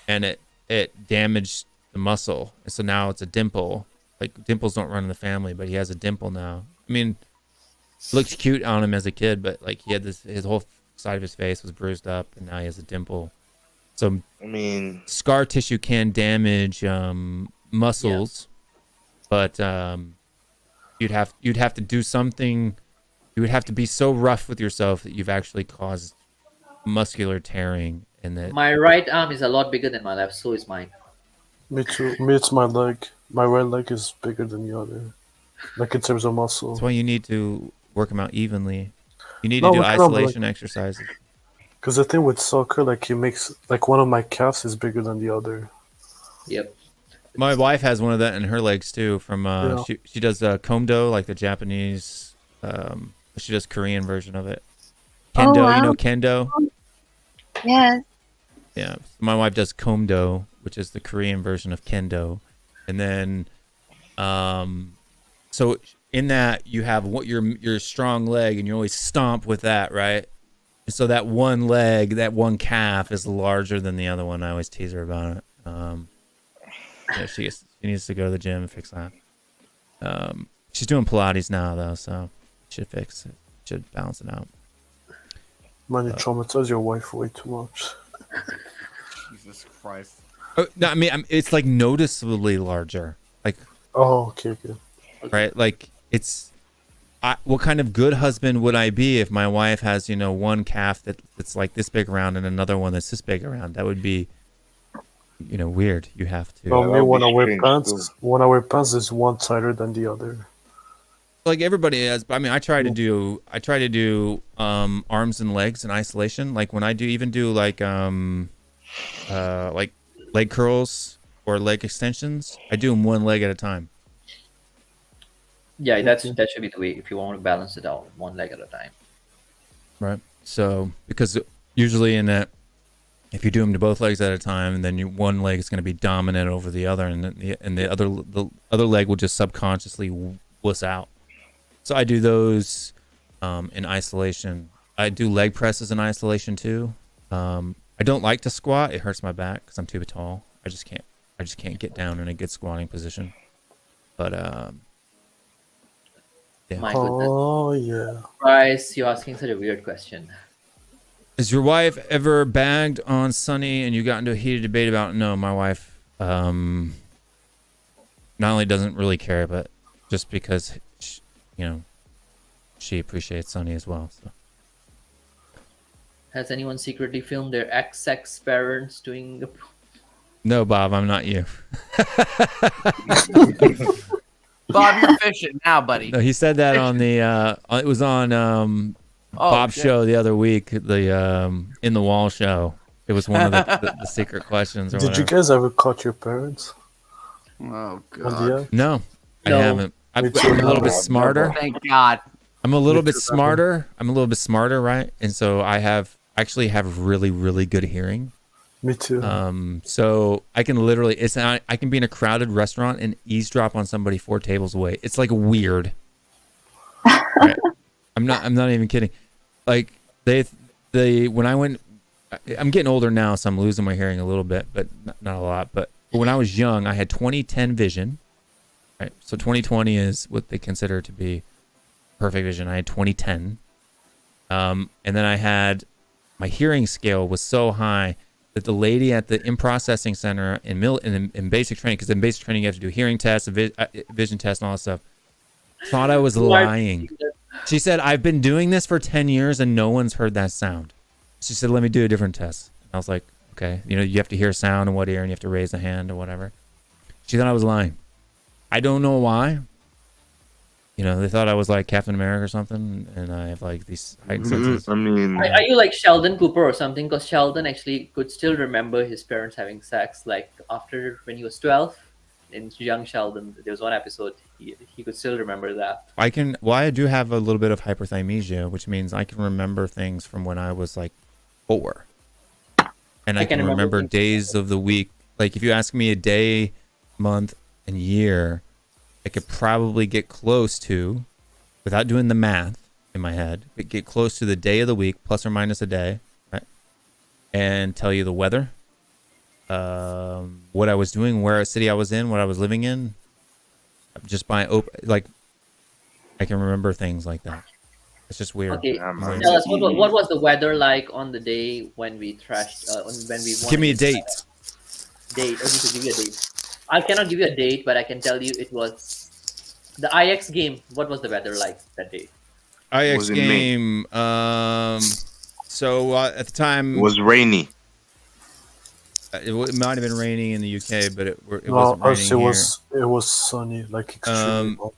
and it damaged the muscle, and so now it's a dimple. Like dimples don't run in the family, but he has a dimple now. I mean, it looked cute on him as a kid, but like he had his whole side of his face was bruised up, and now he has a dimple. So I mean, scar tissue can damage muscles, but you'd have to do something. You would have to be so rough with yourself that you've actually caused muscular tearing, and that My right arm is a lot bigger than my left, so is mine. Me too. Me, it's my leg. My right leg is bigger than the other, like in terms of muscle. that's why you need to work them out evenly. You need to do isolation exercises. Because the thing with soccer, like he makes like one of my calves is bigger than the other. Yep. My wife has one of that in her legs too. From she does Komdo, like the Japanese. She does Korean version of it. Kendo, wow. you know Kendo? Yes. Yeah, my wife does Komdo, which is the Korean version of Kendo, and then, so in that you have your strong leg, and you always stomp with that, right? And so that one leg, that one calf is larger than the other one. I always tease her about it. Yeah, she needs to go to the gym and fix that. She's doing Pilates now though, so should fix it. Should balance it out. Man, you traumatize your wife way too much. Jesus Christ. Oh, no, I mean, it's like noticeably larger. Like, oh, okay. Right? Like, what kind of good husband would I be if my wife has, one calf that's like this big around and another one that's this big around? That would be, weird. You have to. Well, me, when I wear pants, there's one tighter than the other. Like everybody has, but I mean, I try to do arms and legs in isolation. Like when I do like leg curls or leg extensions, I do them one leg at a time. Yeah, that should be the way if you want to balance it out, one leg at a time. Right. So because usually in that, if you do them to both legs at a time, then one leg is going to be dominant over the other, and the other leg will just subconsciously wuss out. So I do those in isolation. I do leg presses in isolation too. I don't like to squat. It hurts my back because I'm too tall. I just can't get down in a good squatting position. But yeah. My goodness. Oh yeah. Bryce, you're asking such a weird question. Has your wife ever bagged on Sunny and you got into a heated debate about it? No, my wife not only doesn't really care, but just because she appreciates Sunny as well. So. Has anyone secretly filmed their ex-sex parents doing the... No, Bob, I'm not you. Bob, you're fishing now, buddy. No, he said that on the it was on Bob's show the other week, the In the Wall show. It was one of the secret questions. Or Did whatever. you guys ever caught your parents? Oh God. No, I haven't. I'm a little bit smarter. Thank God. I'm a little bit smarter. Right? And so I actually have really, really good hearing. Me too. So I can literally, I can be in a crowded restaurant and eavesdrop on somebody 4 tables away. It's like weird. Right? I'm not even kidding. Like when I went, I'm getting older now, so I'm losing my hearing a little bit, but not a lot. But when I was young, I had 20/10 vision. Right. So 20/20 is what they consider to be perfect vision. I had 20/10. And then I had, my hearing scale was so high that the lady at the in-processing center in basic training, because in basic training you have to do hearing tests, vision tests, and all that stuff, thought I was lying. She said, I've been doing this for 10 years and no one's heard that sound. She said, let me do a different test. I was like, okay. You have to hear sound in what ear and you have to raise the hand or whatever. She thought I was lying. I don't know why. They thought I was like Captain America or something, and I have like these heightened senses. I mean, are you like Sheldon Cooper or something? Because Sheldon actually could still remember his parents having sex, like after when he was 12. In young Sheldon, there was one episode he could still remember that. I do have a little bit of hyperthymesia, which means I can remember things from when I was like 4, and I can remember days of the week Like if you ask me a day, month, and year, I could probably get close to, without doing the math in my head, but get close to the day of the week, plus or minus a day, right? And tell you the weather, what I was doing, where city I was in, what I was living in, just by like I can remember things like that. It's just weird. Okay, tell us what was the weather like on the day when we trashed when we won? Give me a date. Okay, so give you a date. I cannot give you a date, but I can tell you it was the IX game. What was the weather like that day? IX game. So at the time it was rainy. It might have been raining in the UK, but it wasn't raining here. It was sunny, like extremely hot.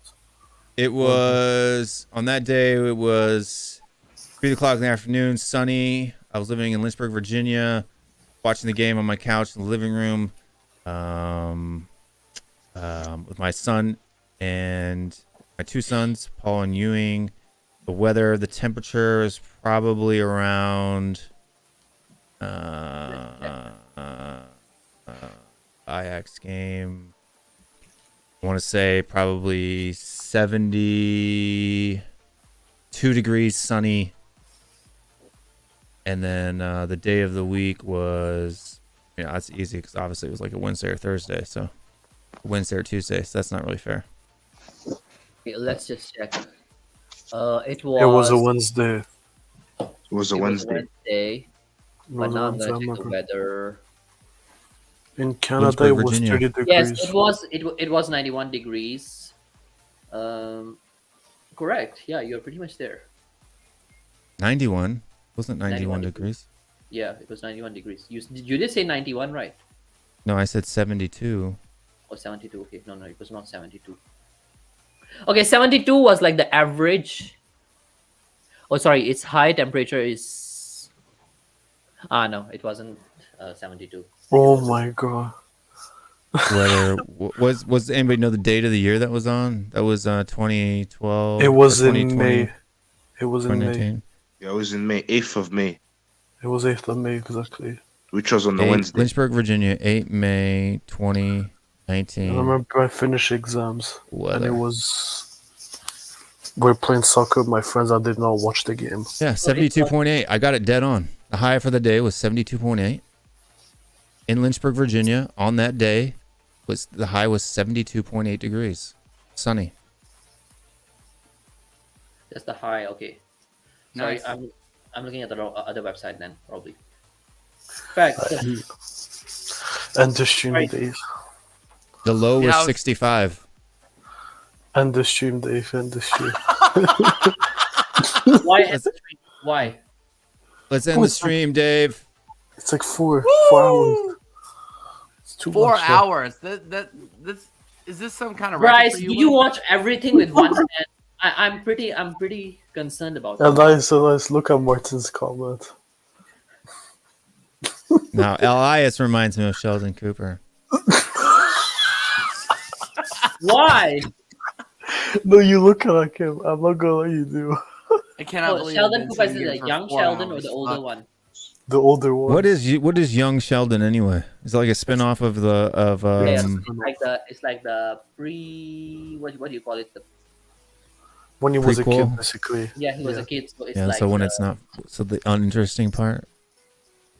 It was on that day. It was 3 o'clock in the afternoon, sunny. I was living in Lynchburg, Virginia, watching the game on my couch in the living room, with my son and my 2 sons, Paul and Ewing. The weather, the temperature is probably around IX game. I want to say probably 72 degrees, sunny. And then the day of the week was, that's easy because obviously it was like a Wednesday or Thursday. So Wednesday or Tuesday. So that's not really fair. Okay, let's just check. It was a Wednesday. It was a Wednesday. But now I'm gonna check the weather. In Canada, it was 30 degrees. Yes, it was 91 degrees. Correct. Yeah, you're pretty much there. 91? Wasn't 91 degrees? Yeah, it was 91 degrees. You did say 91, right? No, I said 72. Oh, 72. Okay, no, it was not 72. Okay, 72 was like the average. Oh, sorry, its high temperature is. No, it wasn't 72. Oh my god. Whether was anybody know the date of the year that was on? That was 2012. It was in May. It was in May. Yeah, it was in May, 8th of May. It was 8th of May, exactly. Which was on the Wednesday. Lynchburg, Virginia, 8 May 2019. I remember I finished exams. Weather. And it was. We're playing soccer with my friends. I did not watch the game. Yeah, 72.8. I got it dead on. The high for the day was 72.8. In Lynchburg, Virginia, on that day, the high was 72.8 degrees. Sunny. That's the high. Okay. Nice. Sorry, I'm looking at the other website then, probably. Fact. And the stream Dave. The low was 65. And the stream Dave. And the stream. Why? Let's end the stream, Dave. It's like 4 hours. It's too 4 much, hours. That's is this some kind of Bryce, record for do you? you watch everything with one hand? I'm pretty concerned about that. Elias, look at Martin's comment. Now, Elias reminds me of Sheldon Cooper. Why? No, you look like him. I'm not gonna let you do. I cannot believe Sheldon I've been Cooper is sitting the here for young 4 Sheldon or hours. the older one? The older one. What is young Sheldon anyway? Is it like a spin-off of the It's like the pre what do you call it? When he was a prequel? kid, basically. Yeah, he was a kid, so it's Yeah, like so when it's not, so the uninteresting part.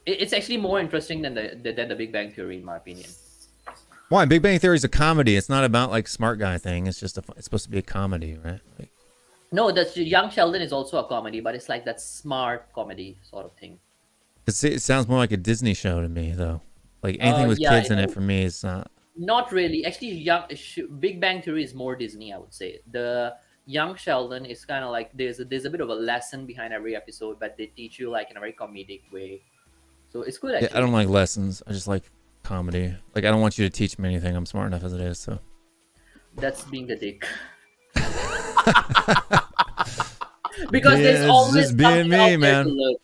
it's actually more interesting than the Big Bang Theory, in my opinion. Why? Big Bang Theory is a comedy. It's not about like smart guy thing. It's just it's supposed to be a comedy, right? Like, No, the Young Sheldon is also a comedy, but it's like that smart comedy sort of thing. it sounds more like a Disney show to me, though. Like anything with yeah, kids in it for me is not. Not really. Actually, Big Bang Theory is more Disney, I would say. The Young Sheldon is kind of like there's a bit of a lesson behind every episode, but they teach you like in a very comedic way. So it's good. Actually. Yeah, I don't like lessons. I just like comedy. Like I don't want you to teach me anything. I'm smart enough as it is. So That's being the dick. Because there's always just being something out me, there man. to learn.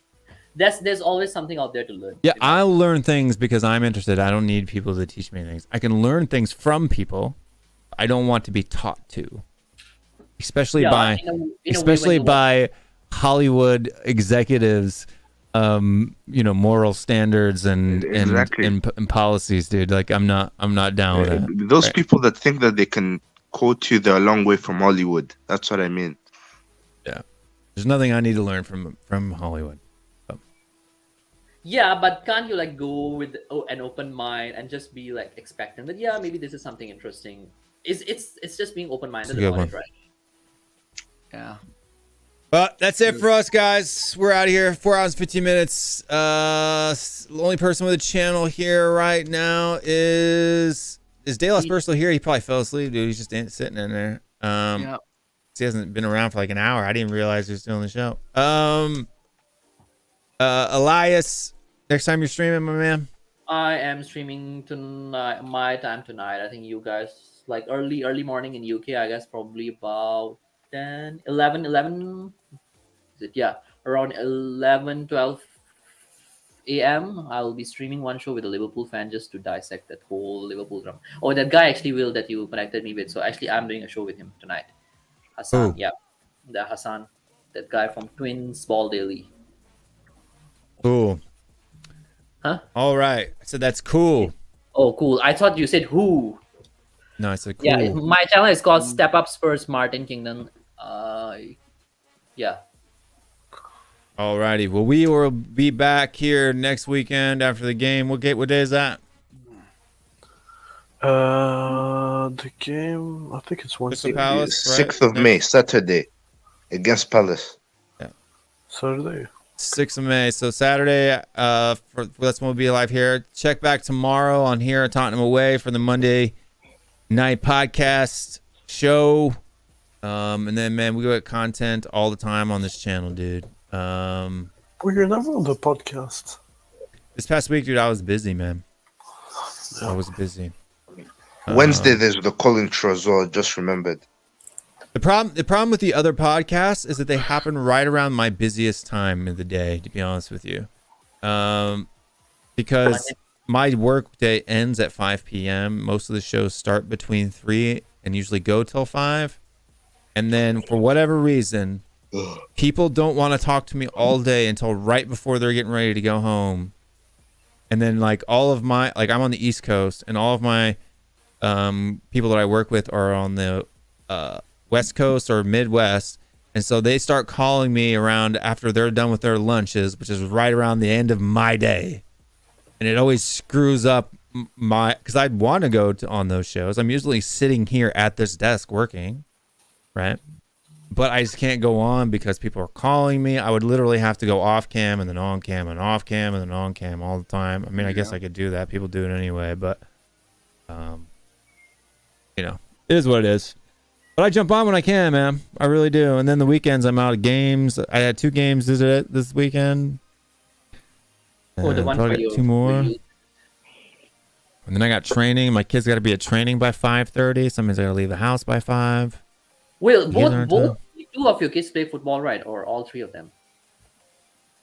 There's always something out there to learn. Yeah, I'll learn things because I'm interested. I don't need people to teach me things. I can learn things from people. I don't want to be taught to, especially Yeah, by in a way when especially you by Hollywood executives moral standards and and policies, dude. Like I'm not down with that. Those people that think that they can quote you, they're a long way from Hollywood. That's what I mean. Yeah, there's nothing I need to learn from Hollywood. Yeah, but can't you like go with an open mind and just be like expectant that maybe this is something interesting? It's just being open minded about it, right? Yeah. But that's it for us, guys. We're out of here. 4 hours, 15 minutes. The only person with a channel here right now is De La Spur still here? He probably fell asleep, dude. He's just sitting in there. He hasn't been around for like an hour. I didn't realize he was still on the show. Elias, next time you're streaming, my man. I am streaming tonight, my time tonight. I think you guys like early morning in UK. I guess probably about 11 is it? Yeah, around 11-12 a.m. I'll be streaming one show with a Liverpool fan just to dissect that whole Liverpool drama. Oh, that guy actually Will that you connected me with. So actually, I'm doing a show with him tonight. Hassan, yeah, the Hassan, that guy from Twins Ball Daily. Cool. Huh? All right. I said that's cool. Oh, cool. I thought you said who. No, I said cool. Yeah, my channel is called Step Up Spurs Martin Kingdom. Yeah. Alrighty. Well, we will be back here next weekend after the game. What day is that? The game, I think it's Wednesday. Palace, right? 6th of May, Saturday, against Palace. Yeah. Saturday. 6th of May. So Saturday, that's when we'll be live here. Check back tomorrow on here at Tottenham Away for the Monday night podcast show. And then, man, we get content all the time on this channel, dude. Well, you're never on the podcast. This past week, dude, I was busy, man. I was busy. Wednesday, there's the Colin Trezor, just remembered. The problem with the other podcasts is that they happen right around my busiest time of the day, to be honest with you. Because my work day ends at 5 p.m. Most of the shows start between 3 and usually go till 5. And then for whatever reason, people don't want to talk to me all day until right before they're getting ready to go home. And then like all of my, like I'm on the East Coast and all of my people that I work with are on the West Coast or Midwest. And so they start calling me around after they're done with their lunches, which is right around the end of my day. And it always screws up because I'd want to go on those shows. I'm usually sitting here at this desk working, right? But I just can't go on because people are calling me. I would literally have to go off cam and then on cam and off cam and then on cam all the time. I mean, I guess I could do that. People do it anyway, but it is what it is. But I jump on when I can, man. I really do. And then the weekends, I'm out of games. I had 2 games this weekend. Oh, the one for you. 2 more. And then I got training. My kids got to be at training by 5:30. Somebody's got to leave the house by 5. Will both 2 of your kids play football, right? Or all 3 of them?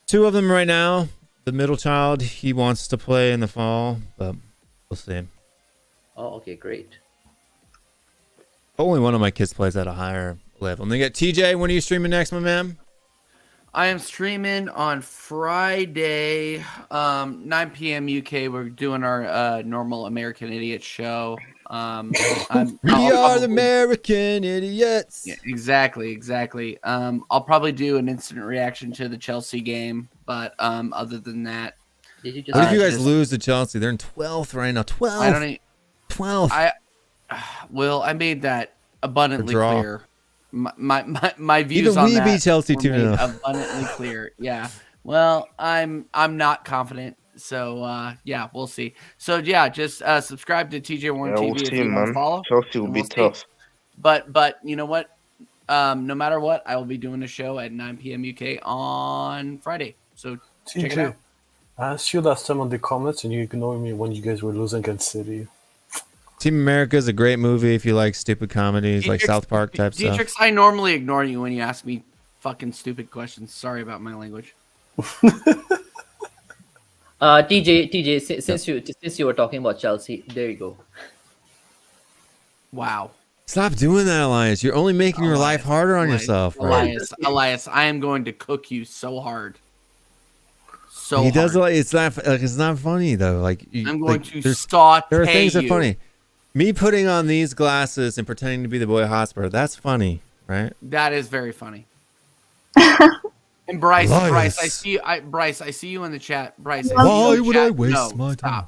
2 of them right now. The middle child, he wants to play in the fall, but we'll see. Oh, okay, great. Only one of my kids plays at a higher level. And then you got TJ. When are you streaming next, my man? I am streaming on Friday, 9 p.m. UK. We're doing our normal American Idiot show. We are the American Idiots. Yeah, exactly. I'll probably do an instant reaction to the Chelsea game, but other than that, did you just? What if you guys lose to Chelsea? They're in 12th right now. 12th. I don't. 12th. I made that abundantly clear. My views even on we that beat Chelsea 2-0. abundantly clear. Yeah. Well, I'm not confident. So yeah, we'll see. So yeah, just subscribe to TJ Warren TV if you want to follow. Chelsea will be tough. But you know what? No matter what, I will be doing a show at 9 p.m. UK on Friday. So check it out. I asked you last time on the comments, and you ignored me when you guys were losing against City. Team America is a great movie if you like stupid comedies, like South Park type stuff. Dietrich, I normally ignore you when you ask me fucking stupid questions. Sorry about my language. TJ, since you were talking about Chelsea, there you go. Wow. Stop doing that, Elias. You're only making your life harder on yourself. Right? Elias, I am going to cook you so hard. so he does hard. it's not funny though. Like I'm going to there are things that are funny. Me putting on these glasses and pretending to be the boy Hotspur, that's funny, right? That is very funny. And Bryce, I see you in the chat. Bryce, why would I waste my time?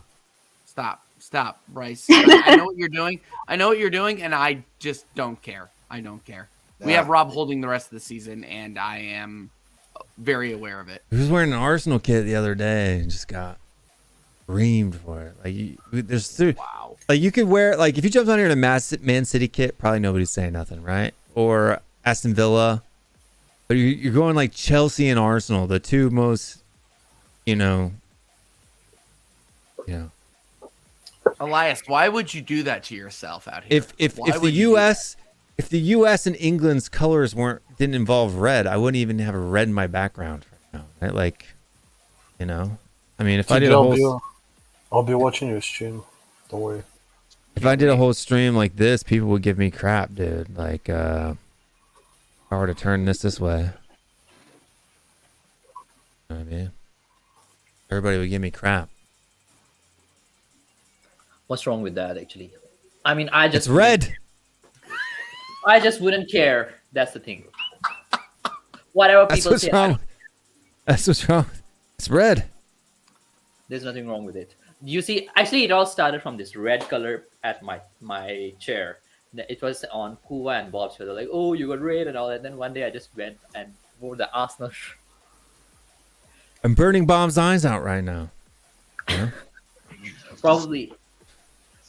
Stop, Bryce. I know what you're doing. And I just don't care. I don't care. We have Rob Holding the rest of the season, and I am very aware of it. He was wearing an Arsenal kit the other day and just got reamed for it. Wow. Like you could wear, like if you jumped on here in a Man City kit, probably nobody's saying nothing, right? Or Aston Villa. But you're going like Chelsea and Arsenal, the two most, Elias, why would you do that to yourself out here? If the U.S. and England's colors didn't involve red, I wouldn't even have a red in my background right now. Right? Like, I mean, if I did I'll be watching your stream. Don't worry. If I did a whole stream like this, people would give me crap, dude. Like, if I were to turn this way, you know what I mean? Everybody would give me crap. What's wrong with that, actually? I mean, it's red. I just wouldn't care. That's the thing. Whatever people say. That's what's wrong. It's red. There's nothing wrong with it. You see, actually, it all started from this red color at my chair. It was on Kuwa and Bob's show. They're like, "Oh, you got red and all that." Then one day I just went and wore the Arsenal shirt. I'm burning Bob's eyes out right now. Yeah. Probably.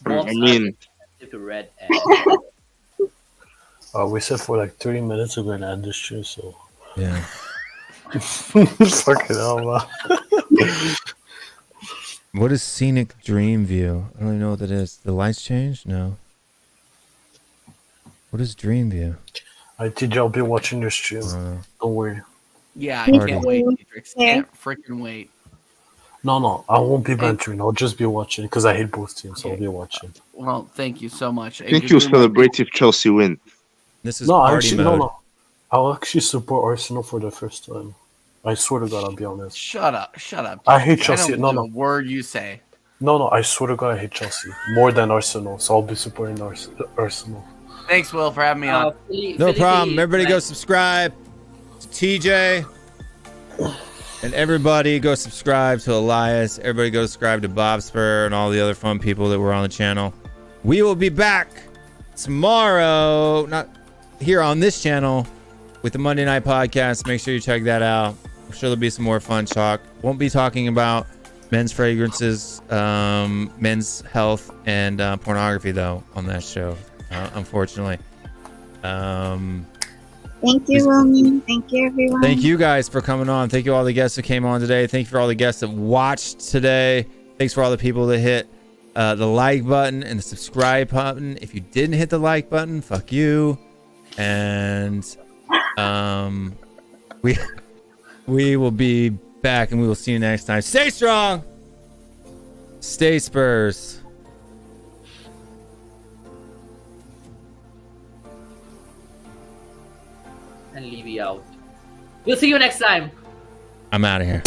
Bob's to red. And... we said for like 30 minutes we're going to end this show, so. Yeah. Fucking hell, man. What is scenic dream view? I don't even know what that is. The lights changed? No. What is dream view? I'll be watching your stream. Don't worry. Yeah, I can't wait, Dietrich. Can't freaking wait. No, I won't be bantering. I'll just be watching because I hate both teams, so I'll be watching. Well, thank you so much. I think you'll celebrate if Chelsea win. This is party mode. No. I'll actually support Arsenal for the first time. I swear to God, I'll be honest. Shut up. I hate Chelsea. I don't know a word you say. No, I swear to God, I hate Chelsea more than Arsenal, so I'll be supporting Arsenal. Thanks, Will, for having me on. No problem. Everybody go subscribe to TJ. And everybody go subscribe to Elias. Everybody go subscribe to Bob Spur and all the other fun people that were on the channel. We will be back tomorrow, not here on this channel, with the Monday Night Podcast. Make sure you check that out. I'm sure there'll be some more fun talk. Won't be talking about men's fragrances, men's health, and pornography, though, on that show, unfortunately. Thank you, Roman. Thank you, everyone. Thank you guys for coming on. Thank you all the guests that came on today. Thank you for all the guests that watched today. Thanks for all the people that hit the like button and the subscribe button. If you didn't hit the like button, fuck you. And we will be back and we will see you next time. Stay strong. Stay Spurs. And leave you out. We'll see you next time. I'm out of here.